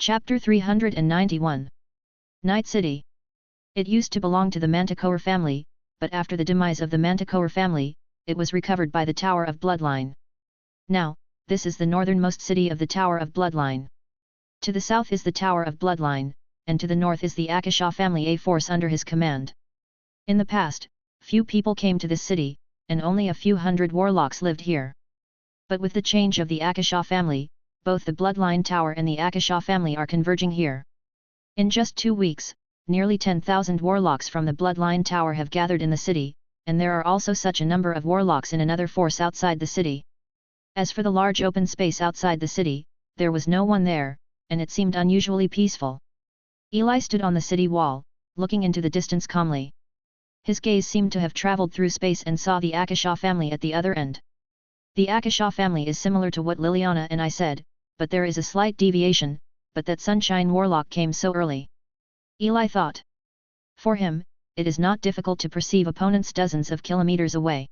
Chapter 391. Night City. It used to belong to the Manticore family, but after the demise of the Manticore family, it was recovered by the Tower of Bloodline. Now, this is the northernmost city of the Tower of Bloodline. To the south is the Tower of Bloodline, and to the north is the Akasha family, a force under his command. In the past, few people came to this city, and only a few hundred warlocks lived here. But with the change of the Akasha family, both the Bloodline Tower and the Akasha family are converging here. In just 2 weeks, nearly 10,000 warlocks from the Bloodline Tower have gathered in the city, and there are also such a number of warlocks in another force outside the city. As for the large open space outside the city, there was no one there, and it seemed unusually peaceful. Eli stood on the city wall, looking into the distance calmly. His gaze seemed to have traveled through space and saw the Akasha family at the other end. The Akasha family is similar to what Liliana and I said, but there is a slight deviation, but that Sunshine Warlock came so early. Eli thought. For him, it is not difficult to perceive opponents dozens of kilometers away.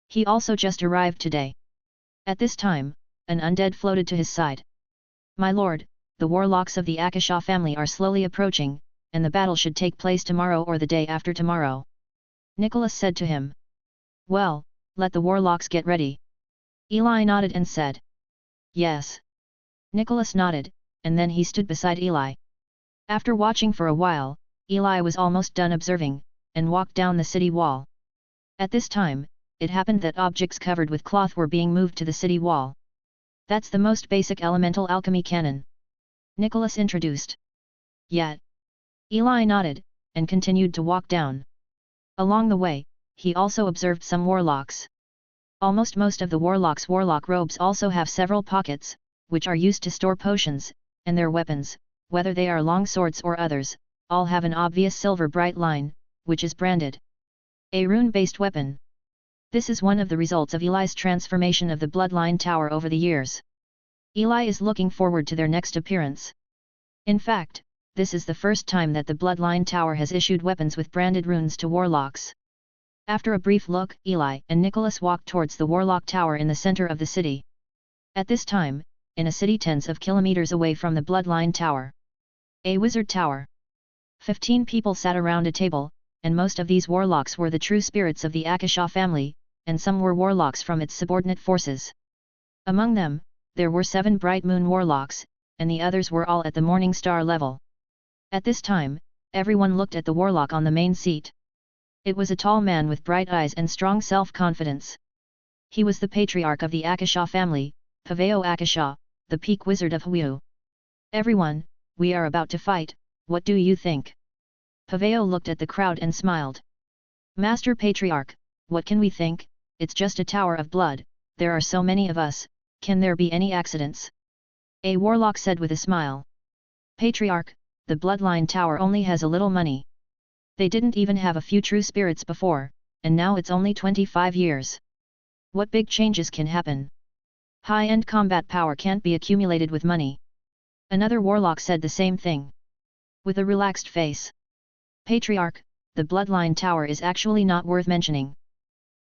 He also just arrived today. At this time, an undead floated to his side. My lord, the warlocks of the Akasha family are slowly approaching, and the battle should take place tomorrow or the day after tomorrow. Nicholas said to him. Well, let the warlocks get ready. Eli nodded and said. Yes. Nicholas nodded, and then he stood beside Eli. After watching for a while, Eli was almost done observing, and walked down the city wall. At this time, it happened that objects covered with cloth were being moved to the city wall. That's the most basic elemental alchemy canon. Nicholas introduced. Yet. Eli nodded, and continued to walk down. Along the way, he also observed some warlocks. Almost most of the warlocks' warlock robes also have several pockets, which are used to store potions, and their weapons, whether they are long swords or others, all have an obvious silver bright line, which is branded a rune-based weapon. This is one of the results of Eli's transformation of the Bloodline Tower over the years. Eli is looking forward to their next appearance. In fact, this is the first time that the Bloodline Tower has issued weapons with branded runes to warlocks. After a brief look, Eli and Nicholas walked towards the Warlock Tower in the center of the city. At this time, in a city tens of kilometers away from the Bloodline Tower. A wizard tower. 15 people sat around a table, and most of these warlocks were the true spirits of the Akasha family, and some were warlocks from its subordinate forces. Among them, there were 7 Bright Moon warlocks, and the others were all at the Morning Star level. At this time, everyone looked at the warlock on the main seat. It was a tall man with bright eyes and strong self-confidence. He was the patriarch of the Akasha family, Paveo Akasha, the peak wizard of Huyu. Everyone, we are about to fight, what do you think? Paveo looked at the crowd and smiled. Master Patriarch, what can we think? It's just a tower of blood, there are so many of us, can there be any accidents? A warlock said with a smile. Patriarch, the Bloodline Tower only has a little money. They didn't even have a few true spirits before, and now it's only 25 years. What big changes can happen? High-end combat power can't be accumulated with money. Another warlock said the same thing. With a relaxed face. Patriarch, the Bloodline Tower is actually not worth mentioning.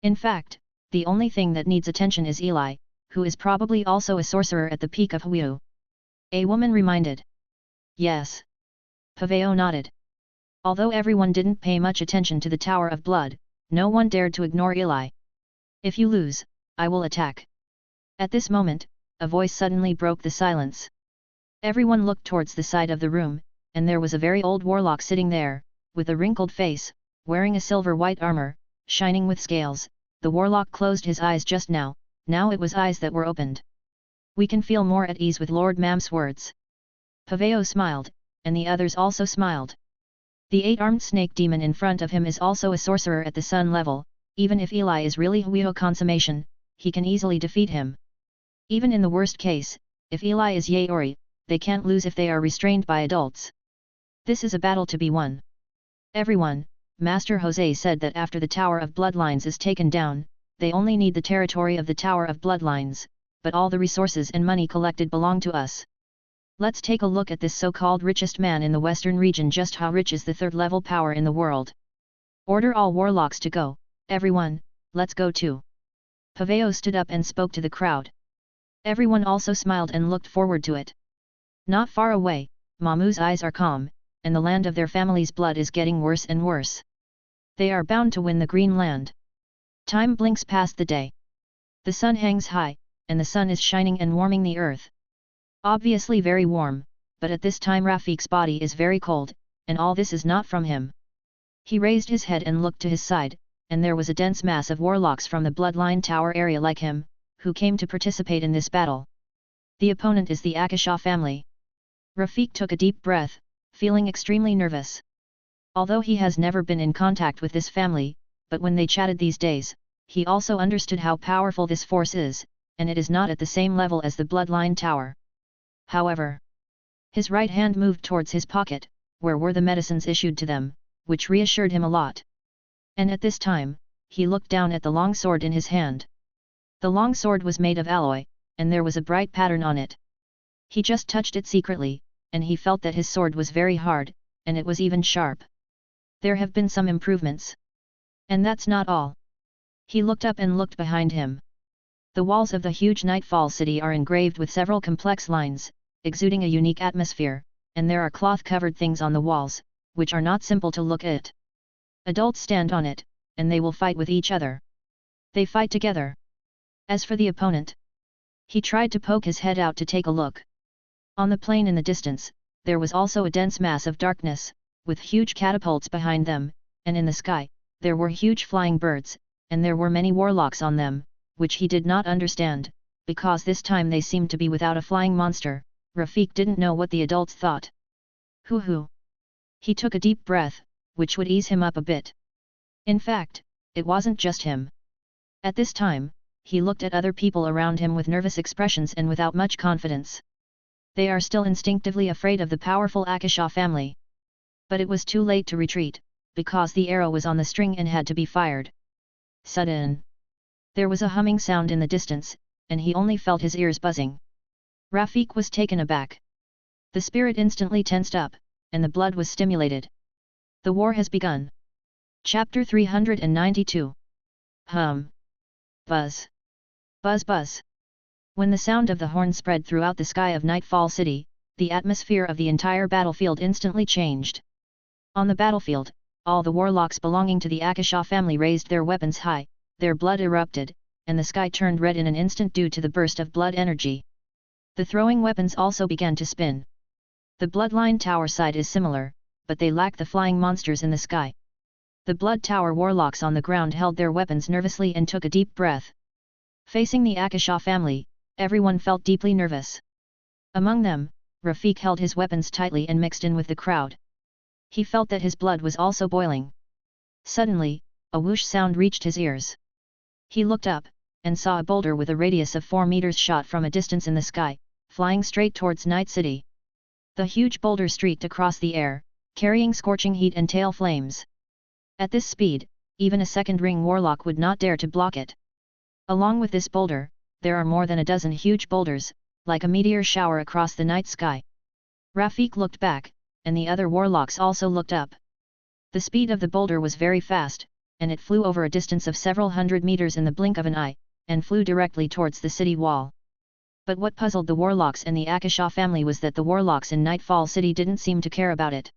In fact, the only thing that needs attention is Eli, who is probably also a sorcerer at the peak of Huyu. A woman reminded. Yes. Paveo nodded. Although everyone didn't pay much attention to the Tower of Blood, no one dared to ignore Eli. If you lose, I will attack. At this moment, a voice suddenly broke the silence. Everyone looked towards the side of the room, and there was a very old warlock sitting there, with a wrinkled face, wearing a silver-white armor, shining with scales. The warlock closed his eyes just now, now it was eyes that were opened. We can feel more at ease with Lord Mam's words. Paveo smiled, and the others also smiled. The 8-armed snake demon in front of him is also a sorcerer at the sun level, even if Eli is really Huyu consummation, he can easily defeat him. Even in the worst case, if Eli is Yaori, they can't lose if they are restrained by adults. This is a battle to be won. Everyone, Master Jose said that after the Tower of Bloodlines is taken down, they only need the territory of the Tower of Bloodlines, but all the resources and money collected belong to us. Let's take a look at this so-called richest man in the western region. Just how rich is the third-level power in the world? Order all warlocks to go, everyone, let's go too. Paveo stood up and spoke to the crowd. Everyone also smiled and looked forward to it. Not far away, Mamu's eyes are calm, and the land of their family's blood is getting worse and worse. They are bound to win the green land. Time blinks past the day. The sun hangs high, and the sun is shining and warming the earth. Obviously very warm, but at this time Rafiq's body is very cold, and all this is not from him. He raised his head and looked to his side, and there was a dense mass of warlocks from the Bloodline Tower area like him, who came to participate in this battle. The opponent is the Akasha family. Rafiq took a deep breath, feeling extremely nervous. Although he has never been in contact with this family, but when they chatted these days, he also understood how powerful this force is, and it is not at the same level as the Bloodline Tower. However, his right hand moved towards his pocket, where were the medicines issued to them, which reassured him a lot. And at this time, he looked down at the long sword in his hand. The long sword was made of alloy, and there was a bright pattern on it. He just touched it secretly, and he felt that his sword was very hard, and it was even sharp. There have been some improvements. And that's not all. He looked up and looked behind him. The walls of the huge Nightfall city are engraved with several complex lines, exuding a unique atmosphere, and there are cloth-covered things on the walls, which are not simple to look at. Adults stand on it, and they will fight with each other. They fight together. As for the opponent, he tried to poke his head out to take a look. On the plain in the distance, there was also a dense mass of darkness, with huge catapults behind them, and in the sky, there were huge flying birds, and there were many warlocks on them, which he did not understand, because this time they seemed to be without a flying monster. Rafiq didn't know what the adults thought. Hoo. He took a deep breath, which would ease him up a bit. In fact, it wasn't just him. At this time, he looked at other people around him with nervous expressions and without much confidence. They are still instinctively afraid of the powerful Akasha family. But it was too late to retreat, because the arrow was on the string and had to be fired. Sudden. There was a humming sound in the distance, and he only felt his ears buzzing. Rafiq was taken aback. The spirit instantly tensed up, and the blood was stimulated. The war has begun. Chapter 392. Hum. Buzz. Buzz buzz. When the sound of the horn spread throughout the sky of Nightfall City, the atmosphere of the entire battlefield instantly changed. On the battlefield, all the warlocks belonging to the Akasha family raised their weapons high, their blood erupted, and the sky turned red in an instant due to the burst of blood energy. The throwing weapons also began to spin. The Bloodline Tower side is similar, but they lack the flying monsters in the sky. The Blood Tower warlocks on the ground held their weapons nervously and took a deep breath. Facing the Akasha family, everyone felt deeply nervous. Among them, Rafiq held his weapons tightly and mixed in with the crowd. He felt that his blood was also boiling. Suddenly, a whoosh sound reached his ears. He looked up, and saw a boulder with a radius of 4 meters shot from a distance in the sky, flying straight towards Night City. The huge boulder streaked across the air, carrying scorching heat and tail flames. At this speed, even a second-ring warlock would not dare to block it. Along with this boulder, there are more than a dozen huge boulders, like a meteor shower across the night sky. Rafiq looked back, and the other warlocks also looked up. The speed of the boulder was very fast, and it flew over a distance of several hundred meters in the blink of an eye, and flew directly towards the city wall. But what puzzled the warlocks and the Akasha family was that the warlocks in Nightfall City didn't seem to care about it.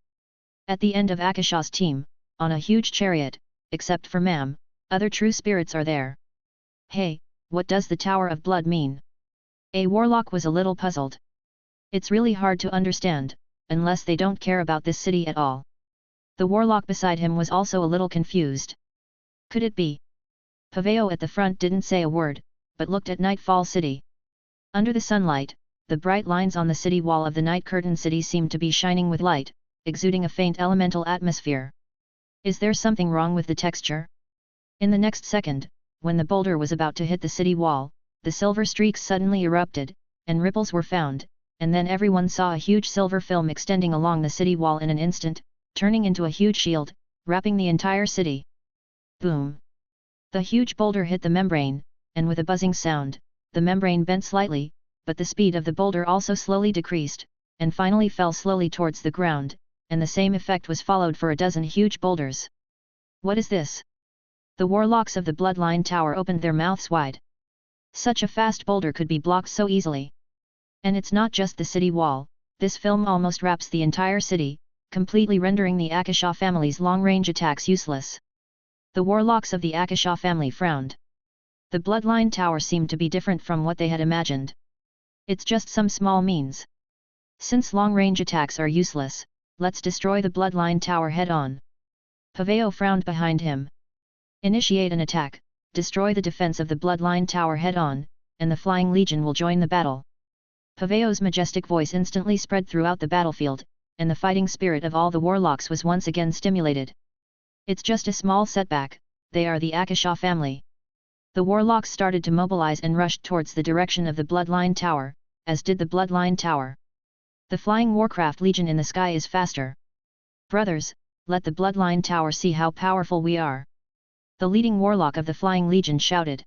At the end of Akasha's team, on a huge chariot, except for Mam, other true spirits are there. Hey, what does the Tower of Blood mean? A warlock was a little puzzled. It's really hard to understand, unless they don't care about this city at all. The warlock beside him was also a little confused. Could it be? Paveo at the front didn't say a word, but looked at Nightfall City. Under the sunlight, the bright lines on the city wall of the Night Curtain City seemed to be shining with light, exuding a faint elemental atmosphere. Is there something wrong with the texture? In the next second, when the boulder was about to hit the city wall, the silver streaks suddenly erupted, and ripples were found, and then everyone saw a huge silver film extending along the city wall in an instant, turning into a huge shield, wrapping the entire city. Boom! The huge boulder hit the membrane, and with a buzzing sound, the membrane bent slightly, but the speed of the boulder also slowly decreased, and finally fell slowly towards the ground, and the same effect was followed for a dozen huge boulders. What is this? The warlocks of the Bloodline Tower opened their mouths wide. Such a fast boulder could be blocked so easily. And it's not just the city wall, this film almost wraps the entire city, completely rendering the Akasha family's long-range attacks useless. The warlocks of the Akasha family frowned. The bloodline tower seemed to be different from what they had imagined. It's just some small means. Since long-range attacks are useless, let's destroy the bloodline tower head-on. Paveo frowned behind him. Initiate an attack, destroy the defense of the bloodline tower head-on, and the Flying Legion will join the battle. Paveo's majestic voice instantly spread throughout the battlefield, and the fighting spirit of all the warlocks was once again stimulated. It's just a small setback, they are the Akasha family. The warlocks started to mobilize and rushed towards the direction of the bloodline tower, as did the bloodline tower. The flying warcraft legion in the sky is faster. Brothers, let the bloodline tower see how powerful we are. The leading warlock of the Flying Legion shouted.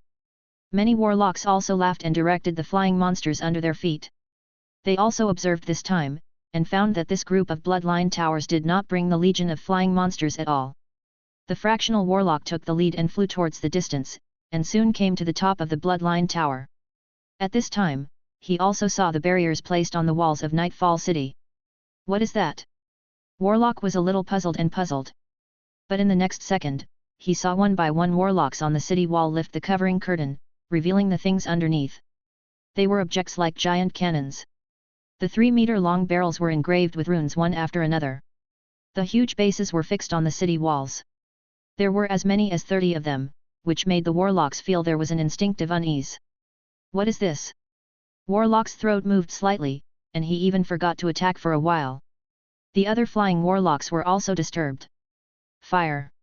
Many warlocks also laughed and directed the flying monsters under their feet. They also observed this time, and found that this group of bloodline towers did not bring the legion of flying monsters at all. The fractional warlock took the lead and flew towards the distance, and soon came to the top of the bloodline tower. At this time, he also saw the barriers placed on the walls of Nightfall City. What is that? Warlock was a little puzzled. But in the next second, he saw one by one warlocks on the city wall lift the covering curtain, revealing the things underneath. They were objects like giant cannons. The 3-meter-long barrels were engraved with runes one after another. The huge bases were fixed on the city walls. There were as many as 30 of them, which made the warlocks feel there was an instinctive unease. What is this? Warlock's throat moved slightly, and he even forgot to attack for a while. The other flying warlocks were also disturbed. Fire!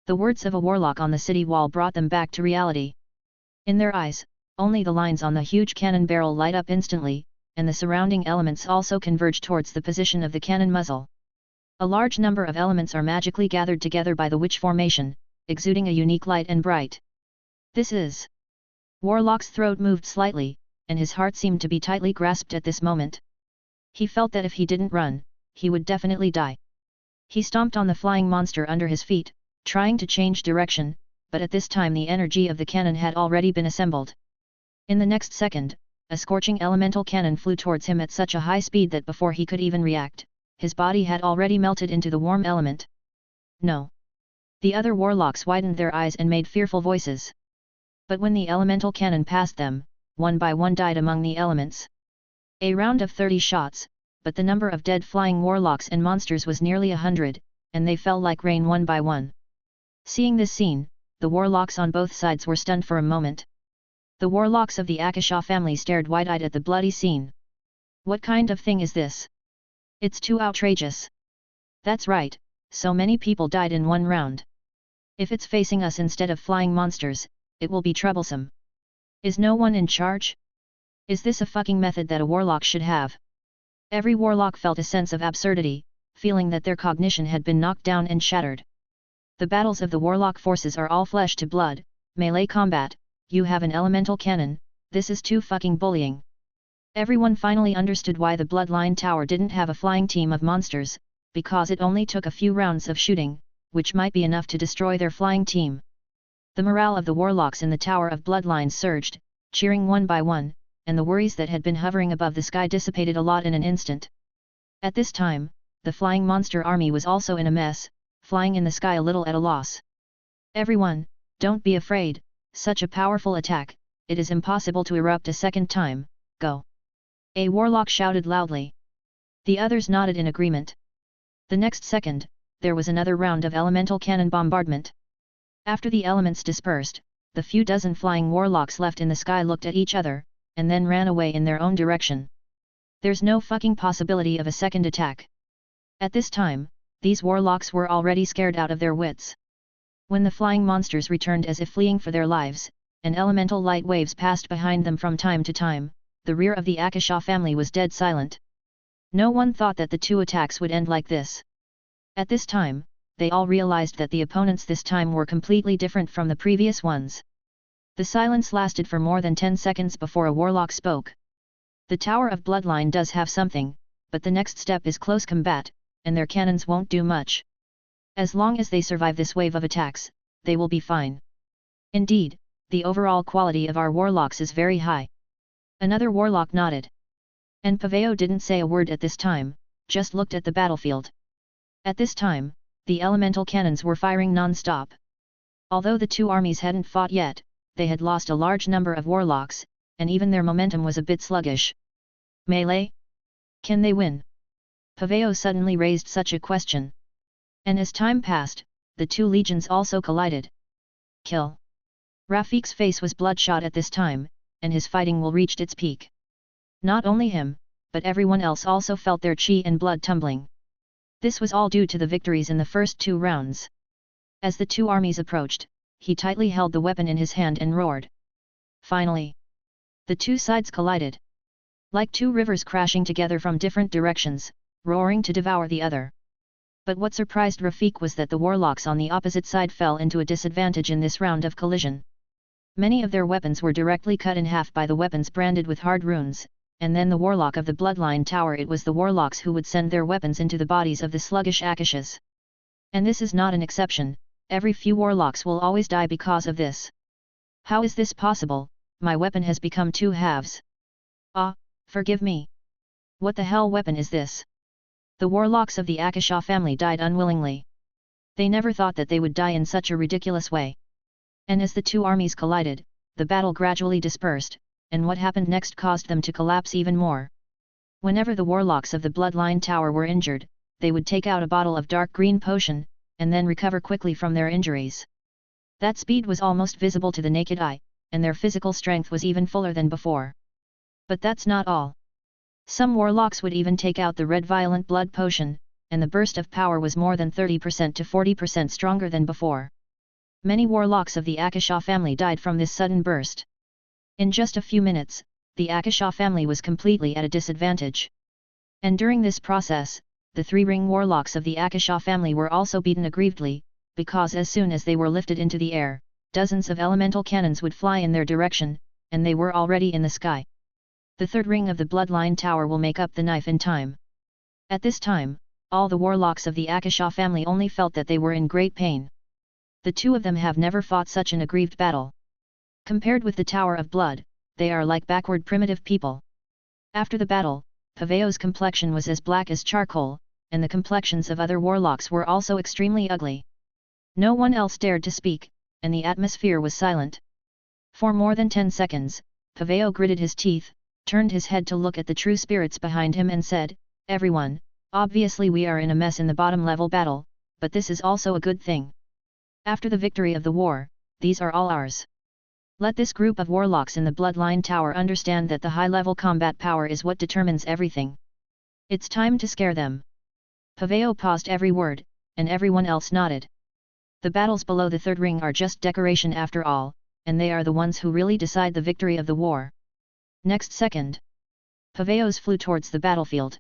The words of a warlock on the city wall brought them back to reality. In their eyes, only the lines on the huge cannon barrel light up instantly, and the surrounding elements also converge towards the position of the cannon muzzle. A large number of elements are magically gathered together by the witch formation, exuding a unique light and bright. This is... Warlock's throat moved slightly, and his heart seemed to be tightly grasped at this moment. He felt that if he didn't run, he would definitely die. He stomped on the flying monster under his feet, trying to change direction, but at this time the energy of the cannon had already been assembled. In the next second, a scorching elemental cannon flew towards him at such a high speed that before he could even react, his body had already melted into the warm element. No. The other warlocks widened their eyes and made fearful voices. But when the elemental cannon passed them, one by one died among the elements. A round of 30 shots, but the number of dead flying warlocks and monsters was nearly 100, and they fell like rain one by one. Seeing this scene, the warlocks on both sides were stunned for a moment. The warlocks of the Akasha family stared wide-eyed at the bloody scene. What kind of thing is this? It's too outrageous. That's right, so many people died in one round. If it's facing us instead of flying monsters, it will be troublesome. Is no one in charge? Is this a fucking method that a warlock should have? Every warlock felt a sense of absurdity, feeling that their cognition had been knocked down and shattered. The battles of the warlock forces are all flesh to blood, melee combat, you have an elemental cannon, this is too fucking bullying. Everyone finally understood why the Bloodline Tower didn't have a flying team of monsters, because it only took a few rounds of shooting, which might be enough to destroy their flying team. The morale of the warlocks in the Tower of Bloodlines surged, cheering one by one, and the worries that had been hovering above the sky dissipated a lot in an instant. At this time, the flying monster army was also in a mess, flying in the sky a little at a loss. Everyone, don't be afraid, such a powerful attack, it is impossible to erupt a second time, go. A warlock shouted loudly. The others nodded in agreement. The next second, there was another round of elemental cannon bombardment. After the elements dispersed, the few dozen flying warlocks left in the sky looked at each other, and then ran away in their own direction. There's no fucking possibility of a second attack. At this time, these warlocks were already scared out of their wits. When the flying monsters returned as if fleeing for their lives, and elemental light waves passed behind them from time to time, the rear of the Akasha family was dead silent. No one thought that the two attacks would end like this. At this time, they all realized that the opponents this time were completely different from the previous ones. The silence lasted for more than 10 seconds before a warlock spoke. The Tower of Bloodline does have something, but the next step is close combat, and their cannons won't do much. As long as they survive this wave of attacks, they will be fine. Indeed, the overall quality of our warlocks is very high. Another warlock nodded. And Paveo didn't say a word at this time, just looked at the battlefield. At this time, the elemental cannons were firing non-stop. Although the two armies hadn't fought yet, they had lost a large number of warlocks, and even their momentum was a bit sluggish. Melee? Can they win? Paveo suddenly raised such a question. And as time passed, the two legions also collided. Kill. Rafiq's face was bloodshot at this time, and his fighting will reached its peak. Not only him, but everyone else also felt their chi and blood tumbling. This was all due to the victories in the first 2 rounds. As the two armies approached, he tightly held the weapon in his hand and roared. Finally, the two sides collided. Like 2 rivers crashing together from different directions, roaring to devour the other. But what surprised Rafiq was that the warlocks on the opposite side fell into a disadvantage in this round of collision. Many of their weapons were directly cut in half by the weapons branded with hard runes, and then the warlock of the bloodline tower, it was the warlocks who would send their weapons into the bodies of the sluggish Akashas. And this is not an exception, every few warlocks will always die because of this. How is this possible? My weapon has become 2 halves. Ah, forgive me. What the hell weapon is this? The warlocks of the Akasha family died unwillingly. They never thought that they would die in such a ridiculous way. And as the two armies collided, the battle gradually dispersed, and what happened next caused them to collapse even more. Whenever the warlocks of the bloodline tower were injured, they would take out a bottle of dark green potion, and then recover quickly from their injuries. That speed was almost visible to the naked eye, and their physical strength was even fuller than before. But that's not all. Some warlocks would even take out the red violent blood potion, and the burst of power was more than 30% to 40% stronger than before. Many warlocks of the Akasha family died from this sudden burst. In just a few minutes, the Akasha family was completely at a disadvantage. And during this process, the 3-ring warlocks of the Akasha family were also beaten aggrievedly, because as soon as they were lifted into the air, dozens of elemental cannons would fly in their direction, and they were already in the sky. The 3rd ring of the bloodline tower will make up the knife in time. At this time, all the warlocks of the Akasha family only felt that they were in great pain. The 2 of them have never fought such an aggrieved battle. Compared with the Tower of Blood, they are like backward primitive people. After the battle, Paveo's complexion was as black as charcoal, and the complexions of other warlocks were also extremely ugly. No one else dared to speak, and the atmosphere was silent. For more than 10 seconds, Paveo gritted his teeth, turned his head to look at the true spirits behind him and said, "Everyone, obviously we are in a mess in the bottom-level battle, but this is also a good thing. After the victory of the war, these are all ours. Let this group of warlocks in the Bloodline Tower understand that the high-level combat power is what determines everything. It's time to scare them." Paveo paused every word, and everyone else nodded. The battles below the 3rd ring are just decoration after all, and they are the ones who really decide the victory of the war. Next second, Paveos flew towards the battlefield.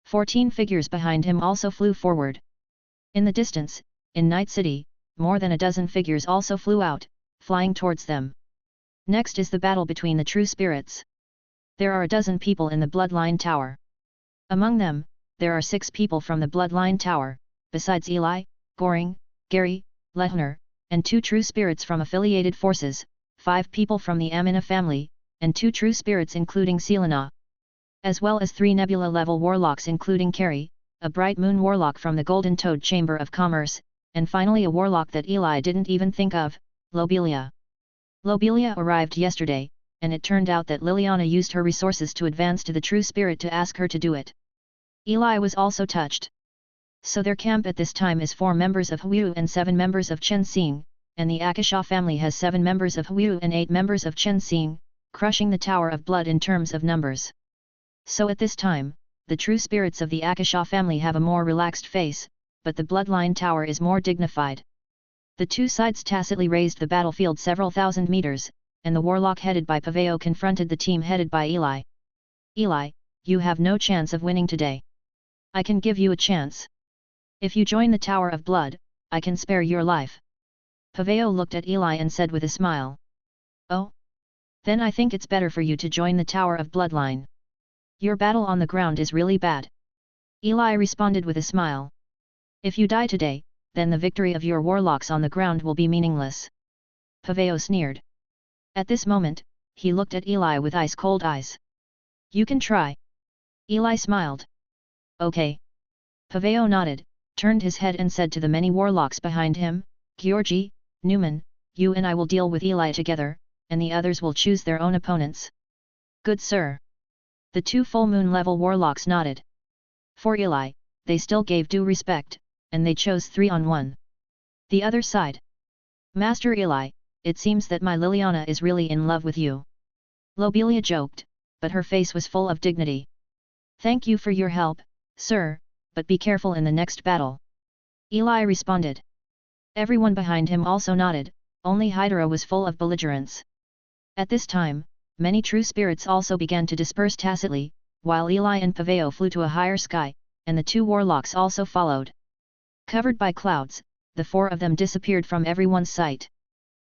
14 figures behind him also flew forward. In the distance, in Night City, more than a dozen figures also flew out, flying towards them. Next is the battle between the true spirits. There are a dozen people in the Bloodline Tower. Among them, there are 6 people from the Bloodline Tower, besides Eli, Goring, Gary, Lehner, and 2 true spirits from affiliated forces, 5 people from the Amina family, and 2 true spirits including Selena. As well as 3 Nebula-level warlocks including Carrie, a Bright Moon warlock from the Golden Toad Chamber of Commerce, and finally a warlock that Eli didn't even think of, Lobelia. Lobelia arrived yesterday, and it turned out that Liliana used her resources to advance to the true spirit to ask her to do it. Eli was also touched. So their camp at this time is 4 members of Huiyu and 7 members of Chen Xing, and the Akasha family has 7 members of Huiyu and 8 members of Chen Xing, crushing the Tower of Blood in terms of numbers. So at this time, the true spirits of the Akasha family have a more relaxed face, but the Bloodline Tower is more dignified. The 2 sides tacitly raised the battlefield several thousand meters, and the warlock headed by Paveo confronted the team headed by Eli. "Eli, you have no chance of winning today. I can give you a chance. If you join the Tower of Blood, I can spare your life." Paveo looked at Eli and said with a smile. "Oh? Then I think it's better for you to join the Tower of Bloodline. Your battle on the ground is really bad." Eli responded with a smile. "If you die today, then the victory of your warlocks on the ground will be meaningless." Paveo sneered. At this moment, he looked at Eli with ice-cold eyes. "You can try. Eli smiled. Okay. Paveo nodded, turned his head and said to the many warlocks behind him, Georgi, Newman, you and I will deal with Eli together, and the others will choose their own opponents. Good sir. The two full moon level warlocks nodded. For Eli, they still gave due respect, and they chose 3-on-1. The other side. Master Eli, it seems that my Liliana is really in love with you. Lobelia joked, but her face was full of dignity. Thank you for your help, sir, but be careful in the next battle. Eli responded. Everyone behind him also nodded, only Hydra was full of belligerence. At this time, many true spirits also began to disperse tacitly, while Eli and Paveo flew to a higher sky, and the two warlocks also followed. Covered by clouds, the four of them disappeared from everyone's sight.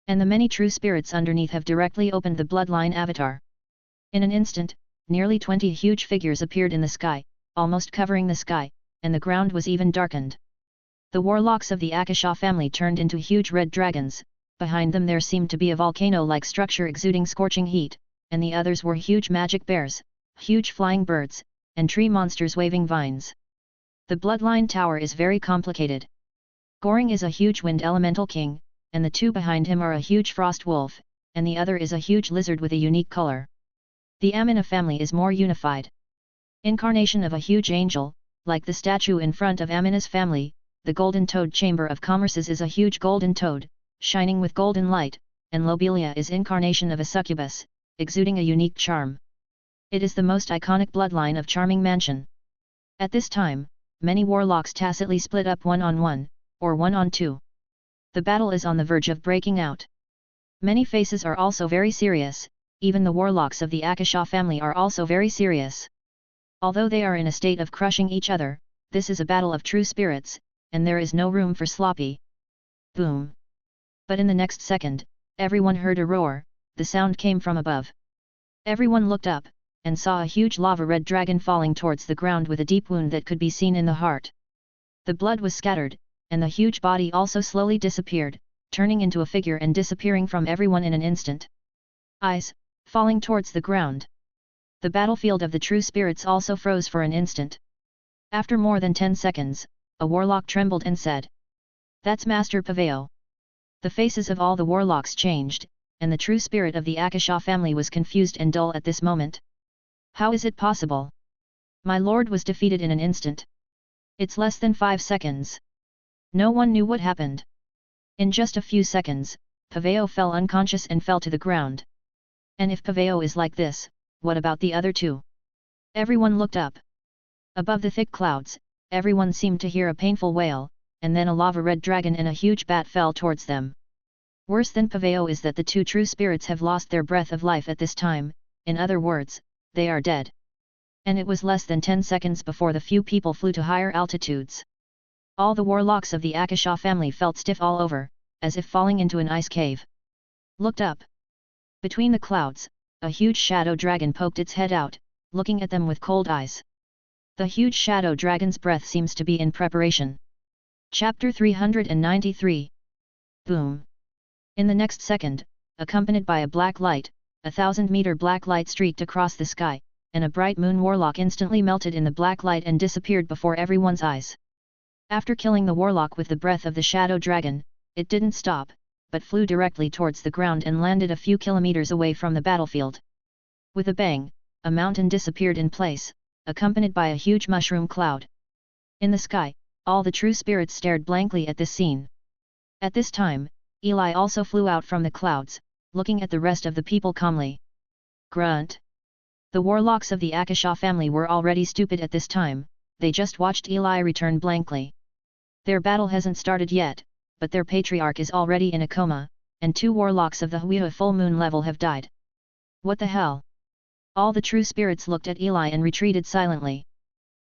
And the many true spirits underneath have directly opened the bloodline avatar. In an instant, nearly 20 huge figures appeared in the sky, almost covering the sky, and the ground was even darkened. The warlocks of the Akasha family turned into huge red dragons, behind them there seemed to be a volcano-like structure exuding scorching heat, and the others were huge magic bears, huge flying birds, and tree monsters waving vines. The bloodline tower is very complicated. Goring is a huge wind elemental king, and the two behind him are a huge frost wolf, and the other is a huge lizard with a unique color. The Amina family is more unified. Incarnation of a huge angel, like the statue in front of Amina's family, the Golden Toad Chamber of Commerces is a huge golden toad, shining with golden light, and Lobelia is incarnation of a succubus, exuding a unique charm. It is the most iconic bloodline of Charming Mansion. At this time, many warlocks tacitly split up 1-on-1, or 1-on-2. The battle is on the verge of breaking out. Many faces are also very serious, even the warlocks of the Akasha family are also very serious. Although they are in a state of crushing each other, this is a battle of true spirits, and there is no room for sloppy. Boom! But in the next second, everyone heard a roar, the sound came from above. Everyone looked up, and saw a huge lava-red dragon falling towards the ground with a deep wound that could be seen in the heart. The blood was scattered, and the huge body also slowly disappeared, turning into a figure and disappearing from everyone in an instant. Eyes, falling towards the ground. The battlefield of the true spirits also froze for an instant. After more than 10 seconds, a warlock trembled and said, "That's Master Paveo." The faces of all the warlocks changed, and the true spirit of the Akasha family was confused and dull at this moment. How is it possible? My lord was defeated in an instant. It's less than 5 seconds. No one knew what happened. In just a few seconds, Paveo fell unconscious and fell to the ground. And if Paveo is like this, what about the other two? Everyone looked up. Above the thick clouds, everyone seemed to hear a painful wail, and then a lava-red dragon and a huge bat fell towards them. Worse than Paveo is that the two true spirits have lost their breath of life at this time, in other words, they are dead. And it was less than 10 seconds before the few people flew to higher altitudes. All the warlocks of the Akasha family felt stiff all over, as if falling into an ice cave. Looked up. Between the clouds, a huge shadow dragon poked its head out, looking at them with cold eyes. The huge shadow dragon's breath seems to be in preparation. Chapter 393. Boom! In the next second, accompanied by a black light, 1,000-meter black light streaked across the sky, and a bright moon warlock instantly melted in the black light and disappeared before everyone's eyes. After killing the warlock with the breath of the shadow dragon, it didn't stop, but flew directly towards the ground and landed a few kilometers away from the battlefield. With a bang, a mountain disappeared in place, accompanied by a huge mushroom cloud. In the sky, all the true spirits stared blankly at this scene. At this time, Eli also flew out from the clouds, looking at the rest of the people calmly. Grunt. The warlocks of the Akasha family were already stupid at this time, they just watched Eli return blankly. Their battle hasn't started yet, but their patriarch is already in a coma, and 2 warlocks of the Huiha full moon level have died. What the hell? All the true spirits looked at Eli and retreated silently.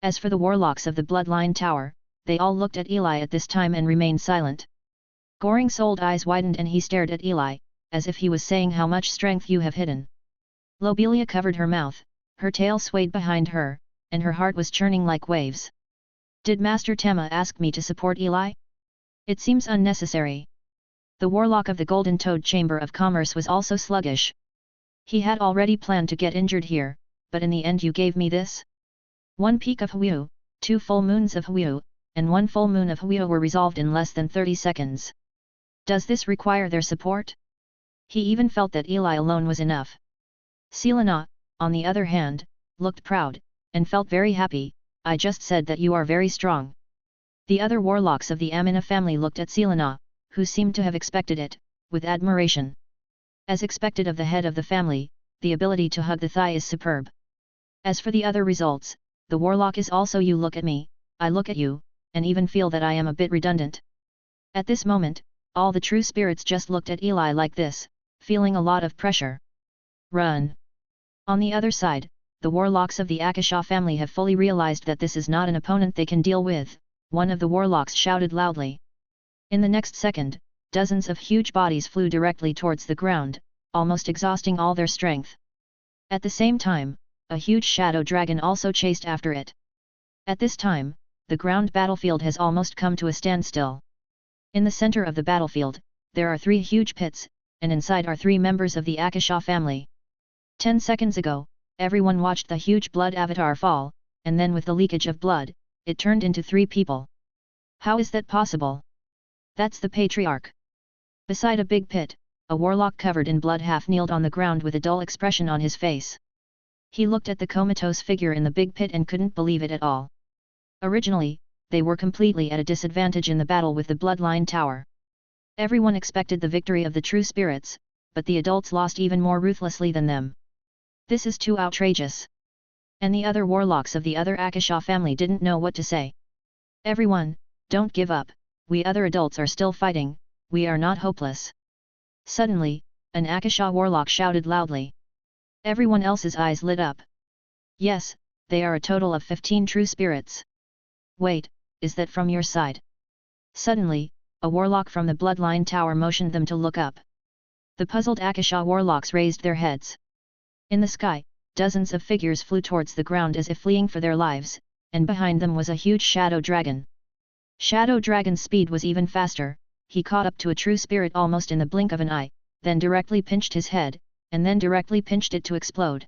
As for the warlocks of the Bloodline Tower, they all looked at Eli at this time and remained silent. Goring's old eyes widened and he stared at Eli, as if he was saying how much strength you have hidden. Lobelia covered her mouth, her tail swayed behind her, and her heart was churning like waves. Did Master Tema ask me to support Eli? It seems unnecessary. The warlock of the Golden Toad Chamber of Commerce was also sluggish. He had already planned to get injured here, but in the end you gave me this? 1 peak of Huyu, 2 full moons of Huyu, and 1 full moon of Huyu were resolved in less than 30 seconds. Does this require their support? He even felt that Eli alone was enough. Selena, on the other hand, looked proud, and felt very happy. I just said that you are very strong. The other warlocks of the Amina family looked at Selena, who seemed to have expected it, with admiration. As expected of the head of the family, the ability to hug the thigh is superb. As for the other results, the warlock is also you look at me, I look at you, and even feel that I am a bit redundant. At this moment, all the true spirits just looked at Eli like this, feeling a lot of pressure. Run! On the other side, the warlocks of the Akasha family have fully realized that this is not an opponent they can deal with. One of the warlocks shouted loudly. In the next second, dozens of huge bodies flew directly towards the ground, almost exhausting all their strength. At the same time, a huge shadow dragon also chased after it. At this time, the ground battlefield has almost come to a standstill. In the center of the battlefield, there are 3 huge pits, and inside are 3 members of the Akasha family. 10 seconds ago, everyone watched the huge blood avatar fall, and then with the leakage of blood, it turned into 3 people. How is that possible? That's the patriarch. Beside a big pit, a warlock covered in blood half kneeled on the ground with a dull expression on his face. He looked at the comatose figure in the big pit and couldn't believe it at all. Originally, they were completely at a disadvantage in the battle with the bloodline tower. Everyone expected the victory of the true spirits, but the adults lost even more ruthlessly than them. This is too outrageous. And the other warlocks of the other Akasha family didn't know what to say. Everyone, don't give up, we other adults are still fighting, we are not hopeless. Suddenly, an Akasha warlock shouted loudly. Everyone else's eyes lit up. Yes, they are a total of 15 true spirits. Wait, is that from your side? Suddenly, a warlock from the bloodline tower motioned them to look up. The puzzled Akasha warlocks raised their heads. In the sky, dozens of figures flew towards the ground as if fleeing for their lives, and behind them was a huge shadow dragon. Shadow Dragon's speed was even faster, he caught up to a true spirit almost in the blink of an eye, then directly pinched his head, and then directly pinched it to explode.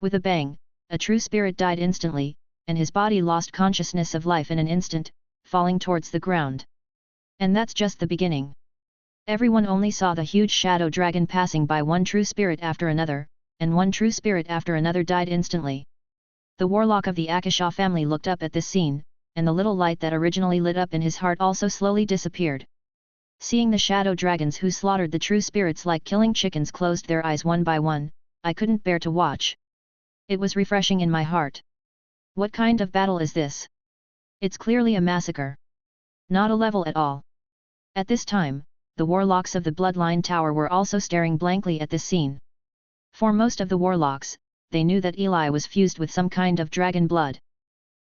With a bang, a true spirit died instantly, and his body lost consciousness of life in an instant, falling towards the ground. And that's just the beginning. Everyone only saw the huge shadow dragon passing by one true spirit after another, and one true spirit after another died instantly. The warlock of the Akasha family looked up at this scene, and the little light that originally lit up in his heart also slowly disappeared. Seeing the shadow dragons who slaughtered the true spirits like killing chickens closed their eyes one by one, I couldn't bear to watch. It was refreshing in my heart. What kind of battle is this? It's clearly a massacre. Not a level at all. At this time, the warlocks of the Bloodline Tower were also staring blankly at this scene. For most of the warlocks, they knew that Eli was fused with some kind of dragon blood.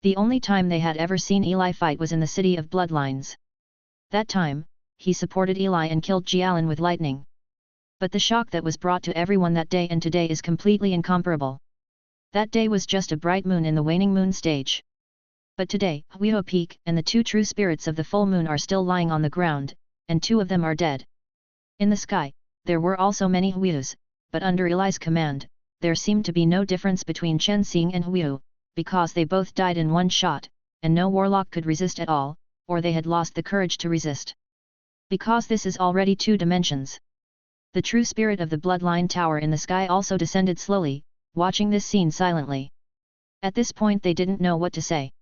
The only time they had ever seen Eli fight was in the City of Bloodlines. That time, he supported Eli and killed Jialan with lightning. But the shock that was brought to everyone that day and today is completely incomparable. That day was just a bright moon in the waning moon stage. But today, Huiho Peak and the 2 true spirits of the full moon are still lying on the ground, and 2 of them are dead. In the sky, there were also many Huius, but under Eli's command, there seemed to be no difference between Chen Xing and Huiyu, because they both died in one shot, and no warlock could resist at all, or they had lost the courage to resist. Because this is already 2 dimensions. The true spirit of the Bloodline Tower in the sky also descended slowly, watching this scene silently. At this point they didn't know what to say.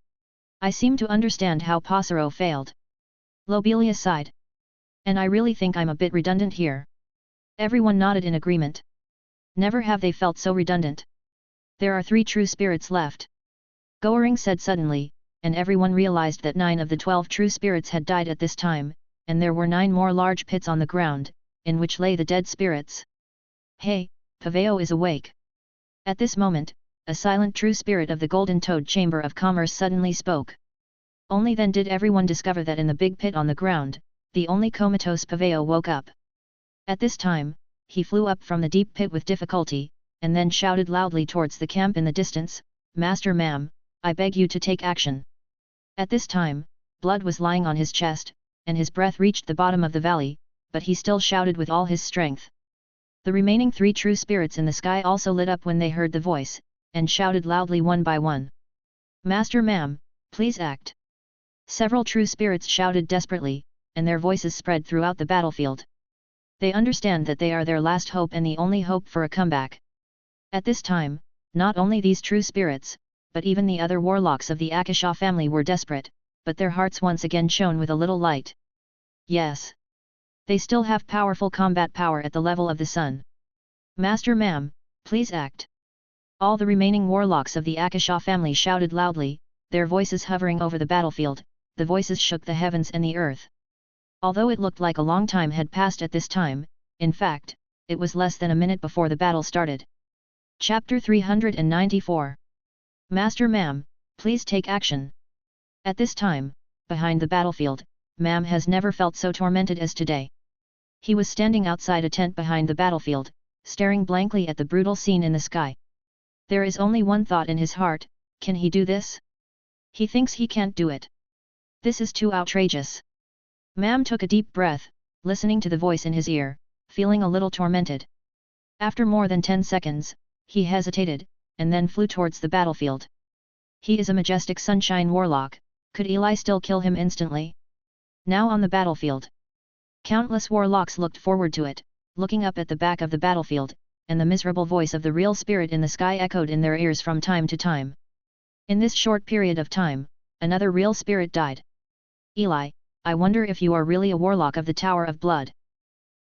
I seem to understand how Passero failed. Lobelia sighed. And I really think I'm a bit redundant here. Everyone nodded in agreement. Never have they felt so redundant. There are 3 true spirits left. Goering said suddenly, and everyone realized that 9 of the 12 true spirits had died at this time, and there were 9 more large pits on the ground, in which lay the dead spirits. Hey, Paveo is awake. At this moment, a silent true spirit of the Golden Toad Chamber of Commerce suddenly spoke. Only then did everyone discover that in the big pit on the ground, the only comatose Paveo woke up. At this time, he flew up from the deep pit with difficulty, and then shouted loudly towards the camp in the distance, "Master Ma'am, I beg you to take action." At this time, blood was lying on his chest, and his breath reached the bottom of the valley, but he still shouted with all his strength. The remaining 3 true spirits in the sky also lit up when they heard the voice, and shouted loudly one by one. Master Ma'am, please act. Several true spirits shouted desperately, and their voices spread throughout the battlefield. They understand that they are their last hope and the only hope for a comeback. At this time, not only these true spirits, but even the other warlocks of the Akasha family were desperate, but their hearts once again shone with a little light. Yes. They still have powerful combat power at the level of the sun. Master Ma'am, please act. All the remaining warlocks of the Akasha family shouted loudly, their voices hovering over the battlefield. The voices shook the heavens and the earth. Although it looked like a long time had passed at this time, in fact, it was less than a minute before the battle started. Chapter 394. Master Ma'am, please take action. At this time, behind the battlefield, Ma'am has never felt so tormented as today. He was standing outside a tent behind the battlefield, staring blankly at the brutal scene in the sky. There is only one thought in his heart: can he do this? He thinks he can't do it. This is too outrageous. Ma'am took a deep breath, listening to the voice in his ear, feeling a little tormented. After more than 10 seconds, he hesitated, and then flew towards the battlefield. He is a majestic sunshine warlock. Could Eli still kill him instantly? Now on the battlefield. Countless warlocks looked forward to it, looking up at the back of the battlefield, and the miserable voice of the real spirit in the sky echoed in their ears from time to time. In this short period of time, another real spirit died. Eli, I wonder if you are really a warlock of the Tower of Blood.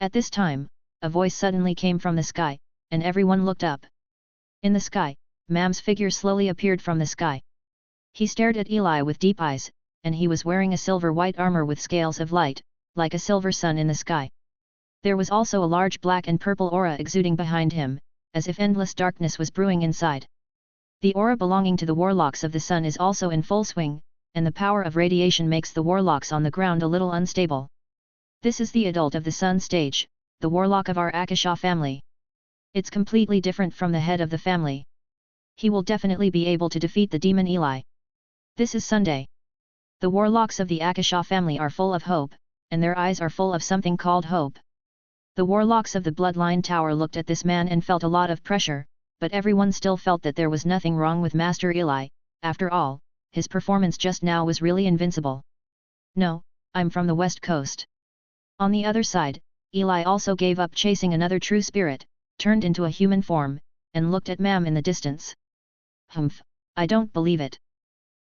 At this time, a voice suddenly came from the sky, and everyone looked up. In the sky, Ma'am's figure slowly appeared from the sky. He stared at Eli with deep eyes, and he was wearing a silver-white armor with scales of light, like a silver sun in the sky. There was also a large black and purple aura exuding behind him, as if endless darkness was brewing inside. The aura belonging to the warlocks of the sun is also in full swing, and the power of radiation makes the warlocks on the ground a little unstable. This is the adult of the sun stage, the warlock of our Akasha family. It's completely different from the head of the family. He will definitely be able to defeat the demon Eli. This is Sunday. The warlocks of the Akasha family are full of hope, and their eyes are full of something called hope. The warlocks of the Bloodline Tower looked at this man and felt a lot of pressure, but everyone still felt that there was nothing wrong with Master Eli. After all, his performance just now was really invincible. No, I'm from the West Coast. On the other side, Eli also gave up chasing another true spirit, turned into a human form, and looked at Ma'am in the distance. Humph, I don't believe it.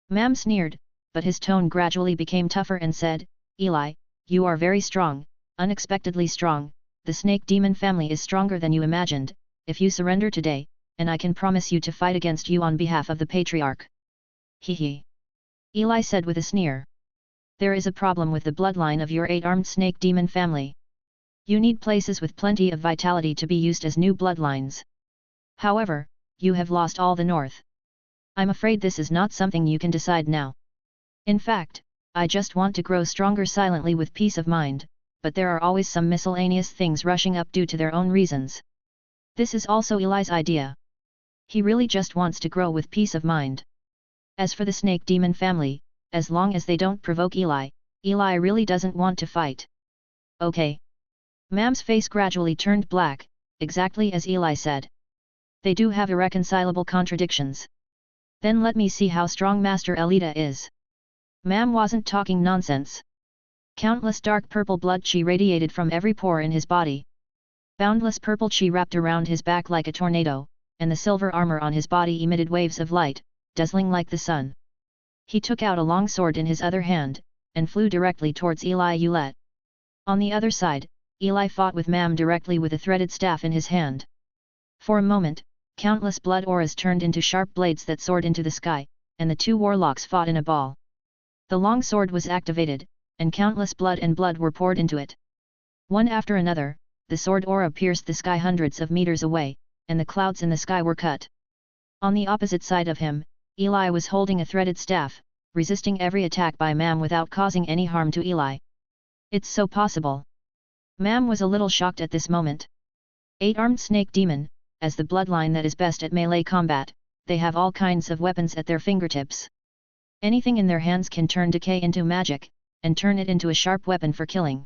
Ma'am sneered, but his tone gradually became tougher and said, Eli, you are very strong, unexpectedly strong. The snake demon family is stronger than you imagined. If you surrender today, and I can promise you to fight against you on behalf of the patriarch. Hee. Eli said with a sneer. There is a problem with the bloodline of your 8-armed snake demon family. You need places with plenty of vitality to be used as new bloodlines. However, you have lost all the north. I'm afraid this is not something you can decide now. In fact, I just want to grow stronger silently with peace of mind, but there are always some miscellaneous things rushing up due to their own reasons. This is also Eli's idea. He really just wants to grow with peace of mind. As for the snake demon family, as long as they don't provoke Eli, Eli really doesn't want to fight. Okay. Ma'am's face gradually turned black, exactly as Eli said. They do have irreconcilable contradictions. Then let me see how strong Master Elita is. Ma'am wasn't talking nonsense. Countless dark purple blood chi radiated from every pore in his body. Boundless purple chi wrapped around his back like a tornado, and the silver armor on his body emitted waves of light, dazzling like the sun. He took out a long sword in his other hand, and flew directly towards Eli Ulet. On the other side, Eli fought with Ma'am directly with a threaded staff in his hand. For a moment, countless blood auras turned into sharp blades that soared into the sky, and the two warlocks fought in a ball. The long sword was activated, and countless blood were poured into it. One after another, the sword aura pierced the sky hundreds of meters away, and the clouds in the sky were cut. On the opposite side of him, Eli was holding a threaded staff, resisting every attack by Ma'am without causing any harm to Eli. It's so possible. Ma'am was a little shocked at this moment. 8-armed snake demon, as the bloodline that is best at melee combat, they have all kinds of weapons at their fingertips. Anything in their hands can turn decay into magic, and turn it into a sharp weapon for killing.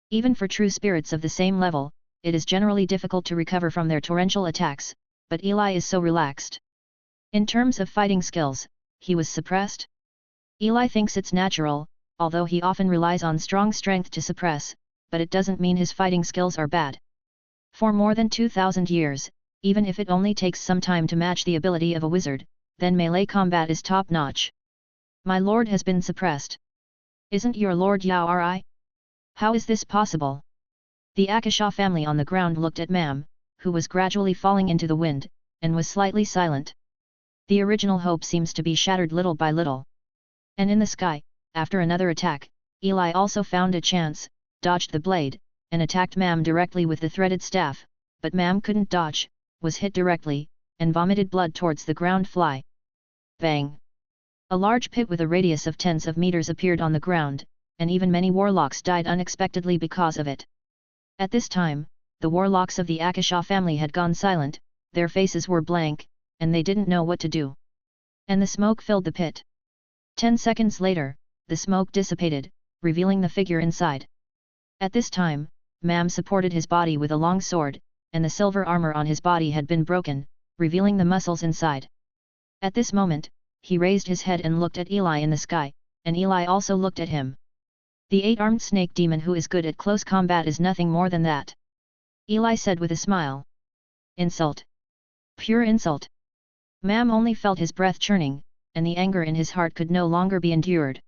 Even for true spirits of the same level, it is generally difficult to recover from their torrential attacks, but Eli is so relaxed. In terms of fighting skills, he was suppressed? Eli thinks it's natural, although he often relies on strong strength to suppress, but it doesn't mean his fighting skills are bad. For more than 2,000 years, even if it only takes some time to match the ability of a wizard, then melee combat is top-notch. My lord has been suppressed. Isn't your lord Yao Ri? How is this possible? The Akasha family on the ground looked at Mam, who was gradually falling into the wind, and was slightly silent. The original hope seems to be shattered little by little. And in the sky, after another attack, Eli also found a chance, dodged the blade, and attacked Mam directly with the threaded staff, but Mam couldn't dodge, was hit directly, and vomited blood towards the ground fly. Bang! A large pit with a radius of tens of meters appeared on the ground, and even many warlocks died unexpectedly because of it. At this time, the warlocks of the Akasha family had gone silent, their faces were blank, and they didn't know what to do. And the smoke filled the pit. 10 seconds later, the smoke dissipated, revealing the figure inside. At this time, Mam supported his body with a long sword, and the silver armor on his body had been broken, revealing the muscles inside. At this moment, he raised his head and looked at Eli in the sky, and Eli also looked at him. The 8-armed snake demon who is good at close combat is nothing more than that. Eli said with a smile. Insult. Pure insult. Mam only felt his breath churning, and the anger in his heart could no longer be endured.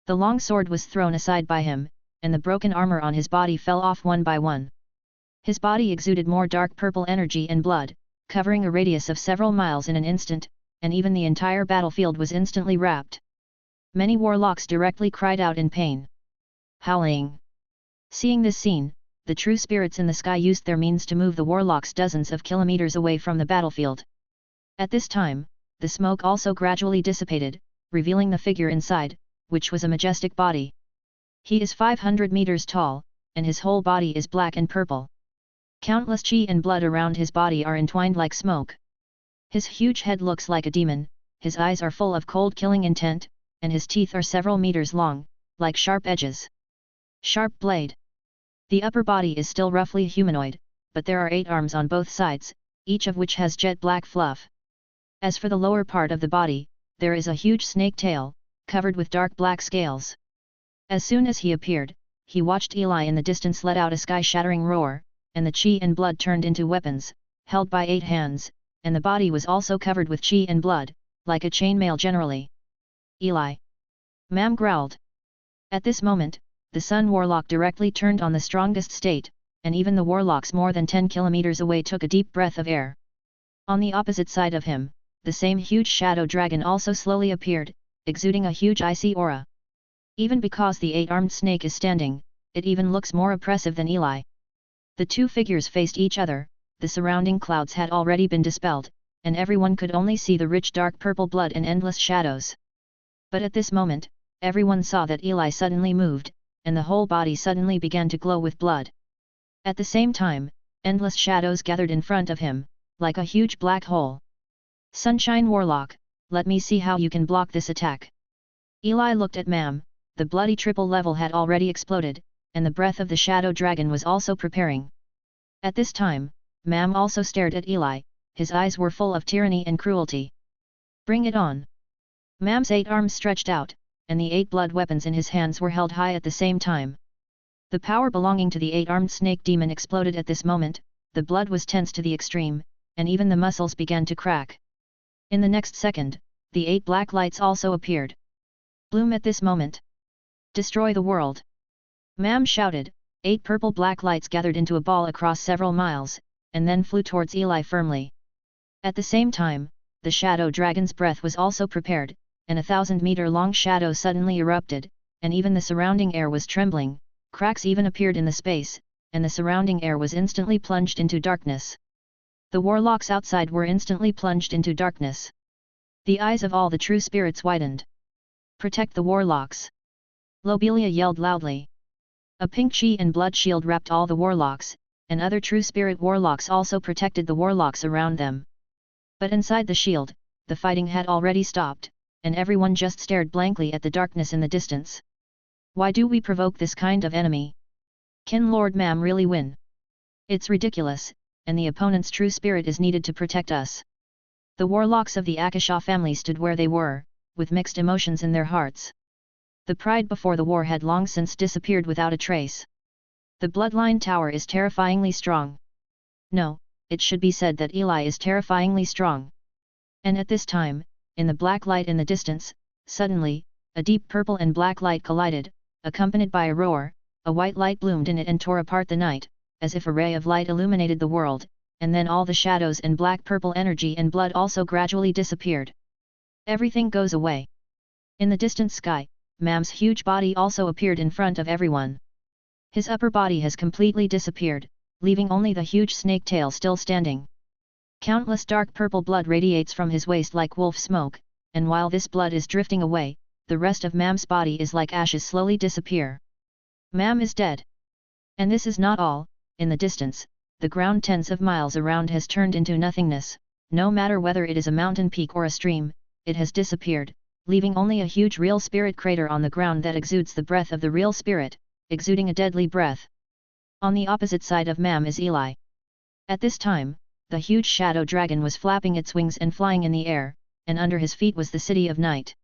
The long sword was thrown aside by him, and the broken armor on his body fell off one by one. His body exuded more dark purple energy and blood, covering a radius of several miles in an instant, and even the entire battlefield was instantly wrapped. Many warlocks directly cried out in pain. Howling. Seeing this scene, the true spirits in the sky used their means to move the warlocks dozens of kilometers away from the battlefield. At this time, the smoke also gradually dissipated, revealing the figure inside, which was a majestic body. He is 500 meters tall, and his whole body is black and purple. Countless chi and blood around his body are entwined like smoke. His huge head looks like a demon, his eyes are full of cold killing intent, and his teeth are several meters long, like sharp edges. Sharp blade. The upper body is still roughly humanoid, but there are 8 arms on both sides, each of which has jet black fluff. As for the lower part of the body, there is a huge snake tail, covered with dark black scales. As soon as he appeared, he watched Eli in the distance let out a sky-shattering roar, and the chi and blood turned into weapons, held by 8 hands, and the body was also covered with chi and blood, like a chainmail generally. Eli! Mam growled. At this moment, the Sun Warlock directly turned on the strongest state, and even the warlocks more than 10 kilometers away took a deep breath of air. On the opposite side of him, the same huge shadow dragon also slowly appeared, exuding a huge icy aura. Even because the 8-armed snake is standing, it even looks more oppressive than Eli. The two figures faced each other, the surrounding clouds had already been dispelled, and everyone could only see the rich dark purple blood and endless shadows. But at this moment, everyone saw that Eli suddenly moved, and the whole body suddenly began to glow with blood. At the same time, endless shadows gathered in front of him, like a huge black hole. Sunshine Warlock, let me see how you can block this attack. Eli looked at Mam, the bloody triple level had already exploded, and the breath of the shadow dragon was also preparing. At this time, Mam also stared at Eli, his eyes were full of tyranny and cruelty. Bring it on. Mam's 8 arms stretched out, and the 8 blood weapons in his hands were held high at the same time. The power belonging to the 8-armed snake demon exploded at this moment, the blood was tense to the extreme, and even the muscles began to crack. In the next second, the 8 black lights also appeared. Bloom at this moment. Destroy the world. Mam shouted, 8 purple black lights gathered into a ball across several miles, and then flew towards Eli firmly. At the same time, the shadow dragon's breath was also prepared, and a 1,000-meter-long shadow suddenly erupted, and even the surrounding air was trembling, cracks even appeared in the space, and the surrounding air was instantly plunged into darkness. The warlocks outside were instantly plunged into darkness. The eyes of all the true spirits widened. Protect the warlocks! Lobelia yelled loudly. A pink chi and blood shield wrapped all the warlocks, and other true spirit warlocks also protected the warlocks around them. But inside the shield, the fighting had already stopped, and everyone just stared blankly at the darkness in the distance. Why do we provoke this kind of enemy? Can Lord Mam really win? It's ridiculous, and the opponent's true spirit is needed to protect us. The warlocks of the Akasha family stood where they were, with mixed emotions in their hearts. The pride before the war had long since disappeared without a trace. The bloodline tower is terrifyingly strong. No, it should be said that Eli is terrifyingly strong. And at this time, in the black light in the distance, suddenly, a deep purple and black light collided, accompanied by a roar. A white light bloomed in it and tore apart the night, as if a ray of light illuminated the world, and then all the shadows and black-purple energy and blood also gradually disappeared. Everything goes away. In the distant sky, Mam's huge body also appeared in front of everyone. His upper body has completely disappeared, leaving only the huge snake tail still standing. Countless dark purple blood radiates from his waist like wolf smoke, and while this blood is drifting away, the rest of Mam's body is like ashes slowly disappear. Mam is dead. And this is not all. In the distance, the ground tens of miles around has turned into nothingness. No matter whether it is a mountain peak or a stream, it has disappeared, leaving only a huge real spirit crater on the ground that exudes the breath of the real spirit, exuding a deadly breath. On the opposite side of Mam is Eli. At this time, the huge shadow dragon was flapping its wings and flying in the air, and under his feet was the city of night.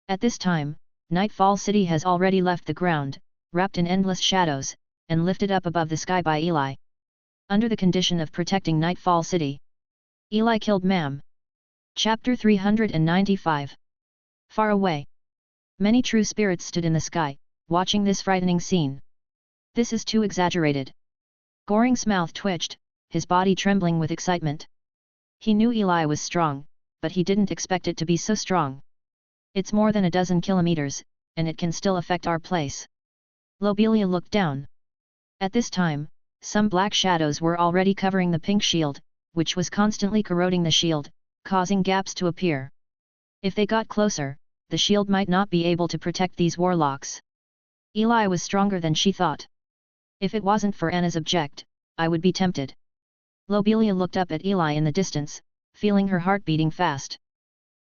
At this time, Nightfall City has already left the ground, wrapped in endless shadows, and lifted up above the sky by Eli. Under the condition of protecting Nightfall City, Eli killed Mam. Chapter 395. Far away. Many true spirits stood in the sky, watching this frightening scene. This is too exaggerated. Goring's mouth twitched, his body trembling with excitement. He knew Eli was strong, but he didn't expect it to be so strong. It's more than a dozen kilometers, and it can still affect our place. Lobelia looked down. At this time, some black shadows were already covering the pink shield, which was constantly corroding the shield, causing gaps to appear. If they got closer, the shield might not be able to protect these warlocks. Eli was stronger than she thought. If it wasn't for Anna's object, I would be tempted. Lobelia looked up at Eli in the distance, feeling her heart beating fast.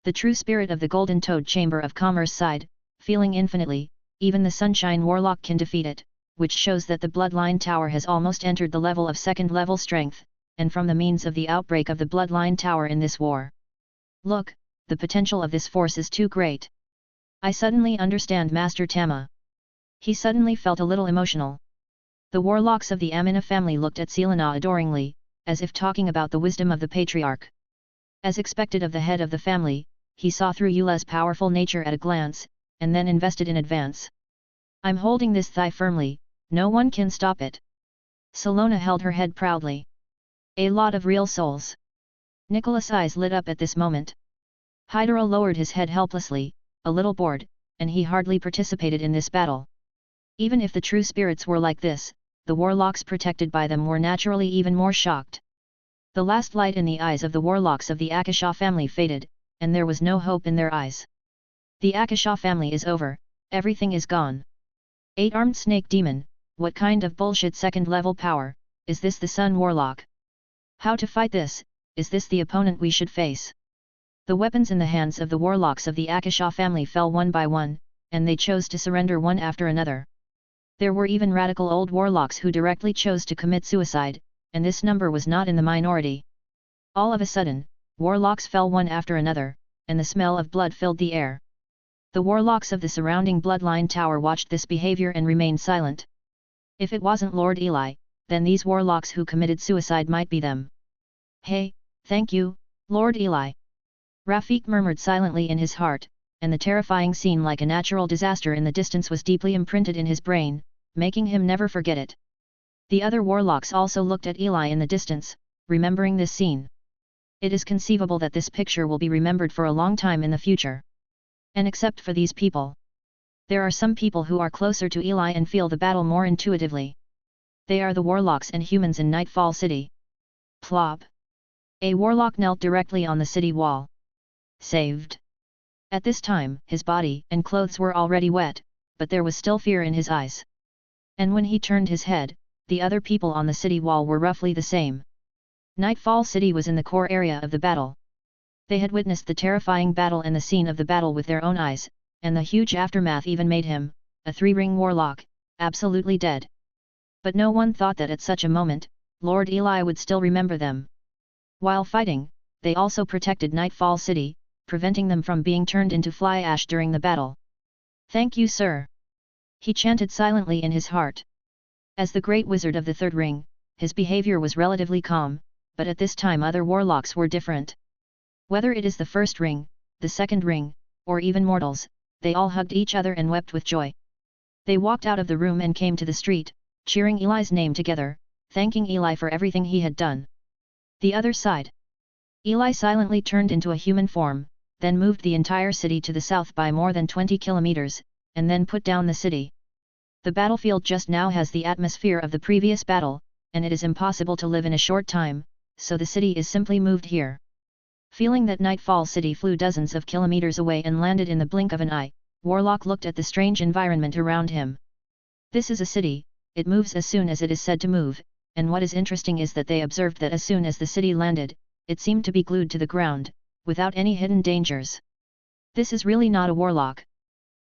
The true spirit of the Golden Toad Chamber of Commerce sighed, feeling infinitely, even the Sunshine Warlock can defeat it, which shows that the Bloodline Tower has almost entered the level of second-level strength, and from the means of the outbreak of the Bloodline Tower in this war. Look, the potential of this force is too great. I suddenly understand Master Tama. He suddenly felt a little emotional. The warlocks of the Amina family looked at Selena adoringly, as if talking about the wisdom of the patriarch. As expected of the head of the family, he saw through Eula's powerful nature at a glance, and then invested in advance. I'm holding this thigh firmly, no one can stop it. Selena held her head proudly. A lot of real souls. Nicholas' eyes lit up at this moment. Hydro lowered his head helplessly, a little bored, and he hardly participated in this battle. Even if the true spirits were like this, the warlocks protected by them were naturally even more shocked. The last light in the eyes of the warlocks of the Akasha family faded, and there was no hope in their eyes. The Akasha family is over, everything is gone. 8-armed snake demon, what kind of bullshit second-level power, is this the Sun Warlock? How to fight this, is this the opponent we should face? The weapons in the hands of the warlocks of the Akasha family fell one by one, and they chose to surrender one after another. There were even radical old warlocks who directly chose to commit suicide, and this number was not in the minority. All of a sudden, warlocks fell one after another, and the smell of blood filled the air. The warlocks of the surrounding bloodline tower watched this behavior and remained silent. If it wasn't Lord Eli, then these warlocks who committed suicide might be them. Hey, thank you, Lord Eli. Rafik murmured silently in his heart, and the terrifying scene like a natural disaster in the distance was deeply imprinted in his brain, making him never forget it. The other warlocks also looked at Eli in the distance, remembering this scene. It is conceivable that this picture will be remembered for a long time in the future. And except for these people, there are some people who are closer to Eli and feel the battle more intuitively. They are the warlocks and humans in Nightfall City. Plop. A warlock knelt directly on the city wall. Saved. At this time, his body and clothes were already wet, but there was still fear in his eyes. And when he turned his head, the other people on the city wall were roughly the same. Nightfall City was in the core area of the battle. They had witnessed the terrifying battle and the scene of the battle with their own eyes, and the huge aftermath even made him, a 3-ring warlock, absolutely dead. But no one thought that at such a moment, Lord Eli would still remember them. While fighting, they also protected Nightfall City, preventing them from being turned into fly ash during the battle. "Thank you, sir," he chanted silently in his heart. As the great wizard of the third ring, his behavior was relatively calm, but at this time other warlocks were different. Whether it is the first ring, the second ring, or even mortals, they all hugged each other and wept with joy. They walked out of the room and came to the street, cheering Eli's name together, thanking Eli for everything he had done. The other side. Eli silently turned into a human form, then moved the entire city to the south by more than 20 kilometers, and then put down the city. The battlefield just now has the atmosphere of the previous battle, and it is impossible to live in a short time, so the city is simply moved here. Feeling that Nightfall City flew dozens of kilometers away and landed in the blink of an eye, Warlock looked at the strange environment around him. This is a city, it moves as soon as it is said to move, and what is interesting is that they observed that as soon as the city landed, it seemed to be glued to the ground, without any hidden dangers. This is really not a warlock.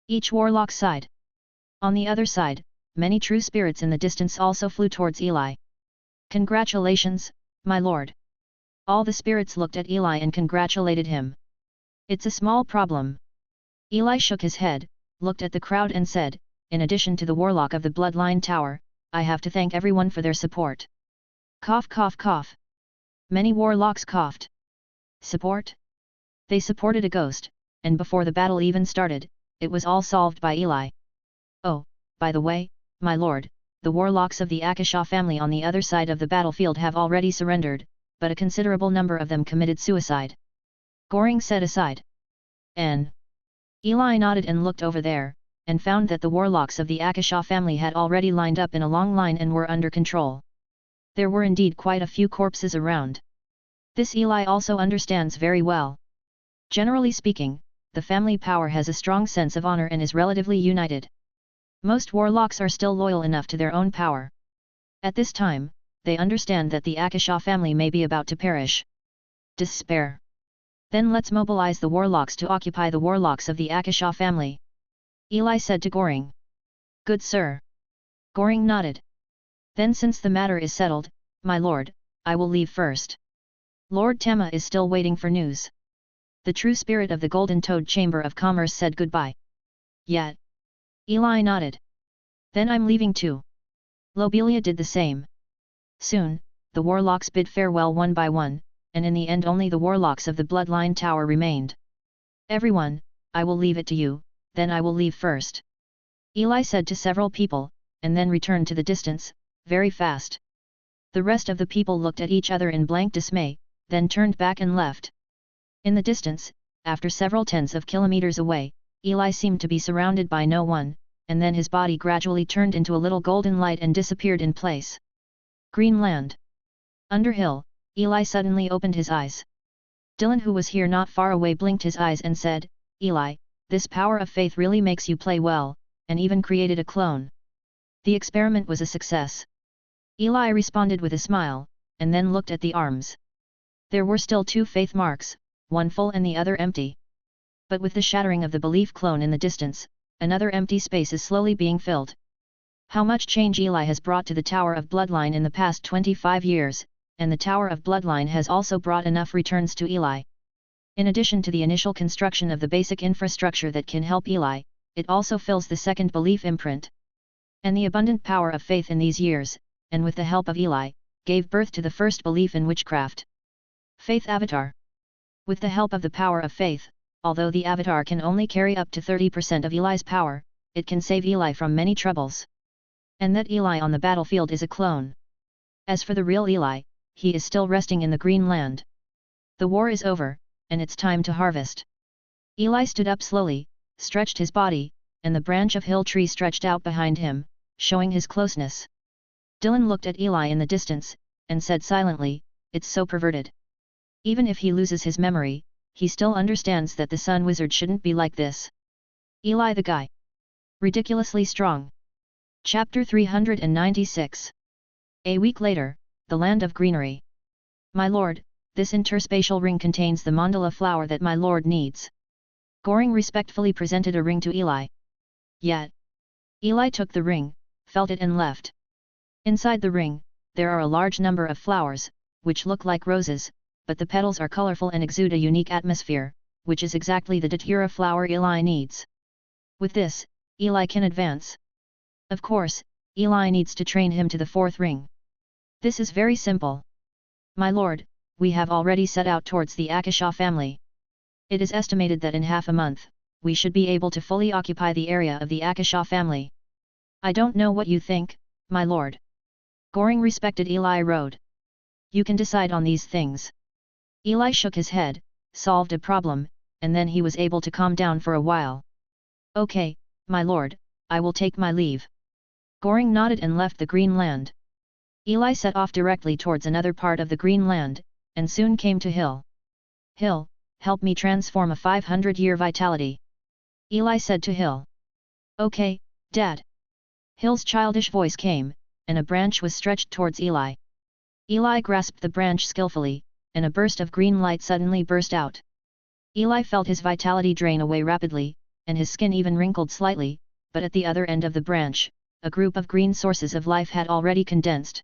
Each warlock sighed. On the other side, many true spirits in the distance also flew towards Eli. "Congratulations, my lord." All the spirits looked at Eli and congratulated him. "It's a small problem." Eli shook his head, looked at the crowd and said, "In addition to the warlock of the Bloodline Tower, I have to thank everyone for their support." Cough cough cough. Many warlocks coughed. Support? They supported a ghost, and before the battle even started, it was all solved by Eli. "Oh, by the way, my lord, the warlocks of the Akasha family on the other side of the battlefield have already surrendered, but a considerable number of them committed suicide," Goring said aside. "N." Eli nodded and looked over there, and found that the warlocks of the Akasha family had already lined up in a long line and were under control. There were indeed quite a few corpses around. This Eli also understands very well. Generally speaking, the family power has a strong sense of honor and is relatively united. Most warlocks are still loyal enough to their own power. At this time, they understand that the Akasha family may be about to perish. Despair. "Then let's mobilize the warlocks to occupy the warlocks of the Akasha family," Eli said to Goring. "Good sir." Goring nodded. "Then since the matter is settled, my lord, I will leave first. Lord Tama is still waiting for news." The true spirit of the Golden Toad Chamber of Commerce said goodbye. "Yet." Eli nodded. "Then I'm leaving too." Lobelia did the same. Soon, the warlocks bid farewell one by one, and in the end only the warlocks of the Bloodline Tower remained. "Everyone, I will leave it to you, then I will leave first," Eli said to several people, and then returned to the distance, very fast. The rest of the people looked at each other in blank dismay, then turned back and left. In the distance, after several tens of kilometers away, Eli seemed to be surrounded by no one, and then his body gradually turned into a little golden light and disappeared in place. Greenland. Underhill, Eli suddenly opened his eyes. Dylan, who was here not far away, blinked his eyes and said, "Eli, this power of faith really makes you play well," and even created a clone. The experiment was a success. Eli responded with a smile, and then looked at the arms. There were still 2 faith marks, one full and the other empty. But with the shattering of the belief clone in the distance, another empty space is slowly being filled. How much change Eli has brought to the Tower of Bloodline in the past 25 years, and the Tower of Bloodline has also brought enough returns to Eli. In addition to the initial construction of the basic infrastructure that can help Eli, it also fills the second belief imprint. And the abundant power of faith in these years, and with the help of Eli, gave birth to the first belief in witchcraft. Faith Avatar. With the help of the power of faith, although the avatar can only carry up to 30% of Eli's power, it can save Eli from many troubles. And that Eli on the battlefield is a clone. As for the real Eli, he is still resting in the green land. The war is over, and it's time to harvest. Eli stood up slowly, stretched his body, and the branch of hill tree stretched out behind him, showing his closeness. Dylan looked at Eli in the distance, and said silently, "It's so perverted." Even if he loses his memory, he still understands that the Sun Wizard shouldn't be like this. Eli the guy. Ridiculously strong. Chapter 396. A week later, the land of greenery. "My lord, this interspatial ring contains the mandala flower that my lord needs." Goring respectfully presented a ring to Eli. Yet. Eli took the ring, felt it and left. Inside the ring, there are a large number of flowers, which look like roses, but the petals are colorful and exude a unique atmosphere, which is exactly the datura flower Eli needs. With this, Eli can advance. Of course, Eli needs to train him to the fourth ring. This is very simple. My lord, we have already set out towards the Akasha family. It is estimated that in half a month, we should be able to fully occupy the area of the Akasha family. I don't know what you think, my lord. Goring respected Eli Road. You can decide on these things. Eli shook his head, solved a problem, and then he was able to calm down for a while. Okay, my lord, I will take my leave. Goring nodded and left the Green Land. Eli set off directly towards another part of the Green Land, and soon came to Hill. Hill, help me transform a 500-year vitality. Eli said to Hill. Okay, Dad. Hill's childish voice came, and a branch was stretched towards Eli. Eli grasped the branch skillfully, and a burst of green light suddenly burst out. Eli felt his vitality drain away rapidly, and his skin even wrinkled slightly, but at the other end of the branch, a group of green sources of life had already condensed.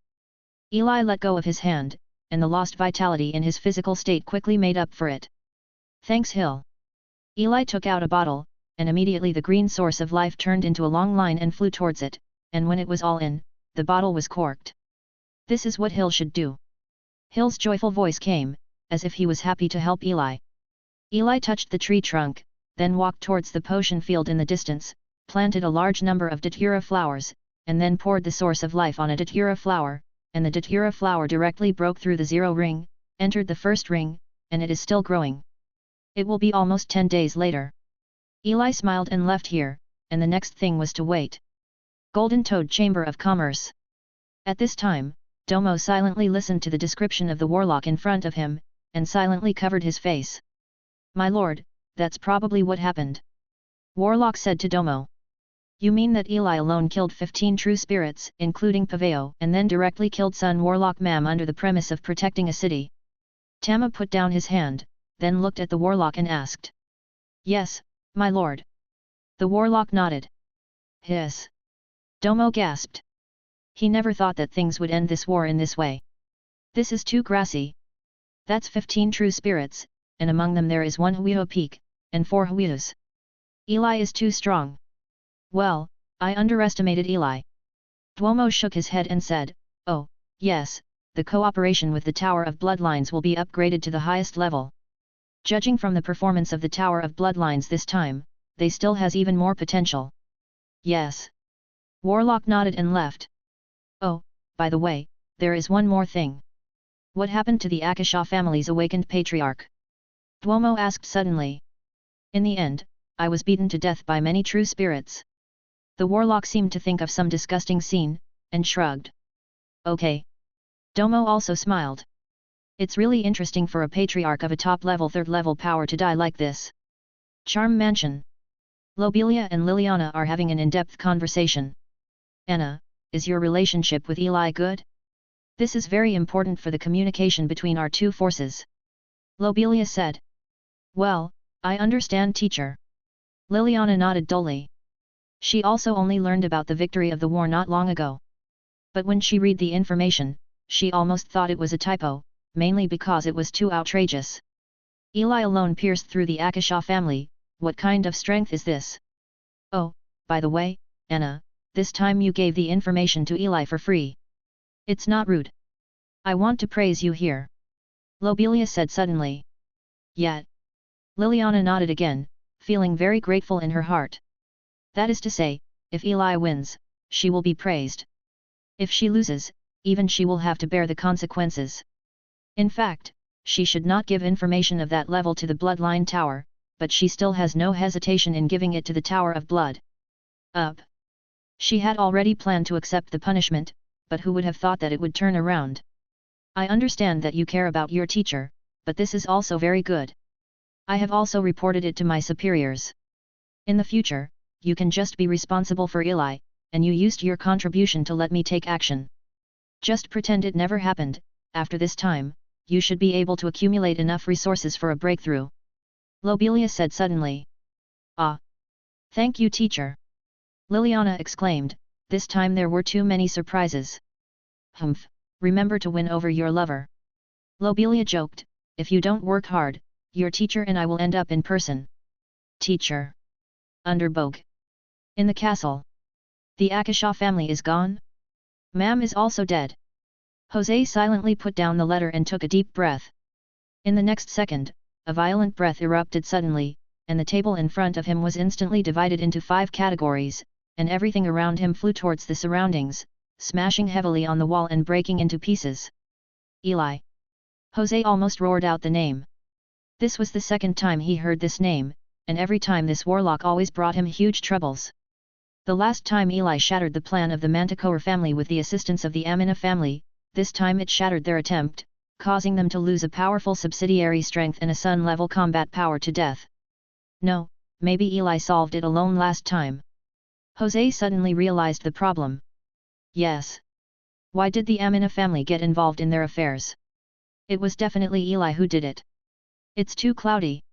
Eli let go of his hand, and the lost vitality in his physical state quickly made up for it. Thanks, Hill. Eli took out a bottle, and immediately the green source of life turned into a long line and flew towards it, and when it was all in, the bottle was corked. This is what Hill should do. Hill's joyful voice came, as if he was happy to help Eli. Eli touched the tree trunk, then walked towards the potion field in the distance, planted a large number of datura flowers, and then poured the source of life on a datura flower, and the datura flower directly broke through the 0 ring, entered the first ring, and it is still growing. It will be almost 10 days later. Eli smiled and left here, and the next thing was to wait. Golden Toad Chamber of Commerce. At this time, Domo silently listened to the description of the warlock in front of him, and silently covered his face. My lord, that's probably what happened. Warlock said to Domo. You mean that Eli alone killed 15 true spirits, including Paveo, and then directly killed Sun Warlock Mam under the premise of protecting a city? Tama put down his hand, then looked at the warlock and asked. Yes, my lord. The warlock nodded. Hiss. Domo gasped. He never thought that things would end this war in this way. This is too grassy. That's 15 true spirits, and among them there is 1 Huio peak, and 4 Huios. Eli is too strong. Well, I underestimated Eli. Duomo shook his head and said, oh, yes, the cooperation with the Tower of Bloodlines will be upgraded to the highest level. Judging from the performance of the Tower of Bloodlines this time, they still has even more potential. Yes. Warlock nodded and left. Oh, by the way, there is one more thing. What happened to the Akasha family's awakened patriarch? Duomo asked suddenly. In the end, I was beaten to death by many true spirits. The warlock seemed to think of some disgusting scene, and shrugged. Okay. Domo also smiled. It's really interesting for a patriarch of a top-level 3rd-level power to die like this. Charm Mansion. Lobelia and Liliana are having an in-depth conversation. Anna, is your relationship with Eli good? This is very important for the communication between our two forces. Lobelia said. Well, I understand, teacher. Liliana nodded dully. She also only learned about the victory of the war not long ago. But when she read the information, she almost thought it was a typo, mainly because it was too outrageous. Eli alone pierced through the Akasha family, what kind of strength is this? Oh, by the way, Anna, this time you gave the information to Eli for free. It's not rude. I want to praise you here. Lobelia said suddenly. Yet. Liliana nodded again, feeling very grateful in her heart. That is to say, if Eli wins, she will be praised. If she loses, even she will have to bear the consequences. In fact, she should not give information of that level to the Bloodline Tower, but she still has no hesitation in giving it to the Tower of Blood. Up. She had already planned to accept the punishment, but who would have thought that it would turn around? I understand that you care about your teacher, but this is also very good. I have also reported it to my superiors. In the future, you can just be responsible for Eli, and you used your contribution to let me take action. Just pretend it never happened. After this time, you should be able to accumulate enough resources for a breakthrough. Lobelia said suddenly. Ah! Thank you, teacher. Liliana exclaimed, this time there were too many surprises. Humph, remember to win over your lover. Lobelia joked, if you don't work hard, Your teacher and I will end up in person. Teacher. Audiobook. In the castle. The Akasha family is gone? Ma'am is also dead. Jose silently put down the letter and took a deep breath. In the next second, a violent breath erupted suddenly, and the table in front of him was instantly divided into 5 categories, and everything around him flew towards the surroundings, smashing heavily on the wall and breaking into pieces. Eli. Jose almost roared out the name. This was the second time he heard this name, and every time this warlock always brought him huge troubles. The last time Eli shattered the plan of the Manticore family with the assistance of the Amina family, this time it shattered their attempt, causing them to lose a powerful subsidiary strength and a sun-level combat power to death. No, maybe Eli solved it alone last time. Jose suddenly realized the problem. Yes. Why did the Amina family get involved in their affairs? It was definitely Eli who did it. It's too cloudy.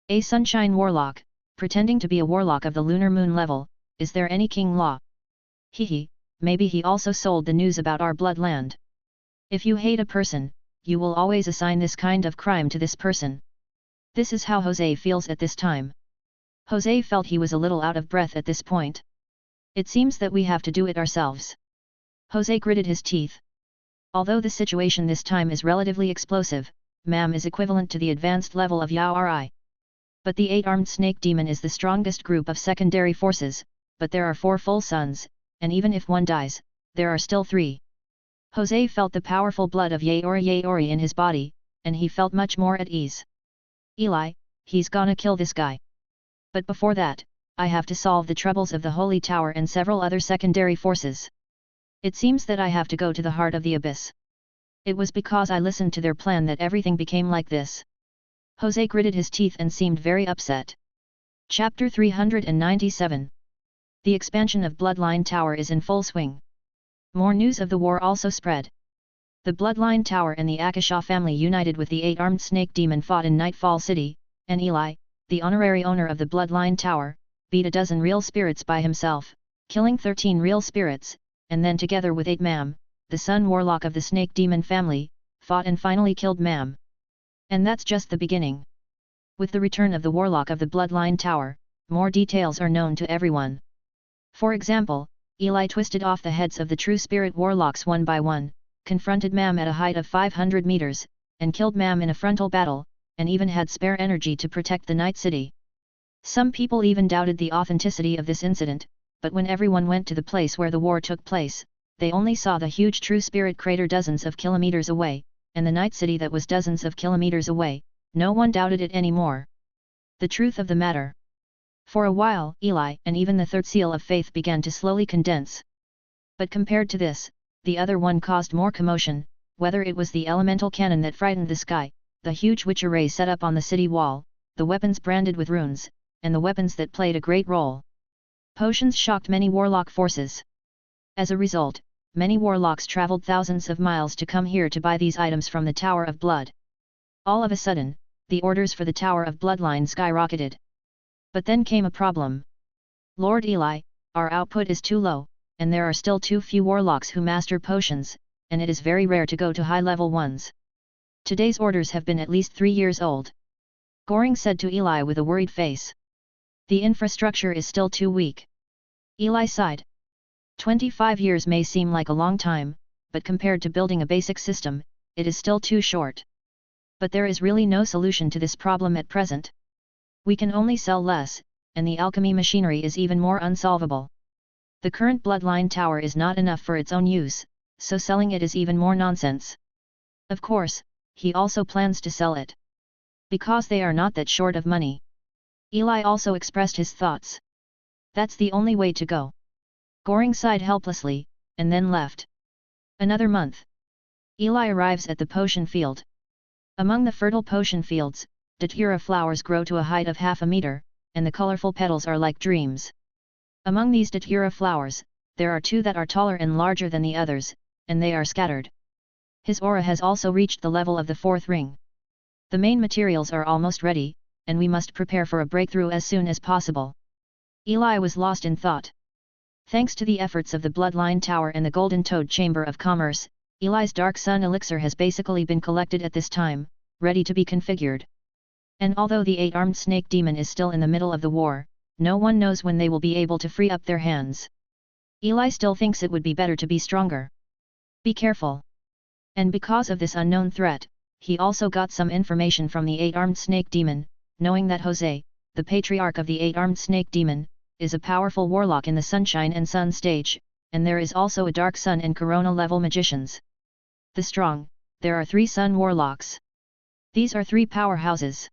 A sunshine warlock, pretending to be a warlock of the lunar moon level, is there any king law? Hehe, maybe he also sold the news about our bloodland. If you hate a person, you will always assign this kind of crime to this person. This is how Jose feels at this time. Jose felt he was a little out of breath at this point. It seems that we have to do it ourselves. Jose gritted his teeth. Although the situation this time is relatively explosive, MAM is equivalent to the advanced level of Yaori. But the 8-armed snake demon is the strongest group of secondary forces, but there are 4 full suns, and even if one dies, there are still 3. Jose felt the powerful blood of Yaori in his body, and he felt much more at ease. Eli, he's gonna kill this guy. But before that, I have to solve the troubles of the Holy Tower and several other secondary forces. It seems that I have to go to the heart of the abyss. It was because I listened to their plan that everything became like this. Jose gritted his teeth and seemed very upset. Chapter 397. The expansion of Bloodline Tower is in full swing. More news of the war also spread. The Bloodline Tower and the Akasha family united with the 8-armed snake demon fought in Nightfall City, and Eli, the honorary owner of the Bloodline Tower, beat a dozen real spirits by himself, killing 13 real spirits, and then together with 8 Mam, the Sun Warlock of the Snake Demon family, fought and finally killed Mam. And that's just the beginning. With the return of the Warlock of the Bloodline Tower, more details are known to everyone. For example, Eli twisted off the heads of the true spirit warlocks one by one, confronted Mam at a height of 500 meters, and killed Mam in a frontal battle, and even had spare energy to protect the Night City. Some people even doubted the authenticity of this incident, but when everyone went to the place where the war took place, they only saw the huge true spirit crater dozens of kilometers away, and the Night City that was dozens of kilometers away. No one doubted it anymore. The truth of the matter. For a while, Eli and even the third seal of faith began to slowly condense. But compared to this, the other one caused more commotion, whether it was the elemental cannon that frightened the sky, the huge witch array set up on the city wall, the weapons branded with runes, and the weapons that played a great role. Potions shocked many warlock forces. As a result, many warlocks traveled thousands of miles to come here to buy these items from the Tower of Blood. All of a sudden, the orders for the Tower of Bloodline skyrocketed. But then came a problem. Lord Eli, our output is too low, and there are still too few warlocks who master potions, and it is very rare to go to high-level ones. Today's orders have been at least 3 years old. Goring said to Eli with a worried face. The infrastructure is still too weak. Eli sighed. 25 years may seem like a long time, but compared to building a basic system, it is still too short. But there is really no solution to this problem at present. We can only sell less, and the alchemy machinery is even more unsolvable. The current Bloodline Tower is not enough for its own use, so selling it is even more nonsense. Of course, he also plans to sell it. Because they are not that short of money. Eli also expressed his thoughts. That's the only way to go. Goring sighed helplessly, and then left. Another month. Eli arrives at the potion field. Among the fertile potion fields, datura flowers grow to a height of half a meter, and the colorful petals are like dreams. Among these datura flowers, there are 2 that are taller and larger than the others, and they are scattered. His aura has also reached the level of the 4th ring. The main materials are almost ready, and we must prepare for a breakthrough as soon as possible. Eli was lost in thought. Thanks to the efforts of the Bloodline Tower and the Golden Toad Chamber of Commerce, Eli's Dark Sun elixir has basically been collected at this time, ready to be configured. And although the 8-armed snake demon is still in the middle of the war, no one knows when they will be able to free up their hands. Eli still thinks it would be better to be stronger. Be careful. And because of this unknown threat, he also got some information from the 8-armed snake demon, knowing that Jose, the patriarch of the 8-armed snake demon, is a powerful warlock in the Sunshine and Sun stage, and there is also a Dark Sun and Corona level magicians. The strong, there are 3 Sun warlocks. These are 3 powerhouses.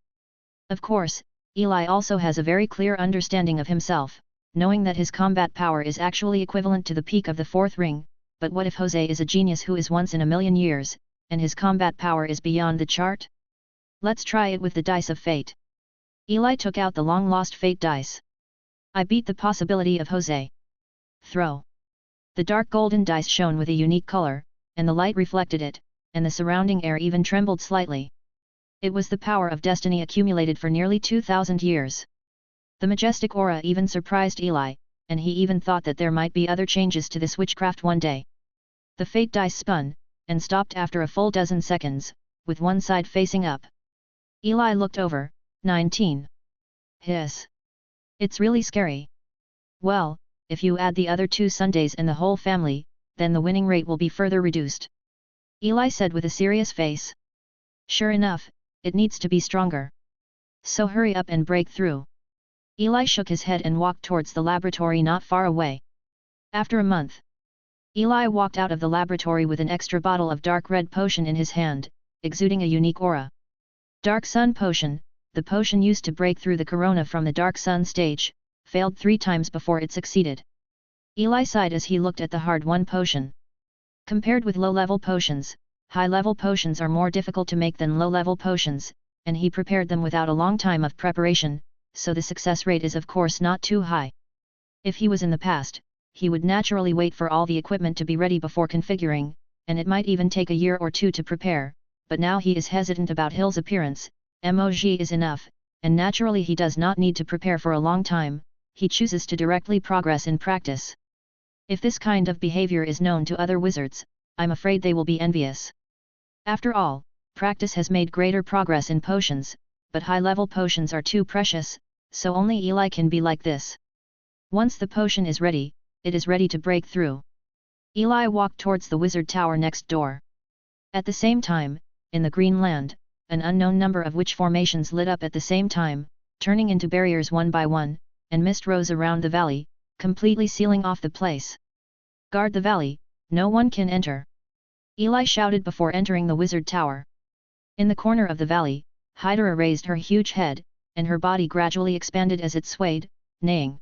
Of course, Eli also has a very clear understanding of himself, knowing that his combat power is actually equivalent to the peak of the 4th ring, but what if Jose is a genius who is once in a million years, and his combat power is beyond the chart? Let's try it with the dice of fate. Eli took out the long-lost fate dice. I beat the possibility of Jose. Throw. The dark golden dice shone with a unique color, and the light reflected it, and the surrounding air even trembled slightly. It was the power of destiny accumulated for nearly 2,000 years. The majestic aura even surprised Eli, and he even thought that there might be other changes to this witchcraft one day. The fate dice spun, and stopped after a full dozen seconds, with one side facing up. Eli looked over. 19. Hiss. It's really scary. Well, if you add the other 2 Sundays and the whole family, then the winning rate will be further reduced. Eli said with a serious face. Sure enough, it needs to be stronger. So hurry up and break through. Eli shook his head and walked towards the laboratory not far away. After a month, Eli walked out of the laboratory with an extra bottle of dark red potion in his hand, exuding a unique aura. Dark Sun Potion, the potion used to break through the corona from the Dark Sun stage, failed 3 times before it succeeded. Eli sighed as he looked at the hard-won potion. Compared with low-level potions, high-level potions are more difficult to make than low-level potions, and he prepared them without a long time of preparation, so the success rate is of course not too high. If he was in the past, he would naturally wait for all the equipment to be ready before configuring, and it might even take a year or 2 to prepare, but now he is hesitant about Hill's appearance. Mog is enough, and naturally he does not need to prepare for a long time, he chooses to directly progress in practice. If this kind of behavior is known to other wizards, I'm afraid they will be envious. After all, practice has made greater progress in potions, but high-level potions are too precious, so only Eli can be like this. Once the potion is ready, it is ready to break through. Eli walked towards the wizard tower next door. At the same time, in the Green Land, an unknown number of witch formations lit up at the same time, turning into barriers one by one, and mist rose around the valley, completely sealing off the place. Guard the valley, no one can enter. Eli shouted before entering the wizard tower. In the corner of the valley, Hydra raised her huge head, and her body gradually expanded as it swayed, neighing.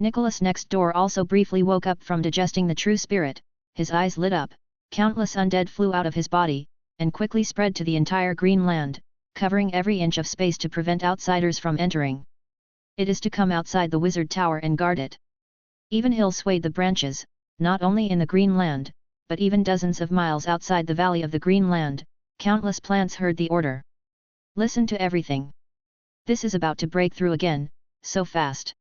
Nicholas next door also briefly woke up from digesting the true spirit, his eyes lit up, countless undead flew out of his body, and quickly spread to the entire Green Land, covering every inch of space to prevent outsiders from entering. It is to come outside the wizard tower and guard it. Even Hill swayed the branches, not only in the Green Land, but even dozens of miles outside the valley of the Green Land, countless plants heard the order. Listen to everything. This is about to break through again, so fast.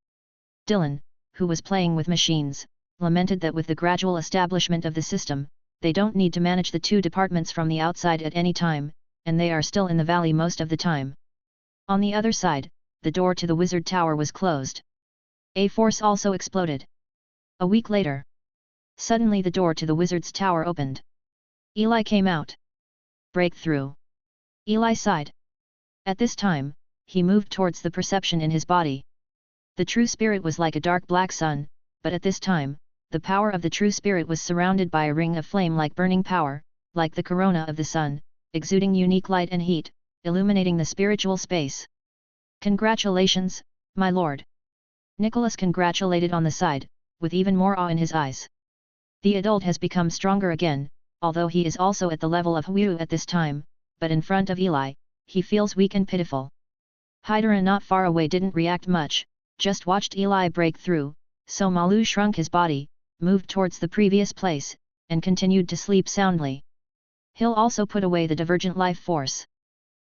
Dylan, who was playing with machines, lamented that with the gradual establishment of the system, they don't need to manage the 2 departments from the outside at any time, and they are still in the valley most of the time. On the other side, the door to the wizard tower was closed. A force also exploded. A week later, suddenly the door to the wizard's tower opened. Eli came out. Breakthrough. Eli sighed. At this time, he moved towards the perception in his body. The true spirit was like a dark black sun, but at this time, the power of the true spirit was surrounded by a ring of flame like burning power, like the corona of the sun, exuding unique light and heat, illuminating the spiritual space. Congratulations, my lord. Nicholas congratulated on the side, with even more awe in his eyes. The adult has become stronger again, although he is also at the level of Hu at this time, but in front of Eli, he feels weak and pitiful. Hydra not far away didn't react much, just watched Eli break through, so Malu shrunk his body, moved towards the previous place, and continued to sleep soundly. Hill also put away the divergent life force.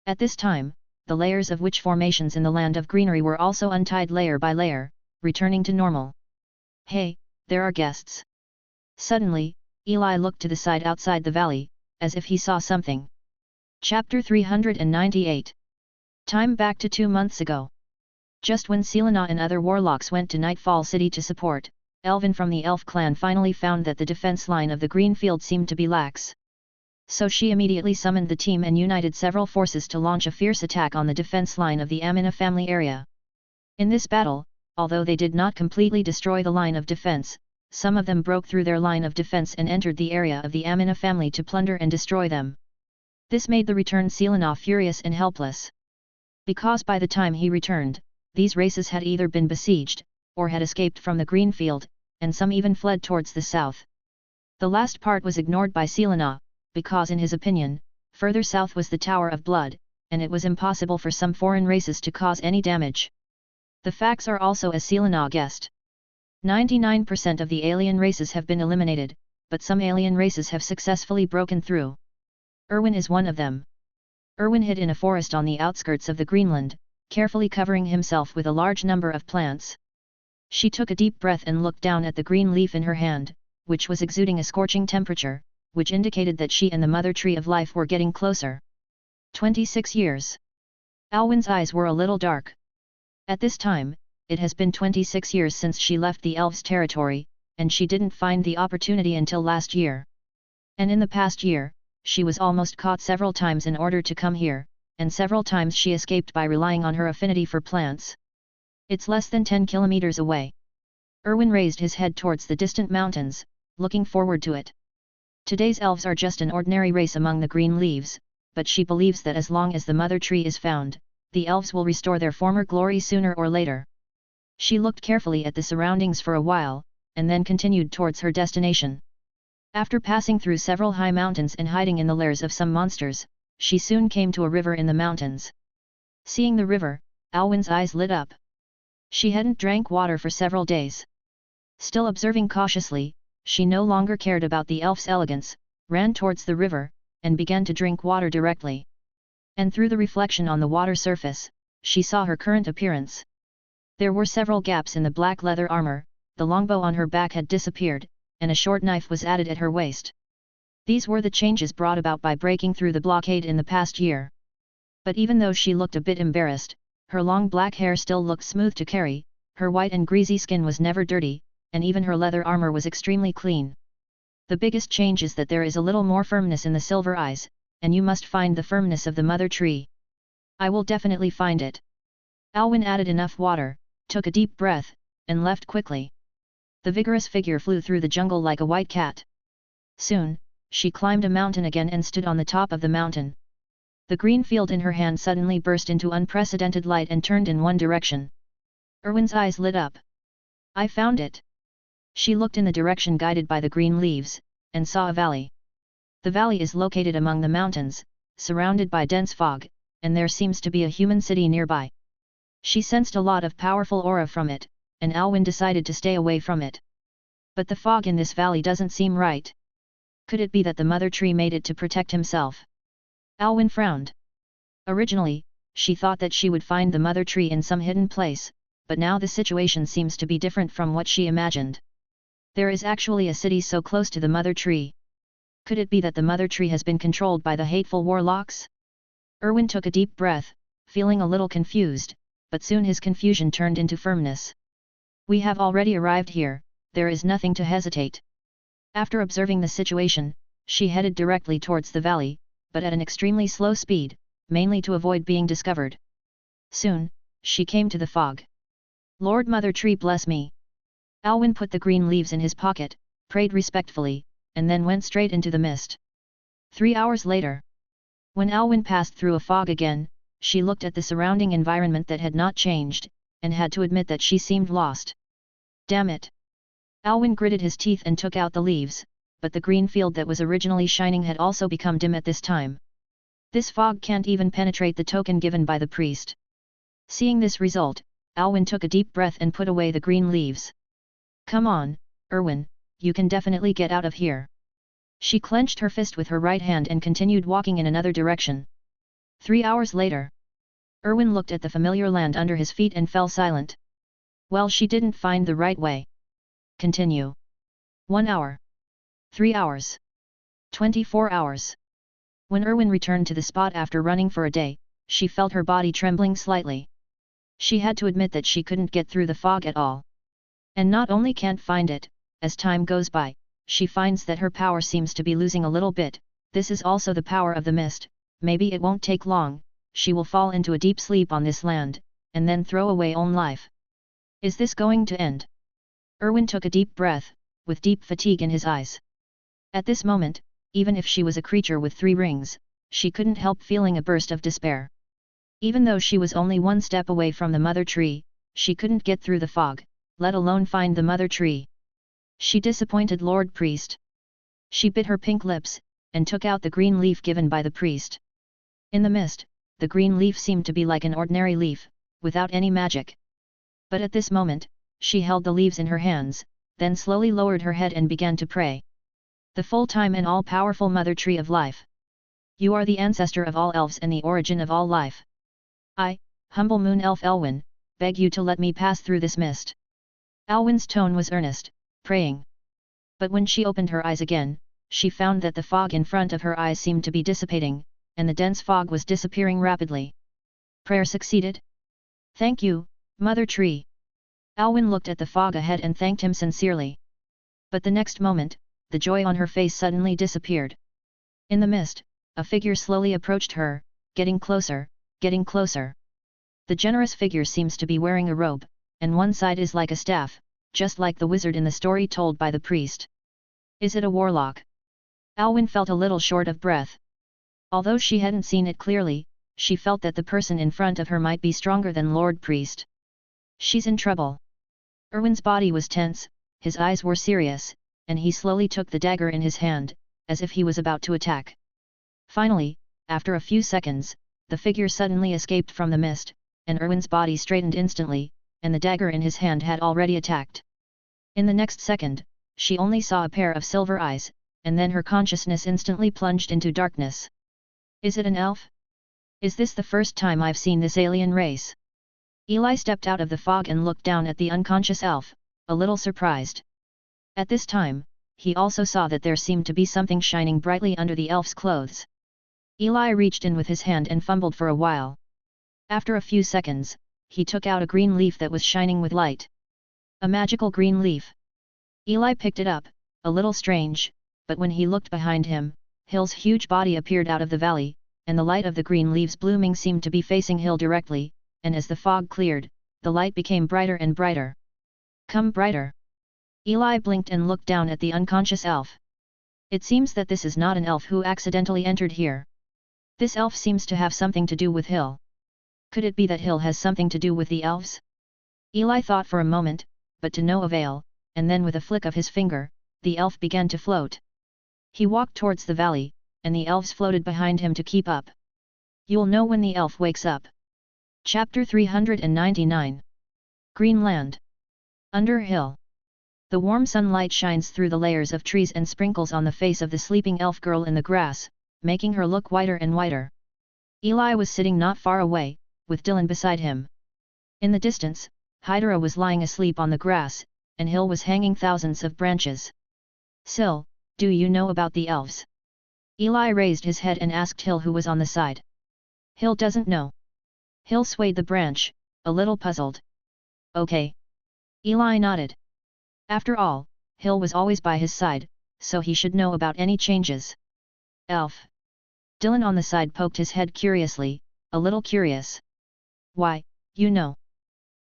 At this time, the layers of witch formations in the land of greenery were also untied layer by layer, returning to normal. Hey, there are guests. Suddenly, Eli looked to the side outside the valley, as if he saw something. Chapter 398. Time back to 2 months ago. Just when Selena and other warlocks went to Nightfall City to support, Elvin from the Elf clan finally found that the defense line of the green field seemed to be lax. So she immediately summoned the team and united several forces to launch a fierce attack on the defense line of the Amina family area. In this battle, although they did not completely destroy the line of defense, some of them broke through their line of defense and entered the area of the Amina family to plunder and destroy them. This made the returned Selena furious and helpless. Because by the time he returned, these races had either been besieged, or had escaped from the green field, and some even fled towards the south. The last part was ignored by Selena, because in his opinion, further south was the Tower of Blood, and it was impossible for some foreign races to cause any damage. The facts are also as Selena guessed. 99% of the alien races have been eliminated, but some alien races have successfully broken through. Erwin is one of them. Erwin hid in a forest on the outskirts of the Greenland, carefully covering himself with a large number of plants. She took a deep breath and looked down at the green leaf in her hand, which was exuding a scorching temperature, which indicated that she and the mother tree of life were getting closer. 26 years. Alwyn's eyes were a little dark. At this time, it has been 26 years since she left the elves' territory, and she didn't find the opportunity until last year. And in the past year, she was almost caught several times in order to come here, and several times she escaped by relying on her affinity for plants. It's less than 10 kilometers away. Erwin raised his head towards the distant mountains, looking forward to it. Today's elves are just an ordinary race among the green leaves, but she believes that as long as the mother tree is found, the elves will restore their former glory sooner or later. She looked carefully at the surroundings for a while, and then continued towards her destination. After passing through several high mountains and hiding in the lairs of some monsters, she soon came to a river in the mountains. Seeing the river, Alwyn's eyes lit up. She hadn't drank water for several days. Still observing cautiously, she no longer cared about the elf's elegance, ran towards the river, and began to drink water directly. And through the reflection on the water surface, she saw her current appearance. There were several gaps in the black leather armor, the longbow on her back had disappeared, and a short knife was added at her waist. These were the changes brought about by breaking through the blockade in the past year. But even though she looked a bit embarrassed, her long black hair still looked smooth to carry, her white and greasy skin was never dirty, and even her leather armor was extremely clean. The biggest change is that there is a little more firmness in the silver eyes, and you must find the firmness of the mother tree. I will definitely find it. Alwyn added enough water, took a deep breath, and left quickly. The vigorous figure flew through the jungle like a white cat. Soon, she climbed a mountain again and stood on the top of the mountain. The green field in her hand suddenly burst into unprecedented light and turned in one direction. Erwin's eyes lit up. I found it. She looked in the direction guided by the green leaves, and saw a valley. The valley is located among the mountains, surrounded by dense fog, and there seems to be a human city nearby. She sensed a lot of powerful aura from it, and Alwyn decided to stay away from it. But the fog in this valley doesn't seem right. Could it be that the mother tree made it to protect himself? Alwyn frowned. Originally, she thought that she would find the mother tree in some hidden place, but now the situation seems to be different from what she imagined. There is actually a city so close to the mother tree. Could it be that the mother tree has been controlled by the hateful warlocks? Erwin took a deep breath, feeling a little confused, but soon his confusion turned into firmness. We have already arrived here, there is nothing to hesitate. After observing the situation, she headed directly towards the valley, but at an extremely slow speed, mainly to avoid being discovered. Soon, she came to the fog. Lord Mother Tree bless me. Alwyn put the green leaves in his pocket, prayed respectfully, and then went straight into the mist. 3 hours later. When Alwyn passed through a fog again, she looked at the surrounding environment that had not changed, and had to admit that she seemed lost. Damn it! Alwyn gritted his teeth and took out the leaves, but the green field that was originally shining had also become dim at this time. This fog can't even penetrate the token given by the priest. Seeing this result, Alwyn took a deep breath and put away the green leaves. Come on, Erwin, you can definitely get out of here. She clenched her fist with her right hand and continued walking in another direction. 3 hours later. Erwin looked at the familiar land under his feet and fell silent. Well, she didn't find the right way. Continue. 1 hour. 3 hours. 24 hours. When Erwin returned to the spot after running for a day, she felt her body trembling slightly. She had to admit that she couldn't get through the fog at all. And not only can't find it, as time goes by, she finds that her power seems to be losing a little bit. This is also the power of the mist. Maybe it won't take long, she will fall into a deep sleep on this land, and then throw away own life. Is this going to end? Erwin took a deep breath, with deep fatigue in his eyes. At this moment, even if she was a creature with 3 rings, she couldn't help feeling a burst of despair. Even though she was only 1 step away from the mother tree, she couldn't get through the fog, let alone find the mother tree. She disappointed Lord Priest. She bit her pink lips, and took out the green leaf given by the priest. In the mist, the green leaf seemed to be like an ordinary leaf, without any magic. But at this moment, she held the leaves in her hands, then slowly lowered her head and began to pray. The full-time and all-powerful Mother Tree of Life. You are the ancestor of all elves and the origin of all life. I, humble moon elf Elwyn, beg you to let me pass through this mist. Elwyn's tone was earnest, praying. But when she opened her eyes again, she found that the fog in front of her eyes seemed to be dissipating, and the dense fog was disappearing rapidly. Prayer succeeded? Thank you, Mother Tree. Elwyn looked at the fog ahead and thanked him sincerely. But the next moment, the joy on her face suddenly disappeared. In the mist, a figure slowly approached her, getting closer, getting closer. The generous figure seems to be wearing a robe, and one side is like a staff, just like the wizard in the story told by the priest. Is it a warlock? Elwyn felt a little short of breath. Although she hadn't seen it clearly, she felt that the person in front of her might be stronger than Lord Priest. She's in trouble. Erwin's body was tense, his eyes were serious, and he slowly took the dagger in his hand, as if he was about to attack. Finally, after a few seconds, the figure suddenly escaped from the mist, and Erwin's body straightened instantly, and the dagger in his hand had already attacked. In the next second, she only saw a pair of silver eyes, and then her consciousness instantly plunged into darkness. Is it an elf? Is this the first time I've seen this alien race? Eli stepped out of the fog and looked down at the unconscious elf, a little surprised. At this time, he also saw that there seemed to be something shining brightly under the elf's clothes. Eli reached in with his hand and fumbled for a while. After a few seconds, he took out a green leaf that was shining with light. A magical green leaf. Eli picked it up, a little strange, but when he looked behind him, Hill's huge body appeared out of the valley, and the light of the green leaves blooming seemed to be facing Hill directly, and as the fog cleared, the light became brighter and brighter. Come brighter. Eli blinked and looked down at the unconscious elf. It seems that this is not an elf who accidentally entered here. This elf seems to have something to do with Hill. Could it be that Hill has something to do with the elves? Eli thought for a moment, but to no avail, and then with a flick of his finger, the elf began to float. He walked towards the valley, and the elves floated behind him to keep up. You'll know when the elf wakes up. Chapter 399. Greenland. Under Hill. The warm sunlight shines through the layers of trees and sprinkles on the face of the sleeping elf girl in the grass, making her look whiter and whiter. Eli was sitting not far away, with Dylan beside him. In the distance, Hydra was lying asleep on the grass, and Hill was hanging thousands of branches. Sil, do you know about the elves? Eli raised his head and asked Hill who was on the side. Hill doesn't know. Hill swayed the branch, a little puzzled. Okay. Eli nodded. After all, Hill was always by his side, so he should know about any changes. Elf. Dylan on the side poked his head curiously, a little curious. Why, you know.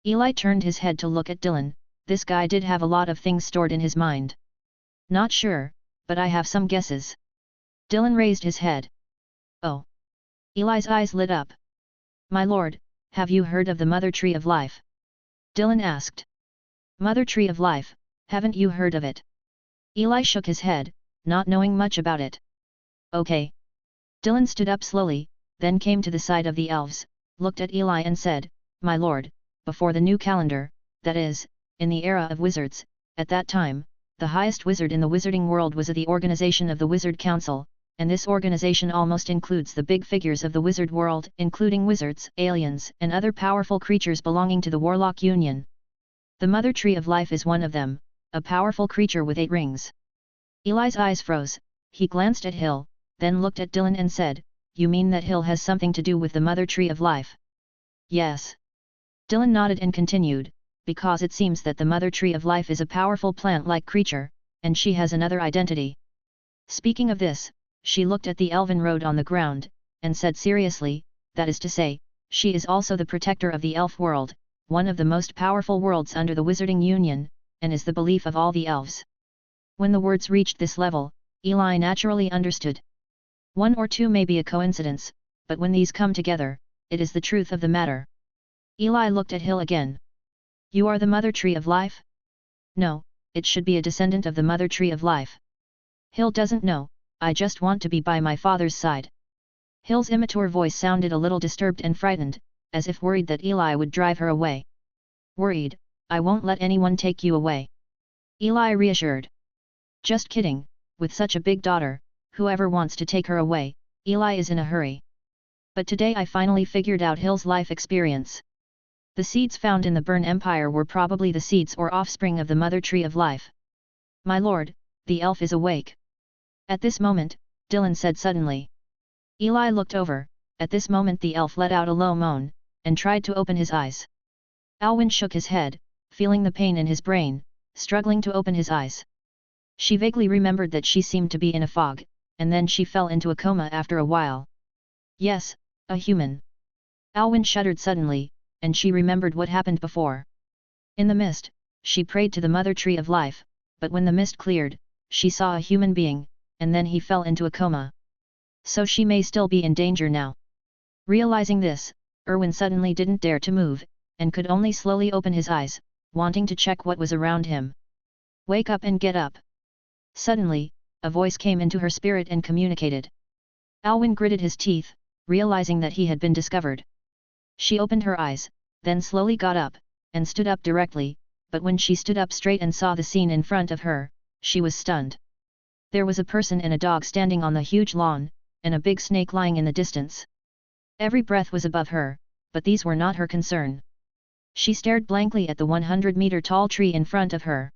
Eli turned his head to look at Dylan. This guy did have a lot of things stored in his mind. Not sure, but I have some guesses. Dylan raised his head. Oh. Eli's eyes lit up. My lord, have you heard of the Mother Tree of Life? Dylan asked. Mother Tree of Life, haven't you heard of it? Eli shook his head, not knowing much about it. Okay. Dylan stood up slowly, then came to the side of the elves, looked at Eli and said, My lord, before the new calendar, that is, in the era of wizards, at that time, the highest wizard in the wizarding world was the organization of the Wizard Council, and this organization almost includes the big figures of the wizard world, including wizards, aliens, and other powerful creatures belonging to the Warlock Union. The Mother Tree of Life is one of them, a powerful creature with 8 rings. Eli's eyes froze, he glanced at Hill, then looked at Dylan and said, you mean that hill has something to do with the mother tree of life? Yes. Dylan nodded and continued, because it seems that the mother tree of life is a powerful plant-like creature, and she has another identity. Speaking of this, she looked at the elven road on the ground, and said seriously, that is to say, she is also the protector of the elf world, one of the most powerful worlds under the Wizarding Union, and is the belief of all the elves. When the words reached this level, Eli naturally understood. One or two may be a coincidence, but when these come together, it is the truth of the matter. Eli looked at Hill again. You are the mother tree of life? No, it should be a descendant of the mother tree of life. Hill doesn't know, I just want to be by my father's side. Hill's immature voice sounded a little disturbed and frightened, as if worried that Eli would drive her away. Worried, I won't let anyone take you away. Eli reassured. Just kidding, with such a big daughter, whoever wants to take her away, Eli is in a hurry. But today I finally figured out Hill's life experience. The seeds found in the Burn Empire were probably the seeds or offspring of the mother tree of life. My lord, the elf is awake. At this moment, Dylan said suddenly. Eli looked over. At this moment the elf let out a low moan, and tried to open his eyes. Alwyn shook his head, feeling the pain in his brain, struggling to open his eyes. She vaguely remembered that she seemed to be in a fog, and then she fell into a coma after a while. Yes, a human. Alwyn shuddered suddenly, and she remembered what happened before. In the mist, she prayed to the mother tree of life, but when the mist cleared, she saw a human being, and then he fell into a coma. So she may still be in danger now. Realizing this, Erwin suddenly didn't dare to move, and could only slowly open his eyes, wanting to check what was around him. Wake up and get up. Suddenly, a voice came into her spirit and communicated. Alwyn gritted his teeth, realizing that he had been discovered. She opened her eyes, then slowly got up, and stood up directly, but when she stood up straight and saw the scene in front of her, she was stunned. There was a person and a dog standing on the huge lawn, and a big snake lying in the distance. Every breath was above her, but these were not her concern. She stared blankly at the 100-meter-tall tree in front of her.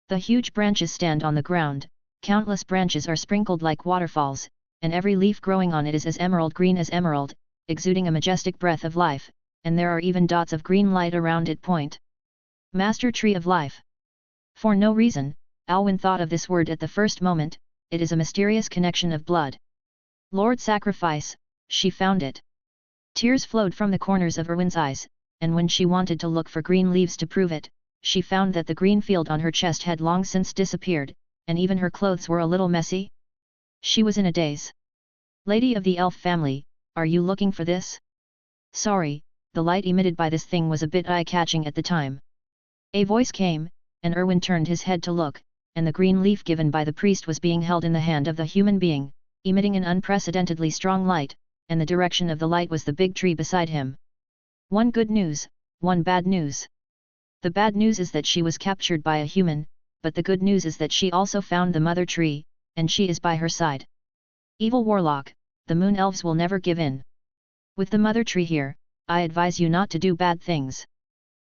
The huge branches stand on the ground, countless branches are sprinkled like waterfalls, and every leaf growing on it is as emerald green as emerald, exuding a majestic breath of life, and there are even dots of green light around it. Master Tree of Life. For no reason, Alwyn thought of this word at the first moment. It is a mysterious connection of blood. Lord Sacrifice, she found it. Tears flowed from the corners of Erwin's eyes, and when she wanted to look for green leaves to prove it, she found that the green field on her chest had long since disappeared, and even her clothes were a little messy. She was in a daze. Lady of the elf family, are you looking for this? Sorry, the light emitted by this thing was a bit eye-catching at the time. A voice came, and Erwin turned his head to look, and the green leaf given by the priest was being held in the hand of the human being, emitting an unprecedentedly strong light, and the direction of the light was the big tree beside him. One good news, one bad news. The bad news is that she was captured by a human, but the good news is that she also found the mother tree, and she is by her side. Evil warlock, the moon elves will never give in. With the mother tree here, I advise you not to do bad things.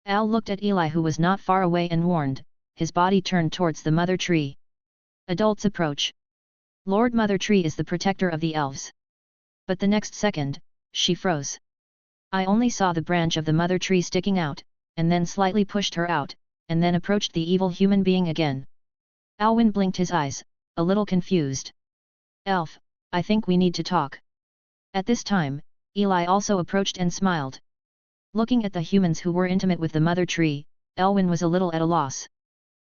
Al looked at Eli, who was not far away, and warned, his body turned towards the mother tree. Adults approach. Lord Mother Tree is the protector of the elves. But the next second, she froze. I only saw the branch of the mother tree sticking out, and then slightly pushed her out, and then approached the evil human being again. Alwyn blinked his eyes, a little confused. Elf, I think we need to talk. At this time, Eli also approached and smiled. Looking at the humans who were intimate with the mother tree, Elwyn was a little at a loss.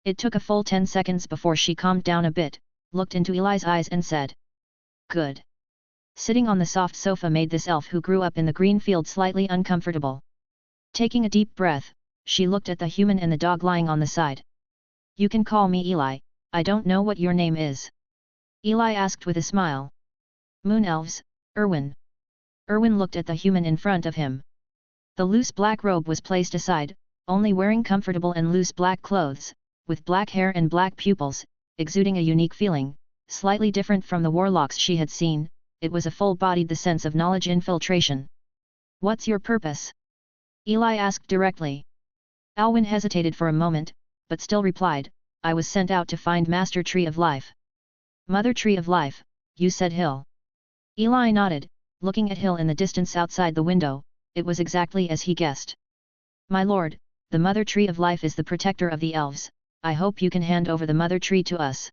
It took a full 10 seconds before she calmed down a bit, looked into Eli's eyes and said, "Good." Sitting on the soft sofa made this elf who grew up in the green field slightly uncomfortable. Taking a deep breath, she looked at the human and the dog lying on the side. "You can call me Eli, I don't know what your name is." Eli asked with a smile. "Moon elves, Erwin." Erwin looked at the human in front of him. The loose black robe was placed aside, only wearing comfortable and loose black clothes, with black hair and black pupils, exuding a unique feeling, slightly different from the warlocks she had seen. It was a full-bodied the sense of knowledge infiltration. "What's your purpose?" Eli asked directly. Alwyn hesitated for a moment, but still replied, "I was sent out to find Master Tree of Life." "Mother Tree of Life, you said Hill." Eli nodded, Looking at Hill in the distance outside the window, it was exactly as he guessed. My lord, the Mother Tree of Life is the protector of the elves, I hope you can hand over the Mother Tree to us.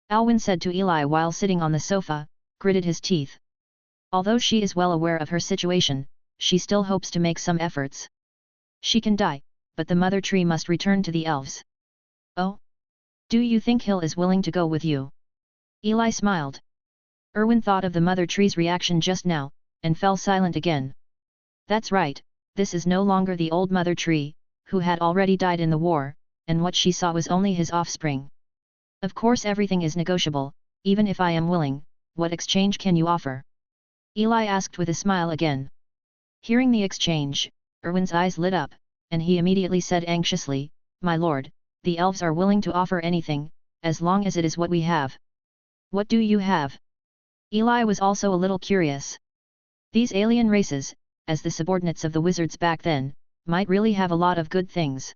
Alwyn said to Eli while sitting on the sofa, gritted his teeth. Although she is well aware of her situation, she still hopes to make some efforts. She can die, but the Mother Tree must return to the elves. Oh? Do you think Hill is willing to go with you? Eli smiled. Erwin thought of the Mother Tree's reaction just now, and fell silent again. That's right, this is no longer the old Mother Tree, who had already died in the war, and what she saw was only his offspring. Of course everything is negotiable, even if I am willing, what exchange can you offer? Eli asked with a smile again. Hearing the exchange, Erwin's eyes lit up, and he immediately said anxiously, My lord, the elves are willing to offer anything, as long as it is what we have. What do you have? Eli was also a little curious. These alien races, as the subordinates of the wizards back then, might really have a lot of good things.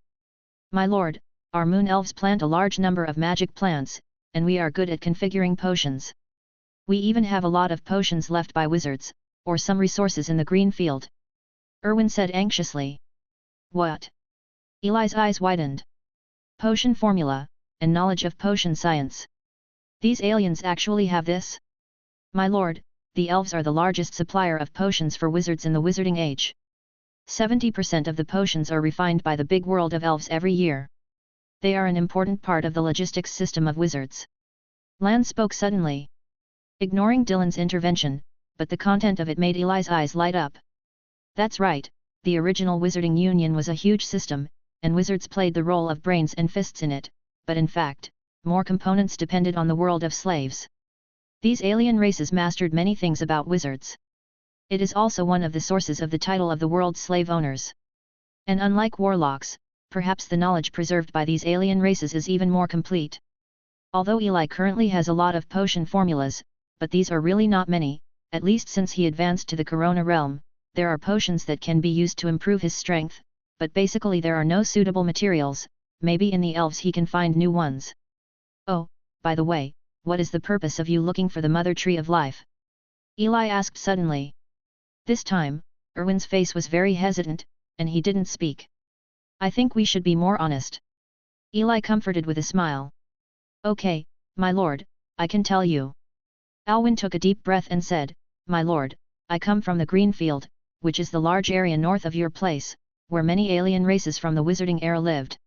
My lord, our moon elves plant a large number of magic plants, and we are good at configuring potions. We even have a lot of potions left by wizards, or some resources in the green field. Erwin said anxiously. What? Eli's eyes widened. Potion formula, and knowledge of potion science. These aliens actually have this? My lord, the elves are the largest supplier of potions for wizards in the Wizarding Age. 70% of the potions are refined by the big world of elves every year. They are an important part of the logistics system of wizards. Lan spoke suddenly. Ignoring Dylan's intervention, but the content of it made Eli's eyes light up. That's right, the original Wizarding Union was a huge system, and wizards played the role of brains and fists in it, but in fact, more components depended on the world of slaves. These alien races mastered many things about wizards. It is also one of the sources of the title of the world's slave owners. And unlike warlocks, perhaps the knowledge preserved by these alien races is even more complete. Although Eli currently has a lot of potion formulas, but these are really not many, at least since he advanced to the Corona realm. There are potions that can be used to improve his strength, but basically there are no suitable materials, maybe in the elves he can find new ones. Oh, by the way, what is the purpose of you looking for the Mother Tree of Life? Eli asked suddenly. This time, Erwin's face was very hesitant, and he didn't speak. I think we should be more honest. Eli comforted with a smile. Okay, my lord, I can tell you. Alwyn took a deep breath and said, My lord, I come from the Green Field, which is the large area north of your place, where many alien races from the Wizarding era lived.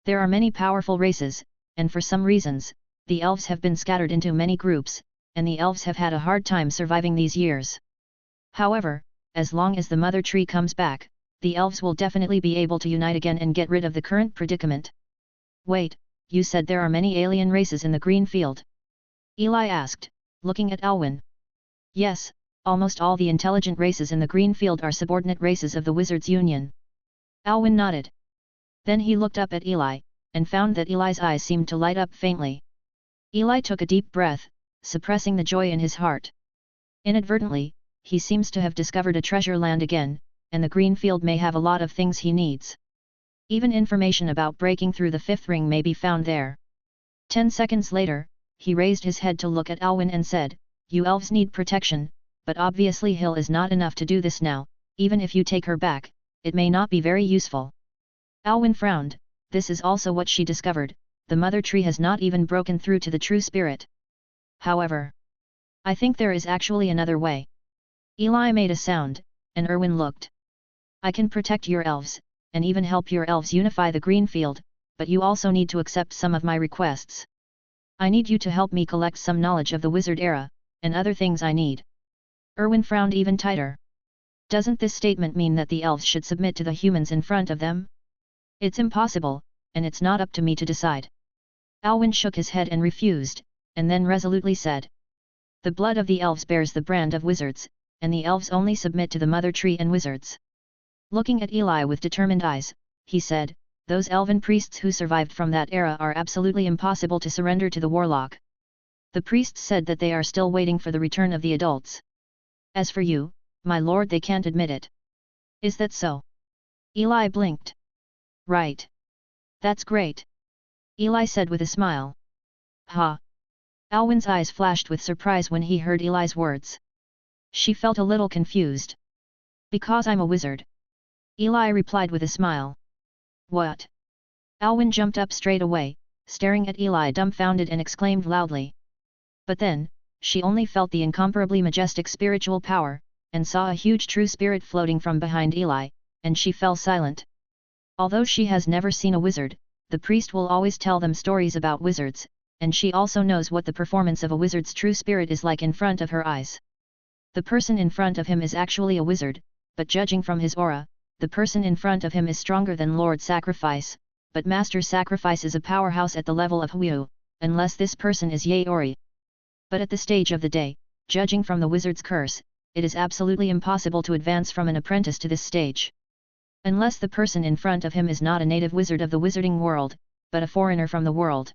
There are many powerful races, and for some reasons, the elves have been scattered into many groups, and the elves have had a hard time surviving these years. However, as long as the Mother Tree comes back, the elves will definitely be able to unite again and get rid of the current predicament. Wait, you said there are many alien races in the Green Field? Eli asked, looking at Alwyn. Yes, almost all the intelligent races in the Green Field are subordinate races of the Wizards' Union. Alwyn nodded. Then he looked up at Eli, and found that Eli's eyes seemed to light up faintly. Eli took a deep breath, suppressing the joy in his heart. Inadvertently, he seems to have discovered a treasure land again, and the Green Field may have a lot of things he needs. Even information about breaking through the fifth ring may be found there. 10 seconds later, he raised his head to look at Alwyn and said, You elves need protection, but obviously Hill is not enough to do this now, even if you take her back, it may not be very useful. Alwyn frowned, this is also what she discovered, the Mother Tree has not even broken through to the true spirit. However, I think there is actually another way. Eli made a sound, and Erwin looked. I can protect your elves, and even help your elves unify the Green Field, but you also need to accept some of my requests. I need you to help me collect some knowledge of the wizard era, and other things I need. Erwin frowned even tighter. Doesn't this statement mean that the elves should submit to the humans in front of them? It's impossible, and it's not up to me to decide. Alwyn shook his head and refused, and then resolutely said. The blood of the elves bears the brand of wizards, and the elves only submit to the Mother Tree and wizards. Looking at Eli with determined eyes, he said, those elven priests who survived from that era are absolutely impossible to surrender to the warlock. The priests said that they are still waiting for the return of the adults. As for you, my lord, they can't admit it. Is that so? Eli blinked. Right. That's great. Eli said with a smile. Ha! Alwyn's eyes flashed with surprise when he heard Eli's words. She felt a little confused. Because I'm a wizard. Eli replied with a smile. What? Alwyn jumped up straight away, staring at Eli dumbfounded and exclaimed loudly. But then, she only felt the incomparably majestic spiritual power, and saw a huge true spirit floating from behind Eli, and she fell silent. Although she has never seen a wizard, the priest will always tell them stories about wizards, and she also knows what the performance of a wizard's true spirit is like in front of her eyes. The person in front of him is actually a wizard, but judging from his aura, the person in front of him is stronger than Lord Sacrifice, but Master Sacrifice is a powerhouse at the level of Hu, unless this person is Yaori. But at the stage of the day, judging from the wizard's curse, it is absolutely impossible to advance from an apprentice to this stage. Unless the person in front of him is not a native wizard of the wizarding world, but a foreigner from the world.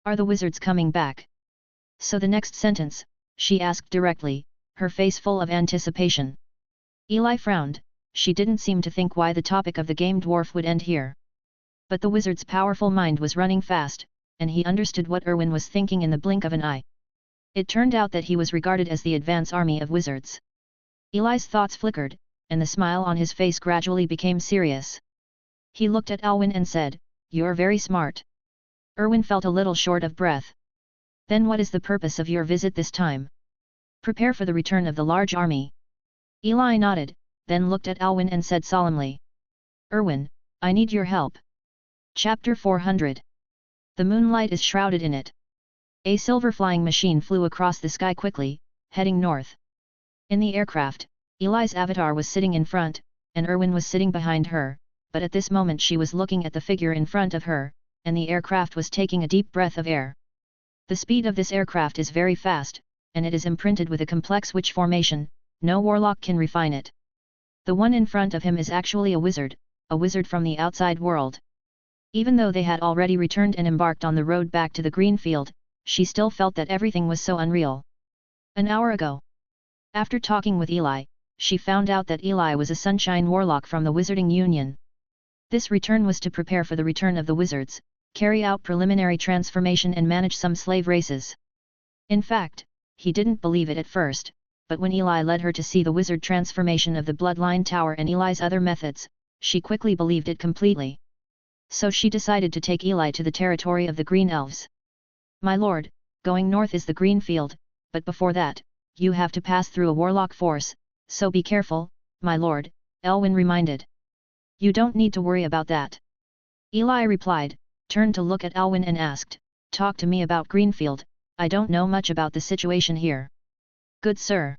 Are the wizards coming back? So the next sentence, she asked directly, her face full of anticipation. Eli frowned, she didn't seem to think why the topic of the game dwarf would end here. But the wizard's powerful mind was running fast, and he understood what Erwin was thinking in the blink of an eye. It turned out that he was regarded as the advance army of wizards. Eli's thoughts flickered, and the smile on his face gradually became serious. He looked at Alwyn and said, "You're very smart." Erwin felt a little short of breath. "Then what is the purpose of your visit this time?" "Prepare for the return of the large army." Eli nodded, then looked at Alwyn and said solemnly. "Erwin, I need your help." Chapter 400. The moonlight is shrouded in it. A silver flying machine flew across the sky quickly, heading north. In the aircraft, Eli's avatar was sitting in front, and Erwin was sitting behind her, but at this moment she was looking at the figure in front of her, and the aircraft was taking a deep breath of air. The speed of this aircraft is very fast, and it is imprinted with a complex witch formation, no warlock can refine it. The one in front of him is actually a wizard from the outside world. Even though they had already returned and embarked on the road back to the green field, she still felt that everything was so unreal. An hour ago. After talking with Eli, she found out that Eli was a sunshine warlock from the Wizarding Union. This return was to prepare for the return of the wizards, carry out preliminary transformation and manage some slave races. In fact, he didn't believe it at first, but when Eli led her to see the wizard transformation of the Bloodline Tower and Eli's other methods, she quickly believed it completely. So she decided to take Eli to the territory of the Green Elves. "My lord, going north is the green field, but before that, you have to pass through a warlock force, so be careful, my lord," Elwyn reminded. "You don't need to worry about that." Eli replied, turned to look at Elwyn and asked, "Talk to me about Greenfield, I don't know much about the situation here." "Good sir."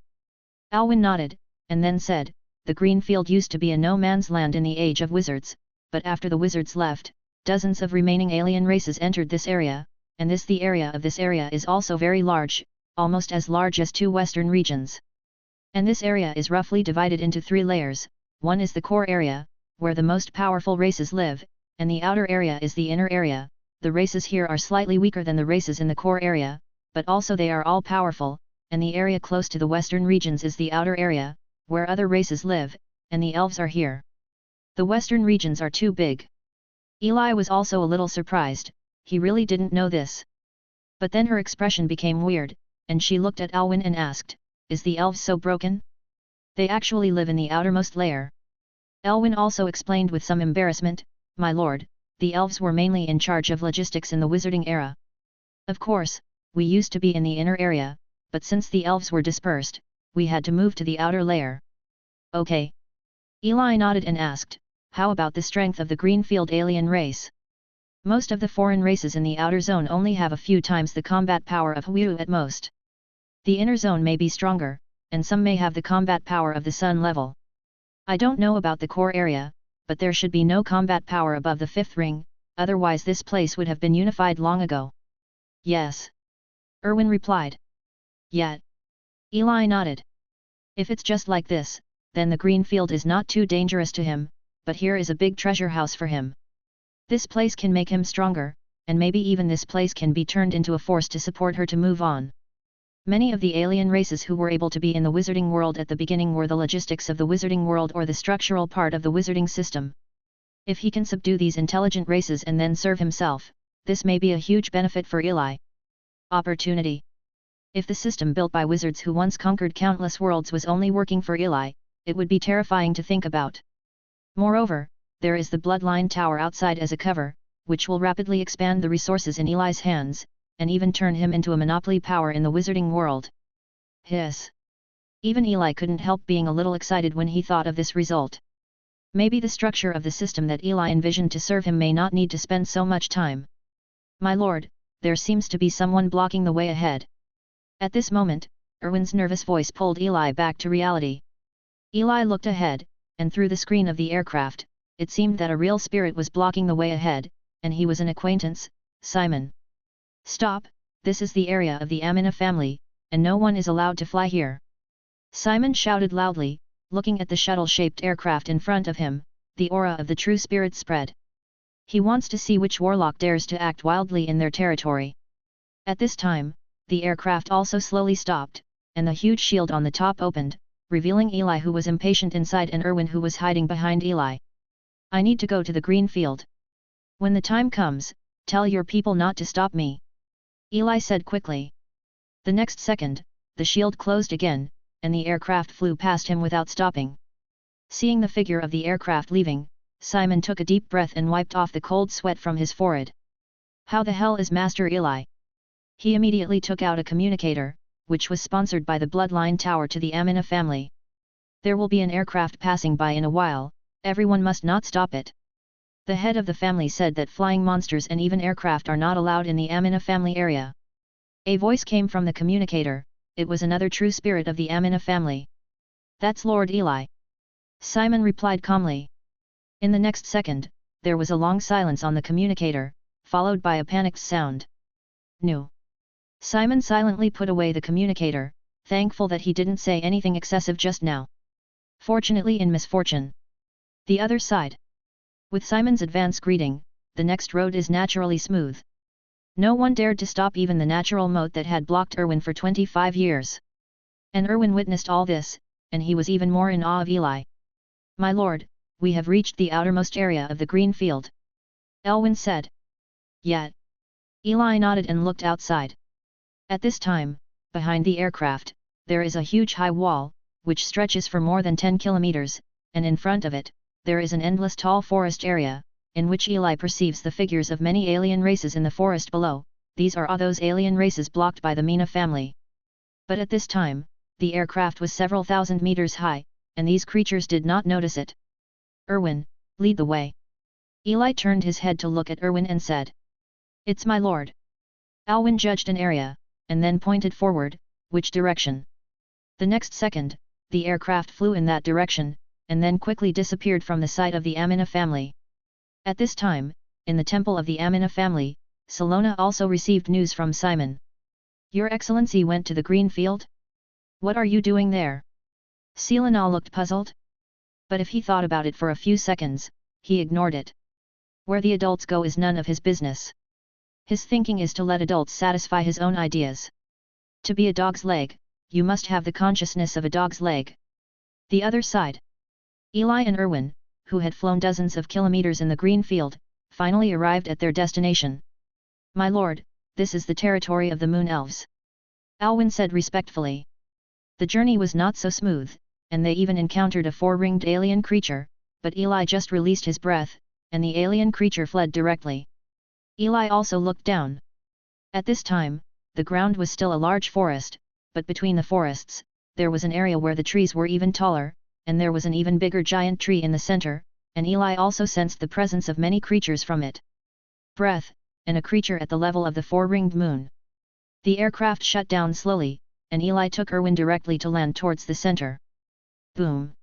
Elwyn nodded, and then said, "The Greenfield used to be a no-man's land in the Age of Wizards, but after the wizards left, dozens of remaining alien races entered this area, and the area of this area is also very large, almost as large as 2 western regions. And this area is roughly divided into 3 layers, one is the core area, where the most powerful races live, and the outer area is the inner area. The races here are slightly weaker than the races in the core area, but also they are all powerful, and the area close to the western regions is the outer area, where other races live, and the elves are here. The western regions are too big." Eli was also a little surprised, he really didn't know this. But then her expression became weird, and she looked at Elwyn and asked, "Is the elves so broken? They actually live in the outermost layer." Elwyn also explained with some embarrassment, "My lord, the elves were mainly in charge of logistics in the wizarding era. Of course, we used to be in the inner area, but since the elves were dispersed, we had to move to the outer layer." "Okay." Eli nodded and asked, "How about the strength of the Greenfield alien race?" "Most of the foreign races in the outer zone only have a few times the combat power of Hu at most. The inner zone may be stronger, and some may have the combat power of the sun level. I don't know about the core area, but there should be no combat power above the 5th ring, otherwise this place would have been unified long ago." "Yes." Erwin replied. "Yet." Eli nodded. "If it's just like this, then the green field is not too dangerous to him, but here is a big treasure house for him. This place can make him stronger, and maybe even this place can be turned into a force to support her to move on." Many of the alien races who were able to be in the wizarding world at the beginning were the logistics of the wizarding world or the structural part of the wizarding system. If he can subdue these intelligent races and then serve himself, this may be a huge benefit for Eli. Opportunity. If the system built by wizards who once conquered countless worlds was only working for Eli, it would be terrifying to think about. Moreover, there is the bloodline tower outside as a cover, which will rapidly expand the resources in Eli's hands, and even turn him into a monopoly power in the wizarding world. Hiss! Even Eli couldn't help being a little excited when he thought of this result. Maybe the structure of the system that Eli envisioned to serve him may not need to spend so much time. My lord, there seems to be someone blocking the way ahead. At this moment, Erwin's nervous voice pulled Eli back to reality. Eli looked ahead, and through the screen of the aircraft, it seemed that a real spirit was blocking the way ahead, and he was an acquaintance, Simon. Stop, this is the area of the Amina family, and no one is allowed to fly here. Simon shouted loudly, looking at the shuttle-shaped aircraft in front of him. The aura of the true spirit spread. He wants to see which warlock dares to act wildly in their territory. At this time, the aircraft also slowly stopped, and the huge shield on the top opened, revealing Eli who was impatient inside and Erwin who was hiding behind Eli. I need to go to the green field. When the time comes, tell your people not to stop me. Eli said quickly. The next second, the shield closed again, and the aircraft flew past him without stopping. Seeing the figure of the aircraft leaving, Simon took a deep breath and wiped off the cold sweat from his forehead. How the hell is Master Eli? He immediately took out a communicator, which was sponsored by the bloodline tower to the Amina family. There will be an aircraft passing by in a while, everyone must not stop it. The head of the family said that flying monsters and even aircraft are not allowed in the Amina family area. A voice came from the communicator. It was another true spirit of the Amina family. That's Lord Eli. Simon replied calmly. In the next second, there was a long silence on the communicator, followed by a panicked sound. No. Simon silently put away the communicator, thankful that he didn't say anything excessive just now. Fortunately in misfortune. The other side. With Simon's advance greeting, the next road is naturally smooth. No one dared to stop even the natural moat that had blocked Erwin for 25 years. And Erwin witnessed all this, and he was even more in awe of Eli. My lord, we have reached the outermost area of the green field. Elwin said. Yet. Eli nodded and looked outside. At this time, behind the aircraft, there is a huge high wall, which stretches for more than 10 kilometers, and in front of it, there is an endless tall forest area, in which Eli perceives the figures of many alien races in the forest below. These are all those alien races blocked by the Mina family. But at this time, the aircraft was several thousand meters high, and these creatures did not notice it. Erwin, lead the way. Eli turned his head to look at Erwin and said. It's my lord. Alwyn judged an area, and then pointed forward. Which direction? The next second, the aircraft flew in that direction, and then quickly disappeared from the sight of the Amina family. At this time, in the temple of the Amina family, Salona also received news from Simon. Your Excellency went to the green field? What are you doing there? Selena looked puzzled. But if he thought about it for a few seconds, he ignored it. Where the adults go is none of his business. His thinking is to let adults satisfy his own ideas. To be a dog's leg, you must have the consciousness of a dog's leg. The other side. Eli and Erwin, who had flown dozens of kilometers in the green field, finally arrived at their destination. My lord, this is the territory of the Moon Elves. Alwyn said respectfully. The journey was not so smooth, and they even encountered a four-ringed alien creature, but Eli just released his breath, and the alien creature fled directly. Eli also looked down. At this time, the ground was still a large forest, but between the forests, there was an area where the trees were even taller, and there was an even bigger giant tree in the center, and Eli also sensed the presence of many creatures from it. Breath, and a creature at the level of the four-ringed moon. The aircraft shut down slowly, and Eli took Erwin directly to land towards the center. Boom!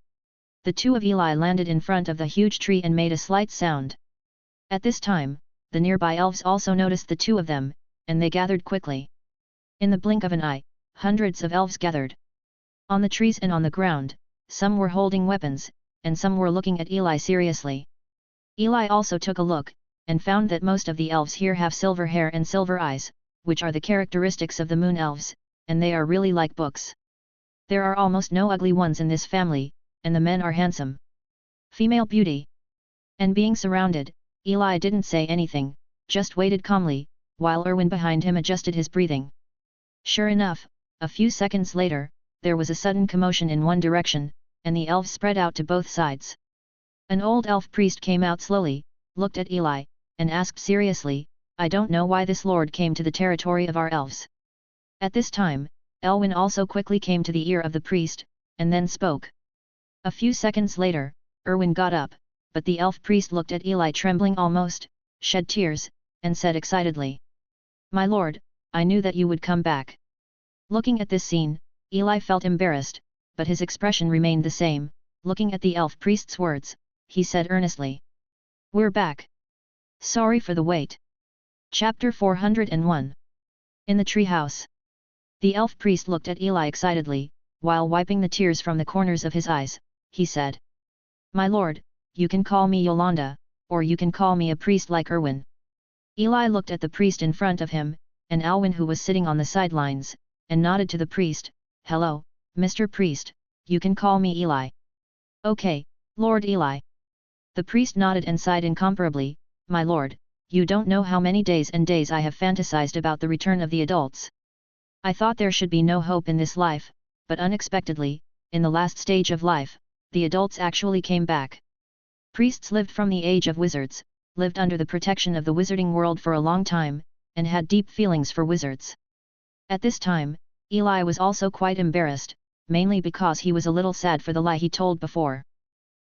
The two of Eli landed in front of the huge tree and made a slight sound. At this time, the nearby elves also noticed the two of them, and they gathered quickly. In the blink of an eye, hundreds of elves gathered. On the trees and on the ground, some were holding weapons, and some were looking at Eli seriously. Eli also took a look, and found that most of the elves here have silver hair and silver eyes, which are the characteristics of the Moon Elves, and they are really like books. There are almost no ugly ones in this family, and the men are handsome. Female beauty. And being surrounded, Eli didn't say anything, just waited calmly, while Erwin behind him adjusted his breathing. Sure enough, A few seconds later, there was a sudden commotion in one direction, and the elves spread out to both sides. An old elf priest came out slowly, looked at Eli, and asked seriously, "I don't know why this lord came to the territory of our elves." At this time, Elwyn also quickly came to the ear of the priest, and then spoke. A few seconds later, Erwin got up, but the elf priest looked at Eli trembling almost, shed tears, and said excitedly, "My lord, I knew that you would come back." Looking at this scene, Eli felt embarrassed, but his expression remained the same. Looking at the elf priest's words, he said earnestly, "We're back. Sorry for the wait." Chapter 401. In the treehouse. The elf priest looked at Eli excitedly, while wiping the tears from the corners of his eyes. He said, "My lord, you can call me Yolanda, or you can call me a priest like Erwin." Eli looked at the priest in front of him, and Alwyn who was sitting on the sidelines, and nodded to the priest, "Hello, Mr. Priest, you can call me Eli." "Okay, Lord Eli." The priest nodded and sighed incomparably, "My lord, you don't know how many days and days I have fantasized about the return of the adults. I thought there should be no hope in this life, but unexpectedly, in the last stage of life, the adults actually came back." Priests lived from the age of wizards, lived under the protection of the wizarding world for a long time, and had deep feelings for wizards. At this time, Eli was also quite embarrassed, mainly because he was a little sad for the lie he told before.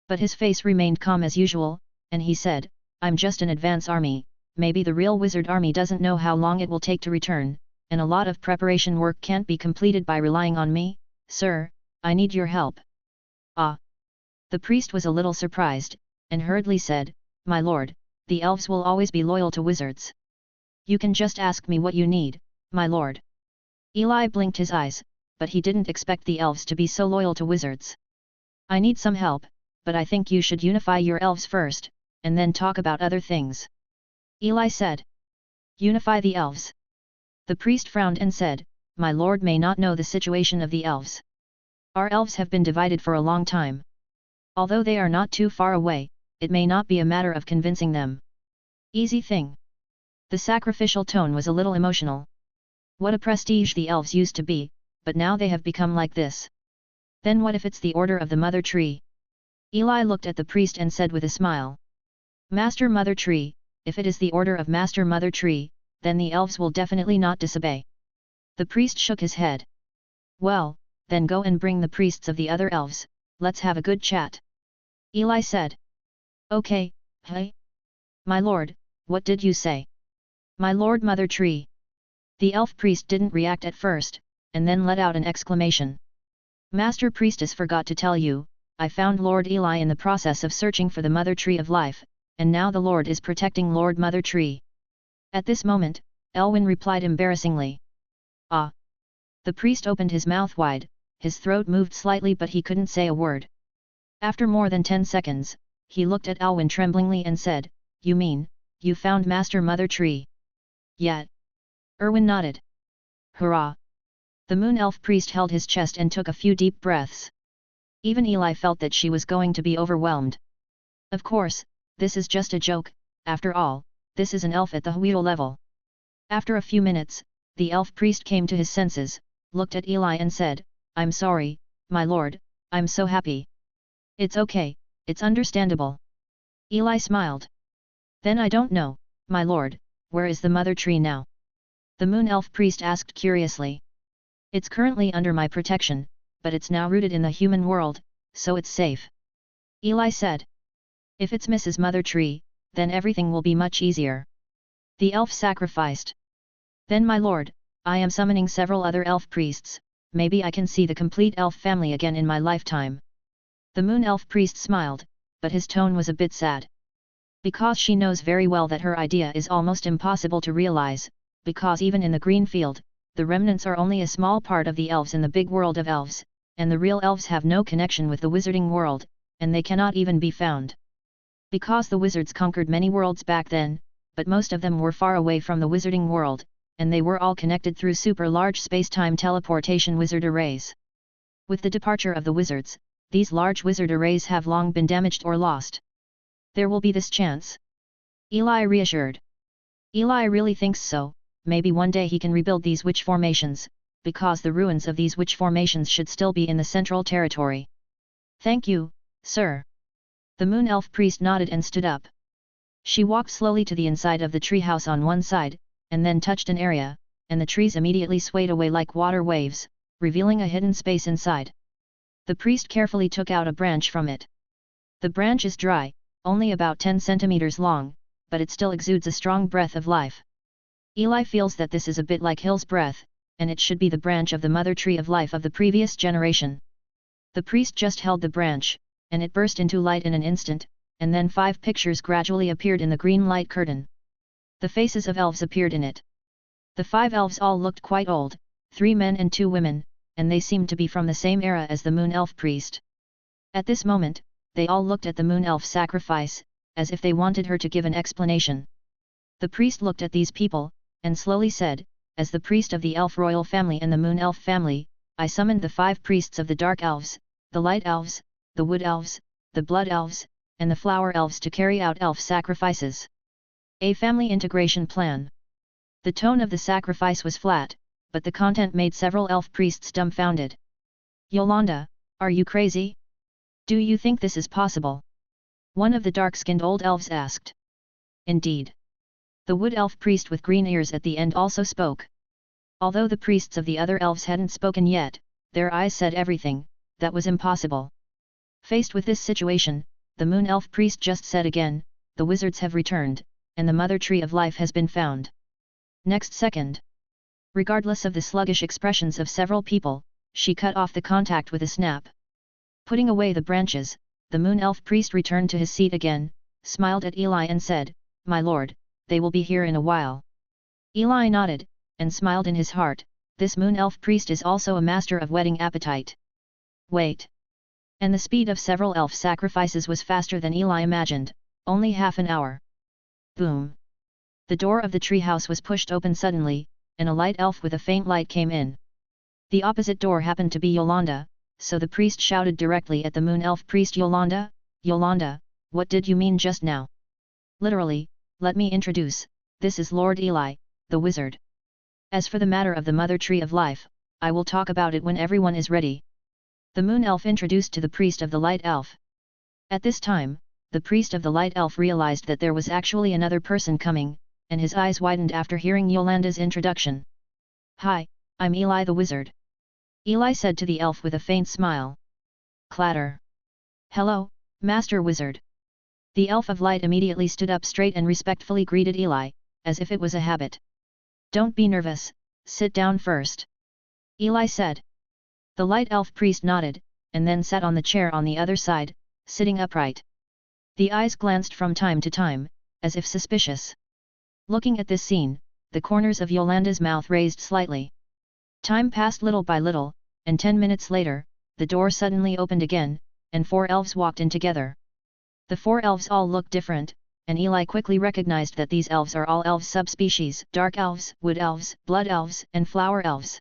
But his face remained calm as usual, and he said, "I'm just an advance army, maybe the real wizard army doesn't know how long it will take to return, and a lot of preparation work can't be completed by relying on me, sir, I need your help." "Ah." The priest was a little surprised, and hurriedly said, "My lord, the elves will always be loyal to wizards. You can just ask me what you need, my lord." Eli blinked his eyes, but he didn't expect the elves to be so loyal to wizards. "I need some help, but I think you should unify your elves first, and then talk about other things," Eli said. "Unify the elves?" The priest frowned and said, "My lord may not know the situation of the elves. Our elves have been divided for a long time. Although they are not too far away, it may not be a matter of convincing them. Easy thing." The sacrificial tone was a little emotional. What a prestige the elves used to be, but now they have become like this. Then what if it's the order of the Mother Tree? Eli looked at the priest and said with a smile, "Master Mother Tree, if it is the order of Master Mother Tree, then the elves will definitely not disobey." The priest shook his head. "Well, then go and bring the priests of the other elves, let's have a good chat," Eli said. "Okay, hey? My lord, what did you say?" "My lord Mother Tree." The elf priest didn't react at first, and then let out an exclamation. "Master Priestess forgot to tell you, I found Lord Eli in the process of searching for the Mother Tree of Life, and now the Lord is protecting Lord Mother Tree." At this moment, Elwyn replied embarrassingly, "Ah." The priest opened his mouth wide, his throat moved slightly but he couldn't say a word. After more than 10 seconds, he looked at Elwyn tremblingly and said, "You mean, you found Master Mother Tree?" "Yeah." Erwin nodded. "Hurrah!" The moon elf priest held his chest and took a few deep breaths. Even Eli felt that she was going to be overwhelmed. Of course, this is just a joke, after all, this is an elf at the Huidal level. After a few minutes, the elf priest came to his senses, looked at Eli and said, "I'm sorry, my lord, I'm so happy." "It's okay, it's understandable." Eli smiled. "Then I don't know, my lord, where is the Mother Tree now?" The moon elf priest asked curiously. "It's currently under my protection, but it's now rooted in the human world, so it's safe," Eli said. "If it's Mrs. Mother Tree, then everything will be much easier." The elf sacrificed. "Then my lord, I am summoning several other elf priests, maybe I can see the complete elf family again in my lifetime." The moon elf priest smiled, but his tone was a bit sad. Because she knows very well that her idea is almost impossible to realize, because even in the green field, the remnants are only a small part of the elves in the big world of elves, and the real elves have no connection with the wizarding world, and they cannot even be found. Because the wizards conquered many worlds back then, but most of them were far away from the wizarding world, and they were all connected through super large space-time teleportation wizard arrays. With the departure of the wizards, these large wizard arrays have long been damaged or lost. There will be this chance, Eli reassured. Eli really thinks so. Maybe one day he can rebuild these witch formations, because the ruins of these witch formations should still be in the central territory. Thank you, sir. The moon elf priest nodded and stood up. She walked slowly to the inside of the treehouse on one side, and then touched an area, and the trees immediately swayed away like water waves, revealing a hidden space inside. The priest carefully took out a branch from it. The branch is dry, only about 10 centimeters long, but it still exudes a strong breath of life. Eli feels that this is a bit like Hill's breath, and it should be the branch of the mother tree of life of the previous generation. The priest just held the branch, and it burst into light in an instant, and then 5 pictures gradually appeared in the green light curtain. The faces of elves appeared in it. The 5 elves all looked quite old, 3 men and 2 women, and they seemed to be from the same era as the moon elf priest. At this moment, they all looked at the moon elf sacrifice, as if they wanted her to give an explanation. The priest looked at these people, and slowly said, as the priest of the elf royal family and the moon elf family, I summoned the 5 priests of the dark elves, the light elves, the wood elves, the blood elves, and the flower elves to carry out elf sacrifices. A family integration plan. The tone of the sacrifice was flat, but the content made several elf priests dumbfounded. Yolanda, are you crazy? Do you think this is possible? One of the dark-skinned old elves asked. Indeed. The wood elf priest with green ears at the end also spoke. Although the priests of the other elves hadn't spoken yet, their eyes said everything, that was impossible. Faced with this situation, the moon elf priest just said again, the wizards have returned, and the mother tree of life has been found. Next second. Regardless of the sluggish expressions of several people, she cut off the contact with a snap. Putting away the branches, the moon elf priest returned to his seat again, smiled at Eli and said, My lord, they will be here in a while. Eli nodded, and smiled in his heart, this moon elf priest is also a master of whetting appetite. Wait. And the speed of several elf sacrifices was faster than Eli imagined, only half an hour. Boom. The door of the treehouse was pushed open suddenly, and a light elf with a faint light came in. The opposite door happened to be Yolanda, so the priest shouted directly at the moon elf priest, Yolanda, Yolanda, what did you mean just now? Literally, let me introduce, this is Lord Eli, the wizard. As for the matter of the mother tree of life, I will talk about it when everyone is ready. The moon elf introduced to the priest of the light elf. At this time, the priest of the light elf realized that there was actually another person coming, and his eyes widened after hearing Yolanda's introduction. Hi, I'm Eli the wizard. Eli said to the elf with a faint smile. Clatter. Hello, Master Wizard. The elf of light immediately stood up straight and respectfully greeted Eli, as if it was a habit. Don't be nervous, sit down first. Eli said. The light elf priest nodded, and then sat on the chair on the other side, sitting upright. The eyes glanced from time to time, as if suspicious. Looking at this scene, the corners of Yolanda's mouth raised slightly. Time passed little by little, and 10 minutes later, the door suddenly opened again, and 4 elves walked in together. The 4 elves all looked different, and Eli quickly recognized that these elves are all elves subspecies, dark elves, wood elves, blood elves, and flower elves.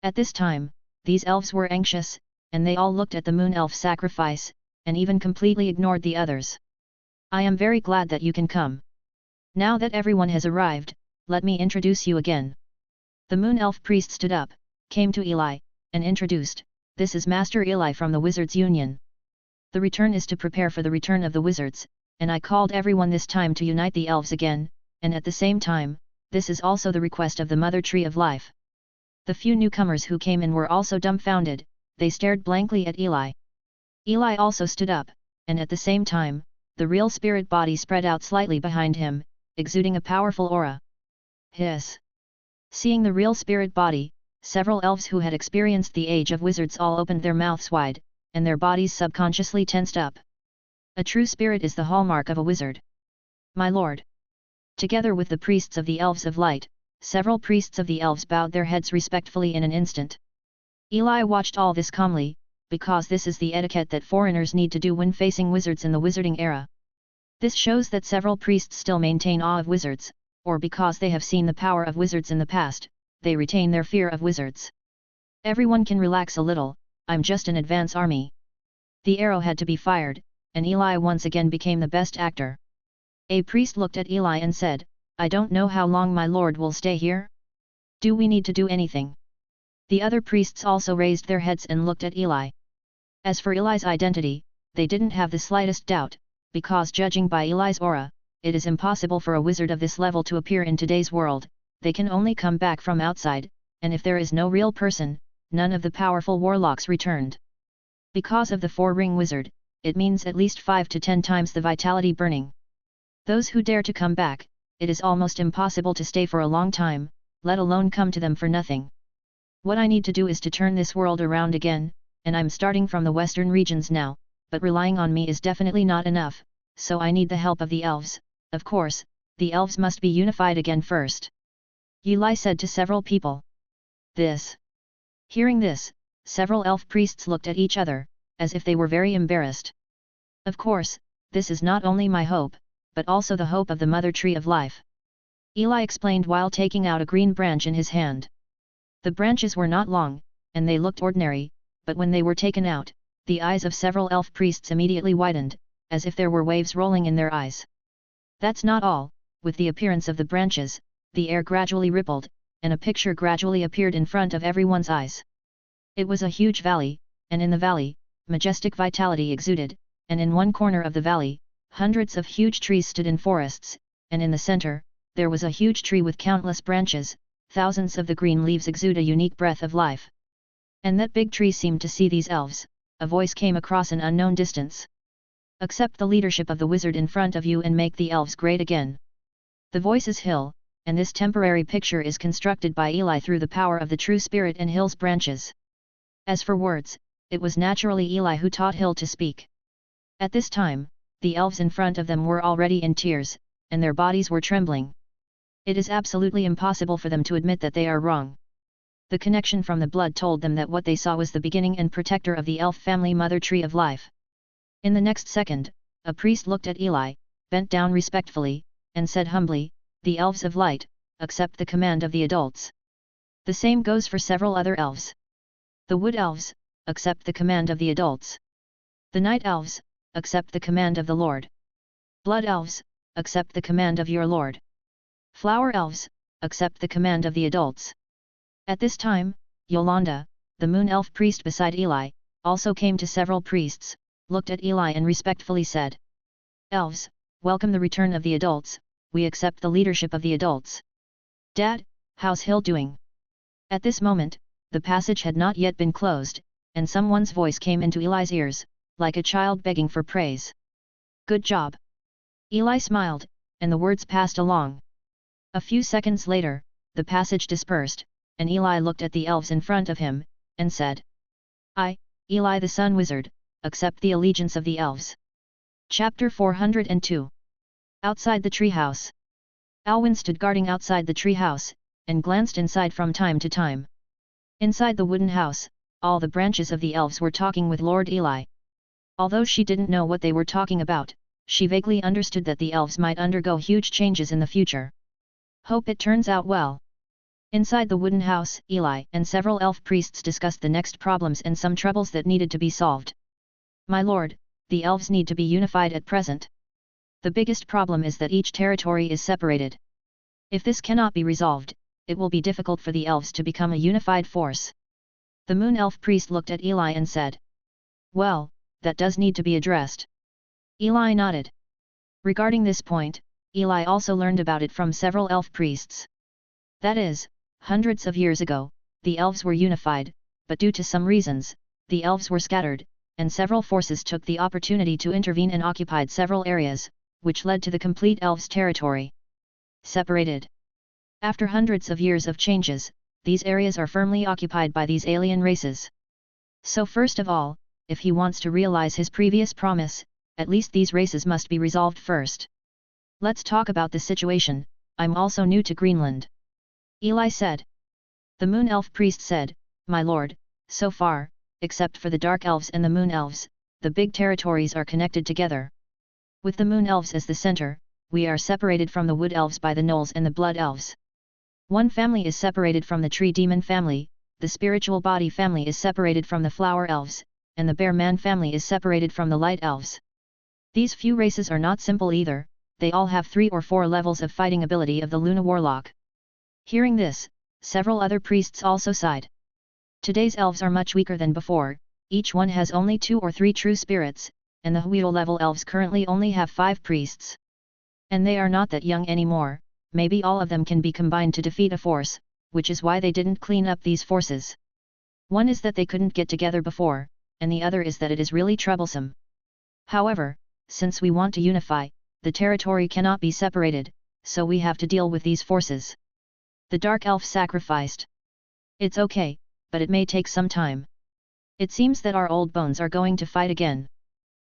At this time, these elves were anxious, and they all looked at the moon elf sacrifice, and even completely ignored the others. I am very glad that you can come. Now that everyone has arrived, let me introduce you again. The moon elf priest stood up, came to Eli, and introduced, this is Master Eli from the Wizards Union. The return is to prepare for the return of the wizards, and I called everyone this time to unite the elves again, and at the same time, this is also the request of the Mother Tree of Life. The few newcomers who came in were also dumbfounded, they stared blankly at Eli. Eli also stood up, and at the same time, the real spirit body spread out slightly behind him, exuding a powerful aura. Hiss! Seeing the real spirit body, several elves who had experienced the age of wizards all opened their mouths wide, and their bodies subconsciously tensed up. A true spirit is the hallmark of a wizard. My lord! Together with the priests of the elves of light, several priests of the elves bowed their heads respectfully in an instant. Eli watched all this calmly, because this is the etiquette that foreigners need to do when facing wizards in the wizarding era. This shows that several priests still maintain awe of wizards, or because they have seen the power of wizards in the past, they retain their fear of wizards. Everyone can relax a little, I'm just an advance army. The arrow had to be fired, and Eli once again became the best actor. A priest looked at Eli and said, I don't know how long my lord will stay here. Do we need to do anything? The other priests also raised their heads and looked at Eli. As for Eli's identity, they didn't have the slightest doubt, because judging by Eli's aura, it is impossible for a wizard of this level to appear in today's world. They can only come back from outside, and if there is no real person, none of the powerful warlocks returned. Because of the four-ring wizard, it means at least 5 to 10 times the vitality burning. Those who dare to come back, it is almost impossible to stay for a long time, let alone come to them for nothing. What I need to do is to turn this world around again, and I'm starting from the western regions now, but relying on me is definitely not enough, so I need the help of the elves. Of course, the elves must be unified again first. Eli said to several people. Hearing this, several elf priests looked at each other, as if they were very embarrassed. Of course, this is not only my hope, but also the hope of the Mother Tree of Life. Eli explained while taking out a green branch in his hand. The branches were not long, and they looked ordinary, but when they were taken out, the eyes of several elf priests immediately widened, as if there were waves rolling in their eyes. That's not all. With the appearance of the branches, the air gradually rippled, and a picture gradually appeared in front of everyone's eyes. It was a huge valley, and in the valley, majestic vitality exuded, and in one corner of the valley, hundreds of huge trees stood in forests, and in the center, there was a huge tree with countless branches. Thousands of the green leaves exude a unique breath of life. And that big tree seemed to see these elves. A voice came across an unknown distance. Accept the leadership of the wizard in front of you and make the elves great again. The voice is Hill, and this temporary picture is constructed by Eli through the power of the true spirit and Hill's branches. As for words, it was naturally Eli who taught Hill to speak. At this time, the elves in front of them were already in tears, and their bodies were trembling. It is absolutely impossible for them to admit that they are wrong. The connection from the blood told them that what they saw was the beginning and protector of the elf family Mother Tree of Life. In the next second, a priest looked at Eli, bent down respectfully, and said humbly, "The elves of light, accept the command of the adults." The same goes for several other elves. The wood elves, accept the command of the adults. The night elves, accept the command of the Lord. Blood elves, accept the command of your Lord. Flower elves, accept the command of the adults. At this time, Yolanda, the moon elf priest beside Eli, also came to several priests, looked at Eli and respectfully said, "Elves, welcome the return of the adults, we accept the leadership of the adults. Dad, how's Hill doing?" At this moment, the passage had not yet been closed, and someone's voice came into Eli's ears, like a child begging for praise. "Good job." Eli smiled, and the words passed along. A few seconds later, the passage dispersed, and Eli looked at the elves in front of him, and said, "I, Eli the Sun Wizard, accept the allegiance of the elves." Chapter 402. Outside the treehouse. Alwyn stood guarding outside the treehouse, and glanced inside from time to time. Inside the wooden house, all the branches of the elves were talking with Lord Eli. Although she didn't know what they were talking about, she vaguely understood that the elves might undergo huge changes in the future. Hope it turns out well. Inside the wooden house, Eli and several elf priests discussed the next problems and some troubles that needed to be solved. "My lord, the elves need to be unified at present. The biggest problem is that each territory is separated. If this cannot be resolved, it will be difficult for the elves to become a unified force." The moon elf priest looked at Eli and said, "Well, that does need to be addressed." Eli nodded. Regarding this point, Eli also learned about it from several elf priests. That is, hundreds of years ago, the elves were unified, but due to some reasons, the elves were scattered, and several forces took the opportunity to intervene and occupied several areas, which led to the complete elves' territory. Separated. After hundreds of years of changes, these areas are firmly occupied by these alien races. So first of all, if he wants to realize his previous promise, at least these races must be resolved first. "Let's talk about the situation. I'm also new to Greenland," Eli said. The moon elf priest said, "My lord, so far, except for the dark elves and the moon elves, the big territories are connected together. With the moon elves as the center, we are separated from the wood elves by the gnolls and the blood elves. One family is separated from the tree demon family, the spiritual body family is separated from the flower elves, and the bear man family is separated from the light elves. These few races are not simple either, they all have 3 or 4 levels of fighting ability of the Luna Warlock." Hearing this, several other priests also sighed. Today's elves are much weaker than before, each one has only 2 or 3 true spirits, and the Huito level elves currently only have 5 priests. And they are not that young anymore, maybe all of them can be combined to defeat a force, which is why they didn't clean up these forces. One is that they couldn't get together before, and the other is that it is really troublesome. However, since we want to unify, the territory cannot be separated, so we have to deal with these forces. The dark elf sacrificed. It's okay, but it may take some time. It seems that our old bones are going to fight again.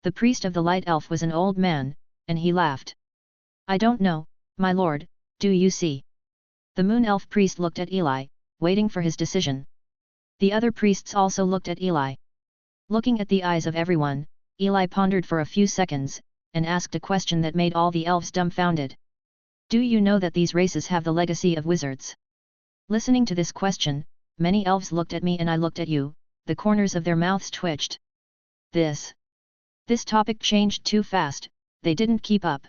The priest of the light elf was an old man, and he laughed. I don't know, my lord, do you see? The moon elf priest looked at Eli, waiting for his decision. The other priests also looked at Eli. Looking at the eyes of everyone, Eli pondered for a few seconds, and asked a question that made all the elves dumbfounded. Do you know that these races have the legacy of wizards? Listening to this question, many elves looked at me and I looked at you, the corners of their mouths twitched. This topic changed too fast, they didn't keep up.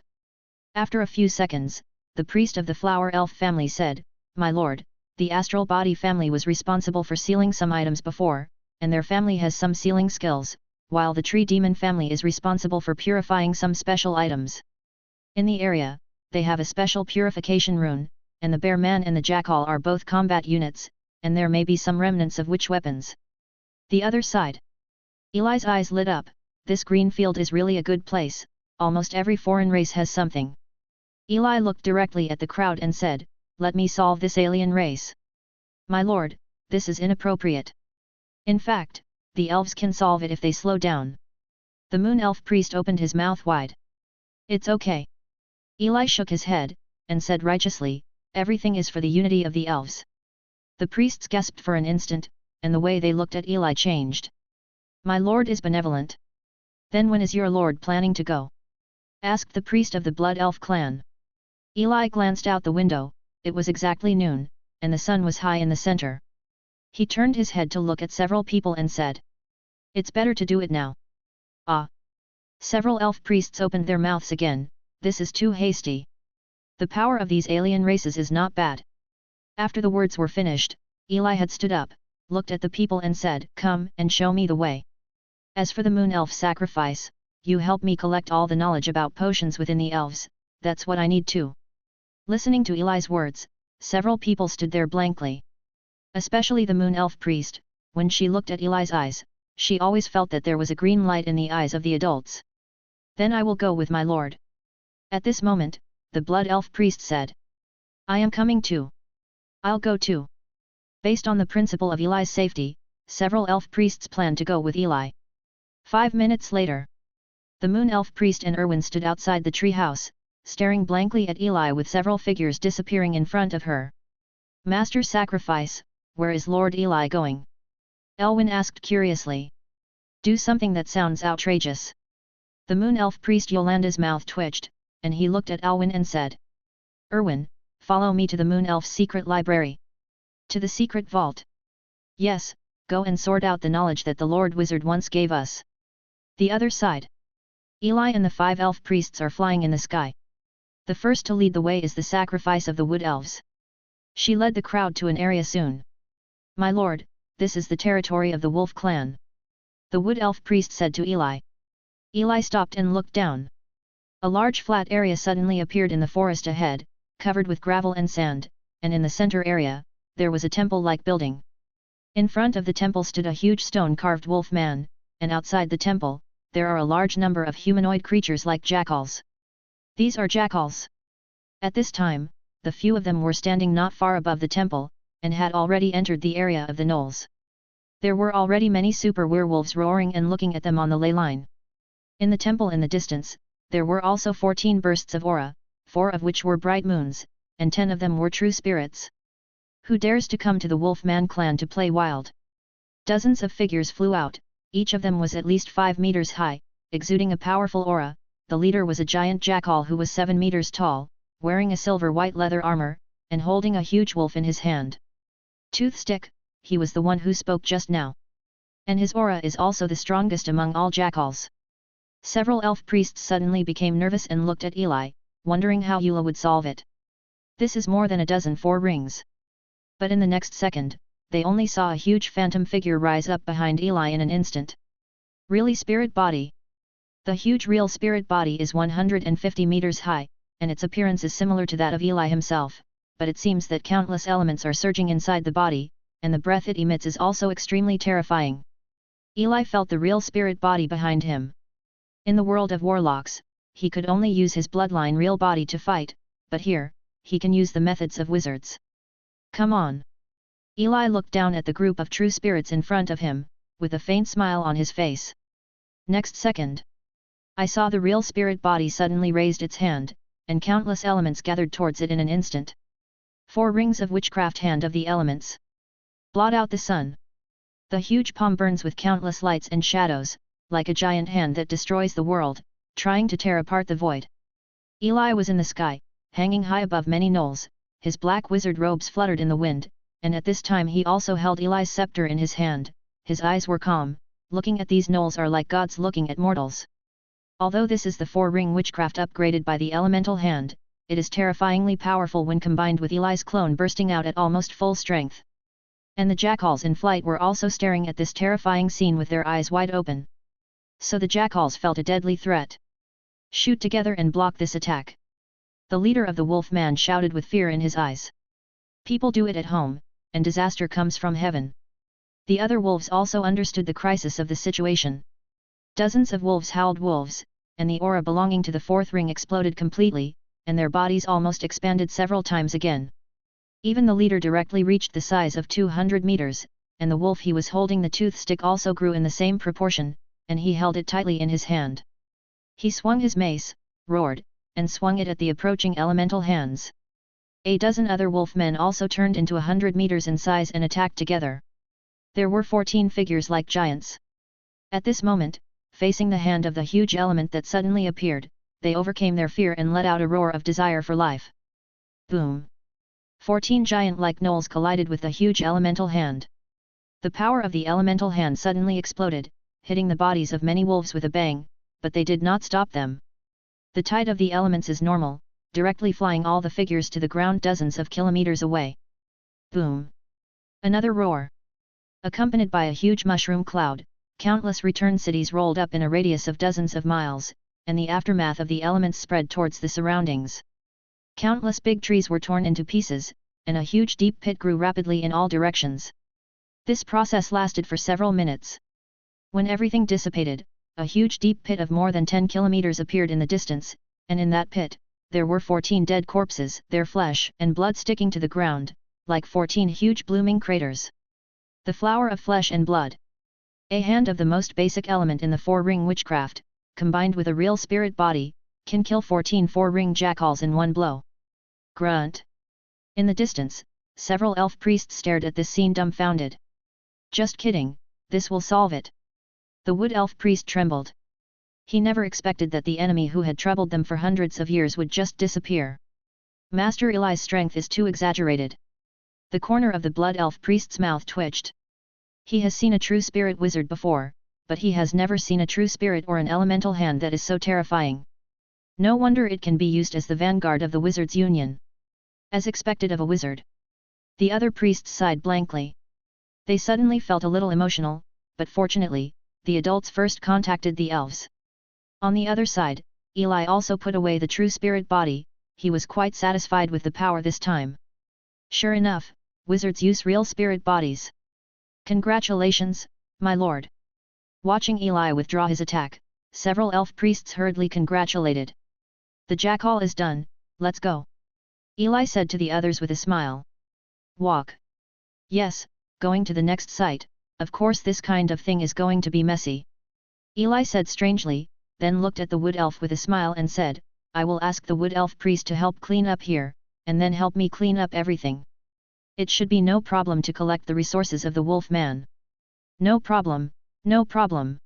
After a few seconds, the priest of the flower elf family said, My lord, the astral body family was responsible for sealing some items before, and their family has some sealing skills, while the tree demon family is responsible for purifying some special items. In the area, they have a special purification rune, and the bear man and the jackal are both combat units, and there may be some remnants of witch weapons. The other side. Eli's eyes lit up, this green field is really a good place, almost every foreign race has something. Eli looked directly at the crowd and said, Let me solve this alien race. My lord, this is inappropriate. In fact, the elves can solve it if they slow down. The moon elf priest opened his mouth wide. It's okay. Eli shook his head, and said righteously, Everything is for the unity of the elves. The priests gasped for an instant, and the way they looked at Eli changed. My lord is benevolent. Then when is your lord planning to go? Asked the priest of the blood elf clan. Eli glanced out the window, it was exactly noon, and the sun was high in the center. He turned his head to look at several people and said, It's better to do it now. Ah! Several elf priests opened their mouths again, this is too hasty. The power of these alien races is not bad. After the words were finished, Eli had stood up, looked at the people and said, Come and show me the way. As for the moon elf sacrifice, you help me collect all the knowledge about potions within the elves, that's what I need too. Listening to Eli's words, several people stood there blankly. Especially the moon elf priest, when she looked at Eli's eyes, she always felt that there was a green light in the eyes of the adults. Then I will go with my lord. At this moment, the blood elf priest said. I am coming too. I'll go too. Based on the principle of Eli's safety, several elf priests planned to go with Eli. 5 minutes later. The moon elf priest and Erwin stood outside the tree house, staring blankly at Eli with several figures disappearing in front of her. Master Sacrifice, where is Lord Eli going? Elwin asked curiously. Do something that sounds outrageous. The moon elf priest Yolanda's mouth twitched, and he looked at Elwin and said. Erwin, follow me to the moon elf's secret library. To the secret vault. Yes, go and sort out the knowledge that the Lord Wizard once gave us. The other side. Eli and the 5 elf priests are flying in the sky. The first to lead the way is the sacrifice of the wood elves. She led the crowd to an area soon. My lord, this is the territory of the wolf clan. The wood elf priest said to Eli. Eli stopped and looked down. A large flat area suddenly appeared in the forest ahead, covered with gravel and sand, and in the center area, there was a temple-like building. In front of the temple stood a huge stone-carved wolf man, and outside the temple, there are a large number of humanoid creatures like jackals. These are jackals. At this time, the few of them were standing not far above the temple, and had already entered the area of the knolls. There were already many super werewolves roaring and looking at them on the ley line. In the temple in the distance, there were also 14 bursts of aura, 4 of which were bright moons, and 10 of them were true spirits. Who dares to come to the Wolfman clan to play wild? Dozens of figures flew out, each of them was at least 5 meters high, exuding a powerful aura. The leader was a giant jackal who was 7 meters tall, wearing a silver-white leather armor, and holding a huge wolf in his hand. Toothstick, he was the one who spoke just now. And his aura is also the strongest among all jackals. Several elf priests suddenly became nervous and looked at Eli, wondering how Eula would solve it. This is more than a dozen 4 rings. But in the next second, they only saw a huge phantom figure rise up behind Eli in an instant. Really spirit body. The huge real spirit body is 150 meters high, and its appearance is similar to that of Eli himself, but it seems that countless elements are surging inside the body, and the breath it emits is also extremely terrifying. Eli felt the real spirit body behind him. In the world of warlocks, he could only use his bloodline real body to fight, but here, he can use the methods of wizards. Come on! Eli looked down at the group of true spirits in front of him, with a faint smile on his face. Next second, I saw the real spirit body suddenly raised its hand, and countless elements gathered towards it in an instant. 4 rings of witchcraft hand of the elements. Blot out the sun. The huge palm burns with countless lights and shadows, like a giant hand that destroys the world, trying to tear apart the void. Eli was in the sky, hanging high above many knolls, his black wizard robes fluttered in the wind, and at this time he also held Eli's scepter in his hand. His eyes were calm, looking at these knolls are like gods looking at mortals. Although this is the 4-ring witchcraft upgraded by the elemental hand, it is terrifyingly powerful when combined with Eli's clone bursting out at almost full strength. And the jackals in flight were also staring at this terrifying scene with their eyes wide open. So the jackals felt a deadly threat. Shoot together and block this attack. The leader of the wolf man shouted with fear in his eyes. People do it at home, and disaster comes from heaven. The other wolves also understood the crisis of the situation. Dozens of wolves howled wolves, and the aura belonging to the 4th ring exploded completely, and their bodies almost expanded several times again. Even the leader directly reached the size of 200 meters, and the wolf he was holding the tooth stick also grew in the same proportion, and he held it tightly in his hand. He swung his mace, roared, and swung it at the approaching elemental hands. A dozen other wolfmen also turned into 100 meters in size and attacked together. There were 14 figures like giants. At this moment, facing the hand of the huge element that suddenly appeared, they overcame their fear and let out a roar of desire for life. Boom! 14 giant-like gnolls collided with the huge elemental hand. The power of the elemental hand suddenly exploded, hitting the bodies of many wolves with a bang, but they did not stop them. The tide of the elements is normal, directly flying all the figures to the ground dozens of kilometers away. Boom! Another roar. Accompanied by a huge mushroom cloud, countless return cities rolled up in a radius of dozens of miles, and the aftermath of the elements spread towards the surroundings. Countless big trees were torn into pieces, and a huge deep pit grew rapidly in all directions. This process lasted for several minutes. When everything dissipated, a huge deep pit of more than 10 kilometers appeared in the distance, and in that pit, there were 14 dead corpses, their flesh and blood sticking to the ground, like 14 huge blooming craters. The flower of flesh and blood. A hand of the most basic element in the 4-ring witchcraft, combined with a real spirit body, can kill 14 4-ring jackals in one blow. Grunt. In the distance, several elf priests stared at this scene dumbfounded. Just kidding, this will solve it. The wood elf priest trembled. He never expected that the enemy who had troubled them for hundreds of years would just disappear. Master Eli's strength is too exaggerated. The corner of the blood elf priest's mouth twitched. He has seen a true spirit wizard before, but he has never seen a true spirit or an elemental hand that is so terrifying. No wonder it can be used as the vanguard of the wizards' union. As expected of a wizard. The other priests sighed blankly. They suddenly felt a little emotional, but fortunately, the adults first contacted the elves. On the other side, Eli also put away the true spirit body. He was quite satisfied with the power this time. Sure enough, wizards use real spirit bodies. Congratulations, my lord. Watching Eli withdraw his attack, several elf priests hurriedly congratulated. The jackal is done, let's go. Eli said to the others with a smile. Walk. Yes, going to the next site, of course this kind of thing is going to be messy. Eli said strangely, then looked at the wood elf with a smile and said, I will ask the wood elf priest to help clean up here, and then help me clean up everything. It should be no problem to collect the resources of the wolf man. No problem, no problem.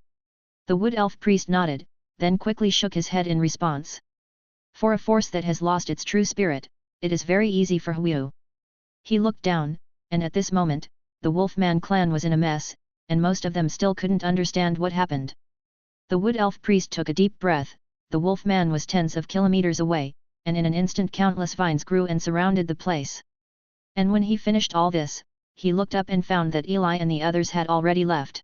The wood elf priest nodded, then quickly shook his head in response. For a force that has lost its true spirit, it is very easy for Hu. He looked down, and at this moment, the Wolfman clan was in a mess, and most of them still couldn't understand what happened. The wood elf priest took a deep breath. The Wolfman was tens of kilometers away, and in an instant countless vines grew and surrounded the place. And when he finished all this, he looked up and found that Eli and the others had already left.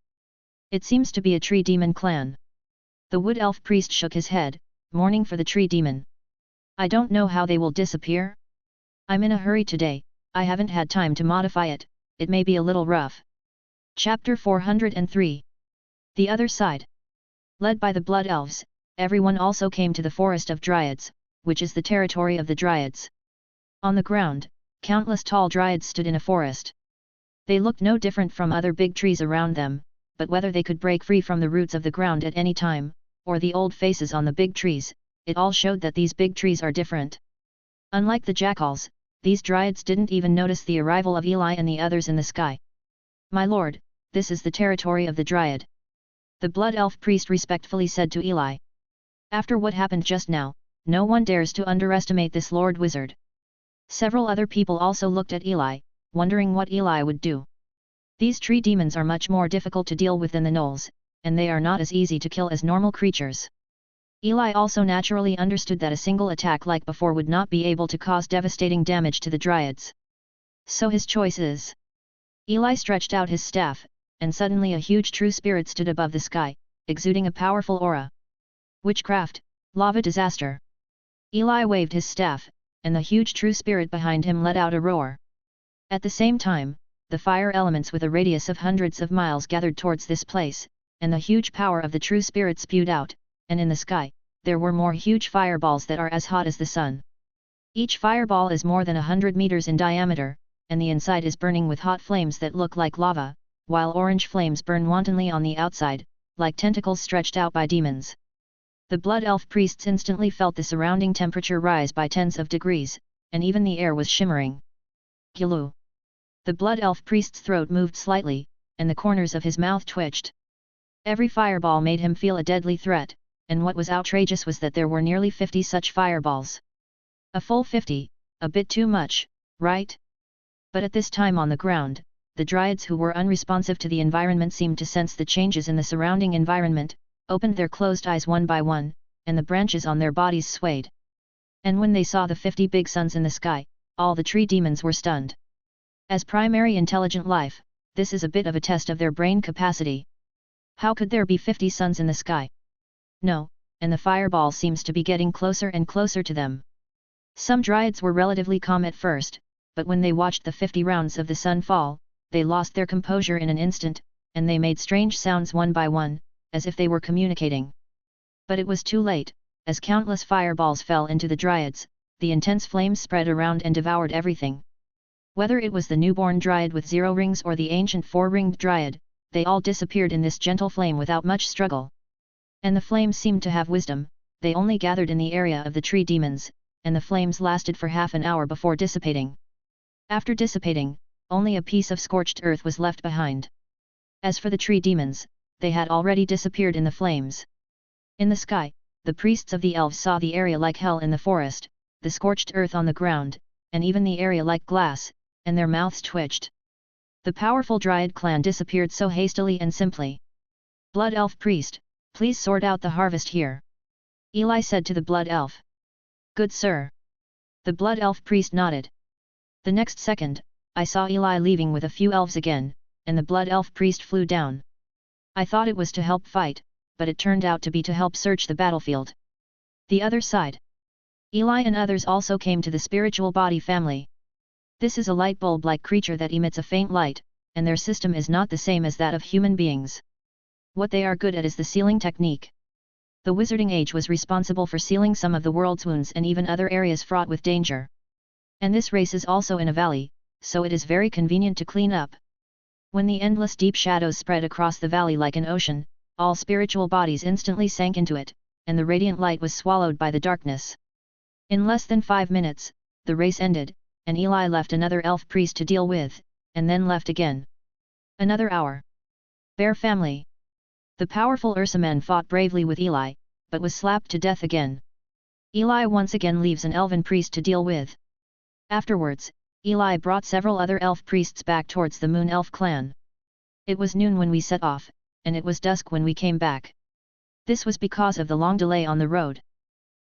It seems to be a tree demon clan. The wood elf priest shook his head, mourning for the tree demon. I don't know how they will disappear. I'm in a hurry today, I haven't had time to modify it, it may be a little rough. Chapter 403. The other side. Led by the blood elves, everyone also came to the forest of dryads, which is the territory of the dryads. On the ground, countless tall dryads stood in a forest. They looked no different from other big trees around them, but whether they could break free from the roots of the ground at any time, or the old faces on the big trees, it all showed that these big trees are different. Unlike the jackals, these dryads didn't even notice the arrival of Eli and the others in the sky. My lord, this is the territory of the dryad. The blood elf priest respectfully said to Eli. After what happened just now, no one dares to underestimate this lord wizard. Several other people also looked at Eli, wondering what Eli would do. These tree demons are much more difficult to deal with than the gnolls, and they are not as easy to kill as normal creatures. Eli also naturally understood that a single attack like before would not be able to cause devastating damage to the dryads. So his choice is. Eli stretched out his staff, and suddenly a huge true spirit stood above the sky, exuding a powerful aura. Witchcraft, lava disaster. Eli waved his staff, and the huge true spirit behind him let out a roar. At the same time, the fire elements with a radius of hundreds of miles gathered towards this place, and the huge power of the true spirit spewed out, and in the sky, there were more huge fireballs that are as hot as the sun. Each fireball is more than 100 meters in diameter, and the inside is burning with hot flames that look like lava, while orange flames burn wantonly on the outside, like tentacles stretched out by demons. The blood elf priests instantly felt the surrounding temperature rise by tens of degrees, and even the air was shimmering. Gulu. The blood elf priest's throat moved slightly, and the corners of his mouth twitched. Every fireball made him feel a deadly threat, and what was outrageous was that there were nearly 50 such fireballs. A full 50, a bit too much, right? But at this time on the ground, the dryads who were unresponsive to the environment seemed to sense the changes in the surrounding environment, opened their closed eyes one by one, and the branches on their bodies swayed. And when they saw the 50 big suns in the sky, all the tree demons were stunned. As primary intelligent life, this is a bit of a test of their brain capacity. How could there be 50 suns in the sky? No, and the fireball seems to be getting closer and closer to them. Some dryads were relatively calm at first, but when they watched the 50 rounds of the sun fall, they lost their composure in an instant, and they made strange sounds one by one, as if they were communicating. But it was too late, as countless fireballs fell into the dryads, the intense flames spread around and devoured everything. Whether it was the newborn dryad with 0 rings or the ancient 4-ringed dryad, they all disappeared in this gentle flame without much struggle. And the flames seemed to have wisdom, they only gathered in the area of the tree demons, and the flames lasted for half an hour before dissipating. After dissipating, only a piece of scorched earth was left behind. As for the tree demons, they had already disappeared in the flames. In the sky, the priests of the elves saw the area like hell in the forest, the scorched earth on the ground, and even the area like glass, and their mouths twitched. The powerful dryad clan disappeared so hastily and simply. Blood elf priest, please sort out the harvest here. Eli said to the blood elf. Good sir. The blood elf priest nodded. The next second, I saw Eli leaving with a few elves again, and the blood elf priest flew down. I thought it was to help fight, but it turned out to be to help search the battlefield. The other side. Eli and others also came to the spiritual body family. This is a light bulb-like creature that emits a faint light, and their system is not the same as that of human beings. What they are good at is the sealing technique. The Wizarding Age was responsible for sealing some of the world's wounds and even other areas fraught with danger. And this race is also in a valley, so it is very convenient to clean up. When the endless deep shadows spread across the valley like an ocean, all spiritual bodies instantly sank into it, and the radiant light was swallowed by the darkness. In less than 5 minutes, the race ended, and Eli left another elf priest to deal with, and then left again. Another hour. Bear family. The powerful Ursaman fought bravely with Eli, but was slapped to death again. Eli once again leaves an elven priest to deal with. Afterwards, Eli brought several other elf priests back towards the Moon Elf clan. It was noon when we set off, and it was dusk when we came back. This was because of the long delay on the road.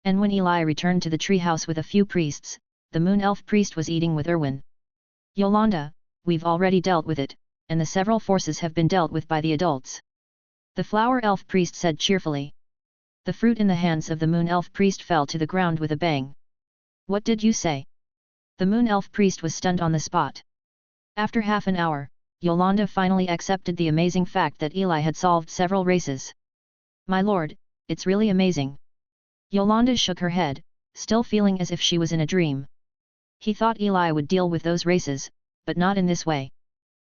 And when Eli returned to the treehouse with a few priests, the Moon Elf priest was eating with Erwin. Yolanda, we've already dealt with it, and the several forces have been dealt with by the adults. The flower elf priest said cheerfully. The fruit in the hands of the moon elf priest fell to the ground with a bang. What did you say? The moon elf priest was stunned on the spot. After half an hour, Yolanda finally accepted the amazing fact that Eli had solved several races. My lord, it's really amazing. Yolanda shook her head, still feeling as if she was in a dream. He thought Eli would deal with those races, but not in this way.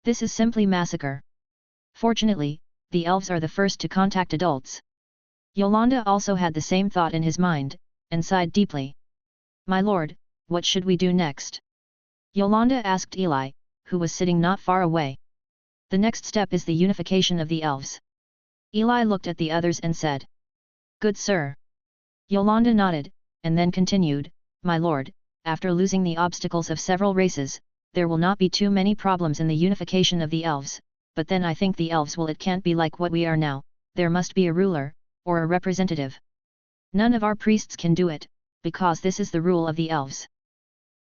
This is simply massacre. Fortunately, the elves are the first to contact adults. Yolanda also had the same thought in his mind, and sighed deeply. My lord, what should we do next? Yolanda asked Eli, who was sitting not far away. The next step is the unification of the elves. Eli looked at the others and said. Good sir. Yolanda nodded, and then continued, My lord, after losing the obstacles of several races, there will not be too many problems in the unification of the elves, but then I think the elves it can't be like what we are now, there must be a ruler, or a representative. None of our priests can do it, because this is the rule of the elves.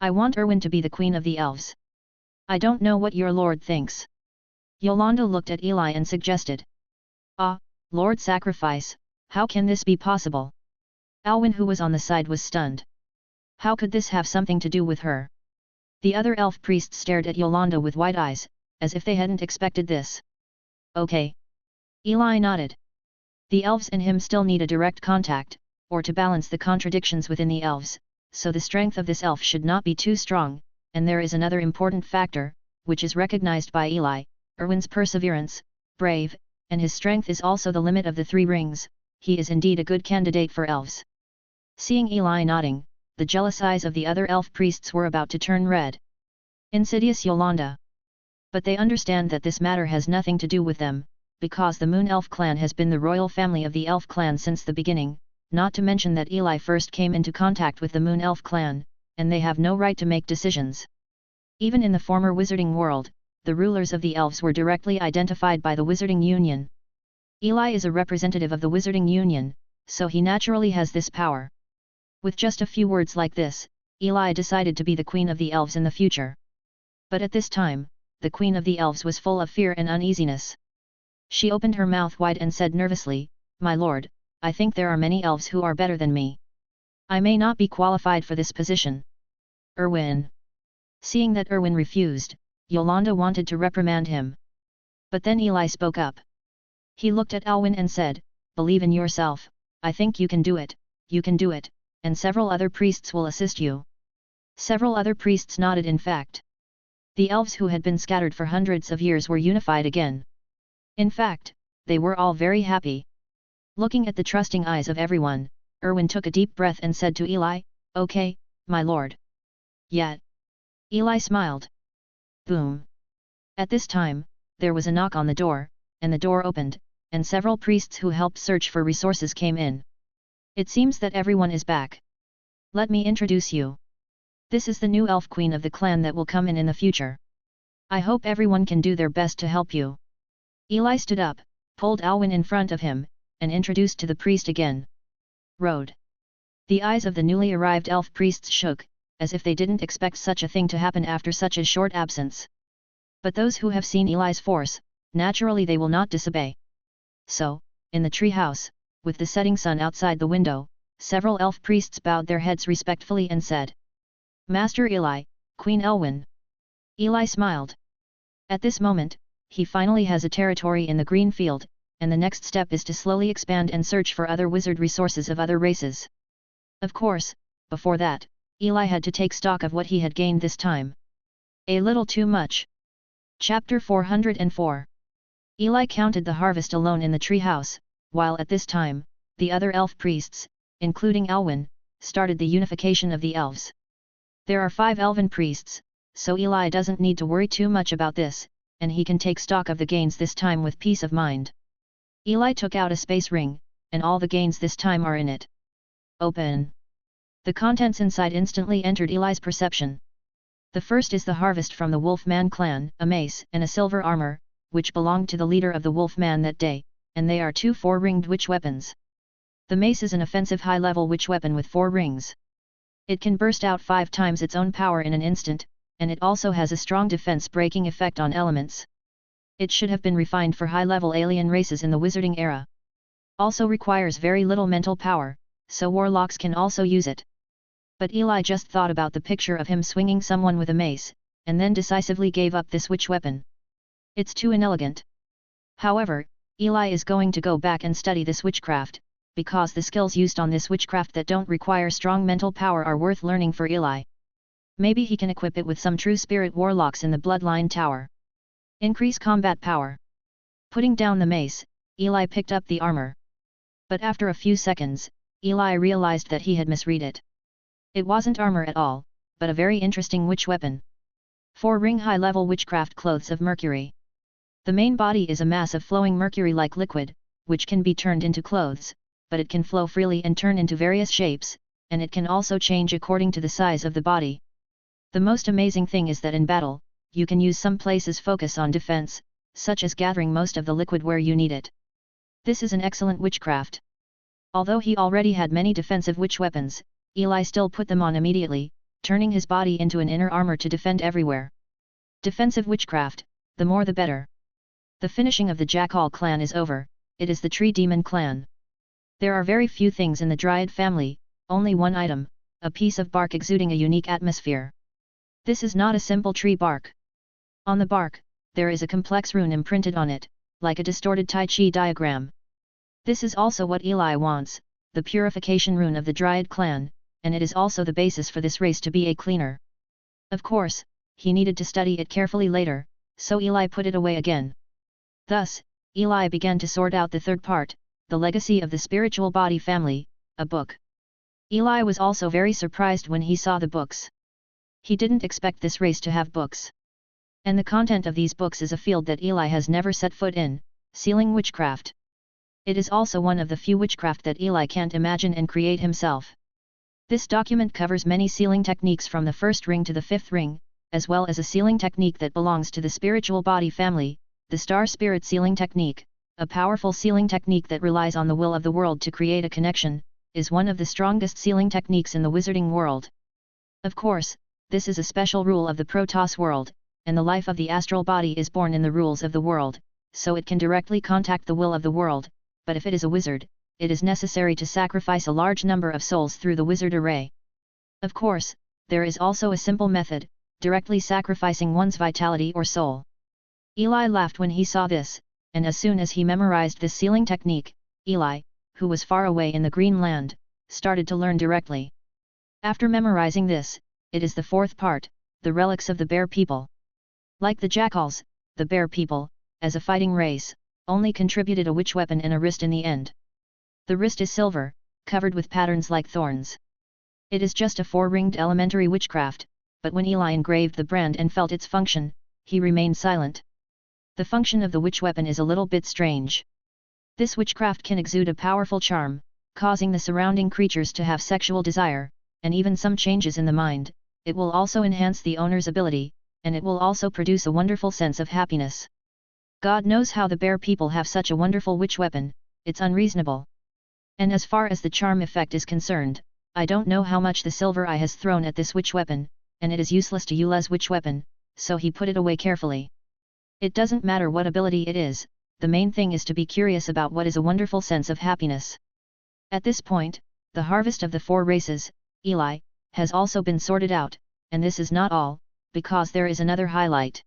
I want Erwin to be the queen of the elves. I don't know what your lord thinks. Yolanda looked at Eli and suggested. Ah, Lord Sacrifice, how can this be possible? Alwyn, who was on the side, was stunned. How could this have something to do with her? The other elf priests stared at Yolanda with wide eyes, as if they hadn't expected this. Okay. Eli nodded. The elves and him still need a direct contact, or to balance the contradictions within the elves, so the strength of this elf should not be too strong, and there is another important factor, which is recognized by Eli, Erwin's perseverance, brave, and his strength is also the limit of the 3 rings, he is indeed a good candidate for elves. Seeing Eli nodding, the jealous eyes of the other elf priests were about to turn red. Insidious Yolanda. But they understand that this matter has nothing to do with them, because the Moon Elf clan has been the royal family of the Elf clan since the beginning, not to mention that Eli first came into contact with the Moon Elf clan, and they have no right to make decisions. Even in the former wizarding world, the rulers of the elves were directly identified by the Wizarding Union. Eli is a representative of the Wizarding Union, so he naturally has this power. With just a few words like this, Eli decided to be the queen of the elves in the future. But at this time, the queen of the elves was full of fear and uneasiness. She opened her mouth wide and said nervously, My lord, I think there are many elves who are better than me. I may not be qualified for this position. Erwin. Seeing that Erwin refused, Yolanda wanted to reprimand him. But then Eli spoke up. He looked at Alwyn and said, Believe in yourself, I think you can do it, and several other priests will assist you. Several other priests nodded. In fact, the elves who had been scattered for hundreds of years were unified again. In fact, they were all very happy. Looking at the trusting eyes of everyone, Erwin took a deep breath and said to Eli, Okay, my lord. Yet. Eli smiled. Boom. At this time, there was a knock on the door, and the door opened, and several priests who helped search for resources came in. It seems that everyone is back. Let me introduce you. This is the new elf queen of the clan that will come in the future. I hope everyone can do their best to help you. Eli stood up, pulled Alwyn in front of him, and introduced to the priest again. Road. The eyes of the newly arrived elf priests shook, as if they didn't expect such a thing to happen after such a short absence. But those who have seen Eli's force, naturally they will not disobey. So, in the tree house, with the setting sun outside the window, several elf priests bowed their heads respectfully and said, Master Eli, Queen Elwyn. Eli smiled. At this moment, he finally has a territory in the green field, and the next step is to slowly expand and search for other wizard resources of other races. Of course, before that, Eli had to take stock of what he had gained this time. A little too much. Chapter 404. Eli counted the harvest alone in the tree house, while at this time, the other elf priests, including Alwyn, started the unification of the elves. There are 5 elven priests, so Eli doesn't need to worry too much about this, and he can take stock of the gains this time with peace of mind. Eli took out a space ring, and all the gains this time are in it. Open. The contents inside instantly entered Eli's perception. The first is the harvest from the Wolfman clan, a mace and a silver armor, which belonged to the leader of the Wolfman that day, and they are 2 4-ringed witch weapons. The mace is an offensive high-level witch weapon with 4 rings. It can burst out 5 times its own power in an instant, and it also has a strong defense-breaking effect on elements. It should have been refined for high-level alien races in the wizarding era. Also requires very little mental power, so warlocks can also use it. But Eli just thought about the picture of him swinging someone with a mace, and then decisively gave up this witch weapon. It's too inelegant. However, Eli is going to go back and study this witchcraft, because the skills used on this witchcraft that don't require strong mental power are worth learning for Eli. Maybe he can equip it with some true spirit warlocks in the Bloodline Tower. Increase combat power. Putting down the mace, Eli picked up the armor. But after a few seconds, Eli realized that he had misread it. It wasn't armor at all, but a very interesting witch weapon. 4-ring high-level witchcraft clothes of mercury. The main body is a mass of flowing mercury-like liquid, which can be turned into clothes, but it can flow freely and turn into various shapes, and it can also change according to the size of the body. The most amazing thing is that in battle, you can use some places focus on defense, such as gathering most of the liquid where you need it. This is an excellent witchcraft. Although he already had many defensive witch weapons, Eli still put them on immediately, turning his body into an inner armor to defend everywhere. Defensive witchcraft, the more the better. The finishing of the Jackal clan is over, it is the Tree Demon clan. There are very few things in the Dryad family, only one item, a piece of bark exuding a unique atmosphere. This is not a simple tree bark. On the bark, there is a complex rune imprinted on it, like a distorted Tai Chi diagram. This is also what Eli wants, the purification rune of the Dryad clan, and it is also the basis for this race to be a cleaner. Of course, he needed to study it carefully later, so Eli put it away again. Thus, Eli began to sort out the third part, the legacy of the spiritual body family, a book. Eli was also very surprised when he saw the books. He didn't expect this race to have books. And the content of these books is a field that Eli has never set foot in, sealing witchcraft. It is also one of the few witchcraft that Eli can't imagine and create himself. This document covers many sealing techniques from the first ring to the fifth ring, as well as a sealing technique that belongs to the spiritual body family, the star spirit sealing technique, a powerful sealing technique that relies on the will of the world to create a connection, is one of the strongest sealing techniques in the wizarding world. Of course, this is a special rule of the Protoss world, and the life of the astral body is born in the rules of the world, so it can directly contact the will of the world, but if it is a wizard, it is necessary to sacrifice a large number of souls through the wizard array. Of course, there is also a simple method, directly sacrificing one's vitality or soul. Eli laughed when he saw this, and as soon as he memorized this sealing technique, Eli, who was far away in the Green Land, started to learn directly. After memorizing this, it is the fourth part, the relics of the bear people. Like the jackals, the bear people, as a fighting race, only contributed a witch weapon and a wrist in the end. The wrist is silver, covered with patterns like thorns. It is just a 4-ringed elementary witchcraft, but when Eli engraved the brand and felt its function, he remained silent. The function of the witch weapon is a little bit strange. This witchcraft can exude a powerful charm, causing the surrounding creatures to have sexual desire, and even some changes in the mind. It will also enhance the owner's ability, and it will also produce a wonderful sense of happiness. God knows how the bear people have such a wonderful witch weapon, it's unreasonable. And as far as the charm effect is concerned, I don't know how much the silver eye has thrown at this witch weapon, and it is useless to Eule's witch weapon, so he put it away carefully. It doesn't matter what ability it is, the main thing is to be curious about what is a wonderful sense of happiness. At this point, the harvest of the 4 races, Eli, has also been sorted out, and this is not all, because there is another highlight.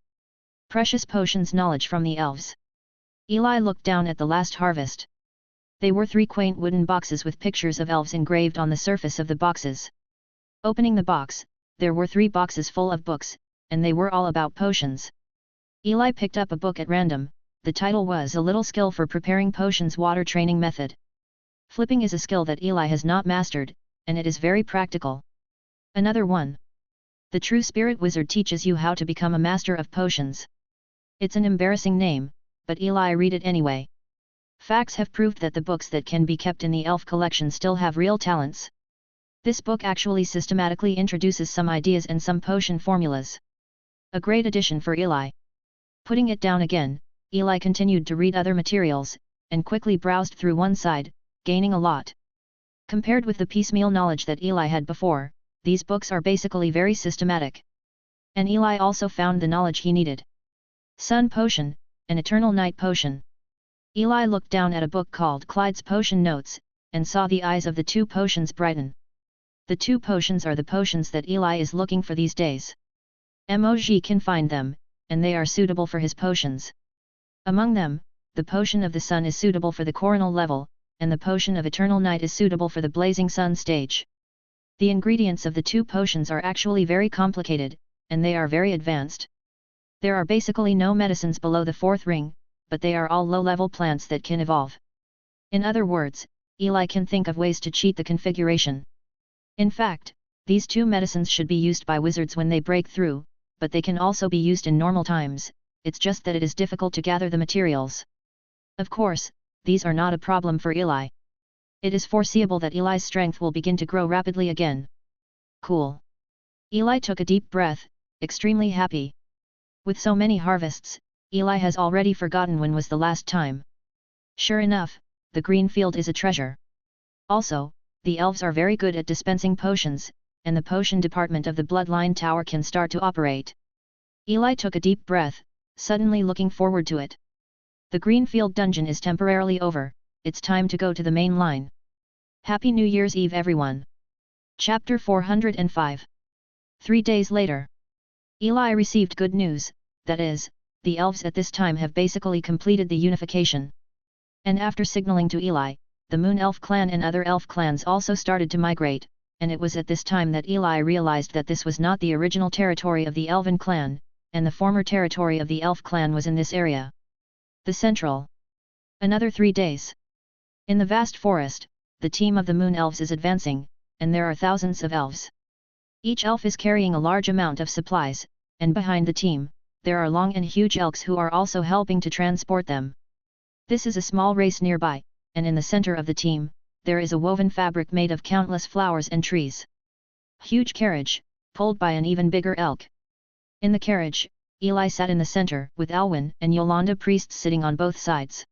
Precious potions knowledge from the elves. Eli looked down at the last harvest. They were 3 quaint wooden boxes with pictures of elves engraved on the surface of the boxes. Opening the box, there were 3 boxes full of books, and they were all about potions. Eli picked up a book at random. The title was A Little Skill for Preparing Potions Water Training Method. Flipping is a skill that Eli has not mastered, and it is very practical. Another one. The True Spirit Wizard teaches you how to become a master of potions. It's an embarrassing name, but Eli read it anyway. Facts have proved that the books that can be kept in the elf collection still have real talents. This book actually systematically introduces some ideas and some potion formulas. A great addition for Eli. Putting it down again, Eli continued to read other materials, and quickly browsed through one side, gaining a lot. Compared with the piecemeal knowledge that Eli had before, these books are basically very systematic. And Eli also found the knowledge he needed. Sun Potion, an Eternal Night Potion. Eli looked down at a book called Clyde's Potion Notes, and saw the eyes of the two potions brighten. The two potions are the potions that Eli is looking for these days. Moj can find them, and they are suitable for his potions. Among them, the potion of the sun is suitable for the coronal level, and the potion of eternal night is suitable for the blazing sun stage. The ingredients of the two potions are actually very complicated, and they are very advanced. There are basically no medicines below the fourth ring, but they are all low-level plants that can evolve. In other words, Eli can think of ways to cheat the configuration. In fact, these two medicines should be used by wizards when they break through, but they can also be used in normal times, it's just that it is difficult to gather the materials. Of course, these are not a problem for Eli. It is foreseeable that Eli's strength will begin to grow rapidly again. Cool. Eli took a deep breath, extremely happy. With so many harvests, Eli has already forgotten when was the last time. Sure enough, the green field is a treasure. Also, the elves are very good at dispensing potions, and the potion department of the Bloodline Tower can start to operate. Eli took a deep breath, suddenly looking forward to it. The Greenfield dungeon is temporarily over, it's time to go to the main line. Happy New Year's Eve everyone! Chapter 405. 3 days later. Eli received good news, that is, the elves at this time have basically completed the unification. And after signaling to Eli, the Moon Elf clan and other elf clans also started to migrate, and it was at this time that Eli realized that this was not the original territory of the Elven clan, and the former territory of the Elf clan was in this area. The Central. Another 3 days. In the vast forest, the team of the Moon Elves is advancing, and there are thousands of elves. Each elf is carrying a large amount of supplies, and behind the team, there are long and huge elks who are also helping to transport them. This is a small race nearby, and in the center of the team, there is a woven fabric made of countless flowers and trees. Huge carriage, pulled by an even bigger elk. In the carriage, Eli sat in the center, with Alwyn and Yolanda priests sitting on both sides.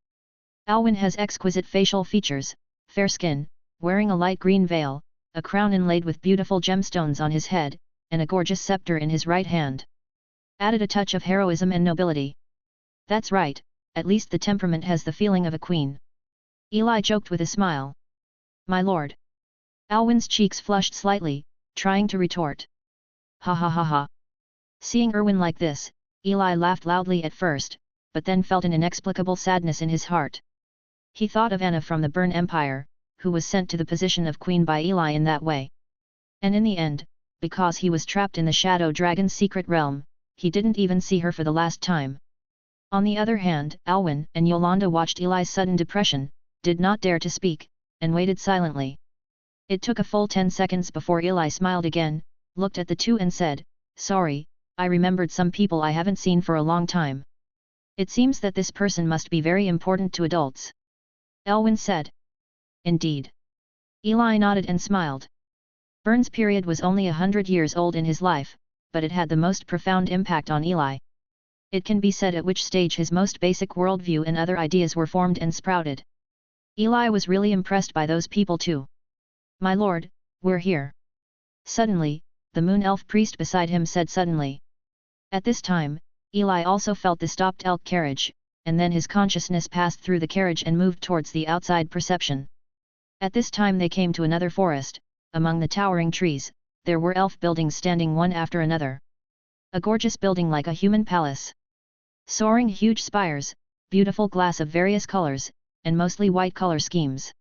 Alwyn has exquisite facial features, fair skin, wearing a light green veil, a crown inlaid with beautiful gemstones on his head, and a gorgeous scepter in his right hand. Added a touch of heroism and nobility. That's right, at least the temperament has the feeling of a queen. Eli joked with a smile. My lord. Alwyn's cheeks flushed slightly, trying to retort. Ha ha ha ha. Seeing Erwin like this, Eli laughed loudly at first, but then felt an inexplicable sadness in his heart. He thought of Anna from the Byrne Empire, who was sent to the position of queen by Eli in that way. And in the end, because he was trapped in the Shadow Dragon's secret realm, he didn't even see her for the last time. On the other hand, Alwyn and Yolanda watched Eli's sudden depression, did not dare to speak, and waited silently. It took a full 10 seconds before Eli smiled again, looked at the two and said, Sorry, I remembered some people I haven't seen for a long time. It seems that this person must be very important to adults. Alwyn said. Indeed. Eli nodded and smiled. Byrne's period was only 100 years old in his life, but it had the most profound impact on Eli. It can be said at which stage his most basic worldview and other ideas were formed and sprouted. Eli was really impressed by those people too. My lord, we're here. Suddenly, the Moon Elf priest beside him said suddenly. At this time, Eli also felt the stopped elk carriage, and then his consciousness passed through the carriage and moved towards the outside perception. At this time they came to another forest. Among the towering trees, there were elf buildings standing one after another. A gorgeous building like a human palace. Soaring huge spires, beautiful glass of various colors, and mostly white color schemes.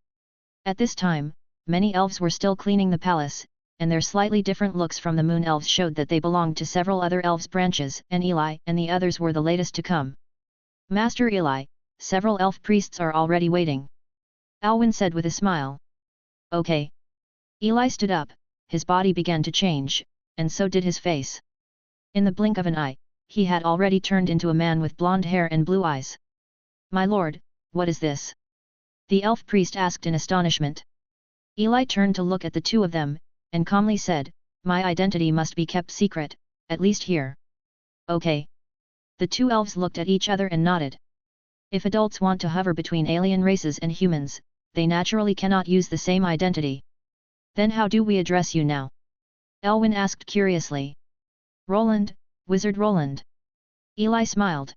At this time, many elves were still cleaning the palace, and their slightly different looks from the Moon Elves showed that they belonged to several other elves' branches, and Eli and the others were the latest to come. Master Eli, several elf priests are already waiting. Alwyn said with a smile. Okay. Eli stood up, his body began to change, and so did his face. In the blink of an eye, he had already turned into a man with blonde hair and blue eyes. My lord, what is this? The elf priest asked in astonishment. Eli turned to look at the two of them, and calmly said, My identity must be kept secret, at least here. Okay. The two elves looked at each other and nodded. If adults want to hover between alien races and humans, they naturally cannot use the same identity. Then how do we address you now? Elwyn asked curiously. Roland, Wizard Roland. Eli smiled.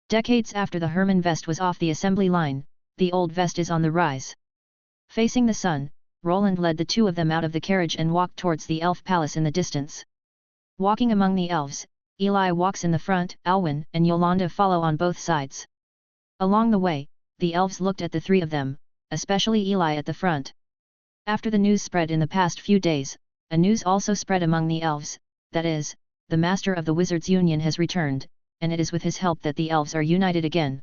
Decades after the Herman vest was off the assembly line, the old vest is on the rise. Facing the sun, Roland led the two of them out of the carriage and walked towards the elf palace in the distance. Walking among the elves, Eli walks in the front, Alwyn and Yolanda follow on both sides. Along the way, the elves looked at the three of them, especially Eli at the front. After the news spread in the past few days, a news also spread among the elves, that is, the master of the Wizards' Union has returned, and it is with his help that the elves are united again.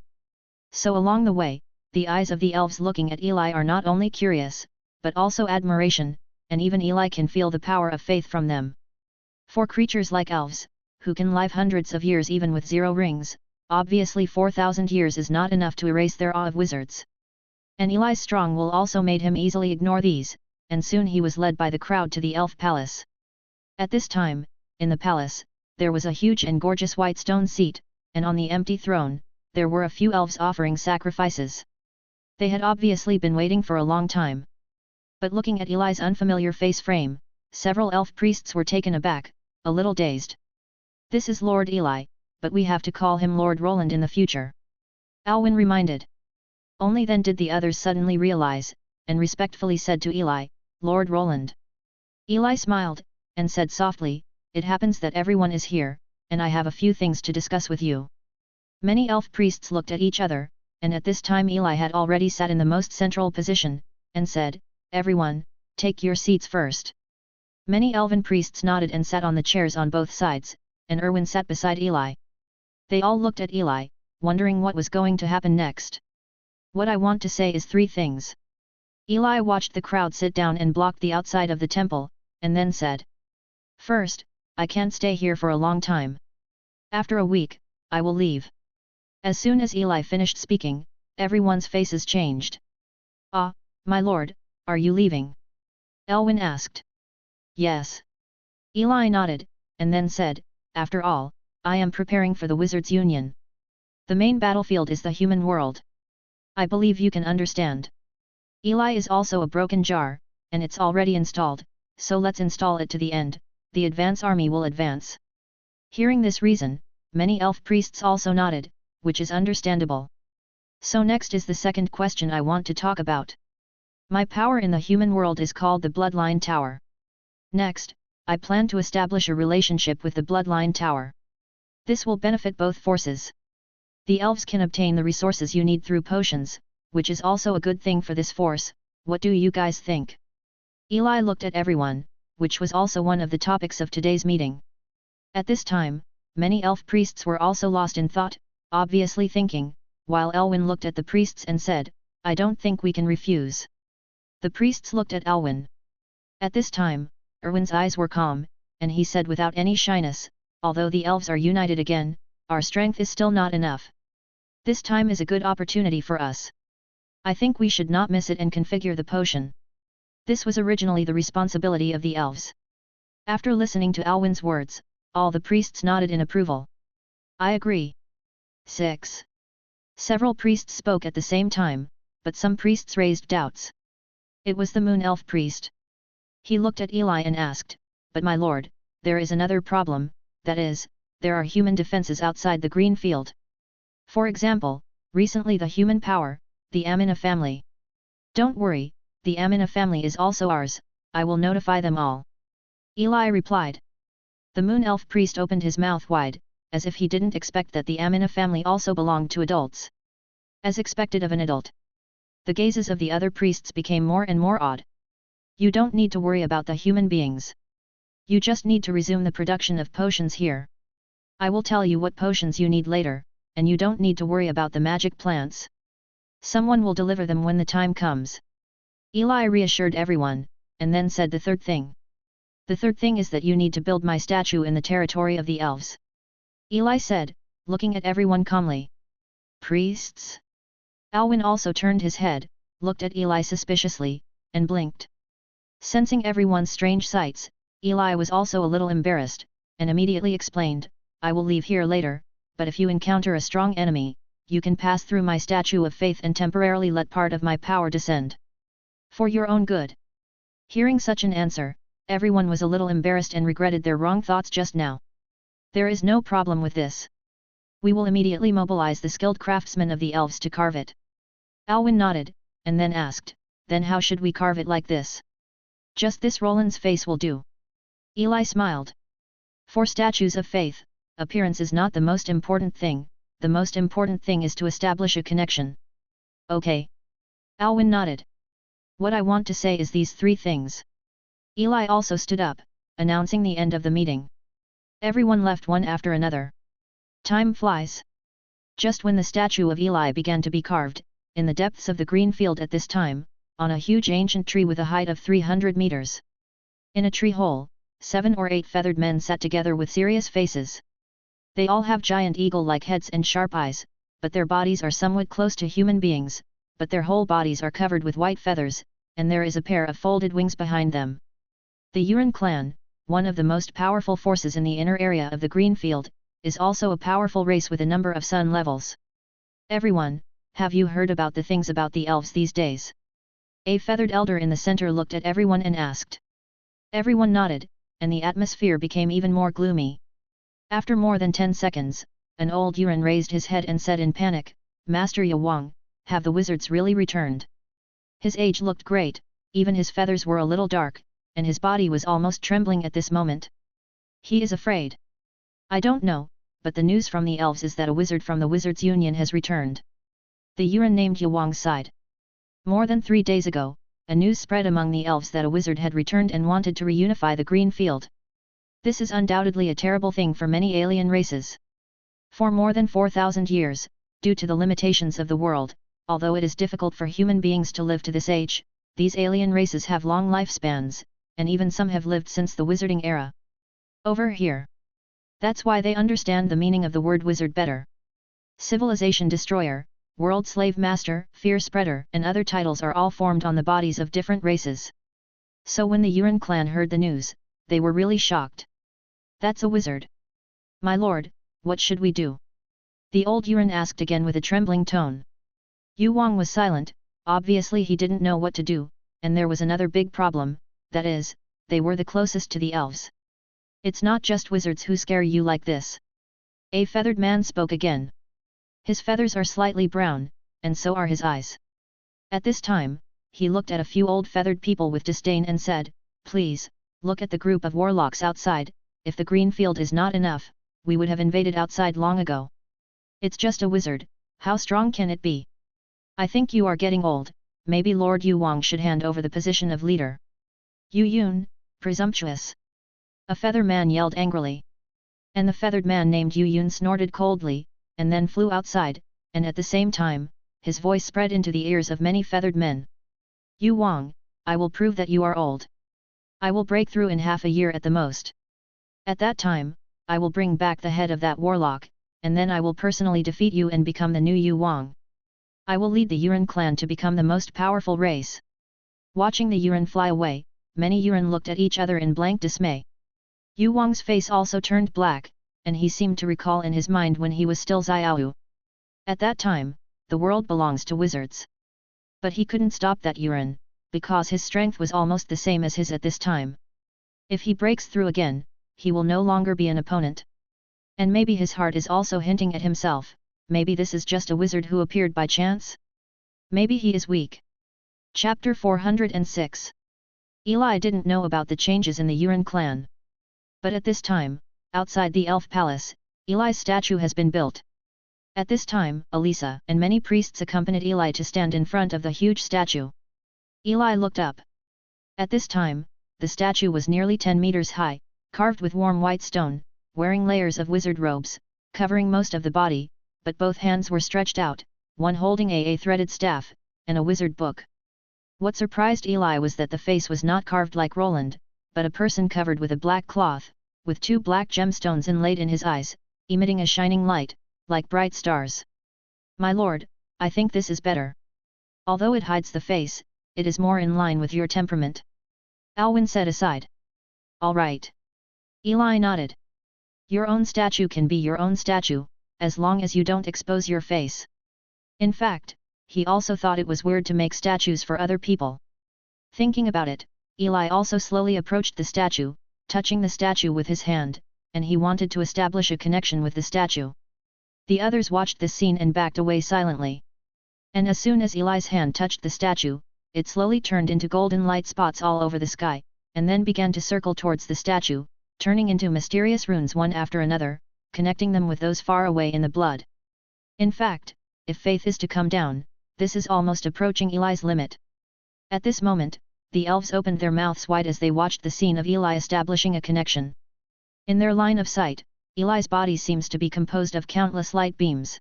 So along the way, the eyes of the elves looking at Eli are not only curious, but also admiration, and even Eli can feel the power of faith from them. For creatures like elves, who can live hundreds of years even with 0 rings, obviously 4,000 years is not enough to erase their awe of wizards. And Eli's strong will also made him easily ignore these, and soon he was led by the crowd to the elf palace. At this time, in the palace, there was a huge and gorgeous white stone seat, and on the empty throne, there were a few elves offering sacrifices. They had obviously been waiting for a long time. But looking at Eli's unfamiliar face frame, several elf priests were taken aback, a little dazed. This is Lord Eli, but we have to call him Lord Roland in the future. Alwyn reminded. Only then did the others suddenly realize, and respectfully said to Eli, Lord Roland. Eli smiled, and said softly, it happens that everyone is here, and I have a few things to discuss with you. Many elf priests looked at each other, and at this time Eli had already sat in the most central position, and said, everyone, take your seats first. Many elven priests nodded and sat on the chairs on both sides, and Erwin sat beside Eli. They all looked at Eli, wondering what was going to happen next. What I want to say is 3 things. Eli watched the crowd sit down and blocked the outside of the temple, and then said. First, I can't stay here for a long time. After a week, I will leave. As soon as Eli finished speaking, everyone's faces changed. Ah, my lord, are you leaving? Elwyn asked. Yes. Eli nodded, and then said, after all, I am preparing for the Wizards' Union. The main battlefield is the human world. I believe you can understand. Eli is also a broken jar, and it's already installed, so let's install it to the end, the advance army will advance. Hearing this reason, many elf priests also nodded, which is understandable. So next is the second question I want to talk about. My power in the human world is called the Bloodline Tower. Next, I plan to establish a relationship with the Bloodline Tower. This will benefit both forces. The elves can obtain the resources you need through potions, which is also a good thing for this force. What do you guys think? Eli looked at everyone, which was also one of the topics of today's meeting. At this time, many elf priests were also lost in thought, obviously thinking, while Elwyn looked at the priests and said, I don't think we can refuse. The priests looked at Elwyn. At this time, Erwin's eyes were calm, and he said without any shyness, although the elves are united again, our strength is still not enough. This time is a good opportunity for us. I think we should not miss it and configure the potion. This was originally the responsibility of the elves. After listening to Alwyn's words, all the priests nodded in approval. I agree. 6. Several priests spoke at the same time, but some priests raised doubts. It was the Moon Elf priest. He looked at Eli and asked, but my lord, there is another problem, that is, there are human defenses outside the green field. For example, recently the human power, the Amina family. Don't worry, the Amina family is also ours, I will notify them all. Eli replied. The Moon Elf priest opened his mouth wide, as if he didn't expect that the Amina family also belonged to adults. As expected of an adult. The gazes of the other priests became more and more odd. You don't need to worry about the human beings. You just need to resume the production of potions here. I will tell you what potions you need later, and you don't need to worry about the magic plants. Someone will deliver them when the time comes. Eli reassured everyone, and then said the third thing. The third thing is that you need to build my statue in the territory of the elves. Eli said, looking at everyone calmly. Priests? Alwyn also turned his head, looked at Eli suspiciously, and blinked. Sensing everyone's strange sights, Eli was also a little embarrassed, and immediately explained, I will leave here later, but if you encounter a strong enemy, you can pass through my statue of faith and temporarily let part of my power descend. For your own good. Hearing such an answer, everyone was a little embarrassed and regretted their wrong thoughts just now. There is no problem with this. We will immediately mobilize the skilled craftsmen of the elves to carve it. Alwyn nodded, and then asked, then how should we carve it like this? Just this Roland's face will do. Eli smiled. For statues of faith, appearance is not the most important thing, the most important thing is to establish a connection. Okay. Alwyn nodded. What I want to say is these three things. Eli also stood up, announcing the end of the meeting. Everyone left one after another. Time flies. Just when the statue of Eli began to be carved, in the depths of the green field at this time, on a huge ancient tree with a height of 300 meters. In a tree hole, 7 or 8 feathered men sat together with serious faces. They all have giant eagle-like heads and sharp eyes, but their bodies are somewhat close to human beings, but their whole bodies are covered with white feathers, and there is a pair of folded wings behind them. The Huron clan, one of the most powerful forces in the inner area of the green field, is also a powerful race with a number of sun levels. Everyone, have you heard about the things about the elves these days? A feathered elder in the center looked at everyone and asked. Everyone nodded, and the atmosphere became even more gloomy. After more than 10 seconds, an old Huron raised his head and said in panic, Master Yawang, have the wizards really returned? His age looked great, even his feathers were a little dark, and his body was almost trembling at this moment. He is afraid. I don't know, but the news from the elves is that a wizard from the Wizards' Union has returned. The Huron named Yawang sighed. More than 3 days ago, a news spread among the elves that a wizard had returned and wanted to reunify the green field. This is undoubtedly a terrible thing for many alien races. For more than 4,000 years, due to the limitations of the world, although it is difficult for human beings to live to this age, these alien races have long lifespans, and even some have lived since the wizarding era. Over here. That's why they understand the meaning of the word wizard better. Civilization destroyer, world slave master, fear spreader, and other titles are all formed on the bodies of different races. So when the Huron clan heard the news, they were really shocked. That's a wizard. My lord, what should we do? The old Huron asked again with a trembling tone. Yawang was silent, obviously he didn't know what to do, and there was another big problem, that is, they were the closest to the elves. It's not just wizards who scare you like this. A feathered man spoke again. His feathers are slightly brown, and so are his eyes. At this time, he looked at a few old feathered people with disdain and said, Please, look at the group of warlocks outside, if the green field is not enough, we would have invaded outside long ago. It's just a wizard, how strong can it be? I think you are getting old, maybe Lord Yawang should hand over the position of leader. Yun, presumptuous. A feather man yelled angrily. And the feathered man named Yun snorted coldly, and then flew outside, and at the same time, his voice spread into the ears of many feathered men. Yawang, I will prove that you are old. I will break through in half a year at the most. At that time, I will bring back the head of that warlock, and then I will personally defeat you and become the new Yawang. I will lead the Huron clan to become the most powerful race. Watching the Huron fly away, many Huron looked at each other in blank dismay. Yawang's face also turned black, and he seemed to recall in his mind when he was still Xiao. At that time, the world belongs to wizards. But he couldn't stop that Huron, because his strength was almost the same as his at this time. If he breaks through again, he will no longer be an opponent. And maybe his heart is also hinting at himself, maybe this is just a wizard who appeared by chance? Maybe he is weak. Chapter 406. Eli didn't know about the changes in the Huron clan. But at this time, outside the elf palace, Eli's statue has been built. At this time, Elisa and many priests accompanied Eli to stand in front of the huge statue. Eli looked up. At this time, the statue was nearly 10 meters high, carved with warm white stone, wearing layers of wizard robes, covering most of the body, but both hands were stretched out, one holding a threaded staff, and a wizard book. What surprised Eli was that the face was not carved like Roland, but a person covered with a black cloth, with 2 black gemstones inlaid in his eyes, emitting a shining light, like bright stars. My lord, I think this is better. Although it hides the face, it is more in line with your temperament. Alwyn said aside. All right. Eli nodded. Your own statue can be your own statue, as long as you don't expose your face. In fact, he also thought it was weird to make statues for other people. Thinking about it, Eli also slowly approached the statue, touching the statue with his hand, and he wanted to establish a connection with the statue. The others watched this scene and backed away silently. And as soon as Eli's hand touched the statue, it slowly turned into golden light spots all over the sky, and then began to circle towards the statue, turning into mysterious runes one after another, connecting them with those far away in the blood. In fact, if faith is to come down, this is almost approaching Eli's limit. At this moment, the elves opened their mouths wide as they watched the scene of Eli establishing a connection. In their line of sight, Eli's body seems to be composed of countless light beams.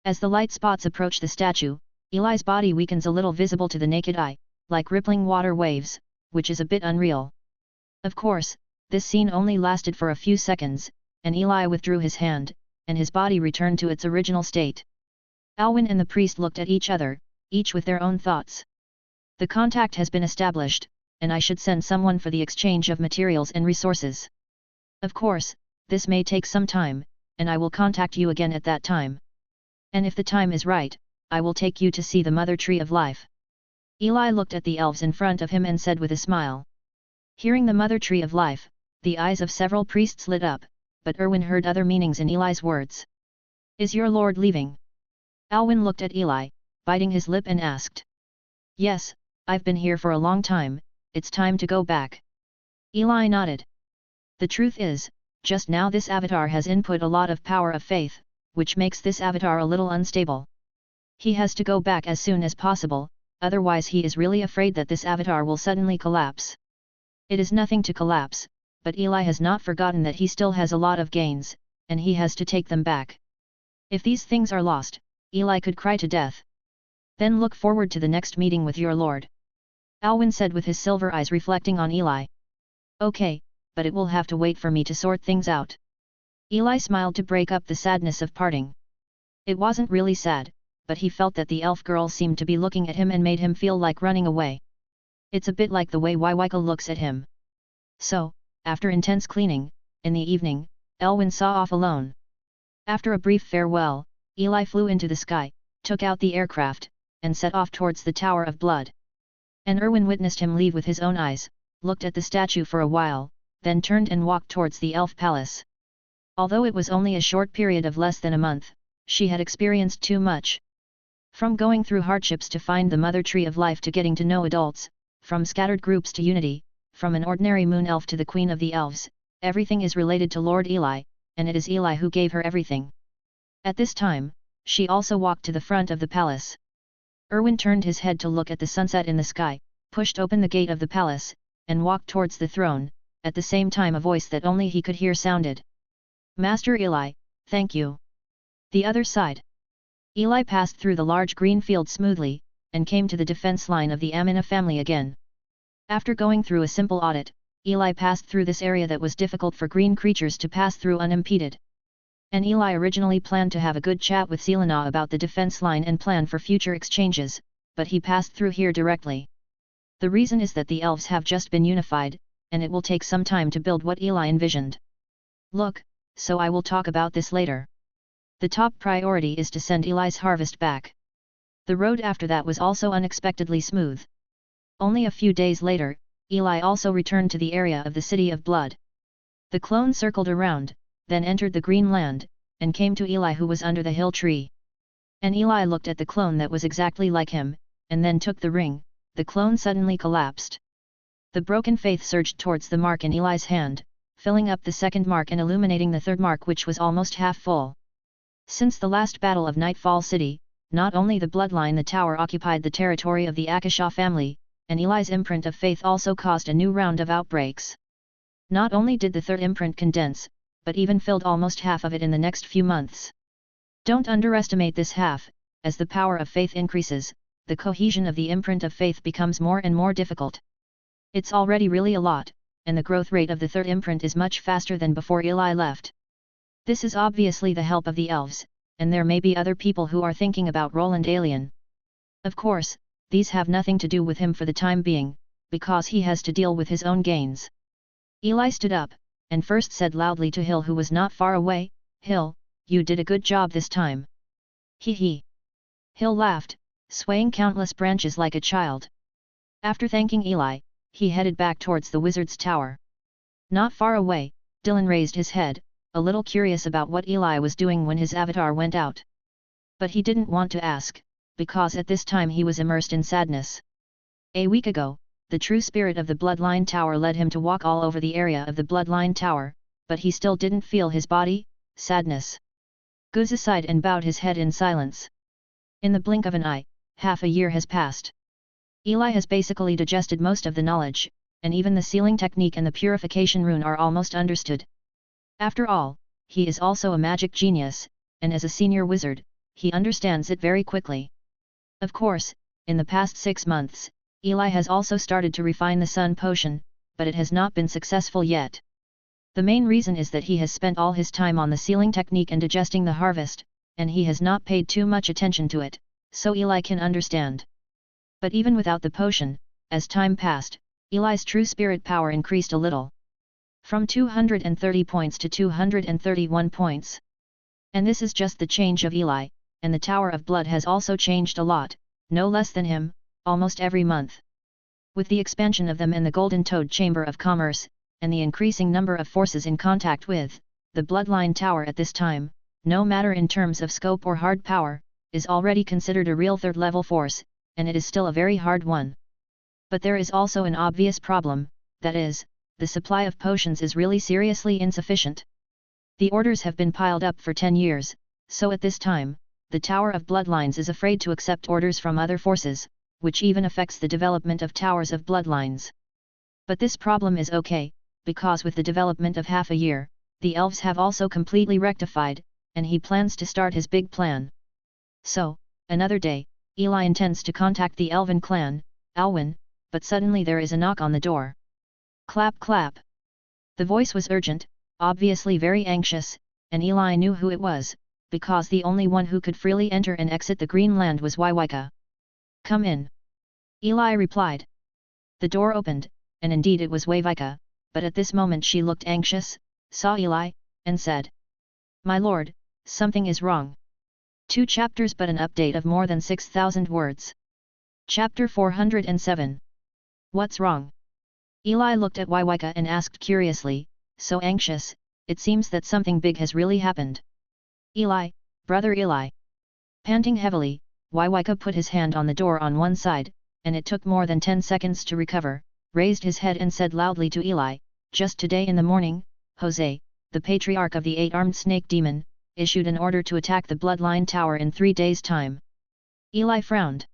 As the light spots approach the statue, Eli's body weakens a little, visible to the naked eye, like rippling water waves, which is a bit unreal. Of course, this scene only lasted for a few seconds, and Eli withdrew his hand, and his body returned to its original state. Alwyn and the priest looked at each other, each with their own thoughts. The contact has been established, and I should send someone for the exchange of materials and resources. Of course, this may take some time, and I will contact you again at that time. And if the time is right, I will take you to see the Mother Tree of Life. Eli looked at the elves in front of him and said with a smile. Hearing the Mother Tree of Life, the eyes of several priests lit up, but Erwin heard other meanings in Eli's words. Is your lord leaving? Alwyn looked at Eli, biting his lip and asked. Yes, I've been here for a long time, it's time to go back. Eli nodded. The truth is, just now this avatar has input a lot of power of faith, which makes this avatar a little unstable. He has to go back as soon as possible, otherwise he is really afraid that this avatar will suddenly collapse. It is nothing to collapse, but Eli has not forgotten that he still has a lot of gains, and he has to take them back. If these things are lost, Eli could cry to death. Then look forward to the next meeting with your lord. Alwyn said with his silver eyes reflecting on Eli. Okay, but it will have to wait for me to sort things out. Eli smiled to break up the sadness of parting. It wasn't really sad, but he felt that the elf girl seemed to be looking at him and made him feel like running away. It's a bit like the way Waiwaika looks at him. So, after intense cleaning, in the evening, Elwyn saw off alone. After a brief farewell, Eli flew into the sky, took out the aircraft, and set off towards the Tower of Blood. And Erwin witnessed him leave with his own eyes, looked at the statue for a while, then turned and walked towards the elf palace. Although it was only a short period of less than a month, she had experienced too much. From going through hardships to find the Mother Tree of Life to getting to know adults, from scattered groups to unity, from an ordinary moon elf to the Queen of the Elves, everything is related to Lord Eli, and it is Eli who gave her everything. At this time, she also walked to the front of the palace. Erwin turned his head to look at the sunset in the sky, pushed open the gate of the palace, and walked towards the throne. At the same time a voice that only he could hear sounded. Master Eli, thank you. The other side. Eli passed through the large green field smoothly, and came to the defense line of the Amina family again. After going through a simple audit, Eli passed through this area that was difficult for green creatures to pass through unimpeded. And Eli originally planned to have a good chat with Selena about the defense line and plan for future exchanges, but he passed through here directly. The reason is that the elves have just been unified, and it will take some time to build what Eli envisioned. Look, so I will talk about this later. The top priority is to send Eli's harvest back. The road after that was also unexpectedly smooth. Only a few days later, Eli also returned to the area of the City of Blood. The clone circled around, then entered the green land, and came to Eli who was under the hill tree. And Eli looked at the clone that was exactly like him, and then took the ring. The clone suddenly collapsed. The broken faith surged towards the mark in Eli's hand, filling up the second mark and illuminating the third mark which was almost half full. Since the last battle of Nightfall City, not only the bloodline the tower occupied the territory of the Akasha family, and Eli's imprint of faith also caused a new round of outbreaks. Not only did the third imprint condense, but even filled almost half of it in the next few months. Don't underestimate this half, as the power of faith increases, the cohesion of the imprint of faith becomes more and more difficult. It's already really a lot, and the growth rate of the third imprint is much faster than before Eli left. This is obviously the help of the elves, and there may be other people who are thinking about Roland Alien. Of course, these have nothing to do with him for the time being, because he has to deal with his own gains. Eli stood up, and first said loudly to Hill who was not far away, Hill, you did a good job this time. Hee hee. Hill laughed, swaying countless branches like a child. After thanking Eli, he headed back towards the wizard's tower. Not far away, Dylan raised his head, a little curious about what Eli was doing when his avatar went out. But he didn't want to ask, because at this time he was immersed in sadness. A week ago, the true spirit of the Bloodline Tower led him to walk all over the area of the Bloodline Tower, but he still didn't feel his body, sadness. Guz sighed and bowed his head in silence. In the blink of an eye, half a year has passed. Eli has basically digested most of the knowledge, and even the sealing technique and the purification rune are almost understood. After all, he is also a magic genius, and as a senior wizard, he understands it very quickly. Of course, in the past 6 months, Eli has also started to refine the sun potion, but it has not been successful yet. The main reason is that he has spent all his time on the sealing technique and digesting the harvest, and he has not paid too much attention to it, so Eli can understand. But even without the potion, as time passed, Eli's true spirit power increased a little. From 230 points to 231 points. And this is just the change of Eli, and the Tower of Blood has also changed a lot, no less than him, almost every month. With the expansion of them and the Golden Toad Chamber of Commerce, and the increasing number of forces in contact with the Bloodline Tower at this time, no matter in terms of scope or hard power, is already considered a real third-level force, and it is still a very hard one. But there is also an obvious problem, that is, the supply of potions is really seriously insufficient. The orders have been piled up for 10 years, so at this time, the Tower of Bloodlines is afraid to accept orders from other forces, which even affects the development of Towers of Bloodlines. But this problem is okay, because with the development of half a year, the elves have also completely rectified, and he plans to start his big plan. So, another day, Eli intends to contact the elven clan, Alwyn, but suddenly there is a knock on the door. Clap clap. The voice was urgent, obviously very anxious, and Eli knew who it was, because the only one who could freely enter and exit the Green Land was Waiwaika. Come in. Eli replied. The door opened, and indeed it was Waiwaika, but at this moment she looked anxious, saw Eli, and said, "My lord, something is wrong." 2 chapters but an update of more than 6,000 words. Chapter 407. What's wrong? Eli looked at Waiwaika and asked curiously, so anxious, it seems that something big has really happened. Eli, brother Eli. Panting heavily, Waiwaika put his hand on the door on one side, and it took more than 10 seconds to recover, raised his head and said loudly to Eli, "Just today in the morning, Jose, the patriarch of the 8-armed snake demon, issued an order to attack the Bloodline Tower in 3 days' time." Eli frowned.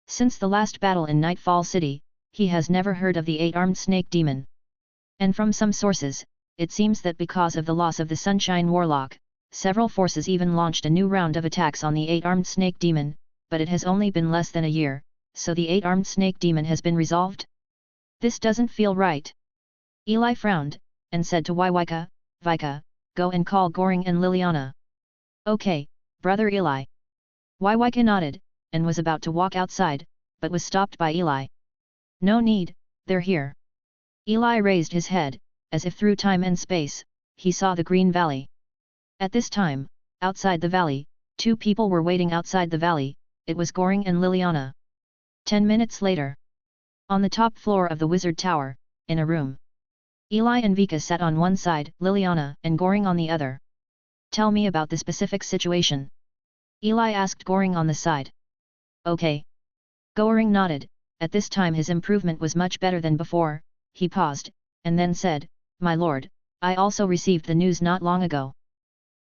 Since the last battle in Nightfall City, he has never heard of the 8-armed snake demon. And from some sources, it seems that because of the loss of the Sunshine Warlock, several forces even launched a new round of attacks on the 8-armed snake demon, but it has only been less than a year, so the 8-armed snake demon has been resolved? This doesn't feel right. Eli frowned, and said to Waiwaika, "Vika, go and call Goring and Liliana." "Okay, brother Eli." Waiwaika nodded, and was about to walk outside, but was stopped by Eli. "No need, they're here." Eli raised his head, as if through time and space, he saw the Green Valley. At this time, outside the valley, 2 people were waiting outside the valley, it was Goring and Liliana. 10 minutes later. On the top floor of the Wizard Tower, in a room. Eli and Vika sat on one side, Liliana and Goring on the other. "Tell me about the specific situation." Eli asked Goring on the side. "Okay." Goring nodded, at this time his improvement was much better than before, he paused, and then said, "My lord, I also received the news not long ago.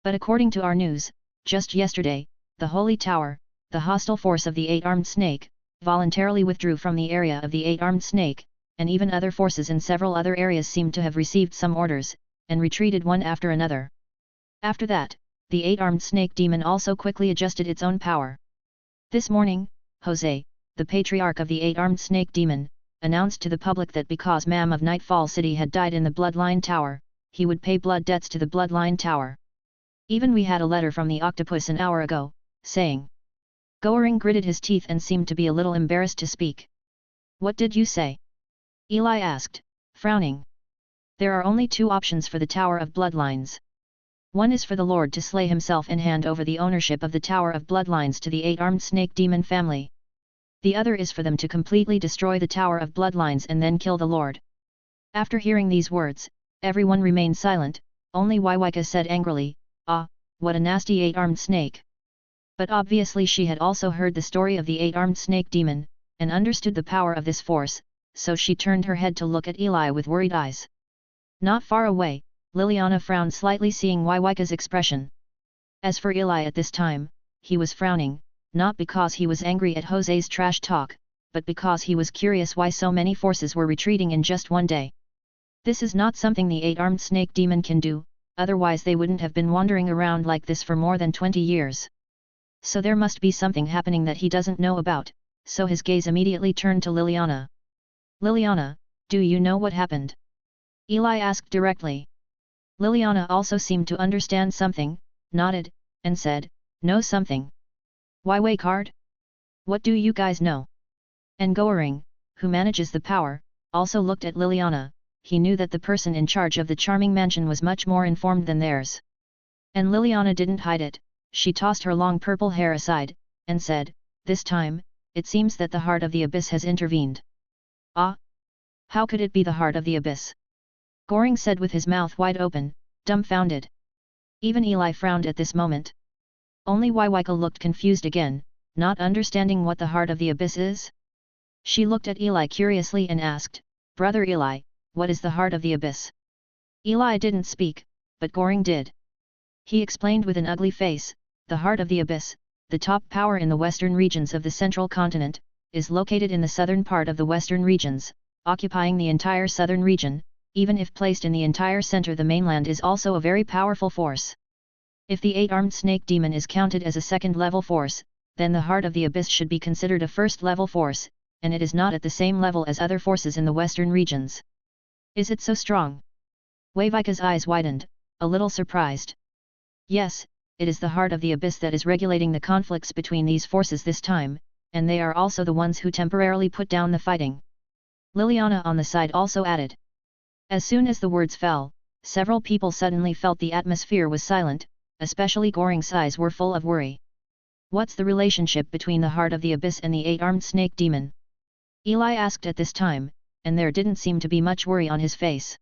But according to our news, just yesterday, the Holy Tower, the hostile force of the 8-armed snake, voluntarily withdrew from the area of the 8-armed snake, and even other forces in several other areas seemed to have received some orders, and retreated one after another. After that, the 8-armed snake demon also quickly adjusted its own power. This morning, Jose, the patriarch of the 8-armed snake demon, announced to the public that because Mam of Nightfall City had died in the Bloodline Tower, he would pay blood debts to the Bloodline Tower. Even we had a letter from the octopus an hour ago, saying." Goring gritted his teeth and seemed to be a little embarrassed to speak. "What did you say?" Eli asked, frowning. "There are only 2 options for the Tower of Bloodlines. One is for the Lord to slay himself and hand over the ownership of the Tower of Bloodlines to the 8-armed snake demon family. The other is for them to completely destroy the Tower of Bloodlines and then kill the Lord." After hearing these words, Everyone remained silent, only Waiwaika said angrily, "Ah, what a nasty eight-armed snake." But obviously she had also heard the story of the eight-armed snake demon, and understood the power of this force, so she turned her head to look at Eli with worried eyes. Not far away, Liliana frowned slightly seeing Waiwaika's expression. As for Eli at this time, he was frowning, not because he was angry at Jose's trash talk, but because he was curious why so many forces were retreating in just one day. This is not something the eight-armed snake demon can do, otherwise they wouldn't have been wandering around like this for more than 20 years. So there must be something happening that he doesn't know about, so his gaze immediately turned to Liliana. "Liliana, do you know what happened?" Eli asked directly. Liliana also seemed to understand something, nodded, and said, "Know something. Why card? What do you guys know?" And Goering, who manages the power, also looked at Liliana. He knew that the person in charge of the charming mansion was much more informed than theirs. And Liliana didn't hide it, she tossed her long purple hair aside, and said, "This time, it seems that the heart of the abyss has intervened." "Ah? How could it be the heart of the abyss?" Goring said with his mouth wide open, dumbfounded. Even Eli frowned at this moment. Only Waiwaika looked confused again, not understanding what the heart of the abyss is. She looked at Eli curiously and asked, "Brother Eli, what is the heart of the abyss?" Eli didn't speak, but Goring did. He explained with an ugly face, "The heart of the abyss, the top power in the western regions of the central continent, is located in the southern part of the western regions, occupying the entire southern region. Even if placed in the entire center, the mainland is also a very powerful force. If the eight-armed snake demon is counted as a second-level force, then the heart of the abyss should be considered a first-level force, and it is not at the same level as other forces in the western regions. Is it so strong?" Waiwaika's eyes widened, a little surprised. "Yes, it is the heart of the abyss that is regulating the conflicts between these forces this time, and they are also the ones who temporarily put down the fighting." Liliana on the side also added. As soon as the words fell, several people suddenly felt the atmosphere was silent, especially Goring's eyes were full of worry. "What's the relationship between the heart of the abyss and the eight-armed snake demon?" Eli asked at this time, and there didn't seem to be much worry on his face.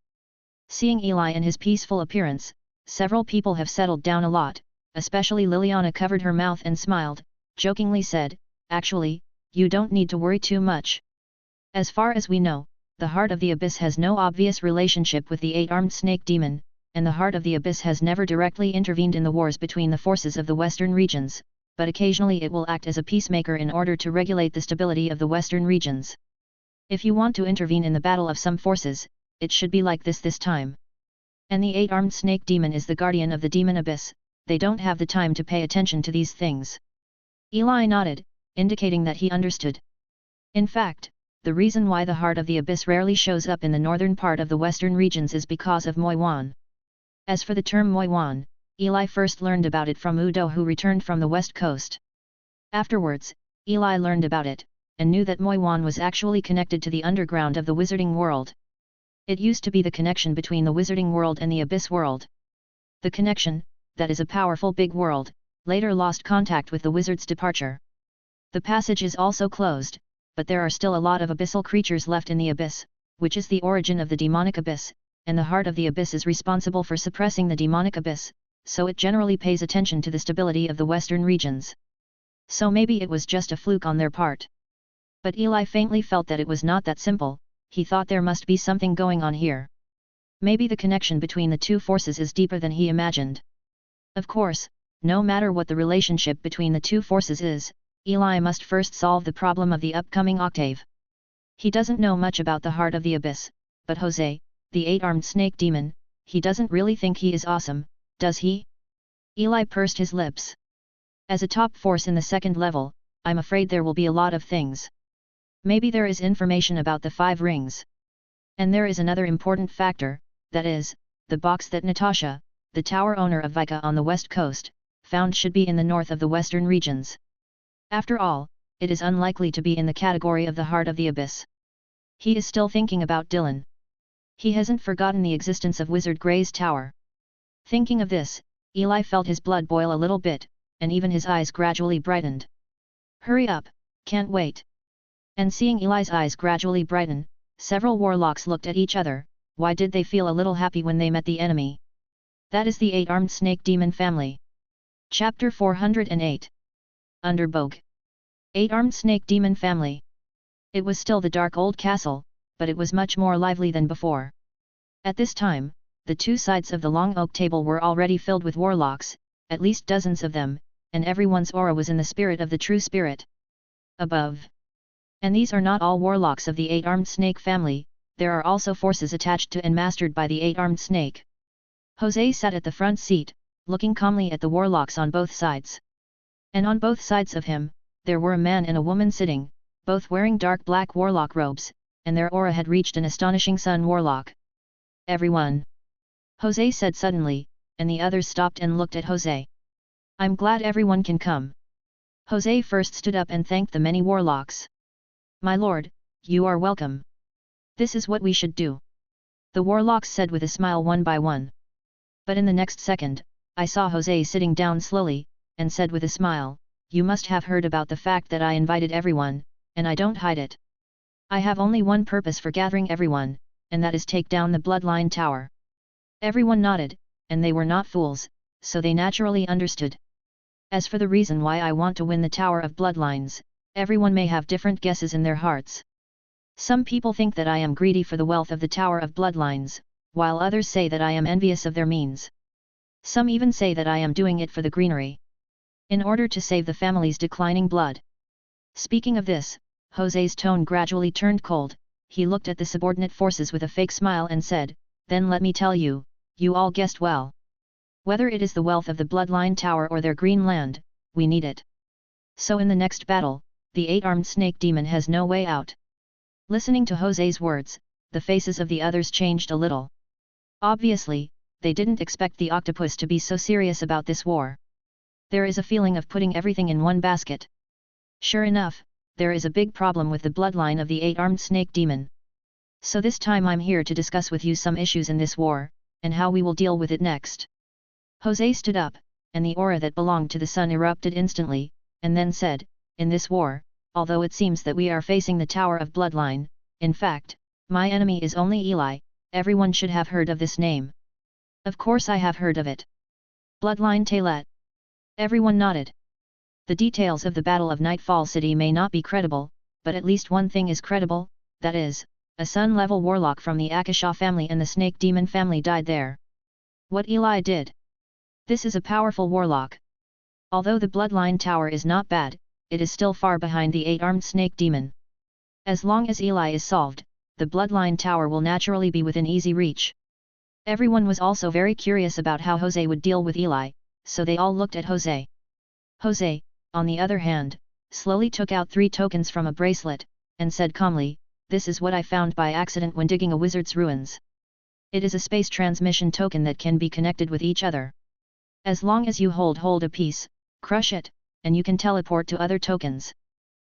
Seeing Eli and his peaceful appearance, several people have settled down a lot, especially Liliana covered her mouth and smiled, jokingly said, "Actually, you don't need to worry too much. As far as we know, the heart of the abyss has no obvious relationship with the eight-armed snake demon, and the heart of the abyss has never directly intervened in the wars between the forces of the western regions, but occasionally it will act as a peacemaker in order to regulate the stability of the western regions. If you want to intervene in the battle of some forces, it should be like this time. And the eight-armed snake demon is the guardian of the demon abyss, they don't have the time to pay attention to these things." Eli nodded, indicating that he understood. In fact, the reason why the heart of the abyss rarely shows up in the northern part of the western regions is because of Moiwan. As for the term Moiwan, Eli first learned about it from Udo, who returned from the west coast. Afterwards, Eli learned about it, and knew that Moiwan was actually connected to the underground of the wizarding world. It used to be the connection between the wizarding world and the abyss world. The connection, that is a powerful big world, later lost contact with the wizard's departure. The passage is also closed, but there are still a lot of abyssal creatures left in the abyss, which is the origin of the demonic abyss, and the heart of the abyss is responsible for suppressing the demonic abyss, so it generally pays attention to the stability of the western regions. So maybe it was just a fluke on their part. But Eli faintly felt that it was not that simple, he thought there must be something going on here. Maybe the connection between the two forces is deeper than he imagined. Of course, no matter what the relationship between the two forces is, Eli must first solve the problem of the upcoming octave. He doesn't know much about the heart of the abyss, but Jose, the eight-armed snake demon, he doesn't really think he is awesome, does he? Eli pursed his lips. As a top force in the second level, I'm afraid there will be a lot of things. Maybe there is information about the 5 rings. And there is another important factor, that is, the box that Natasha, the tower owner of Vika on the west coast, found should be in the north of the western regions. After all, it is unlikely to be in the category of the heart of the abyss. He is still thinking about Dylan. He hasn't forgotten the existence of Wizard Gray's tower. Thinking of this, Eli felt his blood boil a little bit, and even his eyes gradually brightened. Hurry up, can't wait. And seeing Eli's eyes gradually brighten, several warlocks looked at each other, why did they feel a little happy when they met the enemy? That is the 8-armed snake demon family. Chapter 408. Audiobook. 8-armed snake demon family. It was still the dark old castle, but it was much more lively than before. At this time, the two sides of the long oak table were already filled with warlocks, at least dozens of them, and everyone's aura was in the spirit of the true spirit. Above. And these are not all warlocks of the 8-armed snake family, there are also forces attached to and mastered by the 8-armed snake. Jose sat at the front seat, looking calmly at the warlocks on both sides. And on both sides of him, there were a man and a woman sitting, both wearing dark black warlock robes, and their aura had reached an astonishing sun warlock. Everyone! Jose said suddenly, and the others stopped and looked at Jose. I'm glad everyone can come. Jose first stood up and thanked the many warlocks. My lord, you are welcome. This is what we should do. The warlocks said with a smile one by one. But in the next second, I saw Jose sitting down slowly, and said with a smile, you must have heard about the fact that I invited everyone, and I don't hide it. I have only one purpose for gathering everyone, and that is take down the bloodline tower. Everyone nodded, and they were not fools, so they naturally understood. As for the reason why I want to win the Tower of Bloodlines, everyone may have different guesses in their hearts. Some people think that I am greedy for the wealth of the Tower of Bloodlines, while others say that I am envious of their means. Some even say that I am doing it for the greenery. In order to save the family's declining blood. Speaking of this, Jose's tone gradually turned cold, he looked at the subordinate forces with a fake smile and said, then let me tell you, you all guessed well. Whether it is the wealth of the Bloodline Tower or their green land, we need it. So in the next battle, the 8-armed snake demon has no way out. Listening to Jose's words, the faces of the others changed a little. Obviously, they didn't expect the octopus to be so serious about this war. There is a feeling of putting everything in one basket. Sure enough, there is a big problem with the bloodline of the 8-armed snake demon. So this time I'm here to discuss with you some issues in this war, and how we will deal with it next. Jose stood up, and the aura that belonged to the sun erupted instantly, and then said, in this war, although it seems that we are facing the Tower of Bloodline, in fact, my enemy is only Eli, everyone should have heard of this name. Of course I have heard of it. Bloodline Talet. Everyone nodded. The details of the Battle of Nightfall City may not be credible, but at least one thing is credible, that is, a sun-level warlock from the Akasha family and the Snake Demon family died there. What Eli did? This is a powerful warlock. Although the Bloodline Tower is not bad, it is still far behind the 8-armed snake demon. As long as Eli is solved, the Bloodline Tower will naturally be within easy reach. Everyone was also very curious about how Jose would deal with Eli, so they all looked at Jose. Jose, on the other hand, slowly took out 3 tokens from a bracelet, and said calmly, this is what I found by accident when digging a wizard's ruins. It is a space transmission token that can be connected with each other. As long as you hold a piece, crush it, and you can teleport to other tokens.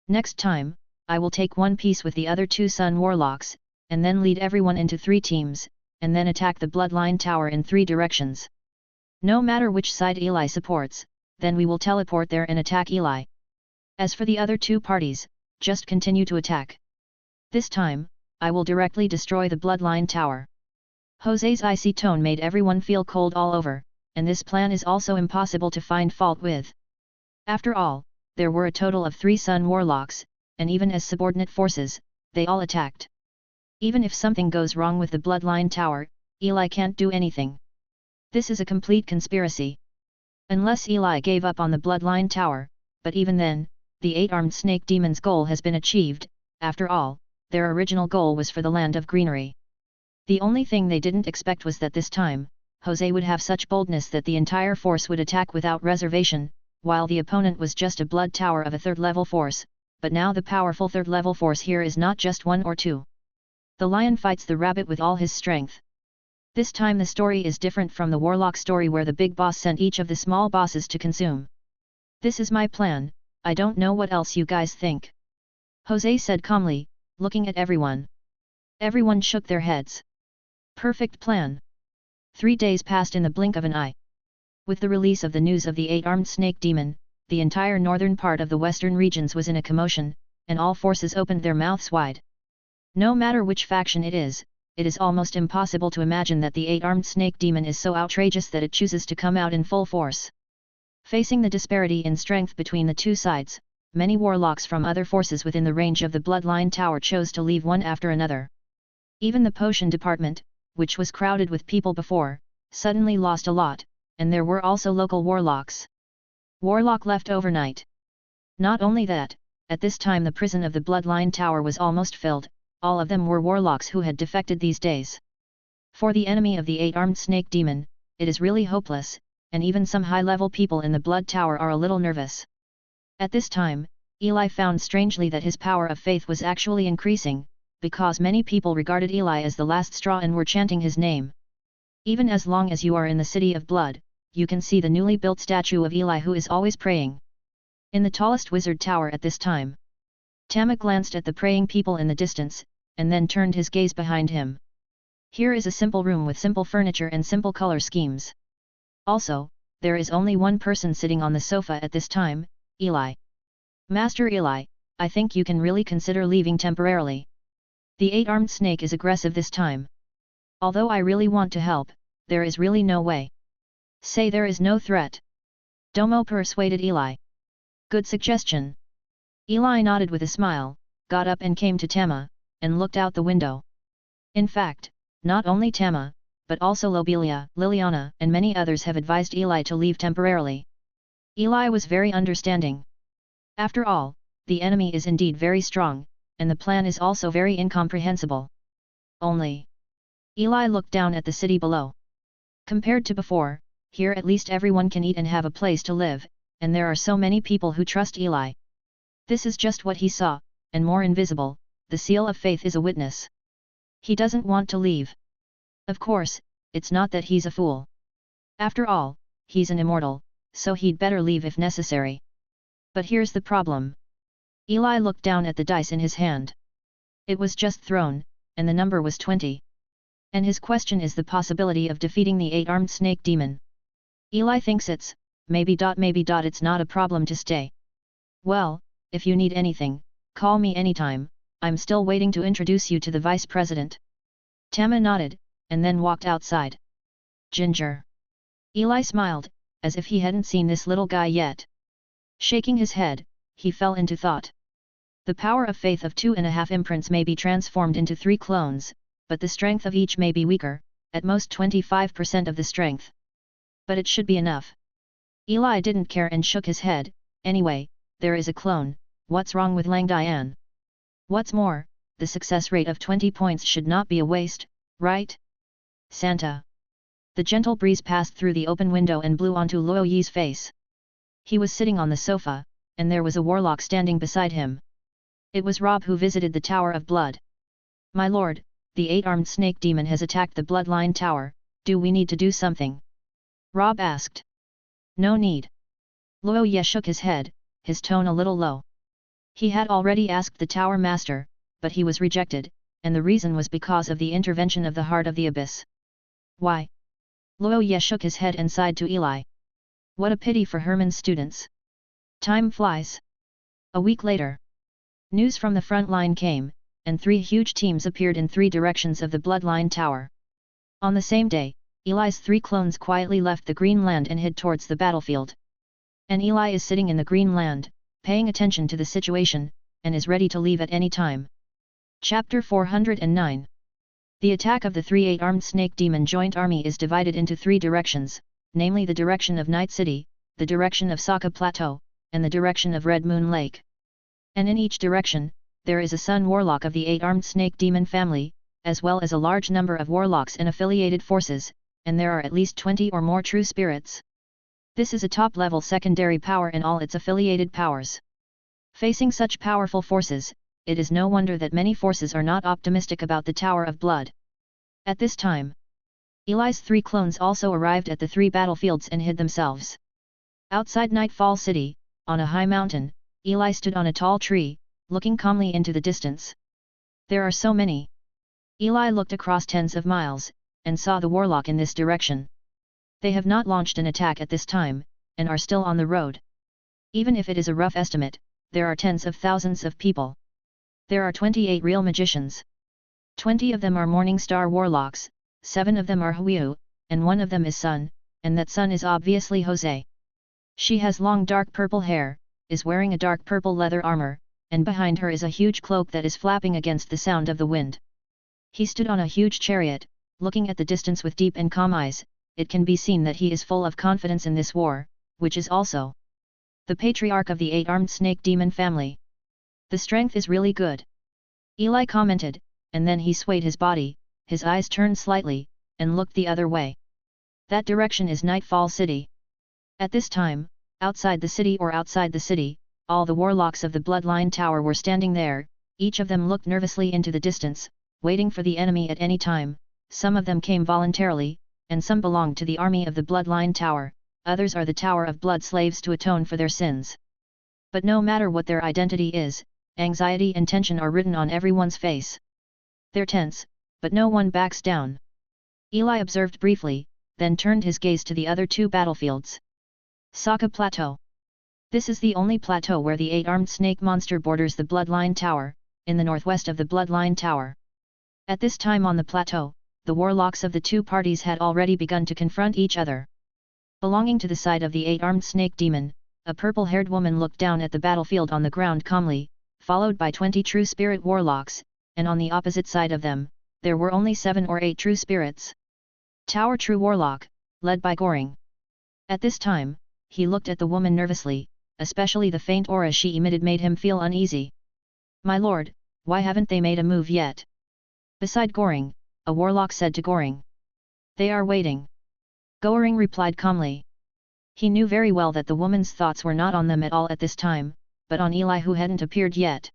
Next time, I will take one piece with the other 2 sun warlocks, and then lead everyone into 3 teams, and then attack the Bloodline Tower in 3 directions. No matter which side Eli supports, then we will teleport there and attack Eli. As for the other 2 parties, just continue to attack. This time, I will directly destroy the Bloodline Tower. Jose's icy tone made everyone feel cold all over, and this plan is also impossible to find fault with. After all, there were a total of 3 sun warlocks, and even as subordinate forces, they all attacked. Even if something goes wrong with the Bloodline Tower, Eli can't do anything. This is a complete conspiracy. Unless Eli gave up on the Bloodline Tower, but even then, the 8-armed snake demon's goal has been achieved, after all, their original goal was for the land of greenery. The only thing they didn't expect was that this time, Jose would have such boldness that the entire force would attack without reservation, while the opponent was just a blood tower of a 3rd-level force, but now the powerful 3rd-level force here is not just 1 or 2. The lion fights the rabbit with all his strength. This time the story is different from the warlock story where the big boss sent each of the small bosses to consume. This is my plan, I don't know what else you guys think. Jose said calmly, looking at everyone. Everyone shook their heads. Perfect plan. 3 days passed in the blink of an eye. With the release of the news of the 8-armed snake demon, the entire northern part of the western regions was in a commotion, and all forces opened their mouths wide. No matter which faction it is, it is almost impossible to imagine that the 8-armed snake demon is so outrageous that it chooses to come out in full force. Facing the disparity in strength between the two sides, many warlocks from other forces within the range of the Bloodline Tower chose to leave one after another. Even the potion department, which was crowded with people before, suddenly lost a lot, and there were also local warlocks. Warlock left overnight. Not only that, at this time the prison of the Bloodline Tower was almost filled, all of them were warlocks who had defected these days. For the enemy of the 8-armed snake demon, it is really hopeless, and even some high-level people in the Blood Tower are a little nervous. At this time, Eli found strangely that his power of faith was actually increasing, because many people regarded Eli as the last straw and were chanting his name. Even as long as you are in the City of Blood, you can see the newly built statue of Eli who is always praying. In the tallest wizard tower at this time, Tama glanced at the praying people in the distance, and then turned his gaze behind him. Here is a simple room with simple furniture and simple color schemes. Also, there is only one person sitting on the sofa at this time, Eli. Master Eli, I think you can really consider leaving temporarily. The 8-armed snake is aggressive this time. Although I really want to help, there is really no way. Say there is no threat. Domo persuaded Eli. Good suggestion. Eli nodded with a smile, got up and came to Tama, and looked out the window. In fact, not only Tama, but also Lobelia, Liliana, and many others have advised Eli to leave temporarily. Eli was very understanding. After all, the enemy is indeed very strong, and the plan is also very incomprehensible. Only. Eli looked down at the city below. Compared to before, here at least everyone can eat and have a place to live, and there are so many people who trust Eli. This is just what he saw, and more invisible, the seal of faith is a witness. He doesn't want to leave. Of course, it's not that he's a fool. After all, he's an immortal, so he'd better leave if necessary. But here's the problem. Eli looked down at the dice in his hand. It was just thrown, and the number was 20. And his question is the possibility of defeating the 8-armed snake demon. Eli thinks it's, maybe. It's not a problem to stay. Well, if you need anything, call me anytime, I'm still waiting to introduce you to the vice president. Tama nodded, and then walked outside. Ginger. Eli smiled, as if he hadn't seen this little guy yet. Shaking his head, he fell into thought. The power of faith of 2.5 imprints may be transformed into 3 clones, but the strength of each may be weaker, at most 25% of the strength. But it should be enough. Eli didn't care and shook his head. Anyway, there is a clone, what's wrong with Lang Dian? What's more, the success rate of 20 points should not be a waste, right? Santa. The gentle breeze passed through the open window and blew onto Luo Yi's face. He was sitting on the sofa, and there was a warlock standing beside him. It was Rob who visited the Tower of Blood. My lord, the 8-armed snake demon has attacked the Bloodline Tower, do we need to do something? Rob asked. No need. Luo Yi shook his head, his tone a little low. He had already asked the Tower Master, but he was rejected, and the reason was because of the intervention of the Heart of the Abyss. Why? Luo Yi shook his head and sighed to Eli. What a pity for Herman's students. Time flies. A week later. News from the front line came, and 3 huge teams appeared in 3 directions of the Bloodline Tower. On the same day, Eli's 3 clones quietly left the Green Land and hid towards the battlefield. And Eli is sitting in the Green Land, paying attention to the situation, and is ready to leave at any time. Chapter 409. The attack of the 3 8-armed snake demon joint army is divided into 3 directions, namely the direction of Night City, the direction of Saka Plateau, and the direction of Red Moon Lake. And in each direction, there is a Sun Warlock of the 8-armed snake demon family, as well as a large number of warlocks and affiliated forces, and there are at least 20 or more true spirits. This is a top-level secondary power in all its affiliated powers. Facing such powerful forces, it is no wonder that many forces are not optimistic about the Tower of Blood. At this time, Eli's 3 clones also arrived at the 3 battlefields and hid themselves. Outside Nightfall City, on a high mountain, Eli stood on a tall tree, looking calmly into the distance. There are so many. Eli looked across tens of miles, and saw the warlock in this direction. They have not launched an attack at this time, and are still on the road. Even if it is a rough estimate, there are tens of thousands of people. There are 28 real magicians. 20 of them are Morning Star warlocks, 7 of them are Huiyu, and 1 of them is Sun, and that Sun is obviously Jose. She has long dark purple hair, is wearing a dark purple leather armor, and behind her is a huge cloak that is flapping against the sound of the wind. He stood on a huge chariot, looking at the distance with deep and calm eyes. It can be seen that he is full of confidence in this war, which is also the patriarch of the 8-armed snake demon family. The strength is really good. Eli commented, and then he swayed his body, his eyes turned slightly, and looked the other way. That direction is Nightfall City. At this time, outside the city, all the warlocks of the Bloodline Tower were standing there, each of them looked nervously into the distance, waiting for the enemy at any time. Some of them came voluntarily, and some belonged to the army of the Bloodline Tower, others are the Tower of Blood slaves to atone for their sins. But no matter what their identity is, anxiety and tension are written on everyone's face. They're tense, but no one backs down. Eli observed briefly, then turned his gaze to the other 2 battlefields. Saka Plateau. This is the only plateau where the 8-armed snake monster borders the Bloodline Tower, in the northwest of the Bloodline Tower. At this time on the plateau, the warlocks of the 2 parties had already begun to confront each other. Belonging to the side of the 8-armed snake demon, a purple-haired woman looked down at the battlefield on the ground calmly, followed by 20 true spirit warlocks, and on the opposite side of them, there were only 7 or 8 true spirits. Tower True Warlock, led by Goring. At this time, he looked at the woman nervously, especially the faint aura she emitted made him feel uneasy. My lord, why haven't they made a move yet? Beside Goring, a warlock said to Goring. They are waiting. Goring replied calmly. He knew very well that the woman's thoughts were not on them at all at this time, but on Eli who hadn't appeared yet.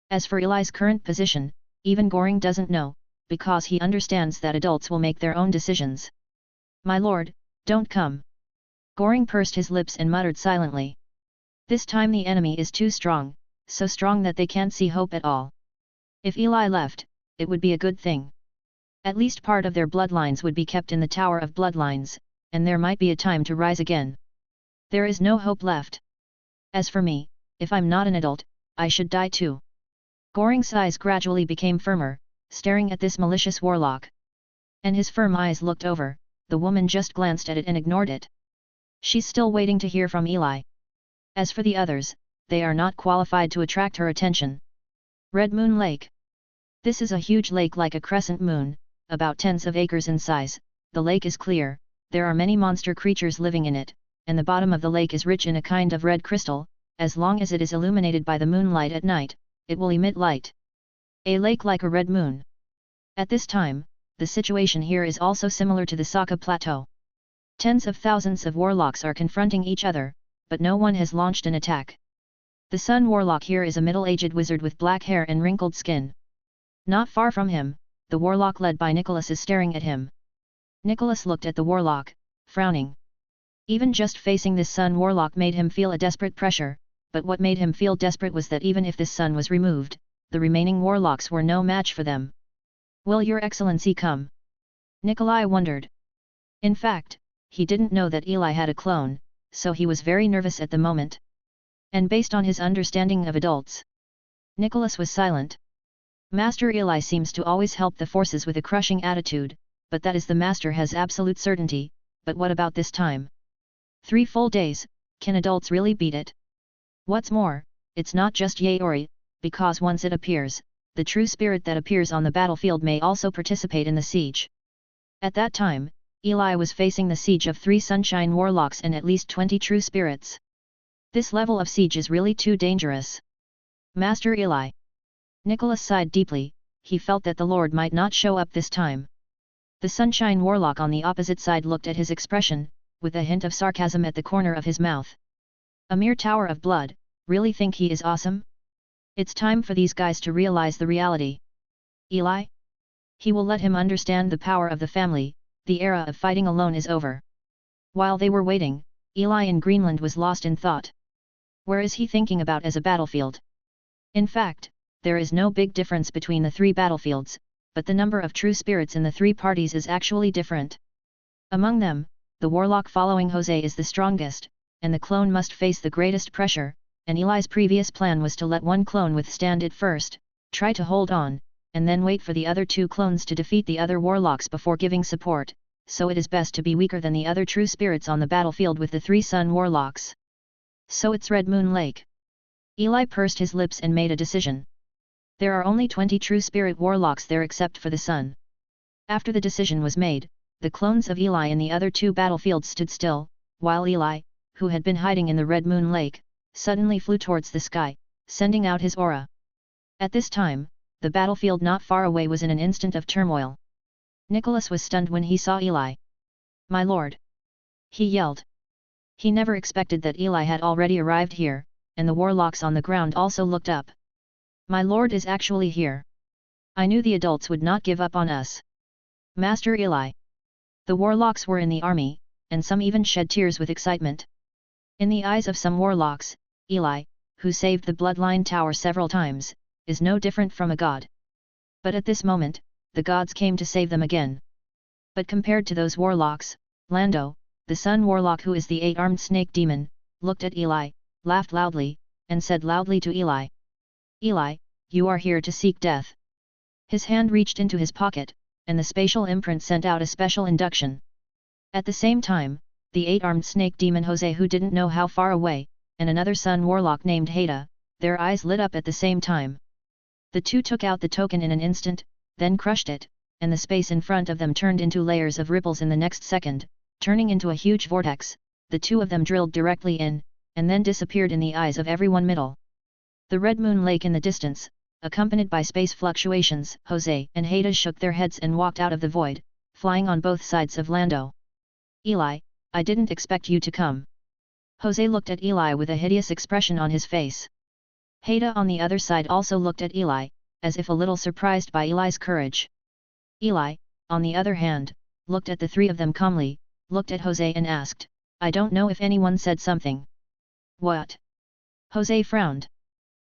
As for Eli's current position, even Goring doesn't know, because he understands that adults will make their own decisions. My lord, don't come. Goring pursed his lips and muttered silently. This time the enemy is too strong, so strong that they can't see hope at all. If Eli left, it would be a good thing. At least part of their bloodlines would be kept in the Tower of Bloodlines, and there might be a time to rise again. There is no hope left. As for me, if I'm not an adult, I should die too. Goring's eyes gradually became firmer, staring at this malicious warlock. And his firm eyes looked over, the woman just glanced at it and ignored it. She's still waiting to hear from Eli. As for the others, they are not qualified to attract her attention. Red Moon Lake. This is a huge lake like a crescent moon, about tens of acres in size. The lake is clear, there are many monster creatures living in it, and the bottom of the lake is rich in a kind of red crystal. As long as it is illuminated by the moonlight at night, it will emit light. A lake like a red moon. At this time, the situation here is also similar to the Saka Plateau. Tens of thousands of warlocks are confronting each other, but no one has launched an attack. The Sun Warlock here is a middle-aged wizard with black hair and wrinkled skin. Not far from him, the warlock led by Nicholas is staring at him. Nicholas looked at the warlock, frowning. Even just facing this Sun Warlock made him feel a desperate pressure, but what made him feel desperate was that even if this sun was removed, the remaining warlocks were no match for them. Will your excellency come? Nikolai wondered. In fact, he didn't know that Eli had a clone, so he was very nervous at the moment. And based on his understanding of adults, Nicholas was silent. Master Eli seems to always help the forces with a crushing attitude, but that is the master has absolute certainty. But what about this time? 3 full days, can adults really beat it? What's more, it's not just Yaori, because once it appears, the true spirit that appears on the battlefield may also participate in the siege. At that time, Eli was facing the siege of 3 Sunshine Warlocks and at least 20 true spirits. This level of siege is really too dangerous. Master Eli. Nicholas sighed deeply, he felt that the Lord might not show up this time. The Sunshine Warlock on the opposite side looked at his expression, with a hint of sarcasm at the corner of his mouth. A mere Tower of Blood, really think he is awesome? It's time for these guys to realize the reality. Eli? He will let him understand the power of the family, the era of fighting alone is over. While they were waiting, Eli in Greenland was lost in thought. Where is he thinking about as a battlefield? In fact, there is no big difference between the 3 battlefields, but the number of true spirits in the 3 parties is actually different. Among them, the warlock following Jose is the strongest, and the clone must face the greatest pressure, and Eli's previous plan was to let one clone withstand it first, try to hold on, and then wait for the other two clones to defeat the other warlocks before giving support, so it is best to be weaker than the other true spirits on the battlefield with the 3 sun warlocks. So it's Red Moon Lake. Eli pursed his lips and made a decision. There are only 20 true spirit warlocks there except for the sun. After the decision was made, the clones of Eli in the other 2 battlefields stood still, while Eli, who had been hiding in the Red Moon Lake, suddenly flew towards the sky, sending out his aura. At this time, the battlefield not far away was in an instant of turmoil. Nicholas was stunned when he saw Eli. "My lord!" he yelled. He never expected that Eli had already arrived here, and the warlocks on the ground also looked up. "My lord is actually here. I knew the adults would not give up on us. Master Eli." The warlocks were in the army, and some even shed tears with excitement. In the eyes of some warlocks, Eli, who saved the bloodline tower several times, is no different from a god. But at this moment, the gods came to save them again. But compared to those warlocks, Lando, the sun warlock who is the 8-armed snake demon, looked at Eli, laughed loudly, and said loudly to Eli, "Eli, you are here to seek death." His hand reached into his pocket, and the spatial imprint sent out a special induction. At the same time, the 8-armed snake demon Jose, who didn't know how far away, and another sun warlock named Haida, their eyes lit up at the same time. The two took out the token in an instant, then crushed it, and the space in front of them turned into layers of ripples in the next second, turning into a huge vortex. The two of them drilled directly in, and then disappeared in the eyes of everyone middle. The Red Moon Lake in the distance, accompanied by space fluctuations, Jose and Haida shook their heads and walked out of the void, flying on both sides of Lando. "Eli, I didn't expect you to come." Jose looked at Eli with a hideous expression on his face. Haida on the other side also looked at Eli, as if a little surprised by Eli's courage. Eli, on the other hand, looked at the 3 of them calmly, looked at Jose and asked, "I don't know if anyone said something." "What?" Jose frowned.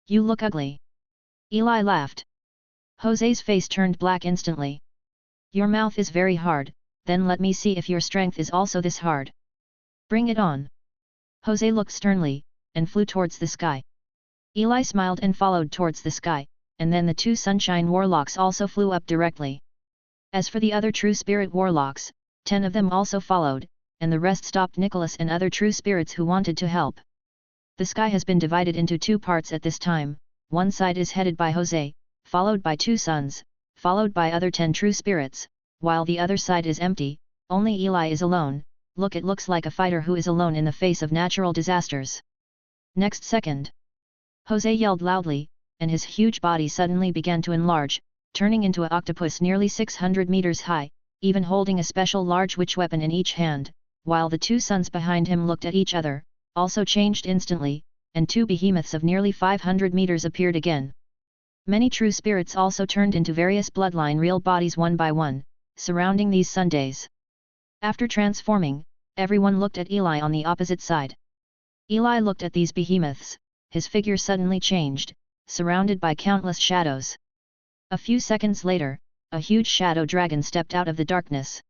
"You look ugly." Eli laughed. Jose's face turned black instantly. "Your mouth is very hard, then let me see if your strength is also this hard. Bring it on." Jose looked sternly, and flew towards the sky. Eli smiled and followed towards the sky, and then the 2 sunshine warlocks also flew up directly. As for the other true spirit warlocks, 10 of them also followed, and the rest stopped Nicholas and other true spirits who wanted to help. The sky has been divided into 2 parts at this time. One side is headed by Jose, followed by 2 suns, followed by other 10 true spirits, while the other side is empty. Only Eli is alone. It looks like a fighter who is alone in the face of natural disasters. Next second, Jose yelled loudly, and his huge body suddenly began to enlarge, turning into an octopus nearly 600 meters high, even holding a special large witch weapon in each hand, while the 2 suns behind him looked at each other, also changed instantly, and 2 behemoths of nearly 500 meters appeared again. Many true spirits also turned into various bloodline real bodies one by one, surrounding these Sundays. After transforming, everyone looked at Eli on the opposite side. Eli looked at these behemoths, his figure suddenly changed, surrounded by countless shadows. A few seconds later, a huge shadow dragon stepped out of the darkness.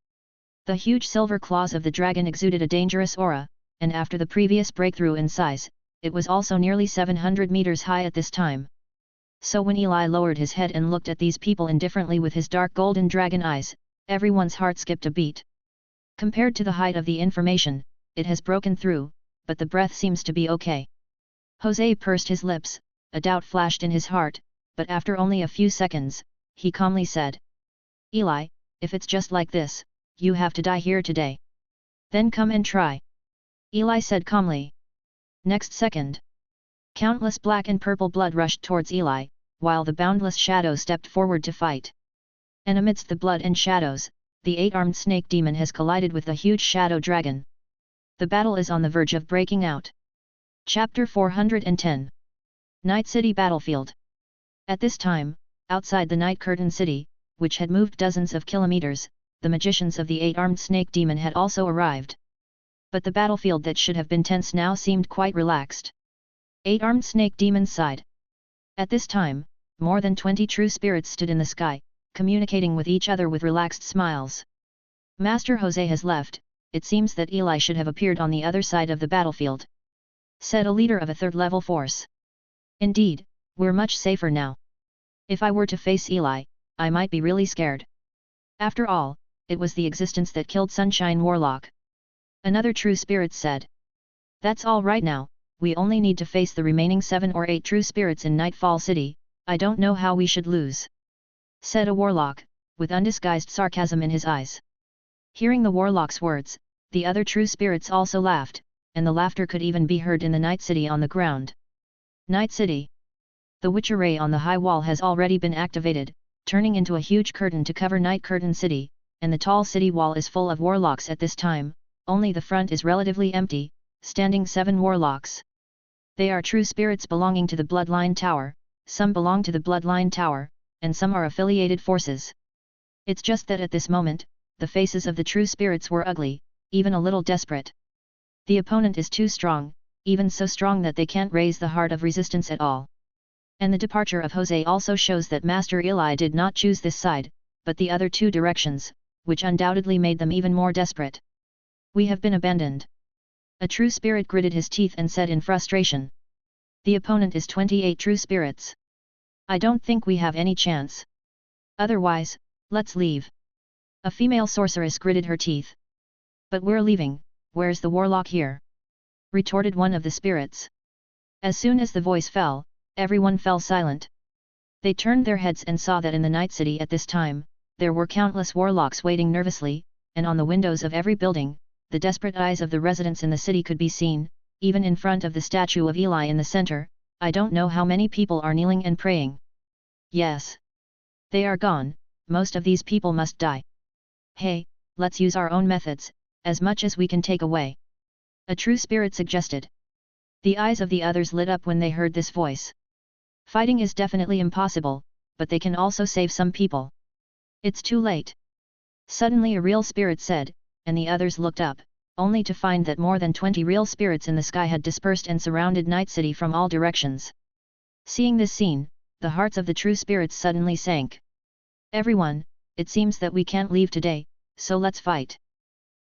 The huge silver claws of the dragon exuded a dangerous aura, and after the previous breakthrough in size, it was also nearly 700 meters high at this time. So when Eli lowered his head and looked at these people indifferently with his dark golden dragon eyes, everyone's heart skipped a beat. Compared to the height of the information, it has broken through, but the breath seems to be okay. Jose pursed his lips, a doubt flashed in his heart, but after only a few seconds, he calmly said, "Eli, if it's just like this, you have to die here today. Then come and try." Eli said calmly. Next second, countless black and purple blood rushed towards Eli, while the boundless shadow stepped forward to fight. And amidst the blood and shadows, the 8-armed snake demon has collided with the huge shadow dragon. The battle is on the verge of breaking out. Chapter 410. Night City Battlefield. At this time, outside the Night Curtain City, which had moved dozens of kilometers, the magicians of the 8-armed snake demon had also arrived. But the battlefield that should have been tense now seemed quite relaxed. 8-armed snake demon sighed. At this time, more than 20 true spirits stood in the sky, communicating with each other with relaxed smiles. "Master Jose has left, it seems that Eli should have appeared on the other side of the battlefield," said a leader of a 3rd-level force. "Indeed, we're much safer now. If I were to face Eli, I might be really scared. After all, it was the existence that killed Sunshine Warlock. Another true spirit said. That's all right now, we only need to face the remaining 7 or 8 true spirits in Nightfall City, I don't know how we should lose. Said a warlock, with undisguised sarcasm in his eyes. Hearing the warlock's words, the other true spirits also laughed, and the laughter could even be heard in the Night City on the ground. Night City. The witch array on the high wall has already been activated, turning into a huge curtain to cover Night Curtain City, and the tall city wall is full of warlocks at this time, only the front is relatively empty, standing 7 warlocks. They are true spirits belonging to the Bloodline Tower, some belong to the Bloodline Tower, and some are affiliated forces. It's just that at this moment, the faces of the true spirits were ugly, even a little desperate. The opponent is too strong, even so strong that they can't raise the heart of resistance at all. And the departure of Jose also shows that Master Eli did not choose this side, but the other 2 directions, which undoubtedly made them even more desperate. We have been abandoned. A true spirit gritted his teeth and said in frustration. The opponent is 28 true spirits. I don't think we have any chance. Otherwise, let's leave. A female sorceress gritted her teeth. But we're leaving, where's the warlock here? Retorted one of the spirits. As soon as the voice fell, everyone fell silent. They turned their heads and saw that in the Night City at this time, there were countless warlocks waiting nervously, and on the windows of every building, the desperate eyes of the residents in the city could be seen, even in front of the statue of Eli in the center. I don't know how many people are kneeling and praying. Yes. They are gone, most of these people must die. Hey, let's use our own methods, as much as we can take away. A true spirit suggested. The eyes of the others lit up when they heard this voice. Fighting is definitely impossible, but they can also save some people. It's too late. Suddenly a real spirit said, and the others looked up, only to find that more than 20 real spirits in the sky had dispersed and surrounded Night City from all directions. Seeing this scene, the hearts of the true spirits suddenly sank. Everyone, it seems that we can't leave today, so let's fight.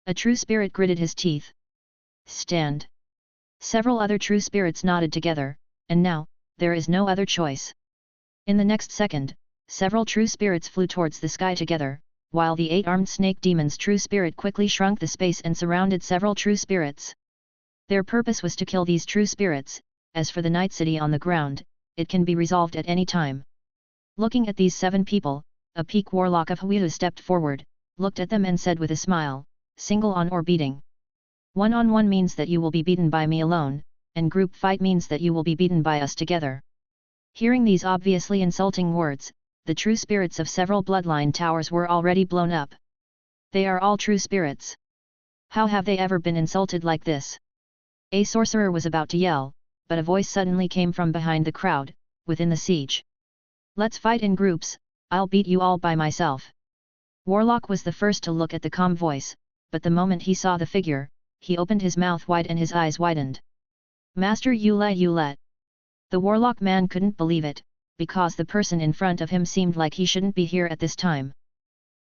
A true spirit gritted his teeth. Stand. Several other true spirits nodded together, and now, there is no other choice. In the next second, several true spirits flew towards the sky together, while the 8-armed snake demon's true spirit quickly shrunk the space and surrounded several true spirits. Their purpose was to kill these true spirits. As for the Night City on the ground, it can be resolved at any time. Looking at these 7 people, a peak warlock of Huiyu stepped forward, looked at them and said with a smile, single on or beating. 1-on-1 means that you will be beaten by me alone, and group fight means that you will be beaten by us together. Hearing these obviously insulting words, the true spirits of several bloodline towers were already blown up. They are all true spirits. How have they ever been insulted like this? A sorcerer was about to yell, but a voice suddenly came from behind the crowd, within the siege. Let's fight in groups, I'll beat you all by myself. Warlock was the first to look at the calm voice, but the moment he saw the figure, he opened his mouth wide and his eyes widened. Master Yulet. The warlock man couldn't believe it, because the person in front of him seemed like he shouldn't be here at this time.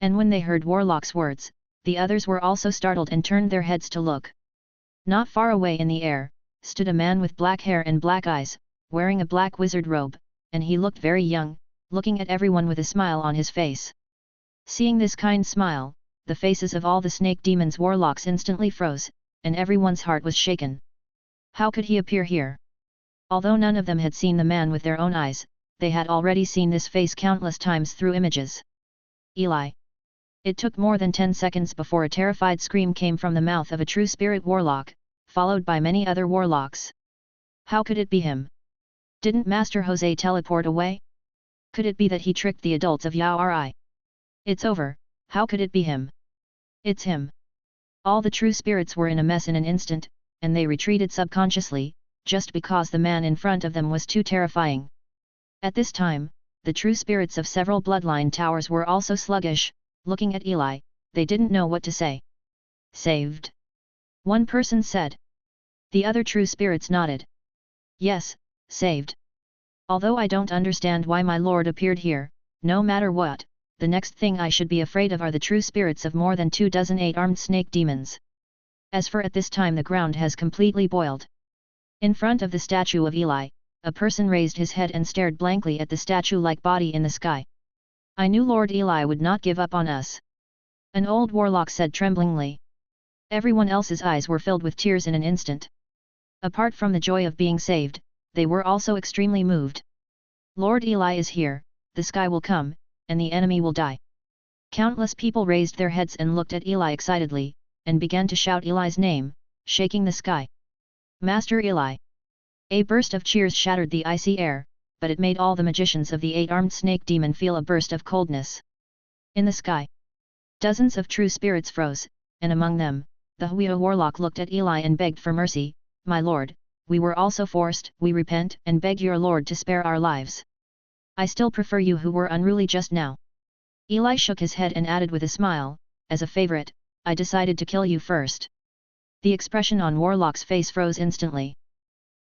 And when they heard Warlock's words, the others were also startled and turned their heads to look. Not far away in the air, stood a man with black hair and black eyes, wearing a black wizard robe, and he looked very young, looking at everyone with a smile on his face. Seeing this kind smile, the faces of all the snake demons warlocks instantly froze, and everyone's heart was shaken. How could he appear here? Although none of them had seen the man with their own eyes, they had already seen this face countless times through images. Eli. It took more than 10 seconds before a terrified scream came from the mouth of a true spirit warlock, followed by many other warlocks. How could it be him? Didn't Master Jose teleport away? Could it be that he tricked the adults of Yaori? It's over, how could it be him? It's him. All the true spirits were in a mess in an instant, and they retreated subconsciously, just because the man in front of them was too terrifying. At this time, the true spirits of several bloodline towers were also sluggish, looking at Eli, they didn't know what to say. Saved. One person said. The other true spirits nodded. Yes, saved. Although I don't understand why my lord appeared here, no matter what, the next thing I should be afraid of are the true spirits of more than 24 8-armed snake demons. As for at this time the ground has completely boiled. In front of the statue of Eli, a person raised his head and stared blankly at the statue-like body in the sky. I knew Lord Eli would not give up on us. An old warlock said tremblingly. Everyone else's eyes were filled with tears in an instant. Apart from the joy of being saved, they were also extremely moved. Lord Eli is here, the sky will come, and the enemy will die. Countless people raised their heads and looked at Eli excitedly, and began to shout Eli's name, shaking the sky. Master Eli! A burst of cheers shattered the icy air, but it made all the magicians of the eight-armed snake demon feel a burst of coldness. In the sky, dozens of true spirits froze, and among them, the Huio warlock looked at Eli and begged for mercy. My lord, we were also forced, we repent and beg your lord to spare our lives. I still prefer you who were unruly just now. Eli shook his head and added with a smile, as a favorite, I decided to kill you first. The expression on Warlock's face froze instantly.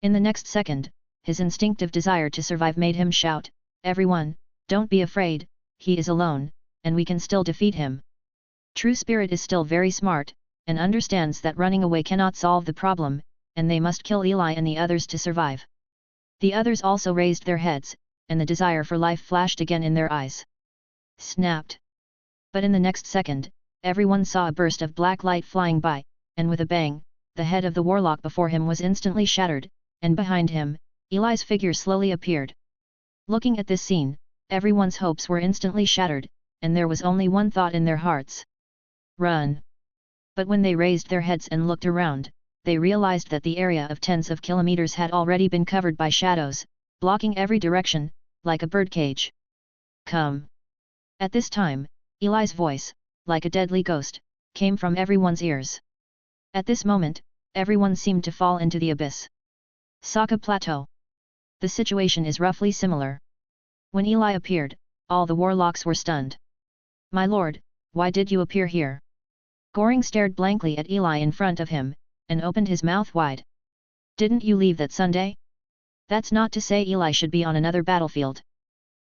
In the next second, his instinctive desire to survive made him shout, everyone, don't be afraid, he is alone, and we can still defeat him. True Spirit is still very smart, and understands that running away cannot solve the problem, and they must kill Eli and the others to survive. The others also raised their heads, and the desire for life flashed again in their eyes. Snapped. But in the next second, everyone saw a burst of black light flying by, and with a bang, the head of the warlock before him was instantly shattered, and behind him, Eli's figure slowly appeared. Looking at this scene, everyone's hopes were instantly shattered, and there was only one thought in their hearts. Run! But when they raised their heads and looked around, they realized that the area of tens of kilometers had already been covered by shadows, blocking every direction, like a birdcage. Come! At this time, Eli's voice, like a deadly ghost, came from everyone's ears. At this moment, everyone seemed to fall into the abyss. Saka Plateau. The situation is roughly similar. When Eli appeared, all the warlocks were stunned. My lord, why did you appear here? Goring stared blankly at Eli in front of him, and opened his mouth wide. Didn't you leave that Sunday? That's not to say Eli should be on another battlefield.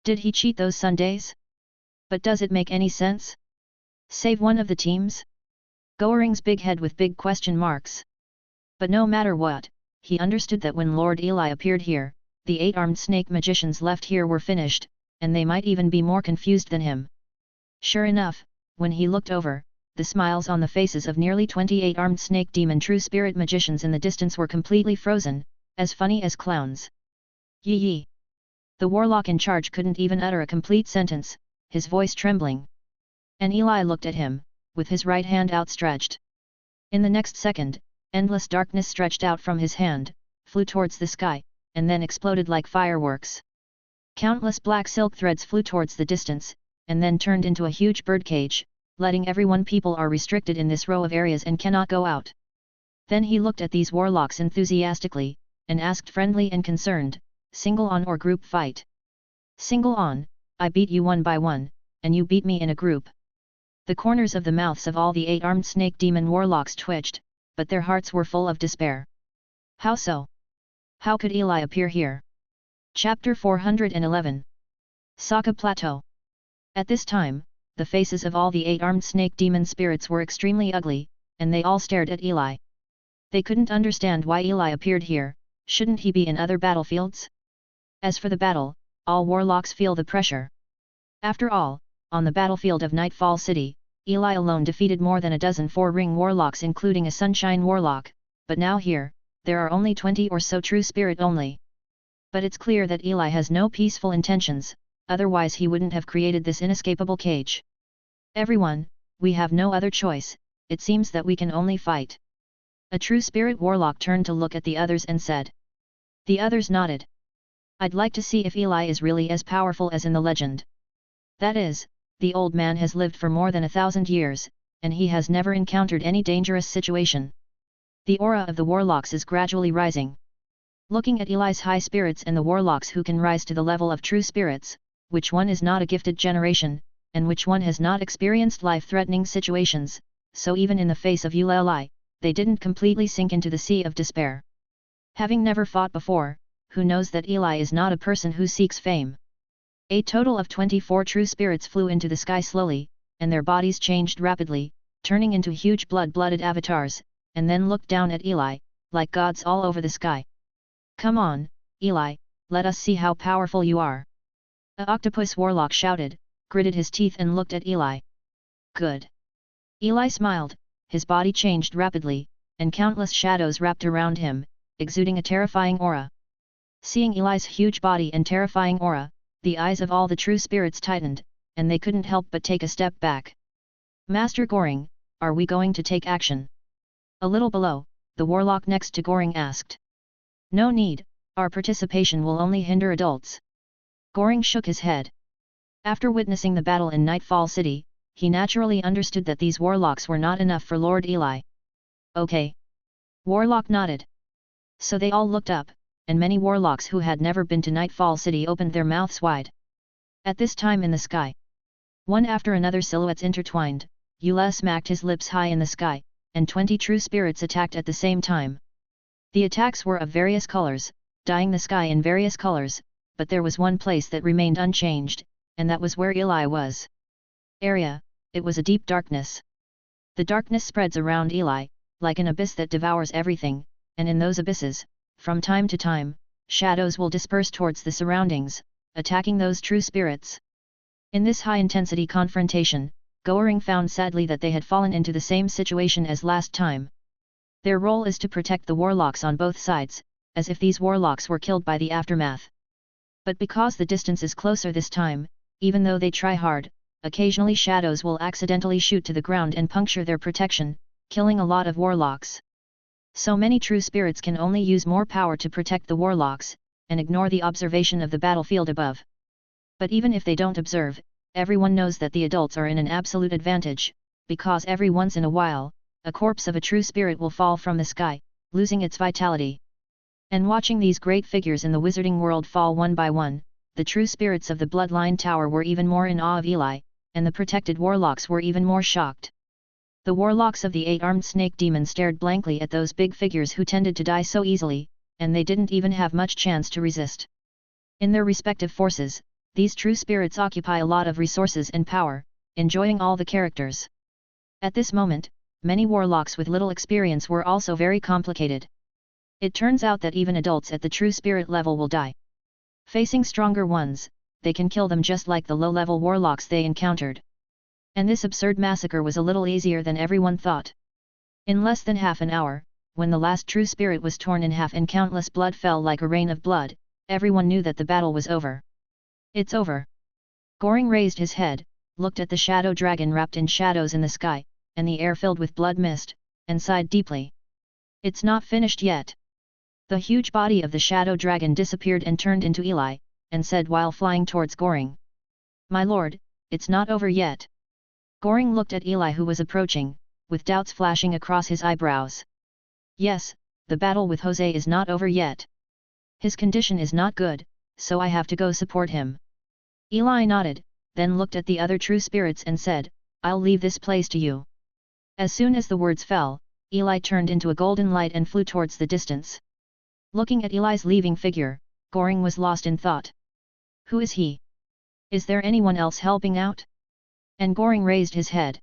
Did he cheat those Sundays? But does it make any sense? Save one of the teams? Goring's big head with big question marks. But no matter what, he understood that when Lord Eli appeared here, the eight-armed snake magicians left here were finished, and they might even be more confused than him. Sure enough, when he looked over, the smiles on the faces of nearly 28 armed snake demon true spirit magicians in the distance were completely frozen, as funny as clowns. Yee yee! The warlock in charge couldn't even utter a complete sentence, his voice trembling. And Eli looked at him, with his right hand outstretched. In the next second, endless darkness stretched out from his hand, flew towards the sky, and then exploded like fireworks. Countless black silk threads flew towards the distance, and then turned into a huge birdcage, letting everyone people are restricted in this row of areas and cannot go out. Then he looked at these warlocks enthusiastically, and asked friendly and concerned, single on or group fight? Single on, I beat you one by one, and you beat me in a group. The corners of the mouths of all the eight-armed snake demon warlocks twitched, but their hearts were full of despair. How so? How could Eli appear here? Chapter 411. Saka Plateau. At this time, the faces of all the eight-armed snake demon spirits were extremely ugly, and they all stared at Eli. They couldn't understand why Eli appeared here. Shouldn't he be in other battlefields? As for the battle, all warlocks feel the pressure. After all, on the battlefield of Nightfall City, Eli alone defeated more than a dozen four-ring warlocks including a Sunshine Warlock, but now here, there are only 20 or so true spirit only. But it's clear that Eli has no peaceful intentions, otherwise he wouldn't have created this inescapable cage. Everyone, we have no other choice, it seems that we can only fight. A true spirit warlock turned to look at the others and said. The others nodded. I'd like to see if Eli is really as powerful as in the legend. That is, the old man has lived for more than 1,000 years, and he has never encountered any dangerous situation. The aura of the warlocks is gradually rising. Looking at Eli's high spirits and the warlocks who can rise to the level of true spirits, which one is not a gifted generation, and which one has not experienced life-threatening situations, so even in the face of Eli, they didn't completely sink into the sea of despair. Having never fought before, who knows that Eli is not a person who seeks fame? A total of 24 true spirits flew into the sky slowly, and their bodies changed rapidly, turning into huge blood-blooded avatars, and then looked down at Eli, like gods all over the sky. Come on, Eli, let us see how powerful you are. A octopus warlock shouted, gritted his teeth and looked at Eli. Good. Eli smiled, his body changed rapidly, and countless shadows wrapped around him, exuding a terrifying aura. Seeing Eli's huge body and terrifying aura, the eyes of all the true spirits tightened, and they couldn't help but take a step back. Master Goring, are we going to take action? A little below, the warlock next to Goring asked. No need, our participation will only hinder adults. Goring shook his head. After witnessing the battle in Nightfall City, he naturally understood that these warlocks were not enough for Lord Eli. Okay. Warlock nodded. So they all looked up, and many warlocks who had never been to Nightfall City opened their mouths wide. At this time in the sky, one after another silhouettes intertwined, Eula smacked his lips high in the sky, and 20 true spirits attacked at the same time. The attacks were of various colors, dyeing the sky in various colors, but there was one place that remained unchanged, and that was where Eli was. Area, it was a deep darkness. The darkness spreads around Eli, like an abyss that devours everything, and in those abysses, from time to time, shadows will disperse towards the surroundings, attacking those true spirits. In this high-intensity confrontation, Goring found sadly that they had fallen into the same situation as last time. Their role is to protect the warlocks on both sides, as if these warlocks were killed by the aftermath. But because the distance is closer this time, even though they try hard, occasionally shadows will accidentally shoot to the ground and puncture their protection, killing a lot of warlocks. So many true spirits can only use more power to protect the warlocks, and ignore the observation of the battlefield above. But even if they don't observe, everyone knows that the adults are in an absolute advantage, because every once in a while, a corpse of a true spirit will fall from the sky, losing its vitality. And watching these great figures in the wizarding world fall one by one, the true spirits of the Bloodline Tower were even more in awe of Eli, and the protected warlocks were even more shocked. The warlocks of the 8-armed snake demon stared blankly at those big figures who tended to die so easily, and they didn't even have much chance to resist. In their respective forces, these true spirits occupy a lot of resources and power, enjoying all the characters. At this moment, many warlocks with little experience were also very complicated. It turns out that even adults at the true spirit level will die. Facing stronger ones, they can kill them just like the low-level warlocks they encountered. And this absurd massacre was a little easier than everyone thought. In less than half an hour, when the last true spirit was torn in half and countless blood fell like a rain of blood, everyone knew that the battle was over. It's over. Goring raised his head, looked at the shadow dragon wrapped in shadows in the sky, and the air filled with blood mist, and sighed deeply. It's not finished yet. The huge body of the shadow dragon disappeared and turned into Eli, and said while flying towards Goring. My lord, it's not over yet. Goring looked at Eli who was approaching, with doubts flashing across his eyebrows. Yes, the battle with Jose is not over yet. His condition is not good, so I have to go support him. Eli nodded, then looked at the other true spirits and said, I'll leave this place to you. As soon as the words fell, Eli turned into a golden light and flew towards the distance. Looking at Eli's leaving figure, Goring was lost in thought. Who is he? Is there anyone else helping out? And Goring raised his head.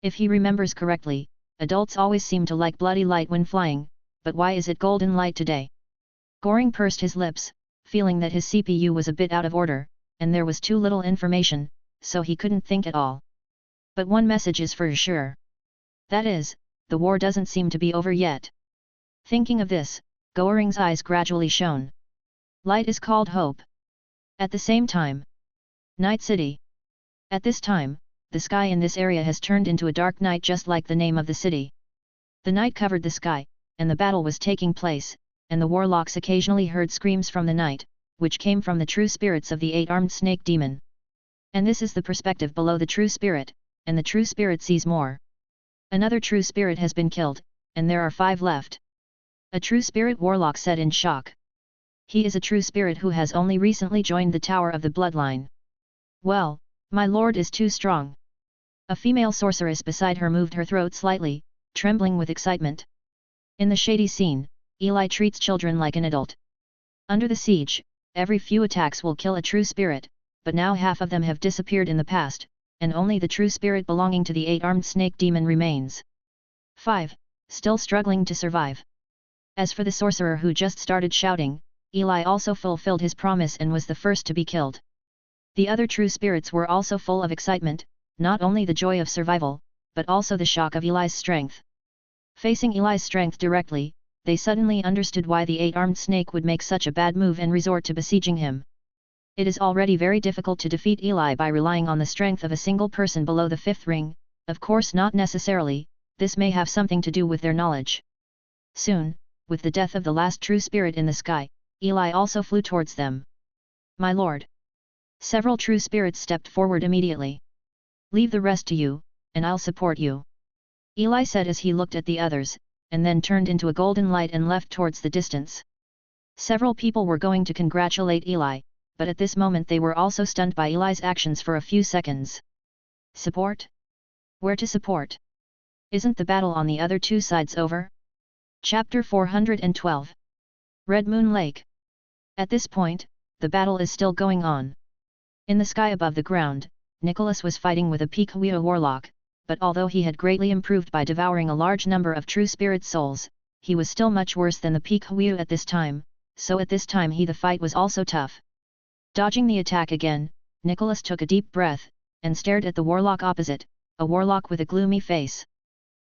If he remembers correctly, adults always seem to like bloody light when flying, but why is it golden light today? Goring pursed his lips, feeling that his CPU was a bit out of order, and there was too little information, so he couldn't think at all. But one message is for sure. That is, the war doesn't seem to be over yet. Thinking of this, Goring's eyes gradually shone. Light is called hope. At the same time, Night City. At this time, the sky in this area has turned into a dark night just like the name of the city. The night covered the sky, and the battle was taking place, and the warlocks occasionally heard screams from the night, which came from the true spirits of the 8-armed snake demon. And this is the perspective below the true spirit, and the true spirit sees more. Another true spirit has been killed, and there are 5 left. A true spirit warlock said in shock. He is a true spirit who has only recently joined the Tower of the Bloodline. Well, my lord is too strong. A female sorceress beside her moved her throat slightly, trembling with excitement. In the shady scene, Eli treats children like an adult. Under the siege, every few attacks will kill a true spirit, but now half of them have disappeared in the past, and only the true spirit belonging to the 8-armed snake demon remains. 5. Still struggling to survive. As for the sorcerer who just started shouting, Eli also fulfilled his promise and was the first to be killed. The other true spirits were also full of excitement, not only the joy of survival, but also the shock of Eli's strength. Facing Eli's strength directly, they suddenly understood why the eight-armed snake would make such a bad move and resort to besieging him. It is already very difficult to defeat Eli by relying on the strength of a single person below the fifth ring, of course not necessarily, this may have something to do with their knowledge. Soon, with the death of the last true spirit in the sky, Eli also flew towards them. "My lord!" Several true spirits stepped forward immediately. "Leave the rest to you, and I'll support you," Eli said as he looked at the others, and then turned into a golden light and left towards the distance. Several people were going to congratulate Eli, but at this moment they were also stunned by Eli's actions for a few seconds. Support? Where to support? Isn't the battle on the other two sides over? Chapter 412. Red Moon Lake. At this point, the battle is still going on. In the sky above the ground, Nicholas was fighting with a Pikahuia warlock, but although he had greatly improved by devouring a large number of true spirit souls, he was still much worse than the Pikahuia at this time, so at this time the fight was also tough. Dodging the attack again, Nicholas took a deep breath, and stared at the warlock opposite, a warlock with a gloomy face.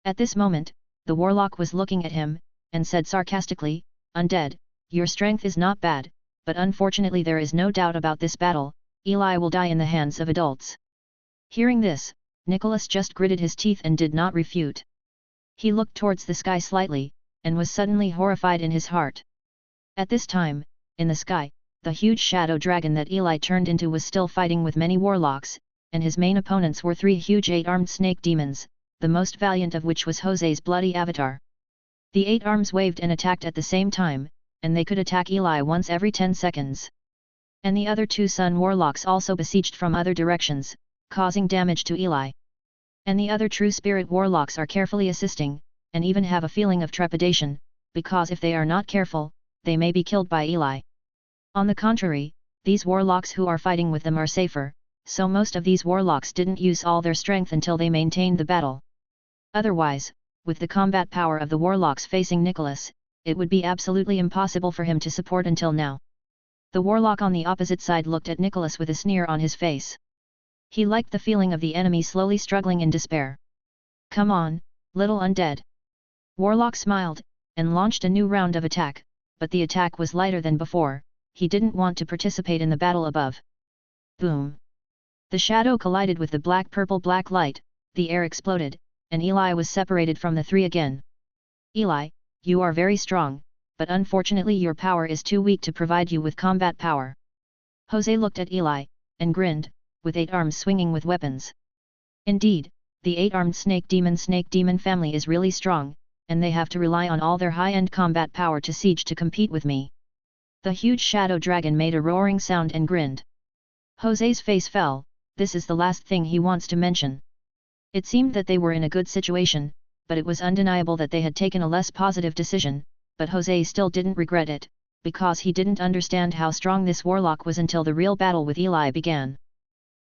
At this moment, the warlock was looking at him, and said sarcastically, "Undead, your strength is not bad, but unfortunately there is no doubt about this battle, Eli will die in the hands of adults." Hearing this, Nicholas just gritted his teeth and did not refute. He looked towards the sky slightly, and was suddenly horrified in his heart. At this time, in the sky, the huge shadow dragon that Eli turned into was still fighting with many warlocks, and his main opponents were three huge eight-armed snake demons, the most valiant of which was Jose's bloody avatar. The eight arms waved and attacked at the same time, and they could attack Eli once every 10 seconds. And the other two sun warlocks also besieged from other directions, causing damage to Eli. And the other true spirit warlocks are carefully assisting, and even have a feeling of trepidation, because if they are not careful, they may be killed by Eli. On the contrary, these warlocks who are fighting with them are safer, so most of these warlocks didn't use all their strength until they maintained the battle. Otherwise, with the combat power of the warlocks facing Nicholas, it would be absolutely impossible for him to support until now. The warlock on the opposite side looked at Nicholas with a sneer on his face. He liked the feeling of the enemy slowly struggling in despair. "Come on, little undead." Warlock smiled, and launched a new round of attack, but the attack was lighter than before, he didn't want to participate in the battle above. Boom! The shadow collided with the black-purple-black light, the air exploded, and Eli was separated from the three again. "Eli, you are very strong, but unfortunately your power is too weak to provide you with combat power." Jose looked at Eli, and grinned, with eight arms swinging with weapons. Indeed, the eight-armed snake demon family is really strong, and they have to rely on all their high-end combat power to siege to compete with me. The huge shadow dragon made a roaring sound and grinned. Jose's face fell, this is the last thing he wants to mention. It seemed that they were in a good situation, but it was undeniable that they had taken a less positive decision, but Jose still didn't regret it, because he didn't understand how strong this warlock was until the real battle with Eli began.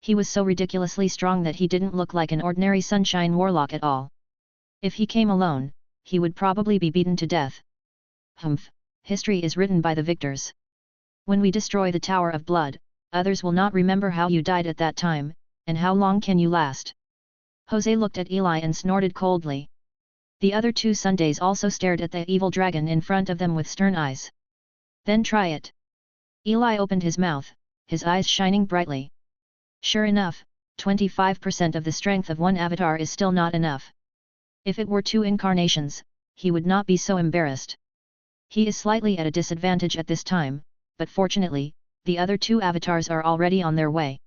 He was so ridiculously strong that he didn't look like an ordinary sunshine warlock at all. If he came alone, he would probably be beaten to death. Humph, history is written by the victors. When we destroy the Tower of Blood, others will not remember how you died at that time, and how long can you last? Jose looked at Eli and snorted coldly. The other two Sundays also stared at the evil dragon in front of them with stern eyes. "Then try it." Eli opened his mouth, his eyes shining brightly. Sure enough, 25% of the strength of one avatar is still not enough. If it were 2 incarnations, he would not be so embarrassed. He is slightly at a disadvantage at this time, but fortunately, the other 2 avatars are already on their way.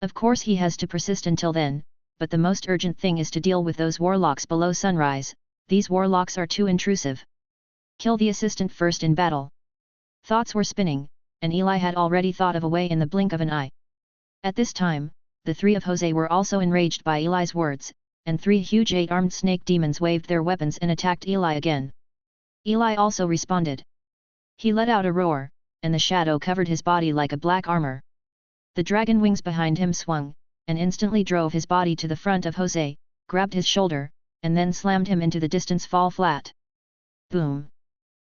Of course he has to persist until then, but the most urgent thing is to deal with those warlocks below sunrise, these warlocks are too intrusive. Kill the assistant first in battle. Thoughts were spinning, and Eli had already thought of a way in the blink of an eye. At this time, the 3 of Jose were also enraged by Eli's words, and 3 huge 8-armed snake demons waved their weapons and attacked Eli again. Eli also responded. He let out a roar, and the shadow covered his body like a black armor. The dragon wings behind him swung, and instantly drove his body to the front of Jose, grabbed his shoulder, and then slammed him into the distance fall flat. Boom!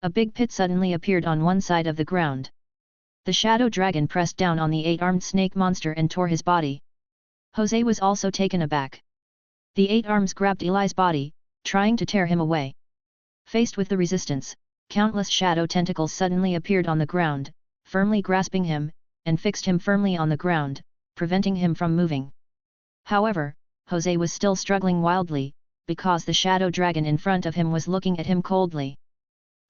A big pit suddenly appeared on one side of the ground. The shadow dragon pressed down on the 8-armed snake monster and tore his body. Jose was also taken aback. The 8 arms grabbed Eli's body, trying to tear him away. Faced with the resistance, countless shadow tentacles suddenly appeared on the ground, firmly grasping him, and fixed him firmly on the ground, preventing him from moving. However, Jose was still struggling wildly, because the shadow dragon in front of him was looking at him coldly.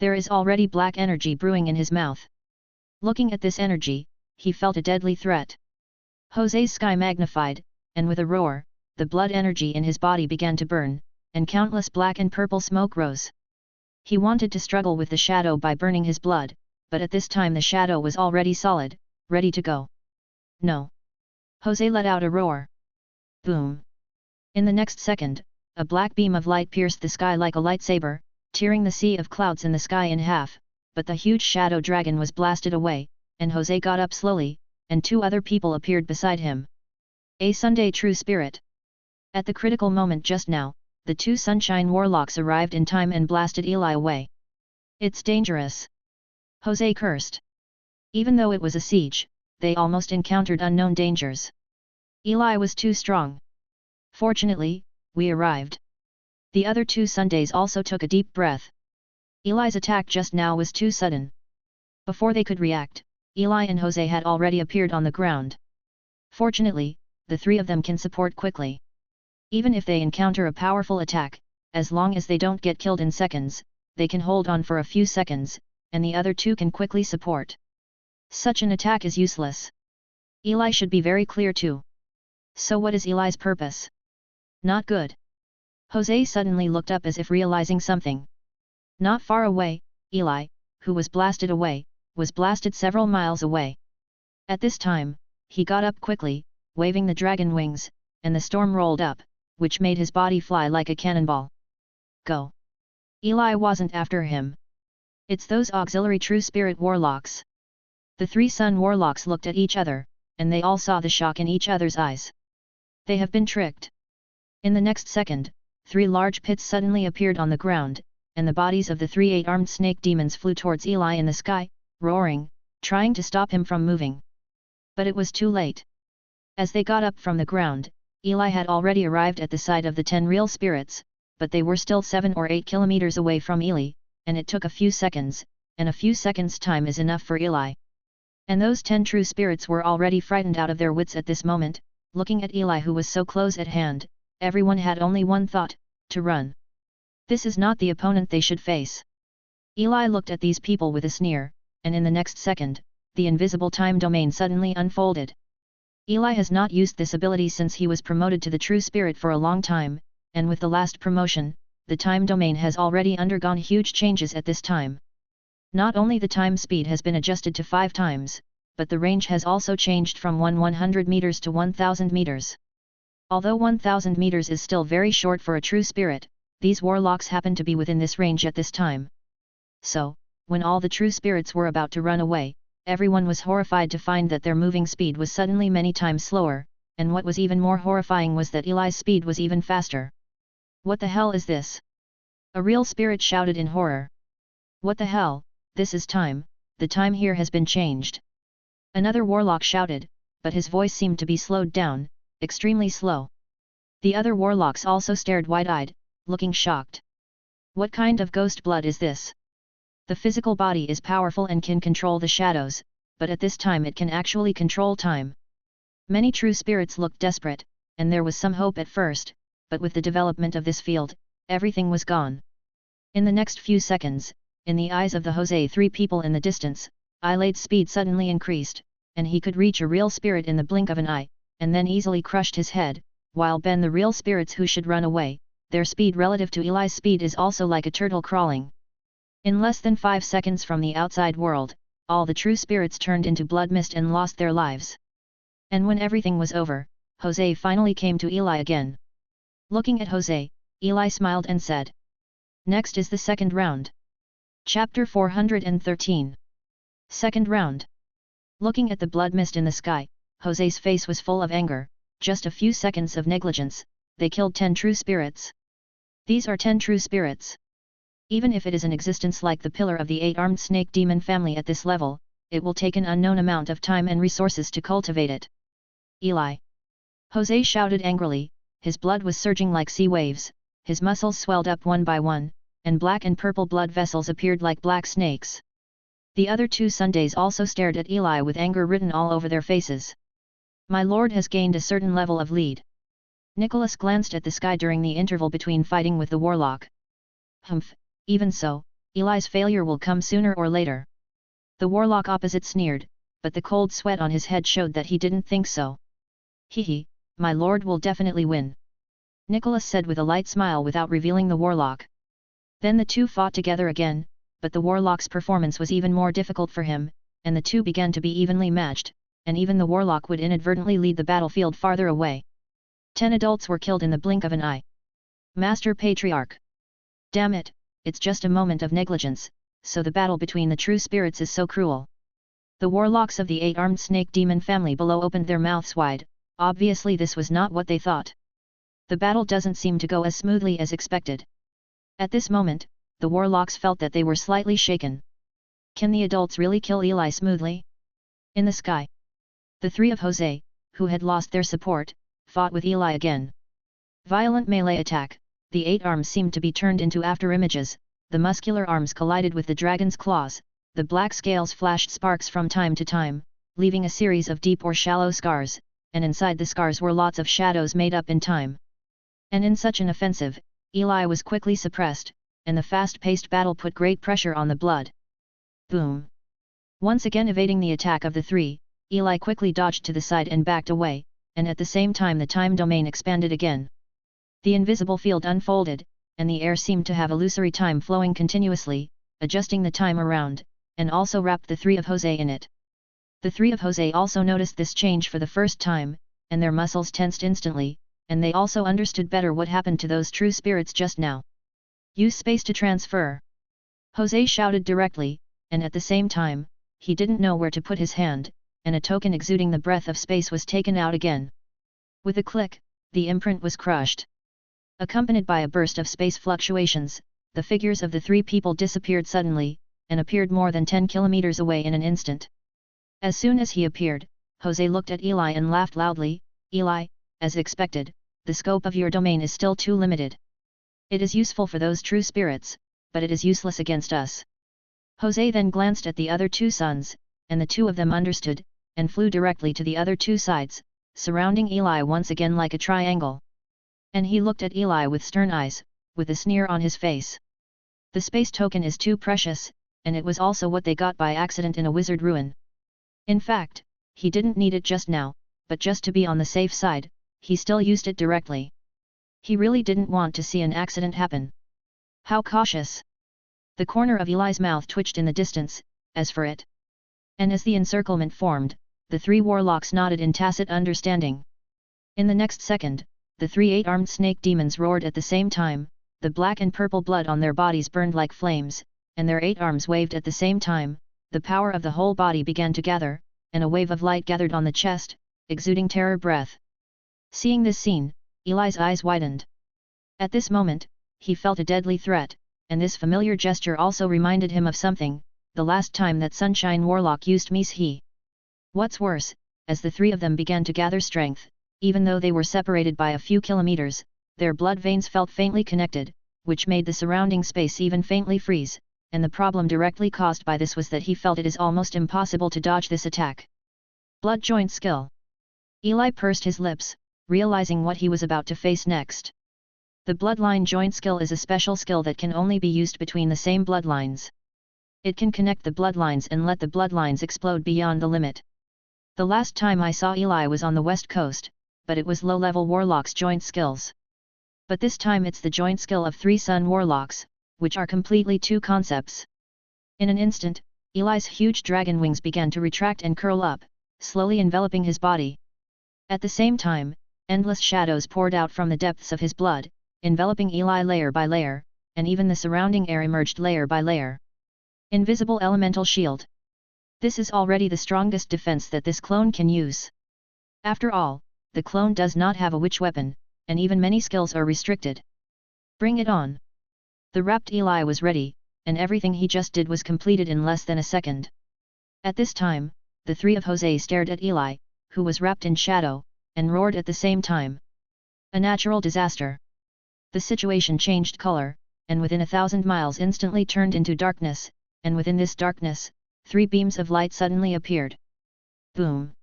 There is already black energy brewing in his mouth. Looking at this energy, he felt a deadly threat. Jose's sky magnified, and with a roar, the blood energy in his body began to burn, and countless black and purple smoke rose. He wanted to struggle with the shadow by burning his blood, but at this time the shadow was already solid, ready to go. No! Jose let out a roar. Boom! In the next second, a black beam of light pierced the sky like a lightsaber, tearing the sea of clouds in the sky in half, but the huge shadow dragon was blasted away, and Jose got up slowly, and 2 other people appeared beside him. A Sunday true spirit. At the critical moment just now, the 2 sunshine warlocks arrived in time and blasted Eli away. It's dangerous! Jose cursed. Even though it was a siege, they almost encountered unknown dangers. Eli was too strong. Fortunately, we arrived. The other 2 Sundays also took a deep breath. Eli's attack just now was too sudden. Before they could react, Eli and Jose had already appeared on the ground. Fortunately, the 3 of them can support quickly. Even if they encounter a powerful attack, as long as they don't get killed in seconds, they can hold on for a few seconds, and the other 2 can quickly support. Such an attack is useless. Eli should be very clear too. So what is Eli's purpose? Not good. Jose suddenly looked up as if realizing something. Not far away, Eli, who was blasted away, was blasted several miles away. At this time, he got up quickly, waving the dragon wings, and the storm rolled up, which made his body fly like a cannonball. Go! Eli wasn't after him. It's those auxiliary true spirit warlocks. The 3 sun warlocks looked at each other, and they all saw the shock in each other's eyes. They have been tricked. In the next second, 3 large pits suddenly appeared on the ground, and the bodies of the 3 8-armed snake demons flew towards Eli in the sky, roaring, trying to stop him from moving. But it was too late. As they got up from the ground, Eli had already arrived at the side of the 10 real spirits, but they were still 7 or 8 kilometers away from Eli, and it took a few seconds, and a few seconds' time is enough for Eli. And those 10 true spirits were already frightened out of their wits at this moment, looking at Eli who was so close at hand. Everyone had only one thought, to run. This is not the opponent they should face. Eli looked at these people with a sneer, and in the next second, the invisible time domain suddenly unfolded. Eli has not used this ability since he was promoted to the true spirit for a long time, and with the last promotion, the time domain has already undergone huge changes at this time. Not only the time speed has been adjusted to 5 times, but the range has also changed from 100 meters to 1000 meters. Although 1000 meters is still very short for a true spirit, these warlocks happen to be within this range at this time. So, when all the true spirits were about to run away, everyone was horrified to find that their moving speed was suddenly many times slower, and what was even more horrifying was that Eli's speed was even faster. What the hell is this? A real spirit shouted in horror. What the hell, this is time, the time here has been changed. Another warlock shouted, but his voice seemed to be slowed down, extremely slow. The other warlocks also stared wide-eyed, looking shocked. What kind of ghost blood is this? The physical body is powerful and can control the shadows, but at this time it can actually control time. Many true spirits looked desperate, and there was some hope at first, but with the development of this field, everything was gone. In the next few seconds, in the eyes of the Jose 3 people in the distance, Eli's speed suddenly increased, and he could reach a real spirit in the blink of an eye, and then easily crushed his head, while Ben the real spirits who should run away, their speed relative to Eli's speed is also like a turtle crawling. In less than 5 seconds from the outside world, all the true spirits turned into blood mist and lost their lives. And when everything was over, Jose finally came to Eli again. Looking at Jose, Eli smiled and said, "Next is the second round." Chapter 413. Second round. Looking at the blood mist in the sky, Jose's face was full of anger. Just a few seconds of negligence, they killed 10 true spirits. These are 10 true spirits. Even if it is an existence like the pillar of the 8-armed snake demon family at this level, it will take an unknown amount of time and resources to cultivate it. Eli! Jose shouted angrily, his blood was surging like sea waves, his muscles swelled up one by one, and black and purple blood vessels appeared like black snakes. The other two Sundays also stared at Eli with anger written all over their faces. My lord has gained a certain level of lead. Nicholas glanced at the sky during the interval between fighting with the warlock. Humph, even so, Eli's failure will come sooner or later. The warlock opposite sneered, but the cold sweat on his head showed that he didn't think so. Hee, my lord will definitely win. Nicholas said with a light smile without revealing the warlock. Then the two fought together again, but the warlock's performance was even more difficult for him, and the two began to be evenly matched, and even the warlock would inadvertently lead the battlefield farther away. 10 adults were killed in the blink of an eye. Master Patriarch! Damn it, it's just a moment of negligence, so the battle between the true spirits is so cruel. The warlocks of the 8-armed snake demon family below opened their mouths wide, obviously this was not what they thought. The battle doesn't seem to go as smoothly as expected. At this moment, the warlocks felt that they were slightly shaken. Can the adults really kill Eli smoothly? In the sky, the three of Jose, who had lost their support, fought with Eli again. Violent melee attack, the 8 arms seemed to be turned into afterimages, the muscular arms collided with the dragon's claws, the black scales flashed sparks from time to time, leaving a series of deep or shallow scars, and inside the scars were lots of shadows made up in time. And in such an offensive, Eli was quickly suppressed, and the fast-paced battle put great pressure on the blood. Boom! Once again evading the attack of the three, Eli quickly dodged to the side and backed away, and at the same time the time domain expanded again. The invisible field unfolded, and the air seemed to have illusory time flowing continuously, adjusting the time around, and also wrapped the three of Jose in it. The three of Jose also noticed this change for the first time, and their muscles tensed instantly, and they also understood better what happened to those true spirits just now. Use space to transfer! Jose shouted directly, and at the same time, he didn't know where to put his hand, and a token exuding the breath of space was taken out again. With a click, the imprint was crushed. Accompanied by a burst of space fluctuations, the figures of the three people disappeared suddenly, and appeared more than 10 kilometers away in an instant. As soon as he appeared, Jose looked at Eli and laughed loudly. Eli, as expected, the scope of your domain is still too limited. It is useful for those true spirits, but it is useless against us. Jose then glanced at the other two sons, and the two of them understood, and flew directly to the other two sides, surrounding Eli once again like a triangle. And he looked at Eli with stern eyes, with a sneer on his face. The space token is too precious, and it was also what they got by accident in a wizard ruin. In fact, he didn't need it just now, but just to be on the safe side, he still used it directly. He really didn't want to see an accident happen. How cautious! The corner of Eli's mouth twitched in the distance, as for it. And as the encirclement formed, the three warlocks nodded in tacit understanding. In the next second, the three 8-armed snake demons roared at the same time, the black and purple blood on their bodies burned like flames, and their 8 arms waved at the same time, the power of the whole body began to gather, and a wave of light gathered on the chest, exuding terror breath. Seeing this scene, Eli's eyes widened. At this moment, he felt a deadly threat, and this familiar gesture also reminded him of something, the last time that Sunshine Warlock used He. What's worse, as the three of them began to gather strength, even though they were separated by a few kilometers, their blood veins felt faintly connected, which made the surrounding space even faintly freeze, and the problem directly caused by this was that he felt it is almost impossible to dodge this attack. Blood joint skill. Eli pursed his lips, realizing what he was about to face next. The bloodline joint skill is a special skill that can only be used between the same bloodlines. It can connect the bloodlines and let the bloodlines explode beyond the limit. The last time I saw Eli was on the west coast, but it was low-level warlocks' joint skills. But this time it's the joint skill of 3 sun warlocks, which are completely two concepts. In an instant, Eli's huge dragon wings began to retract and curl up, slowly enveloping his body. At the same time, endless shadows poured out from the depths of his blood, enveloping Eli layer by layer, and even the surrounding air emerged layer by layer. Invisible elemental shield. This is already the strongest defense that this clone can use. After all, the clone does not have a witch weapon, and even many skills are restricted. Bring it on! The wrapped Eli was ready, and everything he just did was completed in less than a second. At this time, the three of Jose stared at Eli, who was wrapped in shadow, and roared at the same time. A natural disaster. The situation changed color, and within 1,000 miles instantly turned into darkness, and within this darkness, 3 beams of light suddenly appeared. Boom!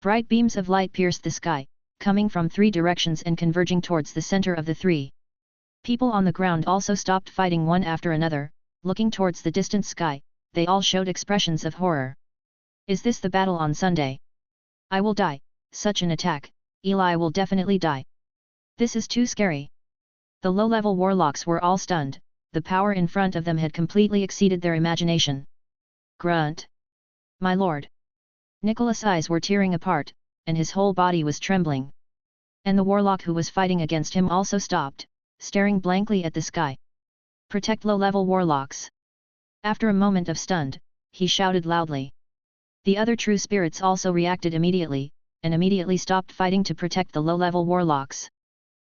Bright beams of light pierced the sky, coming from 3 directions and converging towards the center of the 3. People on the ground also stopped fighting one after another, looking towards the distant sky, they all showed expressions of horror. Is this the battle on Sunday? I will die, such an attack, Eli will definitely die. This is too scary. The low-level warlocks were all stunned, the power in front of them had completely exceeded their imagination. Grunt! My lord! Nicholas' eyes were tearing apart, and his whole body was trembling. And the warlock who was fighting against him also stopped, staring blankly at the sky. Protect low-level warlocks! After a moment of stunned, he shouted loudly. The other true spirits also reacted immediately, and immediately stopped fighting to protect the low-level warlocks.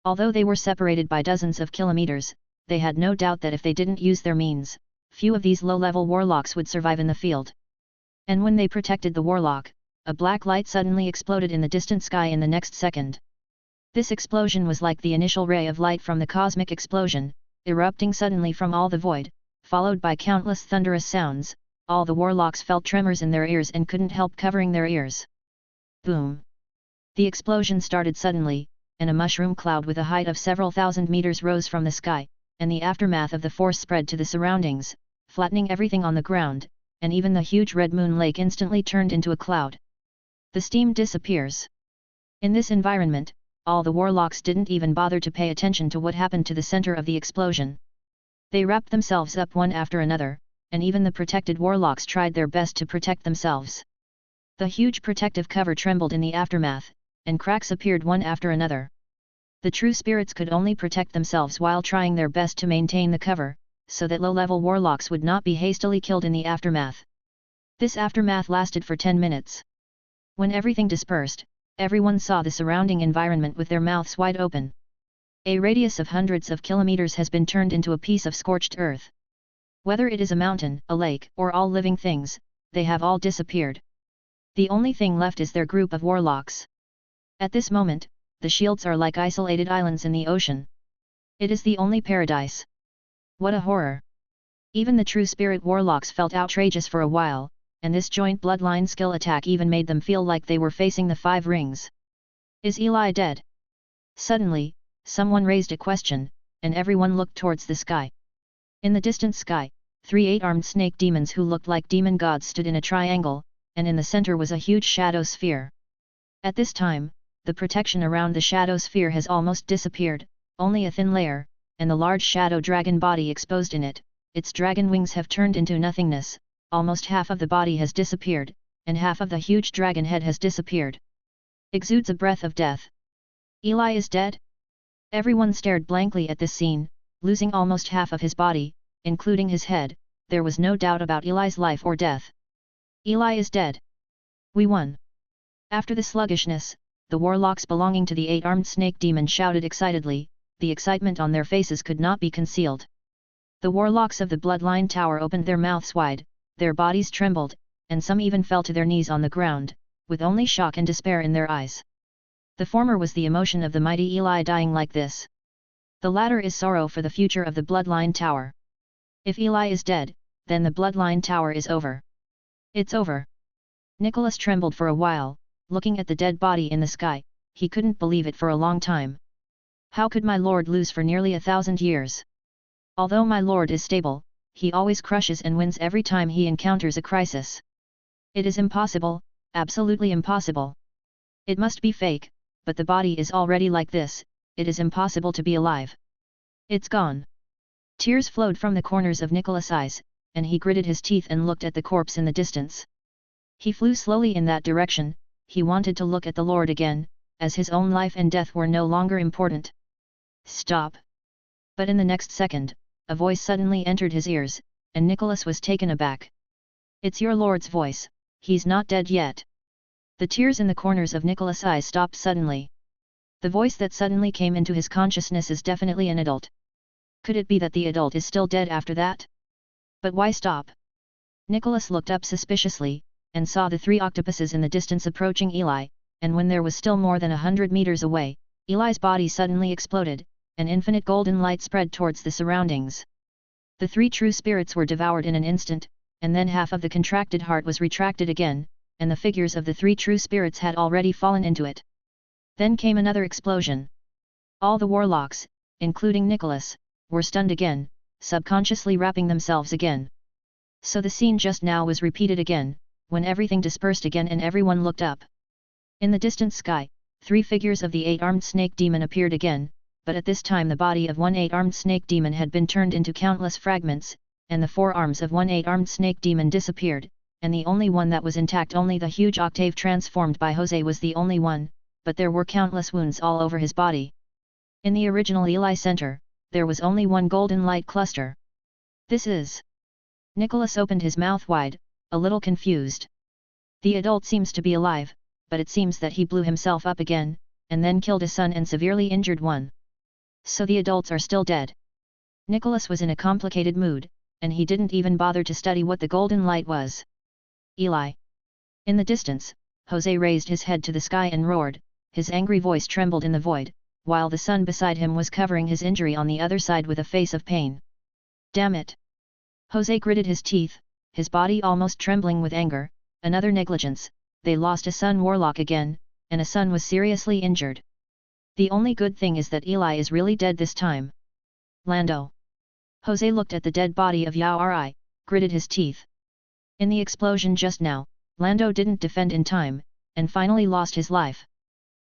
Although they were separated by dozens of kilometers, they had no doubt that if they didn't use their means, few of these low-level warlocks would survive in the field. And when they protected the warlock, a black light suddenly exploded in the distant sky in the next second. This explosion was like the initial ray of light from the cosmic explosion, erupting suddenly from all the void, followed by countless thunderous sounds. All the warlocks felt tremors in their ears and couldn't help covering their ears. Boom! The explosion started suddenly, and a mushroom cloud with a height of several thousand meters rose from the sky, and the aftermath of the force spread to the surroundings, flattening everything on the ground, and even the huge red moon lake instantly turned into a cloud. The steam disappears. In this environment, all the warlocks didn't even bother to pay attention to what happened to the center of the explosion. They wrapped themselves up one after another, and even the protected warlocks tried their best to protect themselves. The huge protective cover trembled in the aftermath, and cracks appeared one after another. The true spirits could only protect themselves while trying their best to maintain the cover, so that low-level warlocks would not be hastily killed in the aftermath. This aftermath lasted for 10 minutes. When everything dispersed, everyone saw the surrounding environment with their mouths wide open. A radius of hundreds of kilometers has been turned into a piece of scorched earth. Whether it is a mountain, a lake, or all living things, they have all disappeared. The only thing left is their group of warlocks. At this moment, the shields are like isolated islands in the ocean. It is the only paradise. What a horror! Even the true spirit warlocks felt outrageous for a while, and this joint bloodline skill attack even made them feel like they were facing the 5 rings. Is Eli dead? Suddenly, someone raised a question, and everyone looked towards the sky. In the distant sky, 3 8-armed snake demons who looked like demon gods stood in a triangle, and in the center was a huge shadow sphere. At this time, the protection around the shadow sphere has almost disappeared, only a thin layer, and the large shadow dragon body exposed in it. Its dragon wings have turned into nothingness, almost half of the body has disappeared, and half of the huge dragon head has disappeared. Exudes a breath of death. Eli is dead? Everyone stared blankly at this scene, losing almost half of his body, including his head. There was no doubt about Eli's life or death. Eli is dead. We won. After the sluggishness, the warlocks belonging to the 8-armed snake demon shouted excitedly, the excitement on their faces could not be concealed. The warlocks of the Bloodline Tower opened their mouths wide, their bodies trembled, and some even fell to their knees on the ground, with only shock and despair in their eyes. The former was the emotion of the mighty Eli dying like this. The latter is sorrow for the future of the Bloodline Tower. If Eli is dead, then the Bloodline Tower is over. It's over. Nicholas trembled for a while, looking at the dead body in the sky. He couldn't believe it for a long time. How could my lord lose for nearly 1,000 years? Although my lord is stable, he always crushes and wins every time he encounters a crisis. It is impossible, absolutely impossible. It must be fake, but the body is already like this, it is impossible to be alive. It's gone. Tears flowed from the corners of Nicholas' eyes, and he gritted his teeth and looked at the corpse in the distance. He flew slowly in that direction. He wanted to look at the Lord again, as his own life and death were no longer important. Stop! But in the next second, a voice suddenly entered his ears, and Nicholas was taken aback. It's your Lord's voice, he's not dead yet. The tears in the corners of Nicholas' eyes stopped suddenly. The voice that suddenly came into his consciousness is definitely an adult. Could it be that the adult is still dead after that? But why stop? Nicholas looked up suspiciously, and saw the 3 octopuses in the distance approaching Eli, and when there was still more than 100 meters away, Eli's body suddenly exploded, and infinite golden light spread towards the surroundings. The 3 true spirits were devoured in an instant, and then half of the contracted heart was retracted again, and the figures of the 3 true spirits had already fallen into it. Then came another explosion. All the warlocks, including Nicholas, were stunned again, subconsciously wrapping themselves again. So the scene just now was repeated again, when everything dispersed again and everyone looked up. In the distant sky, 3 figures of the 8-armed snake demon appeared again, but at this time the body of one 8-armed snake demon had been turned into countless fragments, and the 4 arms of one 8-armed snake demon disappeared, and the only one that was intact, only the huge octave transformed by Jose was the only one, but there were countless wounds all over his body. In the original Eli center, there was only one golden light cluster. This is... Nicholas opened his mouth wide, a little confused. The adult seems to be alive, but it seems that he blew himself up again, and then killed a son and severely injured one. So the adults are still dead. Nicholas was in a complicated mood, and he didn't even bother to study what the golden light was. Eli. In the distance, Jose raised his head to the sky and roared, his angry voice trembled in the void, while the son beside him was covering his injury on the other side with a face of pain. Damn it! Jose gritted his teeth, his body almost trembling with anger. Another negligence, they lost a son warlock again, and a son was seriously injured. The only good thing is that Eli is really dead this time. Lando. Jose looked at the dead body of Yao Ri, gritted his teeth. In the explosion just now, Lando didn't defend in time, and finally lost his life.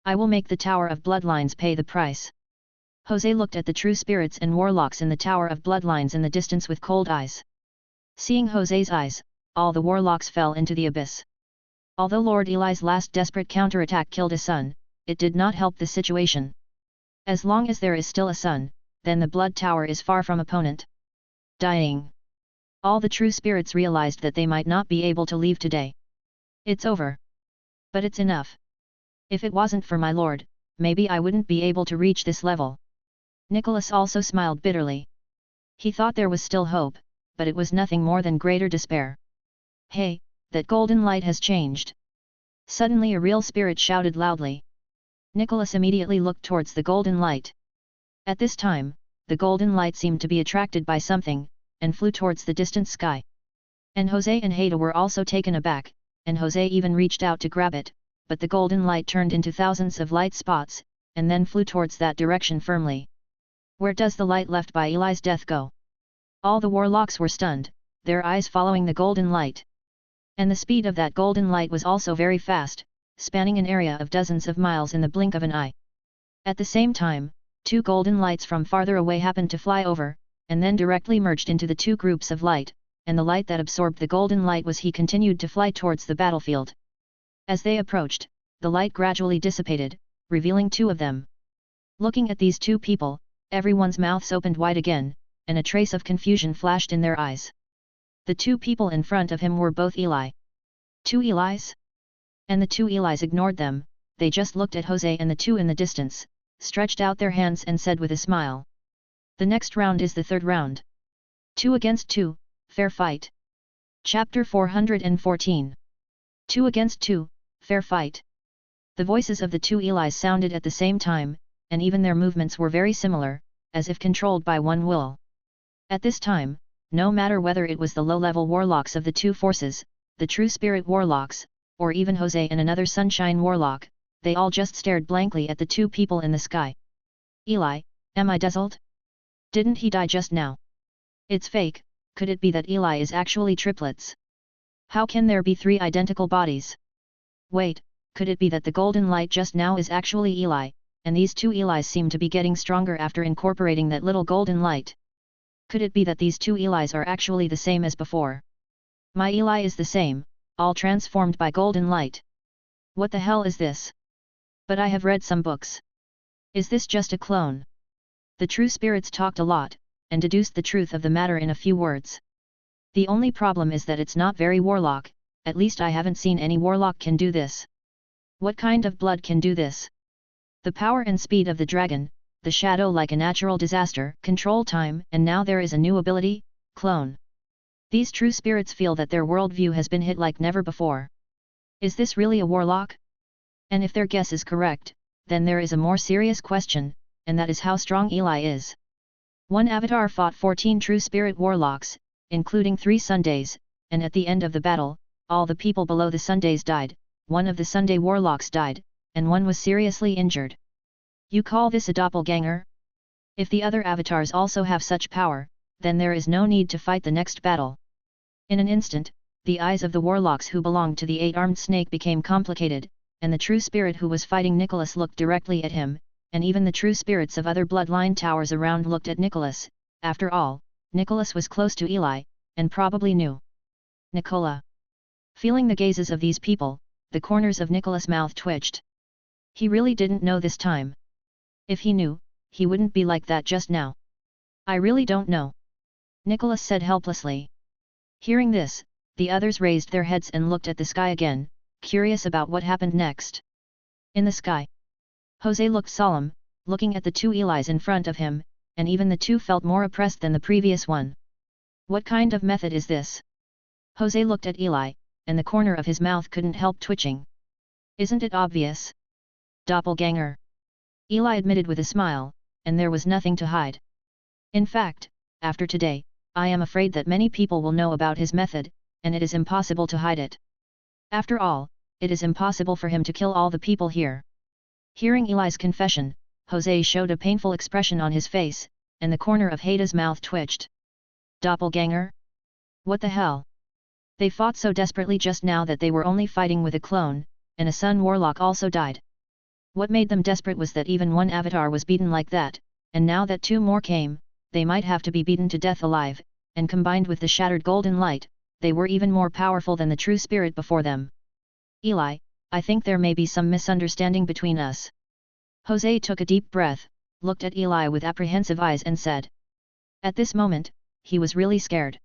I will make the Tower of Bloodlines pay the price. Jose looked at the true spirits and warlocks in the Tower of Bloodlines in the distance with cold eyes. Seeing Jose's eyes, all the warlocks fell into the abyss. Although Lord Eli's last desperate counterattack killed a son, it did not help the situation. As long as there is still a son, then the Blood Tower is far from opponent. Dying. All the true spirits realized that they might not be able to leave today. It's over. But it's enough. If it wasn't for my lord, maybe I wouldn't be able to reach this level. Nicholas also smiled bitterly. He thought there was still hope, but it was nothing more than greater despair. Hey, that golden light has changed. Suddenly a real spirit shouted loudly. Nicholas immediately looked towards the golden light. At this time, the golden light seemed to be attracted by something, and flew towards the distant sky. And Jose and Haida were also taken aback, and Jose even reached out to grab it, but the golden light turned into thousands of light spots, and then flew towards that direction firmly. Where does the light left by Eli's death go? All the warlocks were stunned, their eyes following the golden light. And the speed of that golden light was also very fast, spanning an area of dozens of miles in the blink of an eye. At the same time, 2 golden lights from farther away happened to fly over, and then directly merged into the 2 groups of light, and the light that absorbed the golden light was he continued to fly towards the battlefield. As they approached, the light gradually dissipated, revealing 2 of them. Looking at these 2 people, everyone's mouths opened wide again, and a trace of confusion flashed in their eyes. The 2 people in front of him were both Eli. 2 Elis? And the 2 Elis ignored them, they just looked at Jose and the 2 in the distance, stretched out their hands and said with a smile. The next round is the 3rd round. 2 against 2, fair fight. Chapter 414. 2 against 2, fair fight. The voices of the 2 Elis sounded at the same time, and even their movements were very similar, as if controlled by one will. At this time, no matter whether it was the low-level warlocks of the 2 forces, the true spirit warlocks, or even Jose and another sunshine warlock, they all just stared blankly at the 2 people in the sky. Eli, am I dazzled? Didn't he die just now? It's fake, could it be that Eli is actually triplets? How can there be 3 identical bodies? Wait, could it be that the golden light just now is actually Eli, and these 2 Elis seem to be getting stronger after incorporating that little golden light? Could it be that these 2 Elis are actually the same as before? My Eli is the same, all transformed by golden light. What the hell is this? But I have read some books. Is this just a clone? The true spirits talked a lot, and deduced the truth of the matter in a few words. The only problem is that it's not very warlock, at least I haven't seen any warlock can do this. What kind of blood can do this? The power and speed of the dragon, the shadow like a natural disaster, control time, and now there is a new ability, clone. These true spirits feel that their worldview has been hit like never before. Is this really a warlock? And if their guess is correct, then there is a more serious question, and that is how strong Eli is. One avatar fought 14 true spirit warlocks, including 3 Sundays, and at the end of the battle, all the people below the Sundays died, one of the Sunday warlocks died, and one was seriously injured. You call this a doppelganger? If the other avatars also have such power, then there is no need to fight the next battle. In an instant, the eyes of the warlocks who belonged to the 8-armed snake became complicated, and the true spirit who was fighting Nicholas looked directly at him, and even the true spirits of other bloodline towers around looked at Nicholas. After all, Nicholas was close to Eli, and probably knew Nicola. Feeling the gazes of these people, the corners of Nicholas' mouth twitched. He really didn't know this time. If he knew, he wouldn't be like that just now. I really don't know, Nicholas said helplessly. Hearing this, the others raised their heads and looked at the sky again, curious about what happened next. In the sky, Jose looked solemn, looking at the 2 Elis in front of him, and even the 2 felt more oppressed than the previous one. What kind of method is this? Jose looked at Eli, and the corner of his mouth couldn't help twitching. Isn't it obvious? Doppelganger. Eli admitted with a smile, and there was nothing to hide. In fact, after today, I am afraid that many people will know about his method, and it is impossible to hide it. After all, it is impossible for him to kill all the people here. Hearing Eli's confession, Jose showed a painful expression on his face, and the corner of Haida's mouth twitched. Doppelganger? What the hell? They fought so desperately just now that they were only fighting with a clone, and a Sun Warlock also died. What made them desperate was that even one avatar was beaten like that, and now that 2 more came, they might have to be beaten to death alive, and combined with the shattered golden light, they were even more powerful than the true spirit before them. Eli, I think there may be some misunderstanding between us. Jose took a deep breath, looked at Eli with apprehensive eyes and said. At this moment, he was really scared.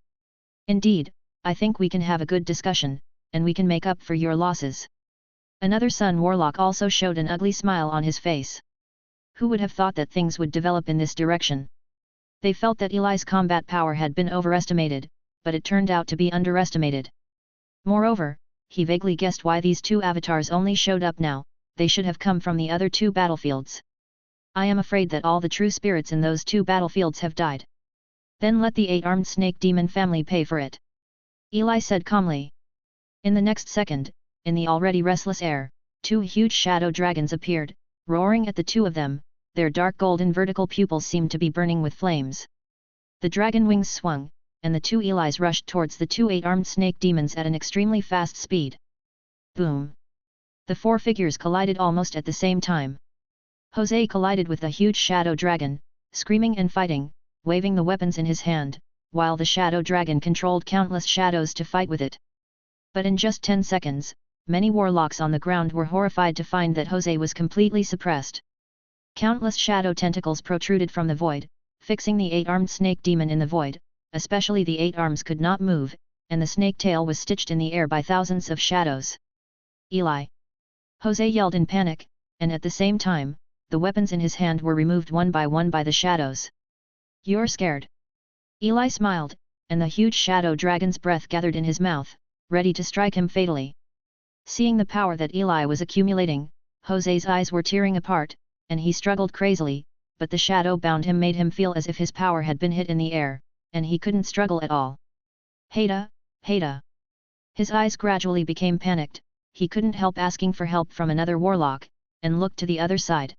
Indeed, I think we can have a good discussion, and we can make up for your losses. Another Sun Warlock also showed an ugly smile on his face. Who would have thought that things would develop in this direction? They felt that Eli's combat power had been overestimated, but it turned out to be underestimated. Moreover, he vaguely guessed why these 2 avatars only showed up now. They should have come from the other 2 battlefields. I am afraid that all the true spirits in those 2 battlefields have died. Then let the 8-armed snake demon family pay for it. Eli said calmly. In the next second, in the already restless air, 2 huge shadow dragons appeared, roaring at the 2 of them. Their dark golden vertical pupils seemed to be burning with flames. The dragon wings swung, and the 2 Elis rushed towards the 2 8-armed snake demons at an extremely fast speed. Boom! The 4 figures collided almost at the same time. Jose collided with the huge shadow dragon, screaming and fighting, waving the weapons in his hand, while the shadow dragon controlled countless shadows to fight with it. But in just 10 seconds, many warlocks on the ground were horrified to find that Jose was completely suppressed. Countless shadow tentacles protruded from the void, fixing the 8-armed snake demon in the void, especially the 8 arms could not move, and the snake tail was stitched in the air by thousands of shadows. Eli! Jose yelled in panic, and at the same time, the weapons in his hand were removed one by the shadows. You're scared? Eli smiled, and the huge shadow dragon's breath gathered in his mouth, ready to strike him fatally. Seeing the power that Eli was accumulating, Jose's eyes were tearing apart, and he struggled crazily, but the shadow bound him made him feel as if his power had been hit in the air, and he couldn't struggle at all. Haida, Haida! His eyes gradually became panicked, he couldn't help asking for help from another warlock, and looked to the other side.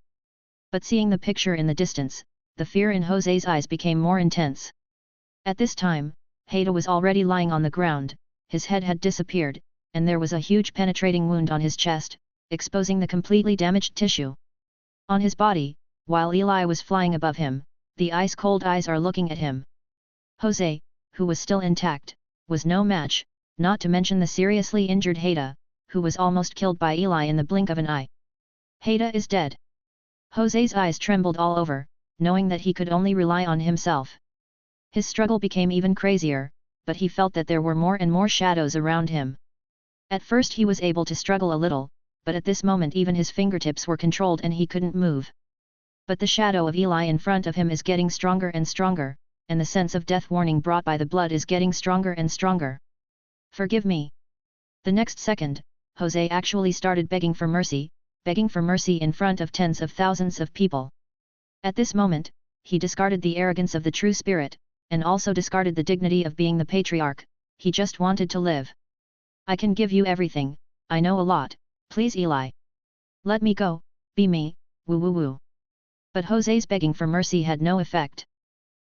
But seeing the picture in the distance, the fear in Jose's eyes became more intense. At this time, Haida was already lying on the ground, his head had disappeared, and there was a huge penetrating wound on his chest, exposing the completely damaged tissue. On his body, while Eli was flying above him, the ice-cold eyes are looking at him. Jose, who was still intact, was no match, not to mention the seriously injured Haida, who was almost killed by Eli in the blink of an eye. Haida is dead. Jose's eyes trembled all over, knowing that he could only rely on himself. His struggle became even crazier, but he felt that there were more and more shadows around him. At first he was able to struggle a little, but at this moment even his fingertips were controlled and he couldn't move. But the shadow of Eli in front of him is getting stronger and stronger, and the sense of death warning brought by the blood is getting stronger and stronger. Forgive me. The next second, Jose actually started begging for mercy in front of tens of thousands of people. At this moment, he discarded the arrogance of the true spirit, and also discarded the dignity of being the patriarch. He just wanted to live. I can give you everything, I know a lot, please Eli. Let me go, be me, woo woo woo. But Jose's begging for mercy had no effect.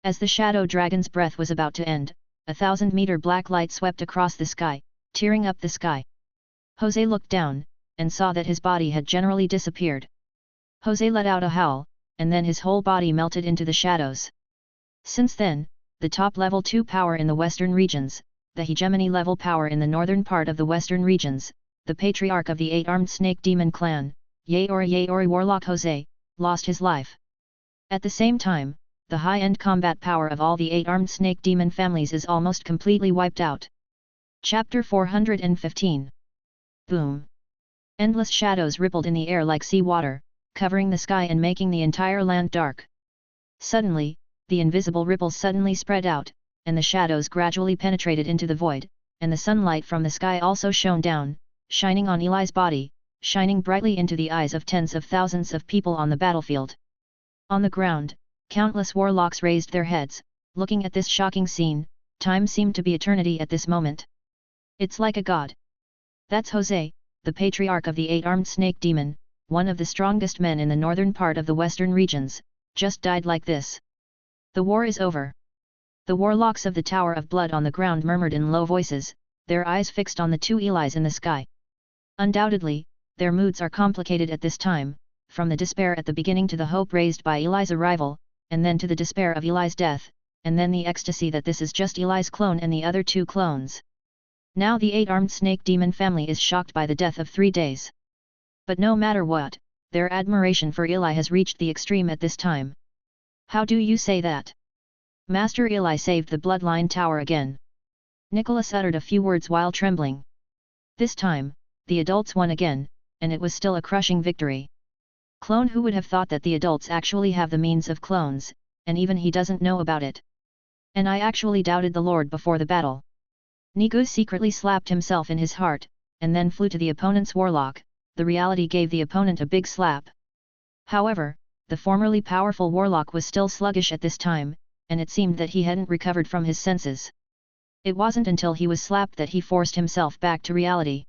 As the shadow dragon's breath was about to end, 1,000-meter black light swept across the sky, tearing up the sky. Jose looked down, and saw that his body had generally disappeared. Jose let out a howl, and then his whole body melted into the shadows. Since then, the top level 2 power in the western regions, the hegemony level power in the northern part of the western regions, the patriarch of the 8-armed snake demon clan, Yaori warlock Jose, lost his life. At the same time, the high-end combat power of all the 8-armed snake demon families is almost completely wiped out. Chapter 415. Boom! Endless shadows rippled in the air like sea water, covering the sky and making the entire land dark. Suddenly, the invisible ripples suddenly spread out, and the shadows gradually penetrated into the void, and the sunlight from the sky also shone down, shining on Eli's body, shining brightly into the eyes of tens of thousands of people on the battlefield. On the ground, countless warlocks raised their heads, looking at this shocking scene. Time seemed to be eternity at this moment. It's like a god. That's Jose, the patriarch of the 8-armed snake demon, one of the strongest men in the northern part of the western regions, just died like this. The war is over. The warlocks of the Tower of Blood on the ground murmured in low voices, their eyes fixed on the 2 Elis in the sky. Undoubtedly, their moods are complicated at this time, from the despair at the beginning to the hope raised by Eli's arrival, and then to the despair of Eli's death, and then the ecstasy that this is just Eli's clone and the other 2 clones. Now the 8-armed snake demon family is shocked by the death of 3 days. But no matter what, their admiration for Eli has reached the extreme at this time. How do you say that? Master Eli saved the bloodline tower again. Nicholas uttered a few words while trembling. This time, the adults won again, and it was still a crushing victory. Clone, who would have thought that the adults actually have the means of clones, and even he doesn't know about it. And I actually doubted the Lord before the battle. Nigu secretly slapped himself in his heart, and then flew to the opponent's warlock. The reality gave the opponent a big slap. However, the formerly powerful warlock was still sluggish at this time, and it seemed that he hadn't recovered from his senses. It wasn't until he was slapped that he forced himself back to reality.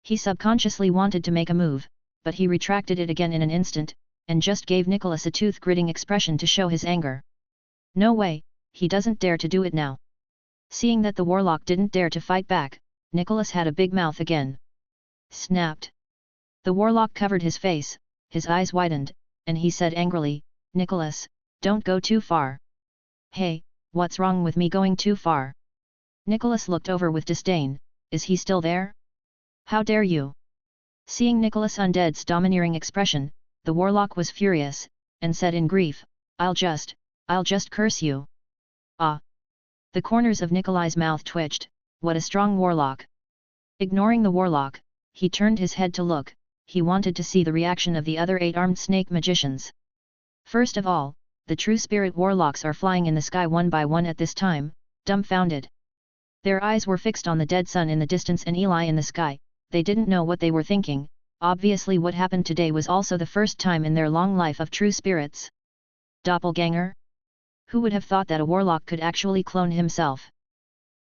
He subconsciously wanted to make a move, but he retracted it again in an instant, and just gave Nicholas a tooth-gritting expression to show his anger. No way, he doesn't dare to do it now. Seeing that the warlock didn't dare to fight back, Nicholas had a big mouth again. Snapped. The warlock covered his face, his eyes widened, and he said angrily, Nicholas, don't go too far. Hey, what's wrong with me going too far? Nicholas looked over with disdain. Is he still there? How dare you? Seeing Nicholas Undead's domineering expression, the warlock was furious, and said in grief, I'll just curse you. Ah! The corners of Nikolai's mouth twitched. What a strong warlock! Ignoring the warlock, he turned his head to look. He wanted to see the reaction of the other 8-armed snake magicians. First of all, the true spirit warlocks are flying in the sky one by one at this time, dumbfounded. Their eyes were fixed on the dead sun in the distance and Eli in the sky. They didn't know what they were thinking. Obviously what happened today was also the first time in their long life of true spirits. Doppelganger? Who would have thought that a warlock could actually clone himself?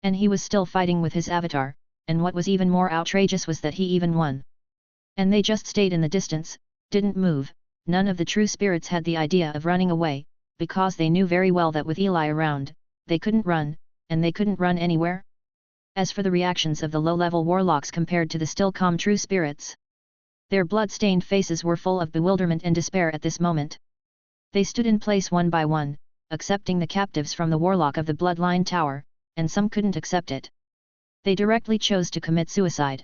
And he was still fighting with his avatar, and what was even more outrageous was that he even won. And they just stayed in the distance, didn't move. None of the true spirits had the idea of running away, because they knew very well that with Eli around, they couldn't run, and they couldn't run anywhere. As for the reactions of the low-level warlocks compared to the still calm true spirits, their blood-stained faces were full of bewilderment and despair at this moment. They stood in place one by one, accepting the captives from the warlock of the bloodline tower, and some couldn't accept it. They directly chose to commit suicide.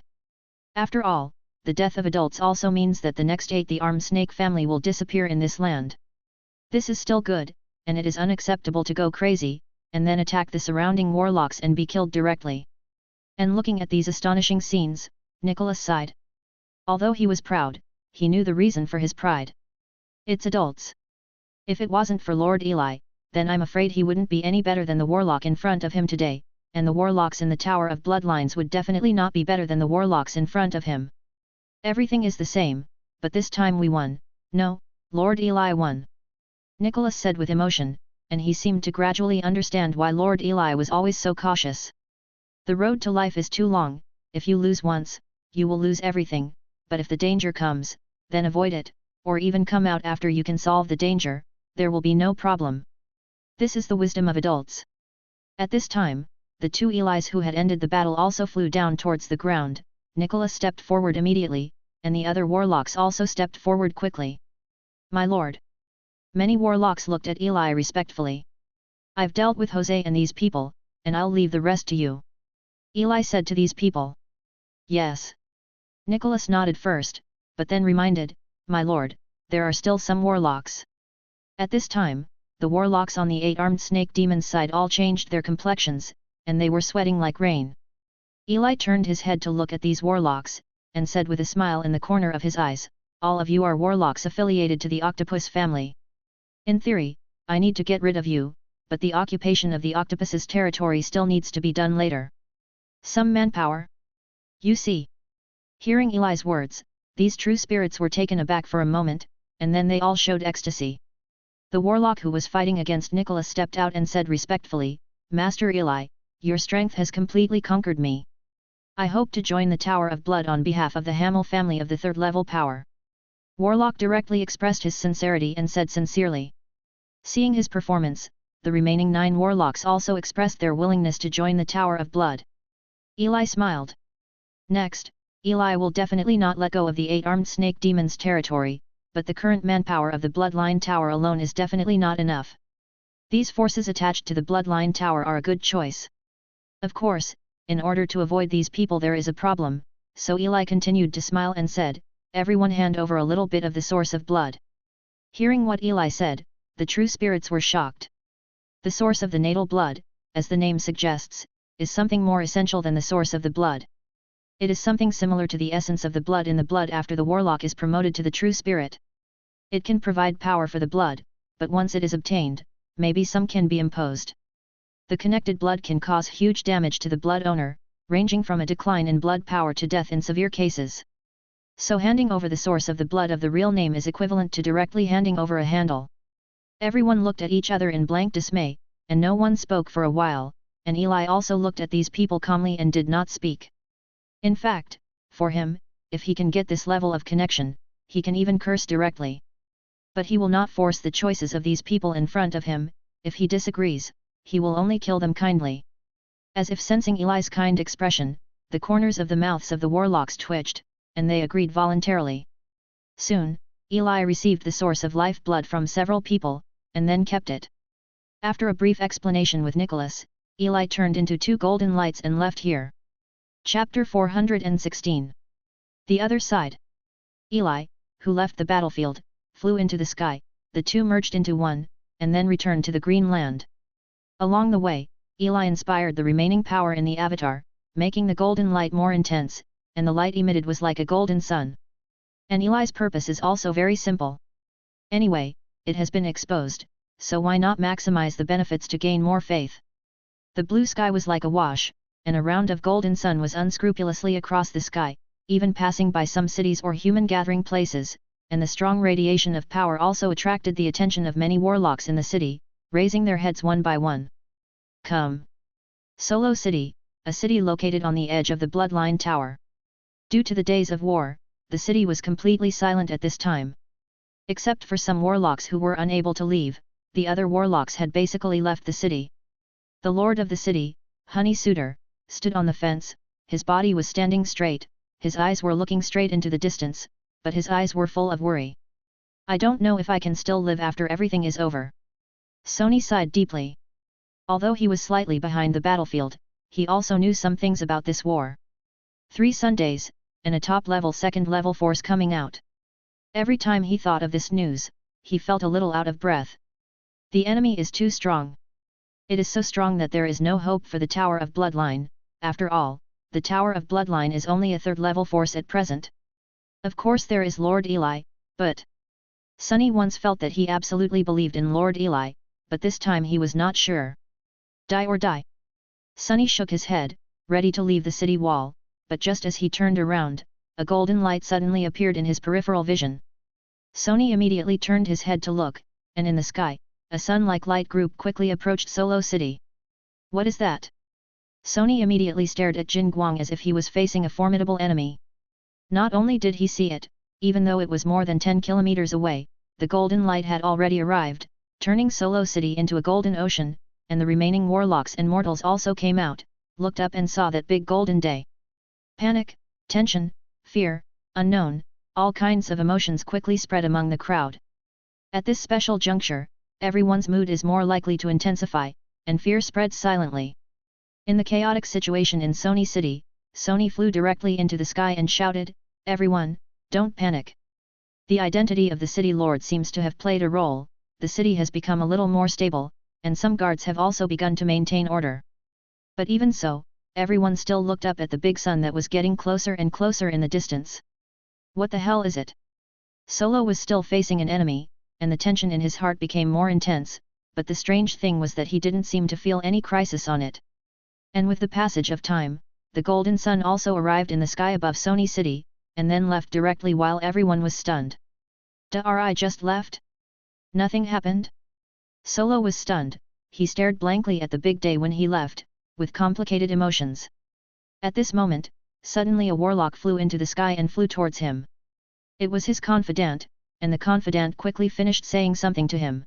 After all, the death of adults also means that the next 8 the armed snake family will disappear in this land. This is still good, and it is unacceptable to go crazy, and then attack the surrounding warlocks and be killed directly. And looking at these astonishing scenes, Nicholas sighed. Although he was proud, he knew the reason for his pride. It's adults. If it wasn't for Lord Eli, then I'm afraid he wouldn't be any better than the warlock in front of him today, and the warlocks in the Tower of Bloodlines would definitely not be better than the warlocks in front of him. Everything is the same, but this time we won. No, Lord Eli won. Nicholas said with emotion, and he seemed to gradually understand why Lord Eli was always so cautious. The road to life is too long. If you lose once, you will lose everything, but if the danger comes, then avoid it, or even come out after you can solve the danger, there will be no problem. This is the wisdom of adults. At this time, the two Elis who had ended the battle also flew down towards the ground. Nicholas stepped forward immediately, and the other warlocks also stepped forward quickly. My lord. Many warlocks looked at Eli respectfully. I've dealt with Jose and these people, and I'll leave the rest to you. Eli said to these people. Yes. Nicholas nodded first, but then reminded, my lord, there are still some warlocks. At this time, the warlocks on the 8-armed snake demon's side all changed their complexions, and they were sweating like rain. Eli turned his head to look at these warlocks, and said with a smile in the corner of his eyes, all of you are warlocks affiliated to the octopus family. In theory, I need to get rid of you, but the occupation of the octopus's territory still needs to be done later. Some manpower? You see. Hearing Eli's words, these true spirits were taken aback for a moment, and then they all showed ecstasy. The warlock who was fighting against Nicholas stepped out and said respectfully, Master Eli, your strength has completely conquered me. I hope to join the Tower of Blood on behalf of the Hamel family of the 3rd level power. Warlock directly expressed his sincerity and said sincerely. Seeing his performance, the remaining 9 warlocks also expressed their willingness to join the Tower of Blood. Eli smiled. Next, Eli will definitely not let go of the 8-armed snake demon's territory, but the current manpower of the Bloodline Tower alone is definitely not enough. These forces attached to the Bloodline Tower are a good choice. Of course, in order to avoid these people there is a problem, so Eli continued to smile and said, everyone hand over a little bit of the source of blood. Hearing what Eli said, the true spirits were shocked. The source of the natal blood, as the name suggests, is something more essential than the source of the blood. It is something similar to the essence of the blood in the blood after the warlock is promoted to the true spirit. It can provide power for the blood, but once it is obtained, maybe some can be imposed. The connected blood can cause huge damage to the blood owner, ranging from a decline in blood power to death in severe cases. So handing over the source of the blood of the real name is equivalent to directly handing over a handle. Everyone looked at each other in blank dismay, and no one spoke for a while, and Eli also looked at these people calmly and did not speak. In fact, for him, if he can get this level of connection, he can even curse directly. But he will not force the choices of these people in front of him. If he disagrees, he will only kill them kindly. As if sensing Eli's kind expression, the corners of the mouths of the warlocks twitched, and they agreed voluntarily. Soon, Eli received the source of life blood from several people, and then kept it. After a brief explanation with Nicholas, Eli turned into 2 golden lights and left here. Chapter 416. The other side. Eli, who left the battlefield, flew into the sky, the two merged into one, and then returned to the green land. Along the way, Eli inspired the remaining power in the avatar, making the golden light more intense, and the light emitted was like a golden sun. And Eli's purpose is also very simple. Anyway, it has been exposed, so why not maximize the benefits to gain more faith? The blue sky was like a wash, and a round of golden sun was unscrupulously across the sky, even passing by some cities or human gathering places, and the strong radiation of power also attracted the attention of many warlocks in the city, raising their heads one by one. Come. Solo City, a city located on the edge of the Bloodline Tower. Due to the days of war, the city was completely silent at this time. Except for some warlocks who were unable to leave, the other warlocks had basically left the city. The lord of the city, Honey Suitor, stood on the fence, his body was standing straight, his eyes were looking straight into the distance, but his eyes were full of worry. I don't know if I can still live after everything is over. Sony sighed deeply. Although he was slightly behind the battlefield, he also knew some things about this war. 3 Sundays, and a top-level second-level force coming out. Every time he thought of this news, he felt a little out of breath. The enemy is too strong. It is so strong that there is no hope for the Tower of Bloodline. After all, the Tower of Bloodline is only a 3rd-level force at present. Of course there is Lord Eli, but... Sunny once felt that he absolutely believed in Lord Eli, but this time he was not sure. Die or die? Sunny shook his head, ready to leave the city wall, but just as he turned around, a golden light suddenly appeared in his peripheral vision. Sunny immediately turned his head to look, and in the sky, a sun-like light group quickly approached Solo City. What is that? Sunny immediately stared at Jin Guang as if he was facing a formidable enemy. Not only did he see it, even though it was more than 10 kilometers away, the golden light had already arrived, turning Solo City into a golden ocean, and the remaining warlocks and mortals also came out, looked up and saw that big golden day. Panic, tension, fear, unknown, all kinds of emotions quickly spread among the crowd. At this special juncture, everyone's mood is more likely to intensify, and fear spreads silently. In the chaotic situation in Sony City, Sony flew directly into the sky and shouted, "Everyone, don't panic. The identity of the city lord seems to have played a role, the city has become a little more stable, and some guards have also begun to maintain order." But even so, everyone still looked up at the big sun that was getting closer and closer in the distance. What the hell is it? Solo was still facing an enemy, and the tension in his heart became more intense, but the strange thing was that he didn't seem to feel any crisis on it. And with the passage of time, the golden sun also arrived in the sky above Sony City, and then left directly while everyone was stunned. I just left? Nothing happened? Solo was stunned, he stared blankly at the big day when he left, with complicated emotions. At this moment, suddenly a warlock flew into the sky and flew towards him. It was his confidant, and the confidant quickly finished saying something to him.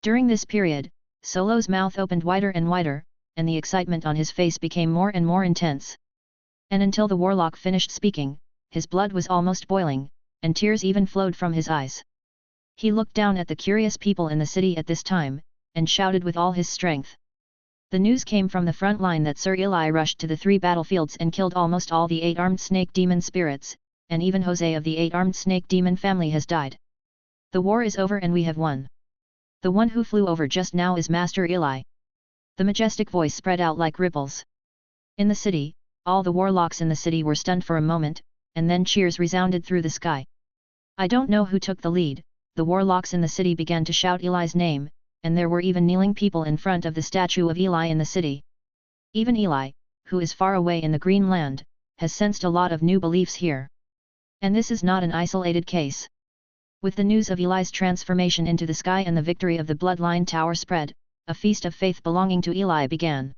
During this period, Solo's mouth opened wider and wider, and the excitement on his face became more and more intense. And until the warlock finished speaking, his blood was almost boiling, and tears even flowed from his eyes. He looked down at the curious people in the city at this time, and shouted with all his strength. The news came from the front line that Sir Eli rushed to the 3 battlefields and killed almost all the 8-armed snake demon spirits, and even Jose of the 8-armed snake demon family has died. The war is over and we have won. The one who flew over just now is Master Eli. The majestic voice spread out like ripples. In the city, all the warlocks in the city were stunned for a moment, and then cheers resounded through the sky. I don't know who took the lead, the warlocks in the city began to shout Eli's name, and there were even kneeling people in front of the statue of Eli in the city. Even Eli, who is far away in the Green Land, has sensed a lot of new beliefs here. And this is not an isolated case. With the news of Eli's transformation into the sky and the victory of the Bloodline Tower spread, a feast of faith belonging to Eli began.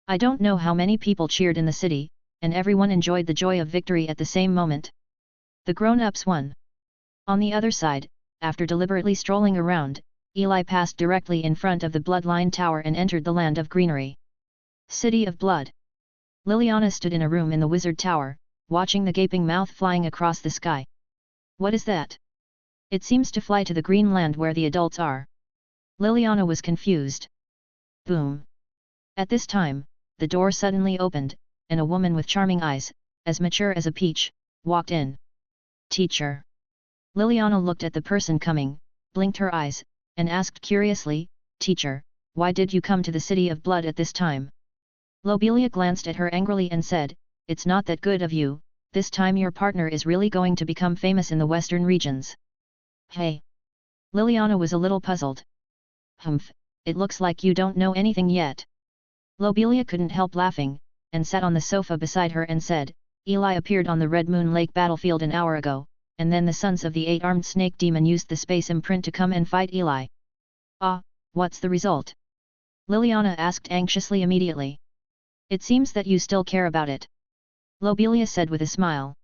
I don't know how many people cheered in the city, and everyone enjoyed the joy of victory at the same moment. The grown-ups won. On the other side, after deliberately strolling around, Eli passed directly in front of the Bloodline Tower and entered the land of greenery. City of Blood. Liliana stood in a room in the Wizard Tower, watching the gaping mouth flying across the sky. What is that? It seems to fly to the green land where the adults are. Liliana was confused. Boom. At this time, the door suddenly opened, and a woman with charming eyes, as mature as a peach, walked in. Teacher. Liliana looked at the person coming, blinked her eyes, and asked curiously, Teacher, why did you come to the City of Blood at this time? Lobelia glanced at her angrily and said, It's not that good of you, this time your partner is really going to become famous in the western regions. Hey! Liliana was a little puzzled. Humph, it looks like you don't know anything yet. Lobelia couldn't help laughing, and sat on the sofa beside her and said, Eli appeared on the Red Moon Lake battlefield an hour ago, and then the sons of the 8-armed snake demon used the space imprint to come and fight Eli. Ah, what's the result? Liliana asked anxiously immediately. It seems that you still care about it. Lobelia said with a smile.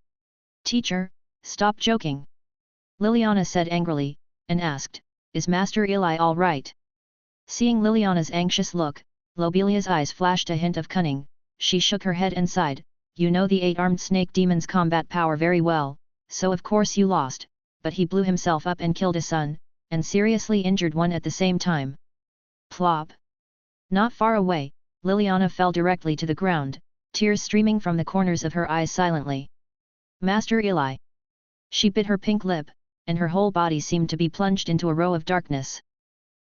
Teacher, stop joking. Liliana said angrily, and asked, Is Master Eli all right? Seeing Liliana's anxious look, Lobelia's eyes flashed a hint of cunning. She shook her head and sighed, You know the 8-armed snake demon's combat power very well, so of course you lost, but he blew himself up and killed a son, and seriously injured one at the same time. Plop! Not far away, Liliana fell directly to the ground, tears streaming from the corners of her eyes silently. Master Eli! She bit her pink lip, and her whole body seemed to be plunged into a row of darkness.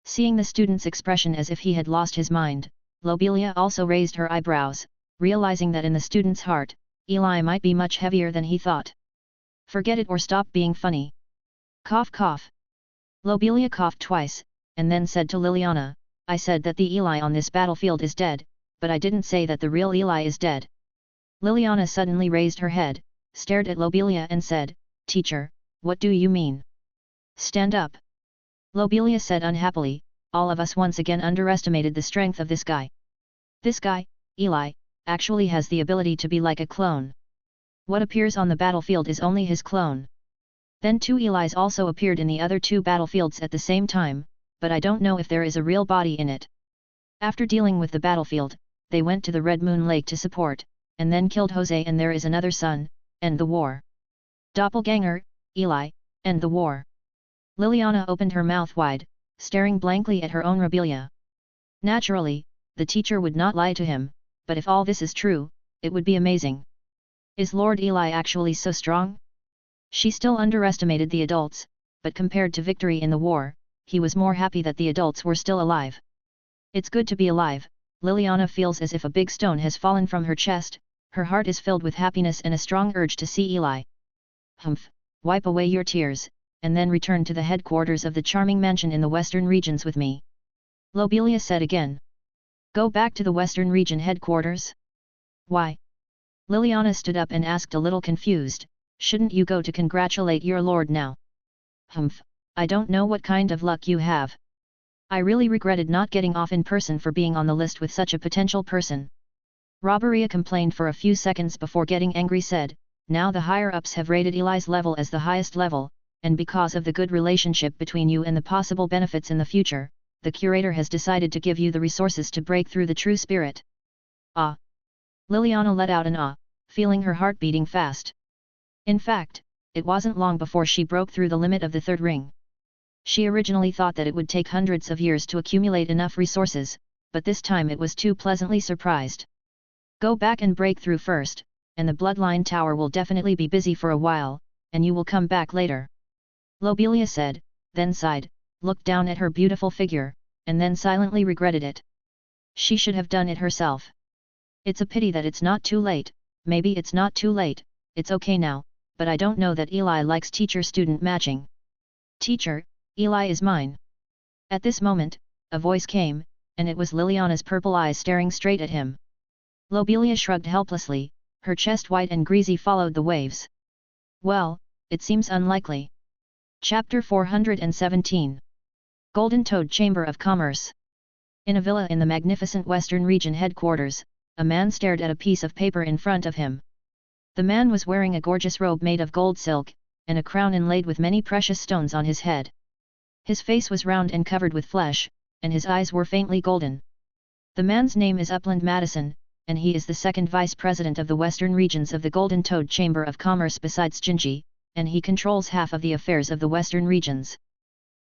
Seeing the student's expression as if he had lost his mind, Lobelia also raised her eyebrows, realizing that in the student's heart, Eli might be much heavier than he thought. Forget it or stop being funny. Cough cough. Lobelia coughed twice, and then said to Liliana, I said that the Eli on this battlefield is dead, but I didn't say that the real Eli is dead. Liliana suddenly raised her head, stared at Lobelia and said, Teacher, what do you mean? Stand up. Lobelia said unhappily, all of us once again underestimated the strength of this guy. This guy, Eli, actually has the ability to be like a clone. What appears on the battlefield is only his clone. Then 2 Elis also appeared in the other 2 battlefields at the same time, but I don't know if there is a real body in it. After dealing with the battlefield, they went to the Red Moon Lake to support, and then killed Jose and there is another son, end the war. Doppelganger, Eli, end the war. Liliana opened her mouth wide, staring blankly at her own Lobelia. Naturally, the teacher would not lie to him, but if all this is true, it would be amazing. Is Lord Eli actually so strong? She still underestimated the adults, but compared to victory in the war, he was more happy that the adults were still alive. It's good to be alive, Liliana feels as if a big stone has fallen from her chest, her heart is filled with happiness and a strong urge to see Eli. Humph, wipe away your tears, and then return to the headquarters of the charming mansion in the western regions with me. Lobelia said again. Go back to the western region headquarters? Why? Liliana stood up and asked a little confused, shouldn't you go to congratulate your lord now? Humph, I don't know what kind of luck you have. I really regretted not getting off in person for being on the list with such a potential person. Robberia complained for a few seconds before getting angry said, now the higher-ups have rated Eli's level as the highest level, and because of the good relationship between you and the possible benefits in the future, the curator has decided to give you the resources to break through the true spirit. Ah! Liliana let out an ah, feeling her heart beating fast. In fact, it wasn't long before she broke through the limit of the 3rd ring. She originally thought that it would take hundreds of years to accumulate enough resources, but this time it was too pleasantly surprised. Go back and break through first, and the Bloodline Tower will definitely be busy for a while, and you will come back later. Lobelia said, then sighed, looked down at her beautiful figure, and then silently regretted it. She should have done it herself. It's a pity that it's not too late, maybe it's not too late, it's okay now, but I don't know that Eli likes teacher-student matching. Teacher, Eli is mine. At this moment, a voice came, and it was Liliana's purple eyes staring straight at him. Lobelia shrugged helplessly, her chest white and greasy followed the waves. Well, it seems unlikely. Chapter 417. Golden Toad Chamber of Commerce. In a villa in the magnificent Western Region headquarters, a man stared at a piece of paper in front of him. The man was wearing a gorgeous robe made of gold silk, and a crown inlaid with many precious stones on his head. His face was round and covered with flesh, and his eyes were faintly golden. The man's name is Upland Madison, and he is the 2nd Vice President of the Western Regions of the Golden Toad Chamber of Commerce besides Jinji, and he controls half of the affairs of the Western Regions.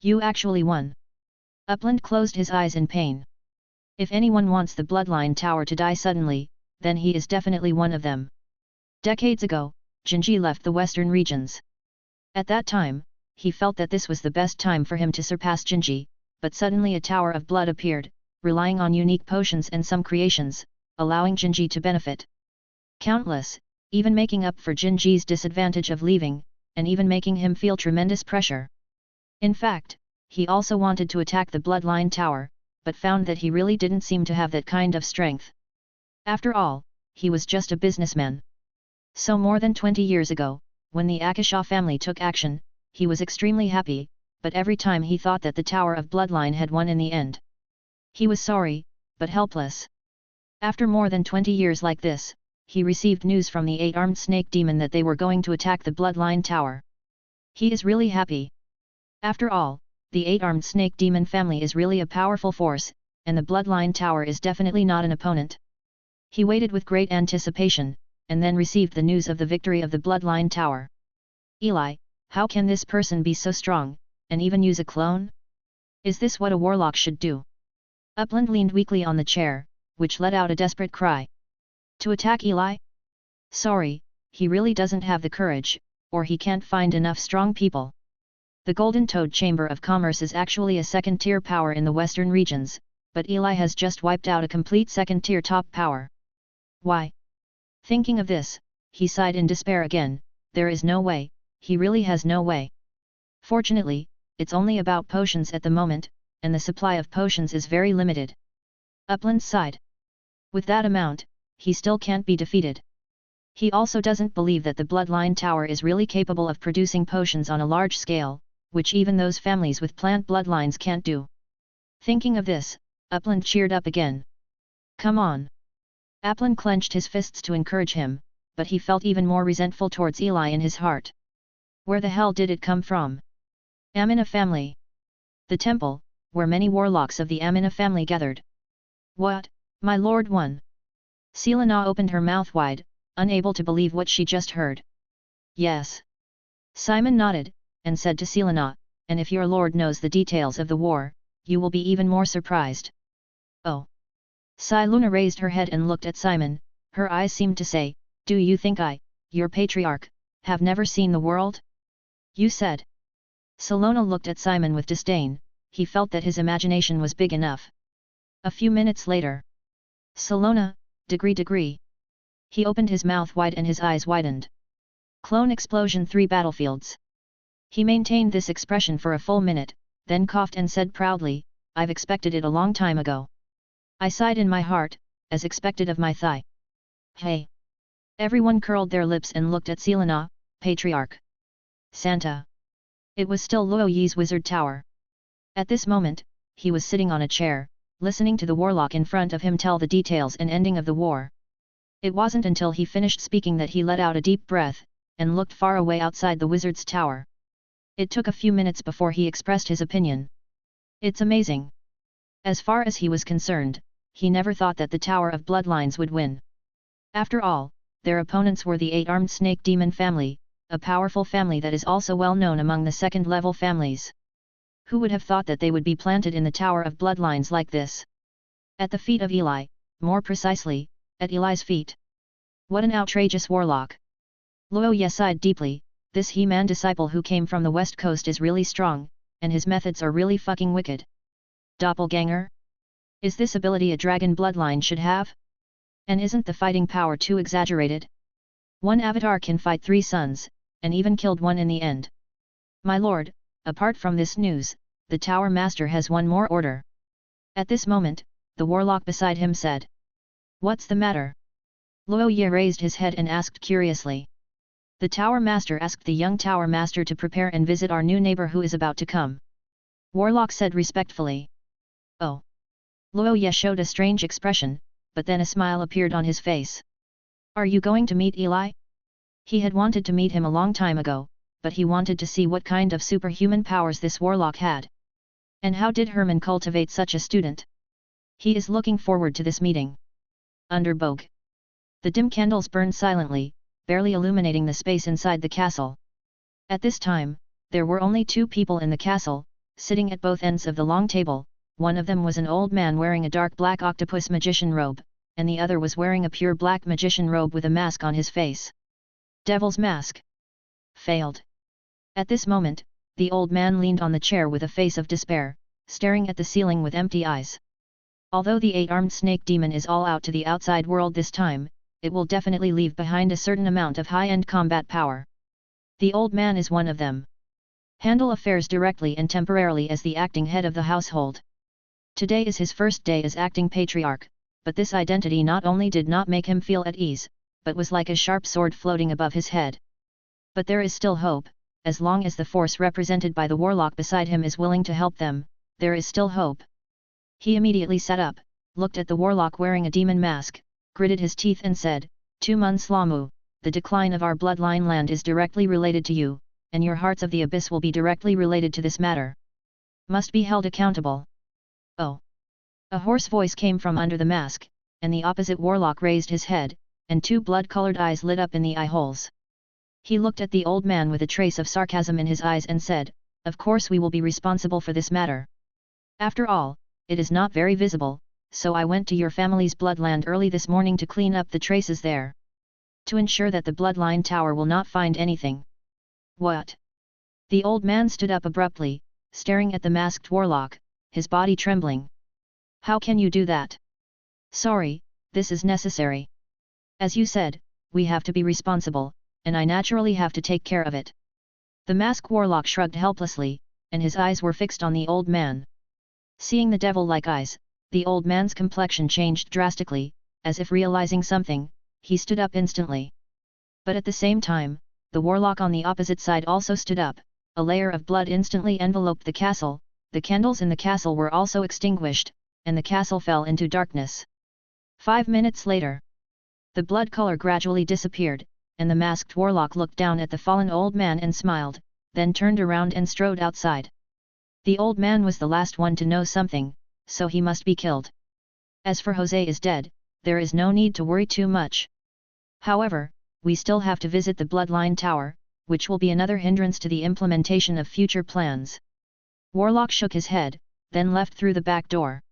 You actually won. Upland closed his eyes in pain. If anyone wants the Bloodline Tower to die suddenly, then he is definitely one of them. Decades ago, Jinji left the Western Regions. At that time, he felt that this was the best time for him to surpass Jinji, but suddenly a Tower of Blood appeared, relying on unique potions and some creations, allowing Jinji to benefit. Countless, even making up for Jinji's disadvantage of leaving, and even making him feel tremendous pressure. In fact, he also wanted to attack the Bloodline Tower, but found that he really didn't seem to have that kind of strength. After all, he was just a businessman. So more than 20 years ago, when the Akasha family took action, he was extremely happy, but every time he thought that the Tower of Bloodline had won in the end. He was sorry, but helpless. After more than 20 years like this, he received news from the 8-armed snake demon that they were going to attack the Bloodline Tower. He is really happy. After all, the 8-armed snake demon family is really a powerful force, and the Bloodline Tower is definitely not an opponent. He waited with great anticipation, and then received the news of the victory of the Bloodline Tower. Eli, how can this person be so strong, and even use a clone? Is this what a warlock should do? Upland leaned weakly on the chair, which let out a desperate cry. To attack Eli? Sorry, he really doesn't have the courage, or he can't find enough strong people. The Golden Toad Chamber of Commerce is actually a second-tier power in the Western Regions, but Eli has just wiped out a complete second-tier top power. Why? Thinking of this, he sighed in despair again. There is no way, he really has no way. Fortunately, it's only about potions at the moment, and the supply of potions is very limited. Upland sighed. With that amount, he still can't be defeated. He also doesn't believe that the bloodline tower is really capable of producing potions on a large scale, which even those families with plant bloodlines can't do. Thinking of this, Upland cheered up again. Come on. Upland clenched his fists to encourage him, but he felt even more resentful towards Eli in his heart. Where the hell did it come from? Amina family. The temple, where many warlocks of the Amina family gathered. What, my lord one? Selena opened her mouth wide, unable to believe what she just heard. Yes. Simon nodded, and said to Selena, and if your lord knows the details of the war, you will be even more surprised. Oh. Selena raised her head and looked at Simon, her eyes seemed to say, do you think I, your patriarch, have never seen the world? You said. Selena looked at Simon with disdain, he felt that his imagination was big enough. A few minutes later. Selena, degree. He opened his mouth wide and his eyes widened. Clone explosion 3 battlefields. He maintained this expression for a full minute, then coughed and said proudly, I've expected it a long time ago. I sighed in my heart, as expected of my thigh. Hey! Everyone curled their lips and looked at Selena, patriarch. Santa. It was still Luo Yi's wizard tower. At this moment, he was sitting on a chair, listening to the warlock in front of him tell the details and ending of the war. It wasn't until he finished speaking that he let out a deep breath, and looked far away outside the wizard's tower. It took a few minutes before he expressed his opinion. It's amazing. As far as he was concerned, he never thought that the Tower of Bloodlines would win. After all, their opponents were the 8-armed snake demon family, a powerful family that is also well known among the second-level families. Who would have thought that they would be planted in the Tower of Bloodlines like this? At the feet of Eli, more precisely, at Eli's feet. What an outrageous warlock! Luo Ye sighed deeply, this He-Man disciple who came from the west coast is really strong, and his methods are really fucking wicked. Doppelganger? Is this ability a dragon bloodline should have? And isn't the fighting power too exaggerated? One avatar can fight 3 sons, and even killed one in the end. My lord, apart from this news, the Tower Master has one more order. At this moment, the warlock beside him said. What's the matter? Luo Ye raised his head and asked curiously. The Tower Master asked the young Tower Master to prepare and visit our new neighbor who is about to come. Warlock said respectfully. Oh. Luo Ye showed a strange expression, but then a smile appeared on his face. Are you going to meet Eli? He had wanted to meet him a long time ago, but he wanted to see what kind of superhuman powers this warlock had. And how did Herman cultivate such a student? He is looking forward to this meeting. Underbog. The dim candles burned silently, barely illuminating the space inside the castle. At this time, there were only 2 people in the castle, sitting at both ends of the long table. One of them was an old man wearing a dark black octopus magician robe, and the other was wearing a pure black magician robe with a mask on his face. Devil's mask. Failed. At this moment, the old man leaned on the chair with a face of despair, staring at the ceiling with empty eyes. Although the 8-armed snake demon is all out to the outside world this time, it will definitely leave behind a certain amount of high-end combat power. The old man is one of them. Handle affairs directly and temporarily as the acting head of the household. Today is his first day as acting patriarch, but this identity not only did not make him feel at ease, but was like a sharp sword floating above his head. But there is still hope, as long as the force represented by the warlock beside him is willing to help them, there is still hope. He immediately sat up, looked at the warlock wearing a demon mask, gritted his teeth and said, Tumun Slamu, the decline of our bloodline land is directly related to you, and your hearts of the abyss will be directly related to this matter. Must be held accountable. Oh! A hoarse voice came from under the mask, and the opposite warlock raised his head, and 2 blood-colored eyes lit up in the eye holes. He looked at the old man with a trace of sarcasm in his eyes and said, Of course we will be responsible for this matter. After all, it is not very visible, so I went to your family's bloodland early this morning to clean up the traces there. To ensure that the bloodline tower will not find anything. What? The old man stood up abruptly, staring at the masked warlock, his body trembling. How can you do that? Sorry, this is necessary. As you said, we have to be responsible, and I naturally have to take care of it. The masked warlock shrugged helplessly, and his eyes were fixed on the old man. Seeing the devil-like eyes, the old man's complexion changed drastically, as if realizing something, he stood up instantly. But at the same time, the warlock on the opposite side also stood up, a layer of blood instantly enveloped the castle, the candles in the castle were also extinguished, and the castle fell into darkness. 5 minutes later, the blood color gradually disappeared, and the masked warlock looked down at the fallen old man and smiled, then turned around and strode outside. The old man was the last one to know something, so he must be killed. As for Jose is dead, there is no need to worry too much. However, we still have to visit the Bloodline Tower, which will be another hindrance to the implementation of future plans. Warlock shook his head, then left through the back door.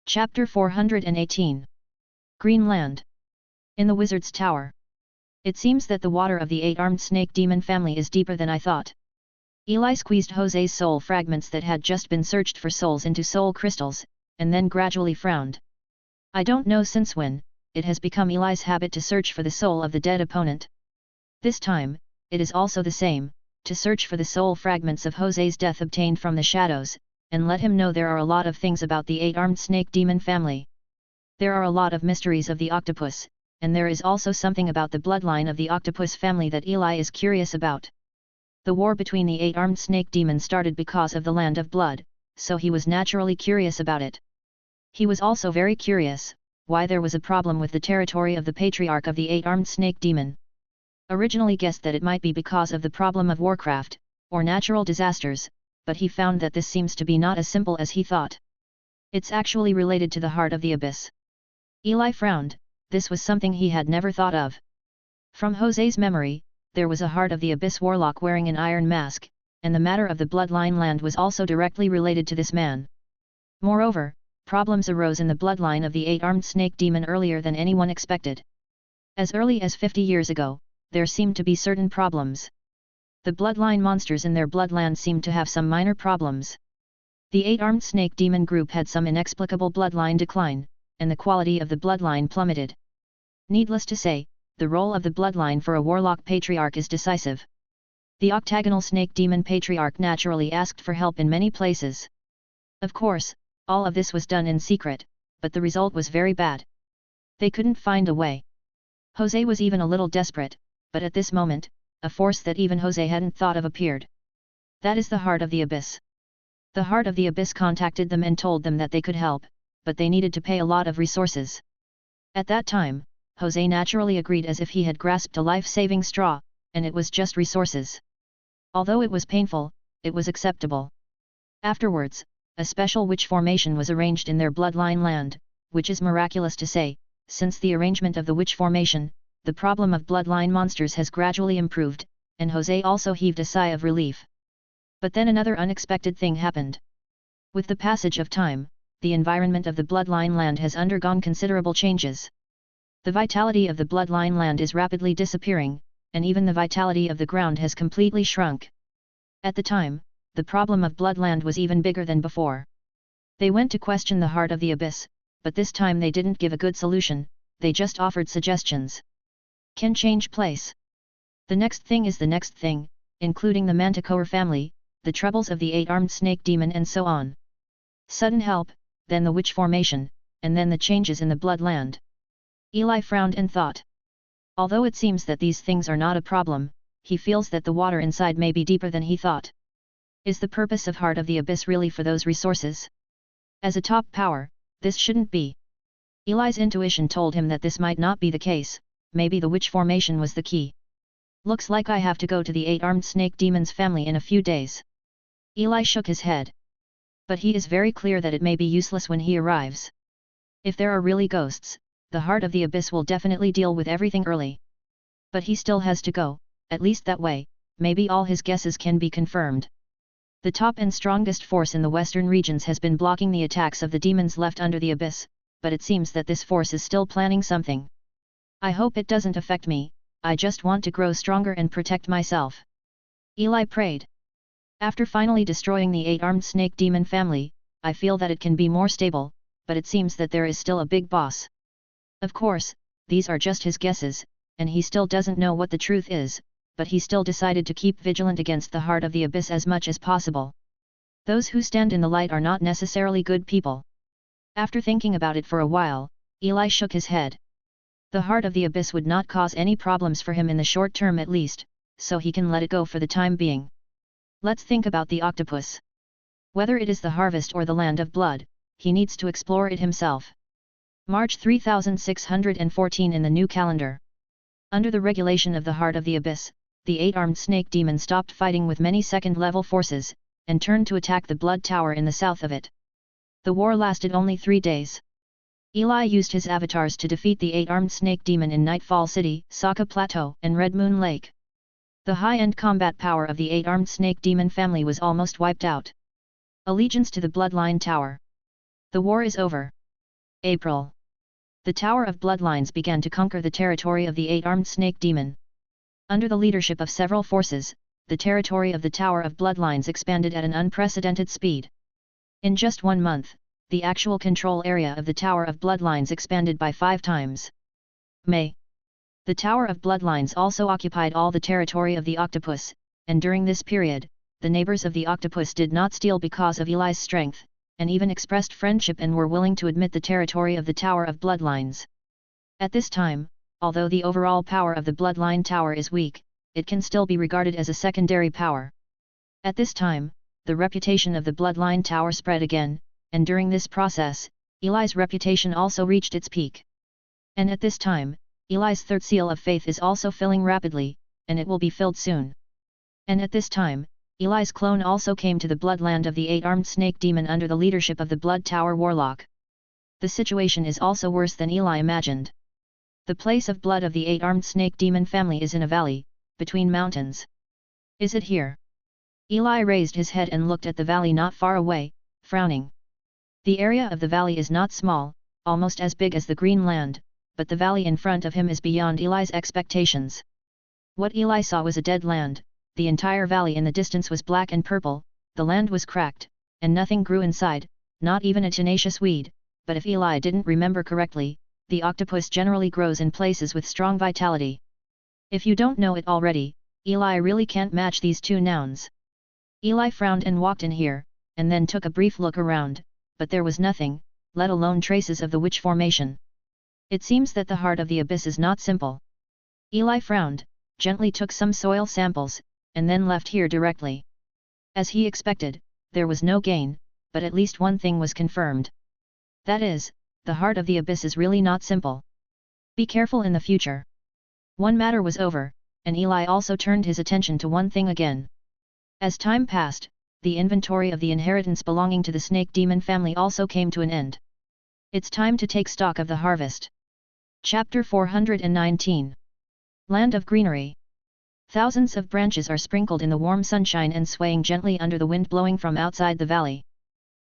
Chapter 418. Greenland. In the Wizard's Tower. It seems that the water of the 8-armed snake demon family is deeper than I thought. Eli squeezed Jose's soul fragments that had just been searched for souls into soul crystals, and then gradually frowned. I don't know since when, it has become Eli's habit to search for the soul of the dead opponent. This time, it is also the same, to search for the soul fragments of Jose's death obtained from the shadows, and let him know there are a lot of things about the 8-armed snake demon family. There are a lot of mysteries of the octopus, and there is also something about the bloodline of the octopus family that Eli is curious about. The war between the 8-armed snake demon started because of the Land of Blood, so he was naturally curious about it. He was also very curious why there was a problem with the territory of the patriarch of the 8-armed snake demon. Originally guessed that it might be because of the problem of warcraft, or natural disasters, but he found that this seems to be not as simple as he thought. It's actually related to the heart of the abyss. Eli frowned, this was something he had never thought of. From Jose's memory, there was a heart of the abyss warlock wearing an iron mask, and the matter of the bloodline land was also directly related to this man. Moreover, problems arose in the bloodline of the 8-armed snake demon earlier than anyone expected. As early as 50 years ago, there seemed to be certain problems. The bloodline monsters in their bloodland seemed to have some minor problems. The 8-armed snake demon group had some inexplicable bloodline decline, and the quality of the bloodline plummeted. Needless to say, the role of the bloodline for a warlock patriarch is decisive. The octagonal snake demon patriarch naturally asked for help in many places. Of course, all of this was done in secret, but the result was very bad. They couldn't find a way. Jose was even a little desperate, but at this moment, a force that even Jose hadn't thought of appeared. That is the Heart of the Abyss. The Heart of the Abyss contacted them and told them that they could help, but they needed to pay a lot of resources. At that time, Jose naturally agreed as if he had grasped a life-saving straw, and it was just resources. Although it was painful, it was acceptable. Afterwards, a special witch formation was arranged in their bloodline land, which is miraculous to say, since the arrangement of the witch formation, the problem of bloodline monsters has gradually improved, and Jose also heaved a sigh of relief. But then another unexpected thing happened. With the passage of time, the environment of the bloodline land has undergone considerable changes. The vitality of the bloodline land is rapidly disappearing, and even the vitality of the ground has completely shrunk. At the time, the problem of Bloodland was even bigger than before. They went to question the Heart of the Abyss, but this time they didn't give a good solution, they just offered suggestions. Can change place. The next thing is the next thing, including the Manticore family, the troubles of the 8-armed snake demon and so on. Sudden help, then the witch formation, and then the changes in the Bloodland. Eli frowned and thought. Although it seems that these things are not a problem, he feels that the water inside may be deeper than he thought. Is the purpose of Heart of the Abyss really for those resources? As a top power, this shouldn't be. Eli's intuition told him that this might not be the case, maybe the witch formation was the key. Looks like I have to go to the 8-armed snake demon's family in a few days. Eli shook his head. But he is very clear that it may be useless when he arrives. If there are really ghosts, the Heart of the Abyss will definitely deal with everything early. But he still has to go, at least that way, maybe all his guesses can be confirmed. The top and strongest force in the western regions has been blocking the attacks of the demons left under the abyss, but it seems that this force is still planning something. I hope it doesn't affect me, I just want to grow stronger and protect myself. Eli prayed. After finally destroying the 8-armed snake demon family, I feel that it can be more stable, but it seems that there is still a big boss. Of course, these are just his guesses, and he still doesn't know what the truth is, but he still decided to keep vigilant against the Heart of the Abyss as much as possible. Those who stand in the light are not necessarily good people. After thinking about it for a while, Eli shook his head. The heart of the abyss would not cause any problems for him in the short term at least, so he can let it go for the time being. Let's think about the octopus. Whether it is the harvest or the land of blood, he needs to explore it himself. March 3614 in the new calendar. Under the regulation of the heart of the abyss, the 8-armed snake demon stopped fighting with many second-level forces, and turned to attack the blood tower in the south of it. The war lasted only 3 days. Eli used his avatars to defeat the 8-armed snake demon in Nightfall City, Saka Plateau, and Red Moon Lake. The high-end combat power of the 8-armed snake demon family was almost wiped out. Allegiance to the Bloodline Tower. The war is over. April. The Tower of Bloodlines began to conquer the territory of the 8-armed snake demon. Under the leadership of several forces, the territory of the Tower of Bloodlines expanded at an unprecedented speed. In just 1 month, the actual control area of the Tower of Bloodlines expanded by 5 times. May. The Tower of Bloodlines also occupied all the territory of the octopus, and during this period, the neighbors of the octopus did not steal because of Eli's strength, and even expressed friendship and were willing to admit the territory of the Tower of Bloodlines. At this time, although the overall power of the Bloodline Tower is weak, it can still be regarded as a secondary power. At this time, the reputation of the Bloodline Tower spread again, and during this process, Eli's reputation also reached its peak. And at this time, Eli's third seal of faith is also filling rapidly, and it will be filled soon. And at this time, Eli's clone also came to the bloodland of the 8-armed snake demon under the leadership of the Blood Tower Warlock. The situation is also worse than Eli imagined. The place of blood of the 8-armed snake demon family is in a valley, between mountains. Is it here? Eli raised his head and looked at the valley not far away, frowning. The area of the valley is not small, almost as big as the green land, but the valley in front of him is beyond Eli's expectations. What Eli saw was a dead land. The entire valley in the distance was black and purple, the land was cracked, and nothing grew inside, not even a tenacious weed, but if Eli didn't remember correctly, the octopus generally grows in places with strong vitality. If you don't know it already, Eli really can't match these two nouns. Eli frowned and walked in here, and then took a brief look around, but there was nothing, let alone traces of the witch formation. It seems that the heart of the abyss is not simple. Eli frowned, gently took some soil samples, and then left here directly. As he expected, there was no gain, but at least one thing was confirmed. That is, the heart of the abyss is really not simple. Be careful in the future. One matter was over, and Eli also turned his attention to one thing again. As time passed, the inventory of the inheritance belonging to the snake demon family also came to an end. It's time to take stock of the harvest. Chapter 419. Land of Greenery. Thousands of branches are sprinkled in the warm sunshine and swaying gently under the wind blowing from outside the valley.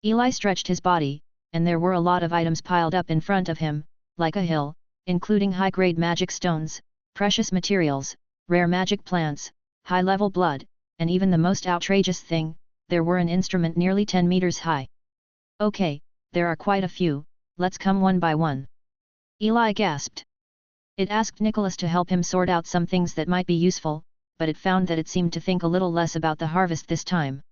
Eli stretched his body, and there were a lot of items piled up in front of him, like a hill, including high-grade magic stones, precious materials, rare magic plants, high-level blood, and even the most outrageous thing, there were an instrument nearly 10 meters high. Okay, there are quite a few, let's come one by one. Eli gasped. It asked Nicholas to help him sort out some things that might be useful, but it found that it seemed to think a little less about the harvest this time.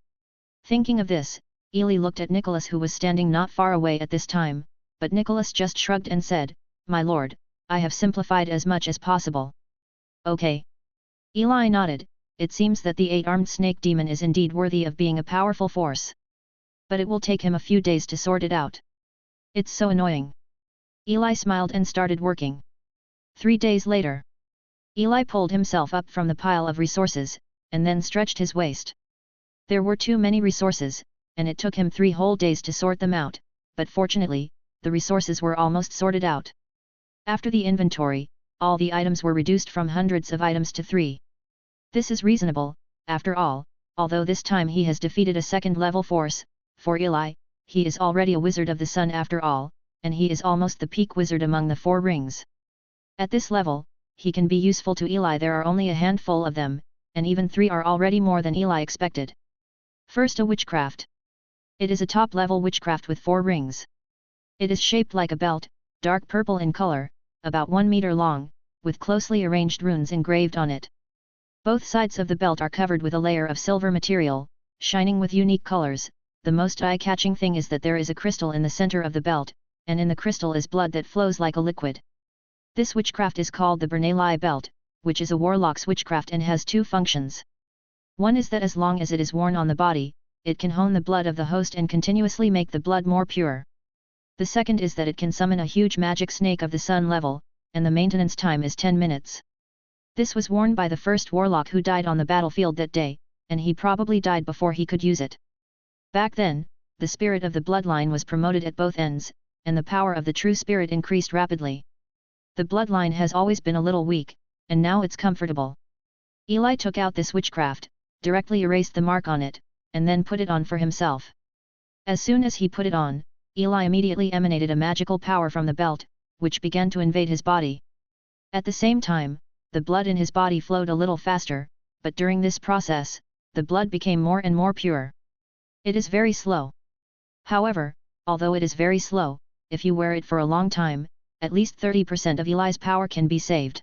Thinking of this, Eli looked at Nicholas who was standing not far away at this time, but Nicholas just shrugged and said, "My lord, I have simplified as much as possible." Okay. Eli nodded. It seems that the 8-armed snake demon is indeed worthy of being a powerful force. But it will take him a few days to sort it out. It's so annoying. Eli smiled and started working. 3 days later. Eli pulled himself up from the pile of resources, and then stretched his waist. There were too many resources, and it took him 3 whole days to sort them out, but fortunately, the resources were almost sorted out. After the inventory, all the items were reduced from hundreds of items to 3. This is reasonable, after all, although this time he has defeated a second-level force. For Eli, he is already a wizard of the sun after all, and he is almost the peak wizard among the 4 rings. At this level, he can be useful to Eli. There are only a handful of them, and even 3 are already more than Eli expected. First, a witchcraft. It is a top-level witchcraft with 4 rings. It is shaped like a belt, dark purple in color, about 1 meter long, with closely arranged runes engraved on it. Both sides of the belt are covered with a layer of silver material, shining with unique colors, the most eye-catching thing is that there is a crystal in the center of the belt, and in the crystal is blood that flows like a liquid. This witchcraft is called the Bernali belt, which is a warlock's witchcraft and has two functions. One is that as long as it is worn on the body, it can hone the blood of the host and continuously make the blood more pure. The second is that it can summon a huge magic snake of the sun level, and the maintenance time is 10 minutes. This was worn by the first warlock who died on the battlefield that day, and he probably died before he could use it. Back then, the spirit of the bloodline was promoted at both ends, and the power of the true spirit increased rapidly. The bloodline has always been a little weak, and now it's comfortable. Eli took out this witchcraft, directly erased the mark on it, and then put it on for himself. As soon as he put it on, Eli immediately emanated a magical power from the belt, which began to invade his body. At the same time, the blood in his body flowed a little faster, but during this process, the blood became more and more pure. It is very slow. However, although it is very slow, if you wear it for a long time, at least 30% of Eli's power can be saved.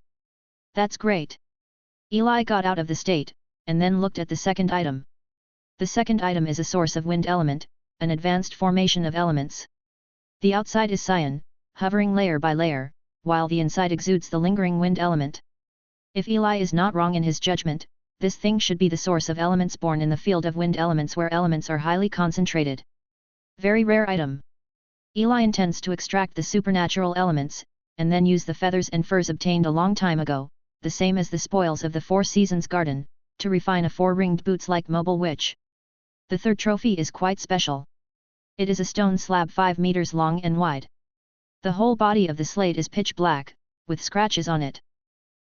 That's great. Eli got out of the state, and then looked at the second item. The second item is a source of wind element, an advanced formation of elements. The outside is cyan, hovering layer by layer, while the inside exudes the lingering wind element. If Eli is not wrong in his judgment, this thing should be the source of elements born in the field of wind elements where elements are highly concentrated. Very rare item. Eli intends to extract the supernatural elements, and then use the feathers and furs obtained a long time ago, the same as the spoils of the Four Seasons garden, to refine a four-ringed boots-like mobile witch. The third trophy is quite special. It is a stone slab 5 meters long and wide. The whole body of the slate is pitch black, with scratches on it.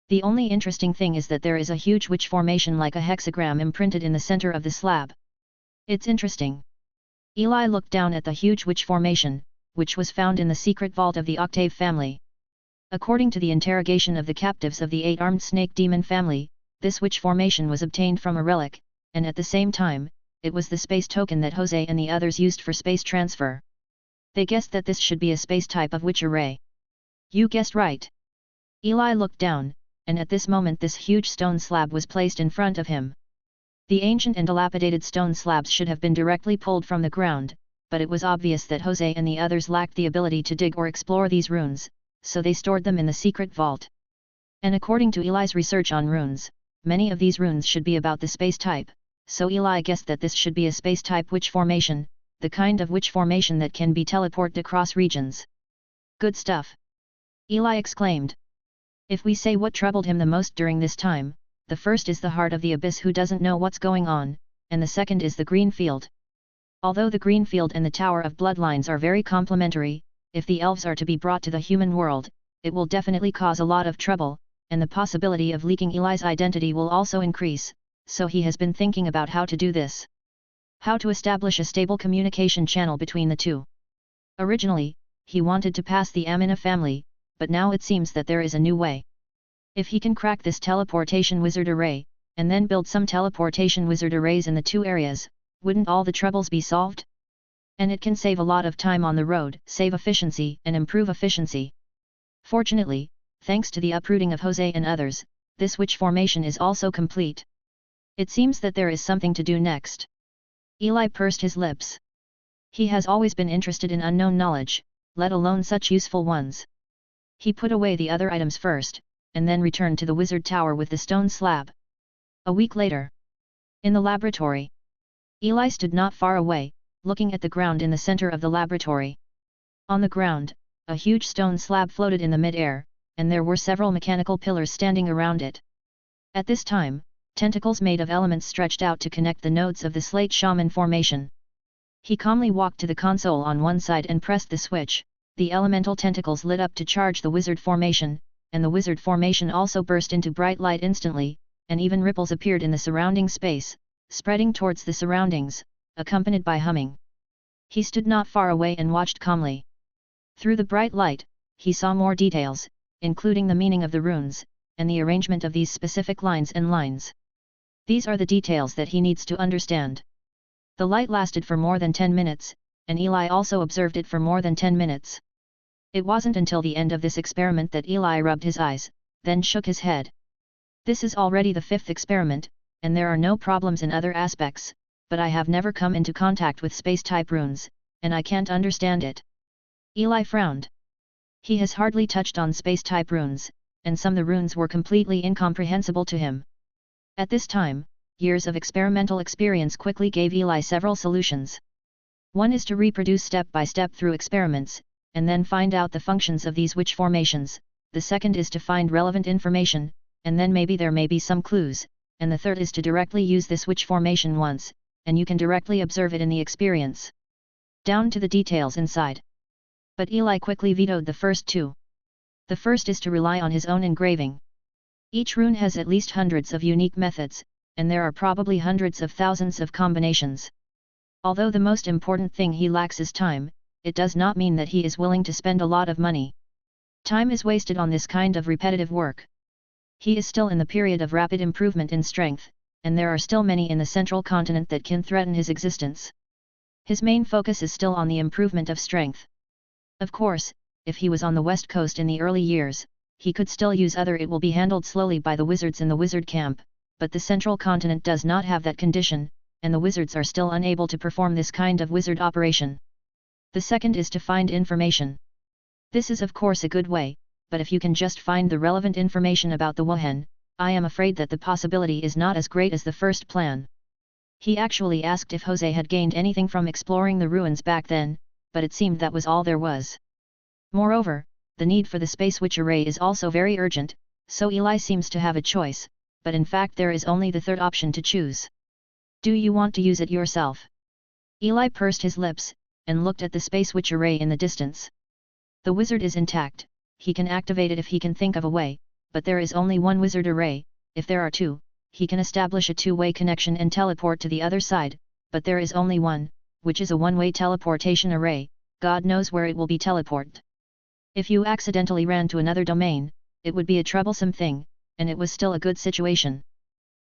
The only interesting thing is that there is a huge witch formation like a hexagram imprinted in the center of the slab. It's interesting. Eli looked down at the huge witch formation, which was found in the secret vault of the Octave family. According to the interrogation of the captives of the 8-armed snake demon family, this witch formation was obtained from a relic, and at the same time, it was the space token that Jose and the others used for space transfer. They guessed that this should be a space type of witch array. You guessed right. Eli looked down, and at this moment this huge stone slab was placed in front of him. The ancient and dilapidated stone slabs should have been directly pulled from the ground, but it was obvious that Jose and the others lacked the ability to dig or explore these runes, so they stored them in the secret vault. And according to Eli's research on runes, many of these runes should be about the space type, so Eli guessed that this should be a space type witch formation, the kind of witch formation that can be teleported across regions. Good stuff! Eli exclaimed. If we say what troubled him the most during this time, the first is the heart of the abyss who doesn't know what's going on, and the second is the green field. Although the green field and the Tower of Bloodlines are very complementary, if the elves are to be brought to the human world, it will definitely cause a lot of trouble, and the possibility of leaking Eli's identity will also increase, so he has been thinking about how to do this. How to establish a stable communication channel between the two. Originally, he wanted to pass the Amina family, but now it seems that there is a new way. If he can crack this teleportation wizard array, and then build some teleportation wizard arrays in the two areas, wouldn't all the troubles be solved? And it can save a lot of time on the road, save efficiency and improve efficiency. Fortunately, thanks to the uprooting of Jose and others, this witch formation is also complete. It seems that there is something to do next. Eli pursed his lips. He has always been interested in unknown knowledge, let alone such useful ones. He put away the other items first, and then returned to the wizard tower with the stone slab. A week later. In the laboratory. Eli stood not far away, looking at the ground in the center of the laboratory. On the ground, a huge stone slab floated in the mid-air, and there were several mechanical pillars standing around it. At this time, tentacles made of elements stretched out to connect the nodes of the slate shaman formation. He calmly walked to the console on one side and pressed the switch. The elemental tentacles lit up to charge the wizard formation, and the wizard formation also burst into bright light instantly, and even ripples appeared in the surrounding space, spreading towards the surroundings, accompanied by humming. He stood not far away and watched calmly. Through the bright light, he saw more details, including the meaning of the runes, and the arrangement of these specific lines and lines. These are the details that he needs to understand. The light lasted for more than 10 minutes, and Eli also observed it for more than 10 minutes. It wasn't until the end of this experiment that Eli rubbed his eyes, then shook his head. This is already the 5th experiment, and there are no problems in other aspects, but I have never come into contact with space-type runes, and I can't understand it." Eli frowned. He has hardly touched on space-type runes, and some of the runes were completely incomprehensible to him. At this time, years of experimental experience quickly gave Eli several solutions. One is to reproduce step by step through experiments, and then find out the functions of these witch formations. The second is to find relevant information, and then maybe there may be some clues, and the third is to directly use this witch formation once, and you can directly observe it in the experience, down to the details inside. But Eli quickly vetoed the first two. The first is to rely on his own engraving. Each rune has at least hundreds of unique methods, and there are probably hundreds of thousands of combinations. Although the most important thing he lacks is time, it does not mean that he is willing to spend a lot of money. Time is wasted on this kind of repetitive work. He is still in the period of rapid improvement in strength, and there are still many in the central continent that can threaten his existence. His main focus is still on the improvement of strength. Of course, if he was on the west coast in the early years, he could still use other. It will be handled slowly by the wizards in the wizard camp, but the central continent does not have that condition, and the wizards are still unable to perform this kind of wizard operation. The second is to find information. This is of course a good way, but if you can just find the relevant information about the Wuhan, I am afraid that the possibility is not as great as the first plan. He actually asked if Jose had gained anything from exploring the ruins back then, but it seemed that was all there was. Moreover, the need for the space witch array is also very urgent, so Eli seems to have a choice, but in fact there is only the third option to choose. Do you want to use it yourself? Eli pursed his lips, and looked at the space witch array in the distance. The wizard is intact, he can activate it if he can think of a way, but there is only one wizard array. If there are two, he can establish a two-way connection and teleport to the other side, but there is only one, which is a one-way teleportation array. God knows where it will be teleported. If you accidentally ran to another domain, it would be a troublesome thing, and it was still a good situation.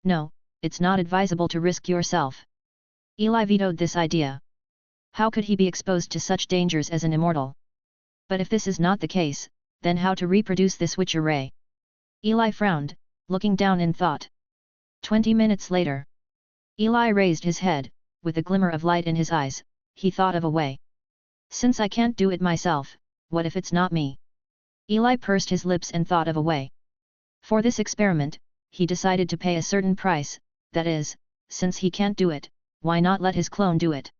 No, it's not advisable to risk yourself. Eli vetoed this idea. How could he be exposed to such dangers as an immortal? But if this is not the case, then how to reproduce this witch array? Eli frowned, looking down in thought. 20 minutes later. Eli raised his head, with a glimmer of light in his eyes. He thought of a way. Since I can't do it myself, what if it's not me? Eli pursed his lips and thought of a way. For this experiment, he decided to pay a certain price, that is, since he can't do it, why not let his clone do it?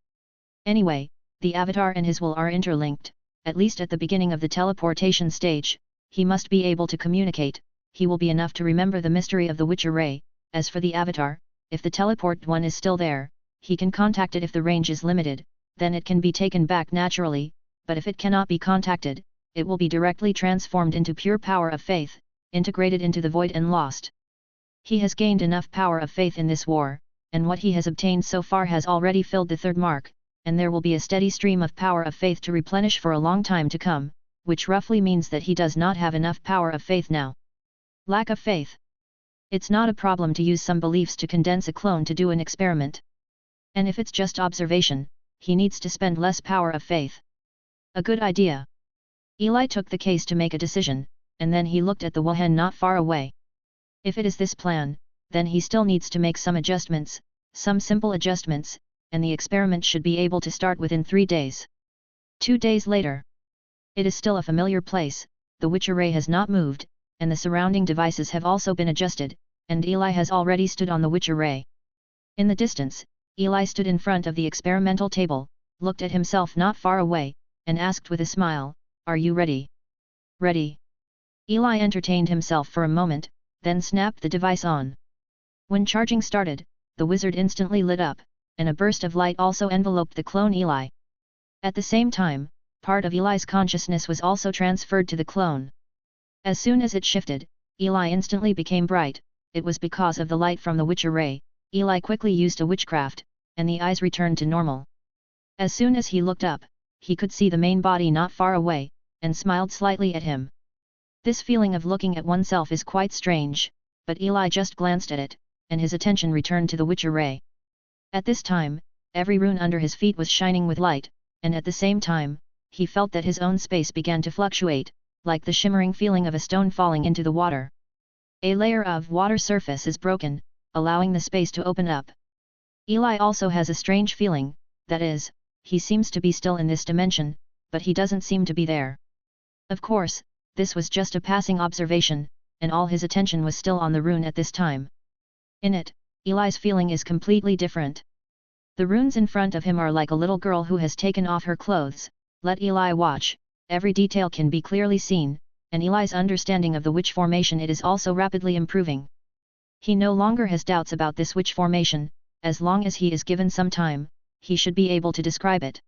Anyway, the avatar and his will are interlinked. At least at the beginning of the teleportation stage, he must be able to communicate. He will be enough to remember the mystery of the witch array. As for the avatar, if the teleport one is still there, he can contact it. If the range is limited, then it can be taken back naturally, but if it cannot be contacted, it will be directly transformed into pure power of faith, integrated into the void and lost. He has gained enough power of faith in this war, and what he has obtained so far has already filled the third mark, and there will be a steady stream of power of faith to replenish for a long time to come, which roughly means that he does not have enough power of faith now. Lack of faith. It's not a problem to use some beliefs to condense a clone to do an experiment. And if it's just observation, he needs to spend less power of faith. A good idea. Eli took the case to make a decision, and then he looked at the Wuhan not far away. If it is this plan, then he still needs to make some adjustments, some simple adjustments, and the experiment should be able to start within 3 days. 2 days later. It is still a familiar place, the witch array has not moved, and the surrounding devices have also been adjusted, and Eli has already stood on the witch array. In the distance, Eli stood in front of the experimental table, looked at himself not far away, and asked with a smile, "Are you ready?" "Ready." Eli entertained himself for a moment, then snapped the device on. When charging started, the wizard instantly lit up, and a burst of light also enveloped the clone Eli. At the same time, part of Eli's consciousness was also transferred to the clone. As soon as it shifted, Eli instantly became bright. It was because of the light from the witch array. Eli quickly used a witchcraft, and the eyes returned to normal. As soon as he looked up, he could see the main body not far away, and smiled slightly at him. This feeling of looking at oneself is quite strange, but Eli just glanced at it, and his attention returned to the witch array. At this time, every rune under his feet was shining with light, and at the same time, he felt that his own space began to fluctuate, like the shimmering feeling of a stone falling into the water. A layer of water surface is broken, allowing the space to open up. Eli also has a strange feeling, that is, he seems to be still in this dimension, but he doesn't seem to be there. Of course, this was just a passing observation, and all his attention was still on the rune at this time. In it, Eli's feeling is completely different. The runes in front of him are like a little girl who has taken off her clothes. Let Eli watch, every detail can be clearly seen, and Eli's understanding of the witch formation it is also rapidly improving. He no longer has doubts about this witch formation, as long as he is given some time, he should be able to describe it.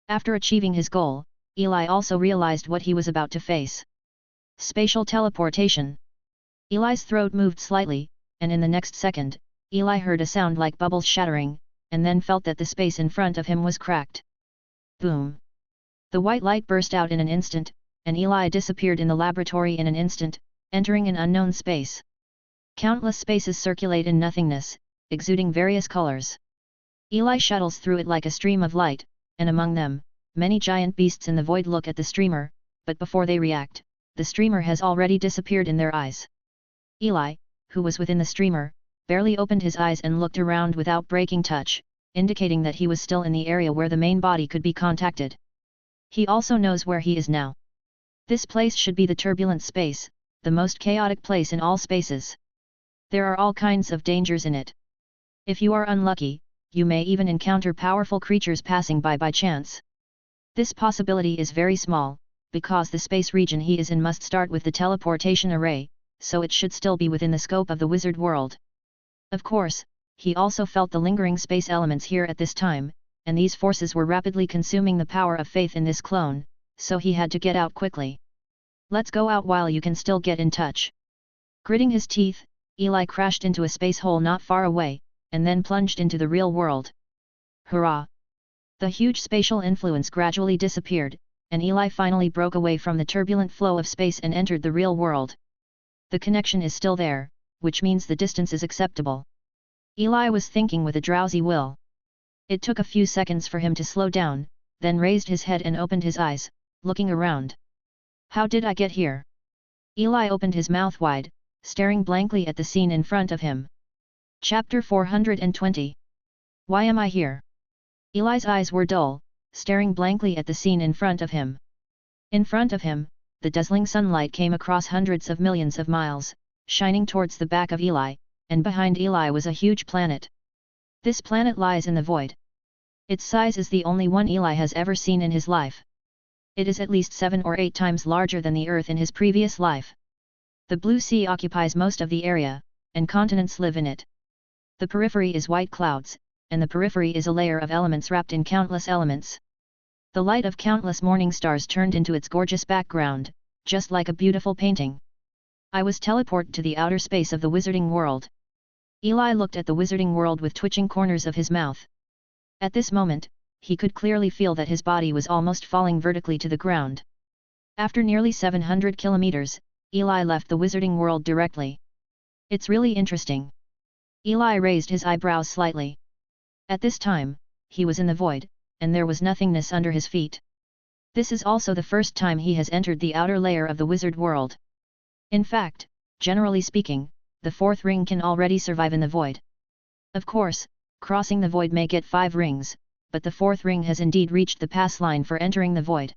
After achieving his goal, Eli also realized what he was about to face. Spatial teleportation. Eli's throat moved slightly, and in the next second, Eli heard a sound like bubbles shattering, and then felt that the space in front of him was cracked. Boom! The white light burst out in an instant, and Eli disappeared in the laboratory in an instant, entering an unknown space. Countless spaces circulate in nothingness, exuding various colors. Eli shuttles through it like a stream of light, and among them, many giant beasts in the void look at the streamer, but before they react, the streamer has already disappeared in their eyes. Eli, who was within the streamer, barely opened his eyes and looked around without breaking touch, indicating that he was still in the area where the main body could be contacted. He also knows where he is now. This place should be the turbulent space, the most chaotic place in all spaces. There are all kinds of dangers in it. If you are unlucky, you may even encounter powerful creatures passing by chance. This possibility is very small, because the space region he is in must start with the teleportation array, so it should still be within the scope of the wizard world. Of course, he also felt the lingering space elements here at this time, and these forces were rapidly consuming the power of faith in this clone, so he had to get out quickly. Let's go out while you can still get in touch. Gritting his teeth, Eli crashed into a space hole not far away, and then plunged into the real world. Hurrah! The huge spatial influence gradually disappeared, and Eli finally broke away from the turbulent flow of space and entered the real world. The connection is still there, which means the distance is acceptable. Eli was thinking with a drowsy will. It took a few seconds for him to slow down, then raised his head and opened his eyes, looking around. How did I get here? Eli opened his mouth wide, staring blankly at the scene in front of him. Chapter 420. Why am I here? Eli's eyes were dull, staring blankly at the scene in front of him. In front of him, the dazzling sunlight came across hundreds of millions of miles, shining towards the back of Eli, and behind Eli was a huge planet. This planet lies in the void. Its size is the only one Eli has ever seen in his life. It is at least 7 or 8 times larger than the Earth in his previous life. The blue sea occupies most of the area, and continents live in it. The periphery is white clouds, and the periphery is a layer of elements wrapped in countless elements. The light of countless morning stars turned into its gorgeous background, just like a beautiful painting. I was teleported to the outer space of the wizarding world. Eli looked at the wizarding world with twitching corners of his mouth. At this moment, he could clearly feel that his body was almost falling vertically to the ground. After nearly 700 kilometers, Eli left the wizarding world directly. It's really interesting. Eli raised his eyebrows slightly. At this time, he was in the void, and there was nothingness under his feet. This is also the first time he has entered the outer layer of the wizard world. In fact, generally speaking, the 4th ring can already survive in the void. Of course, crossing the void may get 5 rings, but the 4th ring has indeed reached the pass line for entering the void.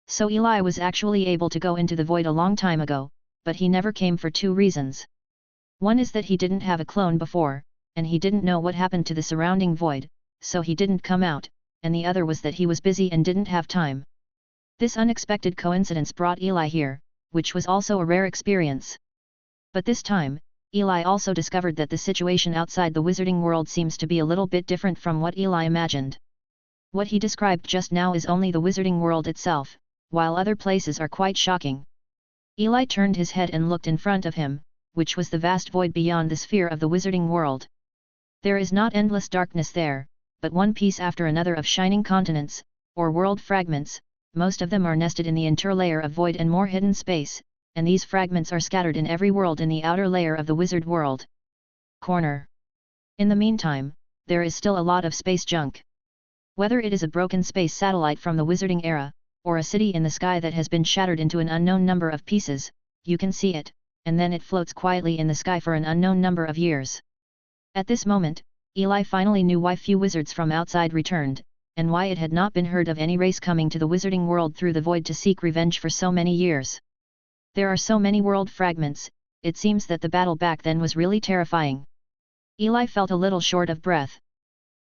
So Eli was actually able to go into the void a long time ago, but he never came for 2 reasons. One is that he didn't have a clone before, and he didn't know what happened to the surrounding void, so he didn't come out, and the other was that he was busy and didn't have time. This unexpected coincidence brought Eli here, which was also a rare experience. But this time, Eli also discovered that the situation outside the wizarding world seems to be a little bit different from what Eli imagined. What he described just now is only the wizarding world itself, while other places are quite shocking. Eli turned his head and looked in front of him, which was the vast void beyond the sphere of the wizarding world. There is not endless darkness there, but one piece after another of shining continents, or world fragments, most of them are nested in the interlayer of void and more hidden space, and these fragments are scattered in every world in the outer layer of the wizard world. Corner. In the meantime, there is still a lot of space junk. Whether it is a broken space satellite from the wizarding era, or a city in the sky that has been shattered into an unknown number of pieces, you can see it, and then it floats quietly in the sky for an unknown number of years. At this moment, Eli finally knew why few wizards from outside returned, and why it had not been heard of any race coming to the wizarding world through the void to seek revenge for so many years. There are so many world fragments, it seems that the battle back then was really terrifying. Eli felt a little short of breath.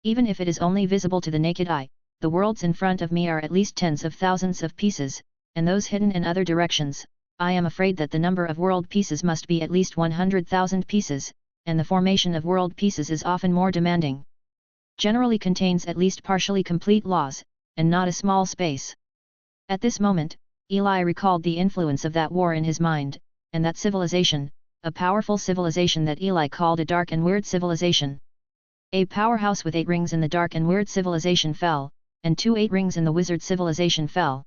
Even if it is only visible to the naked eye, the worlds in front of me are at least tens of thousands of pieces, and those hidden in other directions. I am afraid that the number of world pieces must be at least 100,000 pieces, and the formation of world pieces is often more demanding. Generally contains at least partially complete laws, and not a small space. At this moment, Eli recalled the influence of that war in his mind, and that civilization, a powerful civilization that Eli called a dark and weird civilization. A powerhouse with 8 rings in the dark and weird civilization fell, and 2 8 rings in the wizard civilization fell.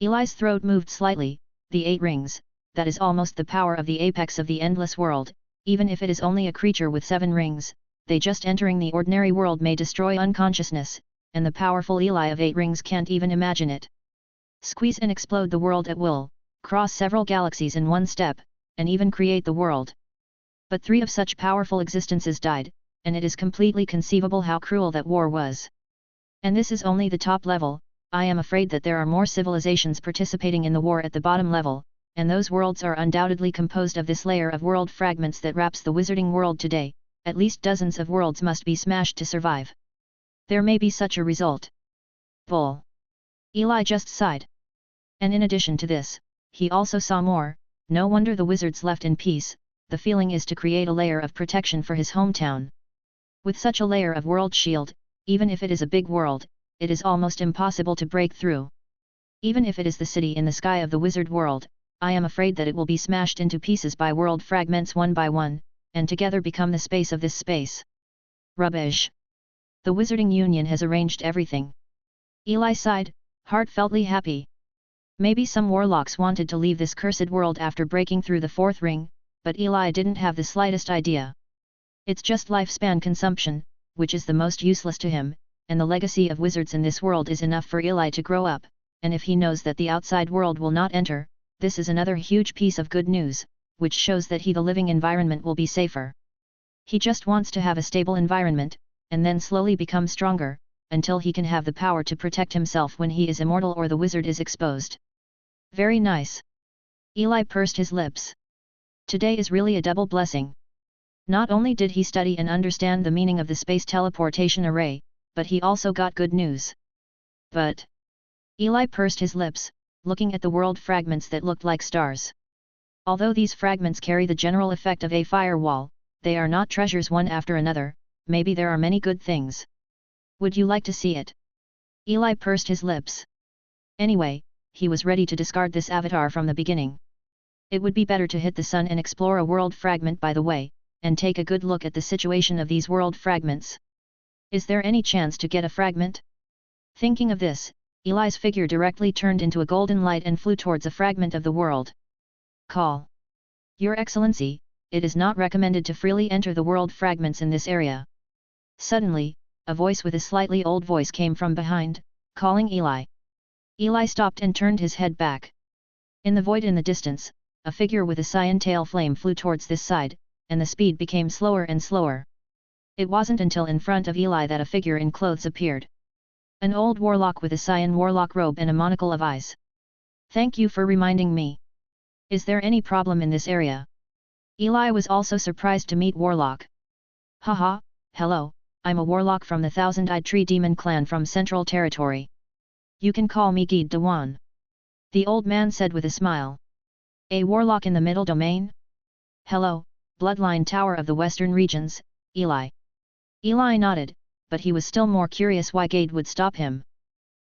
Eli's throat moved slightly. The 8 rings, that is almost the power of the apex of the endless world, even if it is only a creature with 7 rings, they just entering the ordinary world may destroy unconsciousness, and the powerful Eli of 8 rings can't even imagine it. Squeeze and explode the world at will, cross several galaxies in one step, and even create the world. But 3 of such powerful existences died, and it is completely conceivable how cruel that war was. And this is only the top level. I am afraid that there are more civilizations participating in the war at the bottom level, and those worlds are undoubtedly composed of this layer of world fragments that wraps the wizarding world today. At least dozens of worlds must be smashed to survive. There may be such a result. Bull. Eli just sighed. And in addition to this, he also saw more. No wonder the wizards left in peace. The feeling is to create a layer of protection for his hometown. With such a layer of world shield, even if it is a big world, it is almost impossible to break through. Even if it is the city in the sky of the wizard world, I am afraid that it will be smashed into pieces by world fragments one by one, and together become the space of this space. Rubbish. The Wizarding Union has arranged everything. Eli sighed, heartfeltly happy. Maybe some warlocks wanted to leave this cursed world after breaking through the 4th ring, but Eli didn't have the slightest idea. It's just lifespan consumption, which is the most useless to him, and the legacy of wizards in this world is enough for Eli to grow up, and if he knows that the outside world will not enter, this is another huge piece of good news, which shows that the living environment will be safer. He just wants to have a stable environment, and then slowly become stronger, until he can have the power to protect himself when he is immortal or the wizard is exposed. Very nice. Eli pursed his lips. Today is really a double blessing. Not only did he study and understand the meaning of the space teleportation array, but he also got good news. But Eli pursed his lips, looking at the world fragments that looked like stars. Although these fragments carry the general effect of a firewall, they are not treasures one after another. Maybe there are many good things. Would you like to see it? Eli pursed his lips. Anyway, he was ready to discard this avatar from the beginning. It would be better to hit the sun and explore a world fragment by the way, and take a good look at the situation of these world fragments. Is there any chance to get a fragment? Thinking of this, Eli's figure directly turned into a golden light and flew towards a fragment of the world. Call. Your Excellency, it is not recommended to freely enter the world fragments in this area. Suddenly, a voice with a slightly old voice came from behind, calling Eli. Eli stopped and turned his head back. In the void in the distance, a figure with a cyan tail flame flew towards this side, and the speed became slower and slower. It wasn't until in front of Eli that a figure in clothes appeared. An old warlock with a cyan warlock robe and a monocle of eyes. Thank you for reminding me. Is there any problem in this area? Eli was also surprised to meet Warlock. Haha, hello, I'm a warlock from the Thousand-Eyed Tree Demon clan from Central Territory. You can call me Guide Dewan. The old man said with a smile. A warlock in the middle domain? Hello, Bloodline Tower of the Western Regions, Eli. Eli nodded, but he was still more curious why Gade would stop him.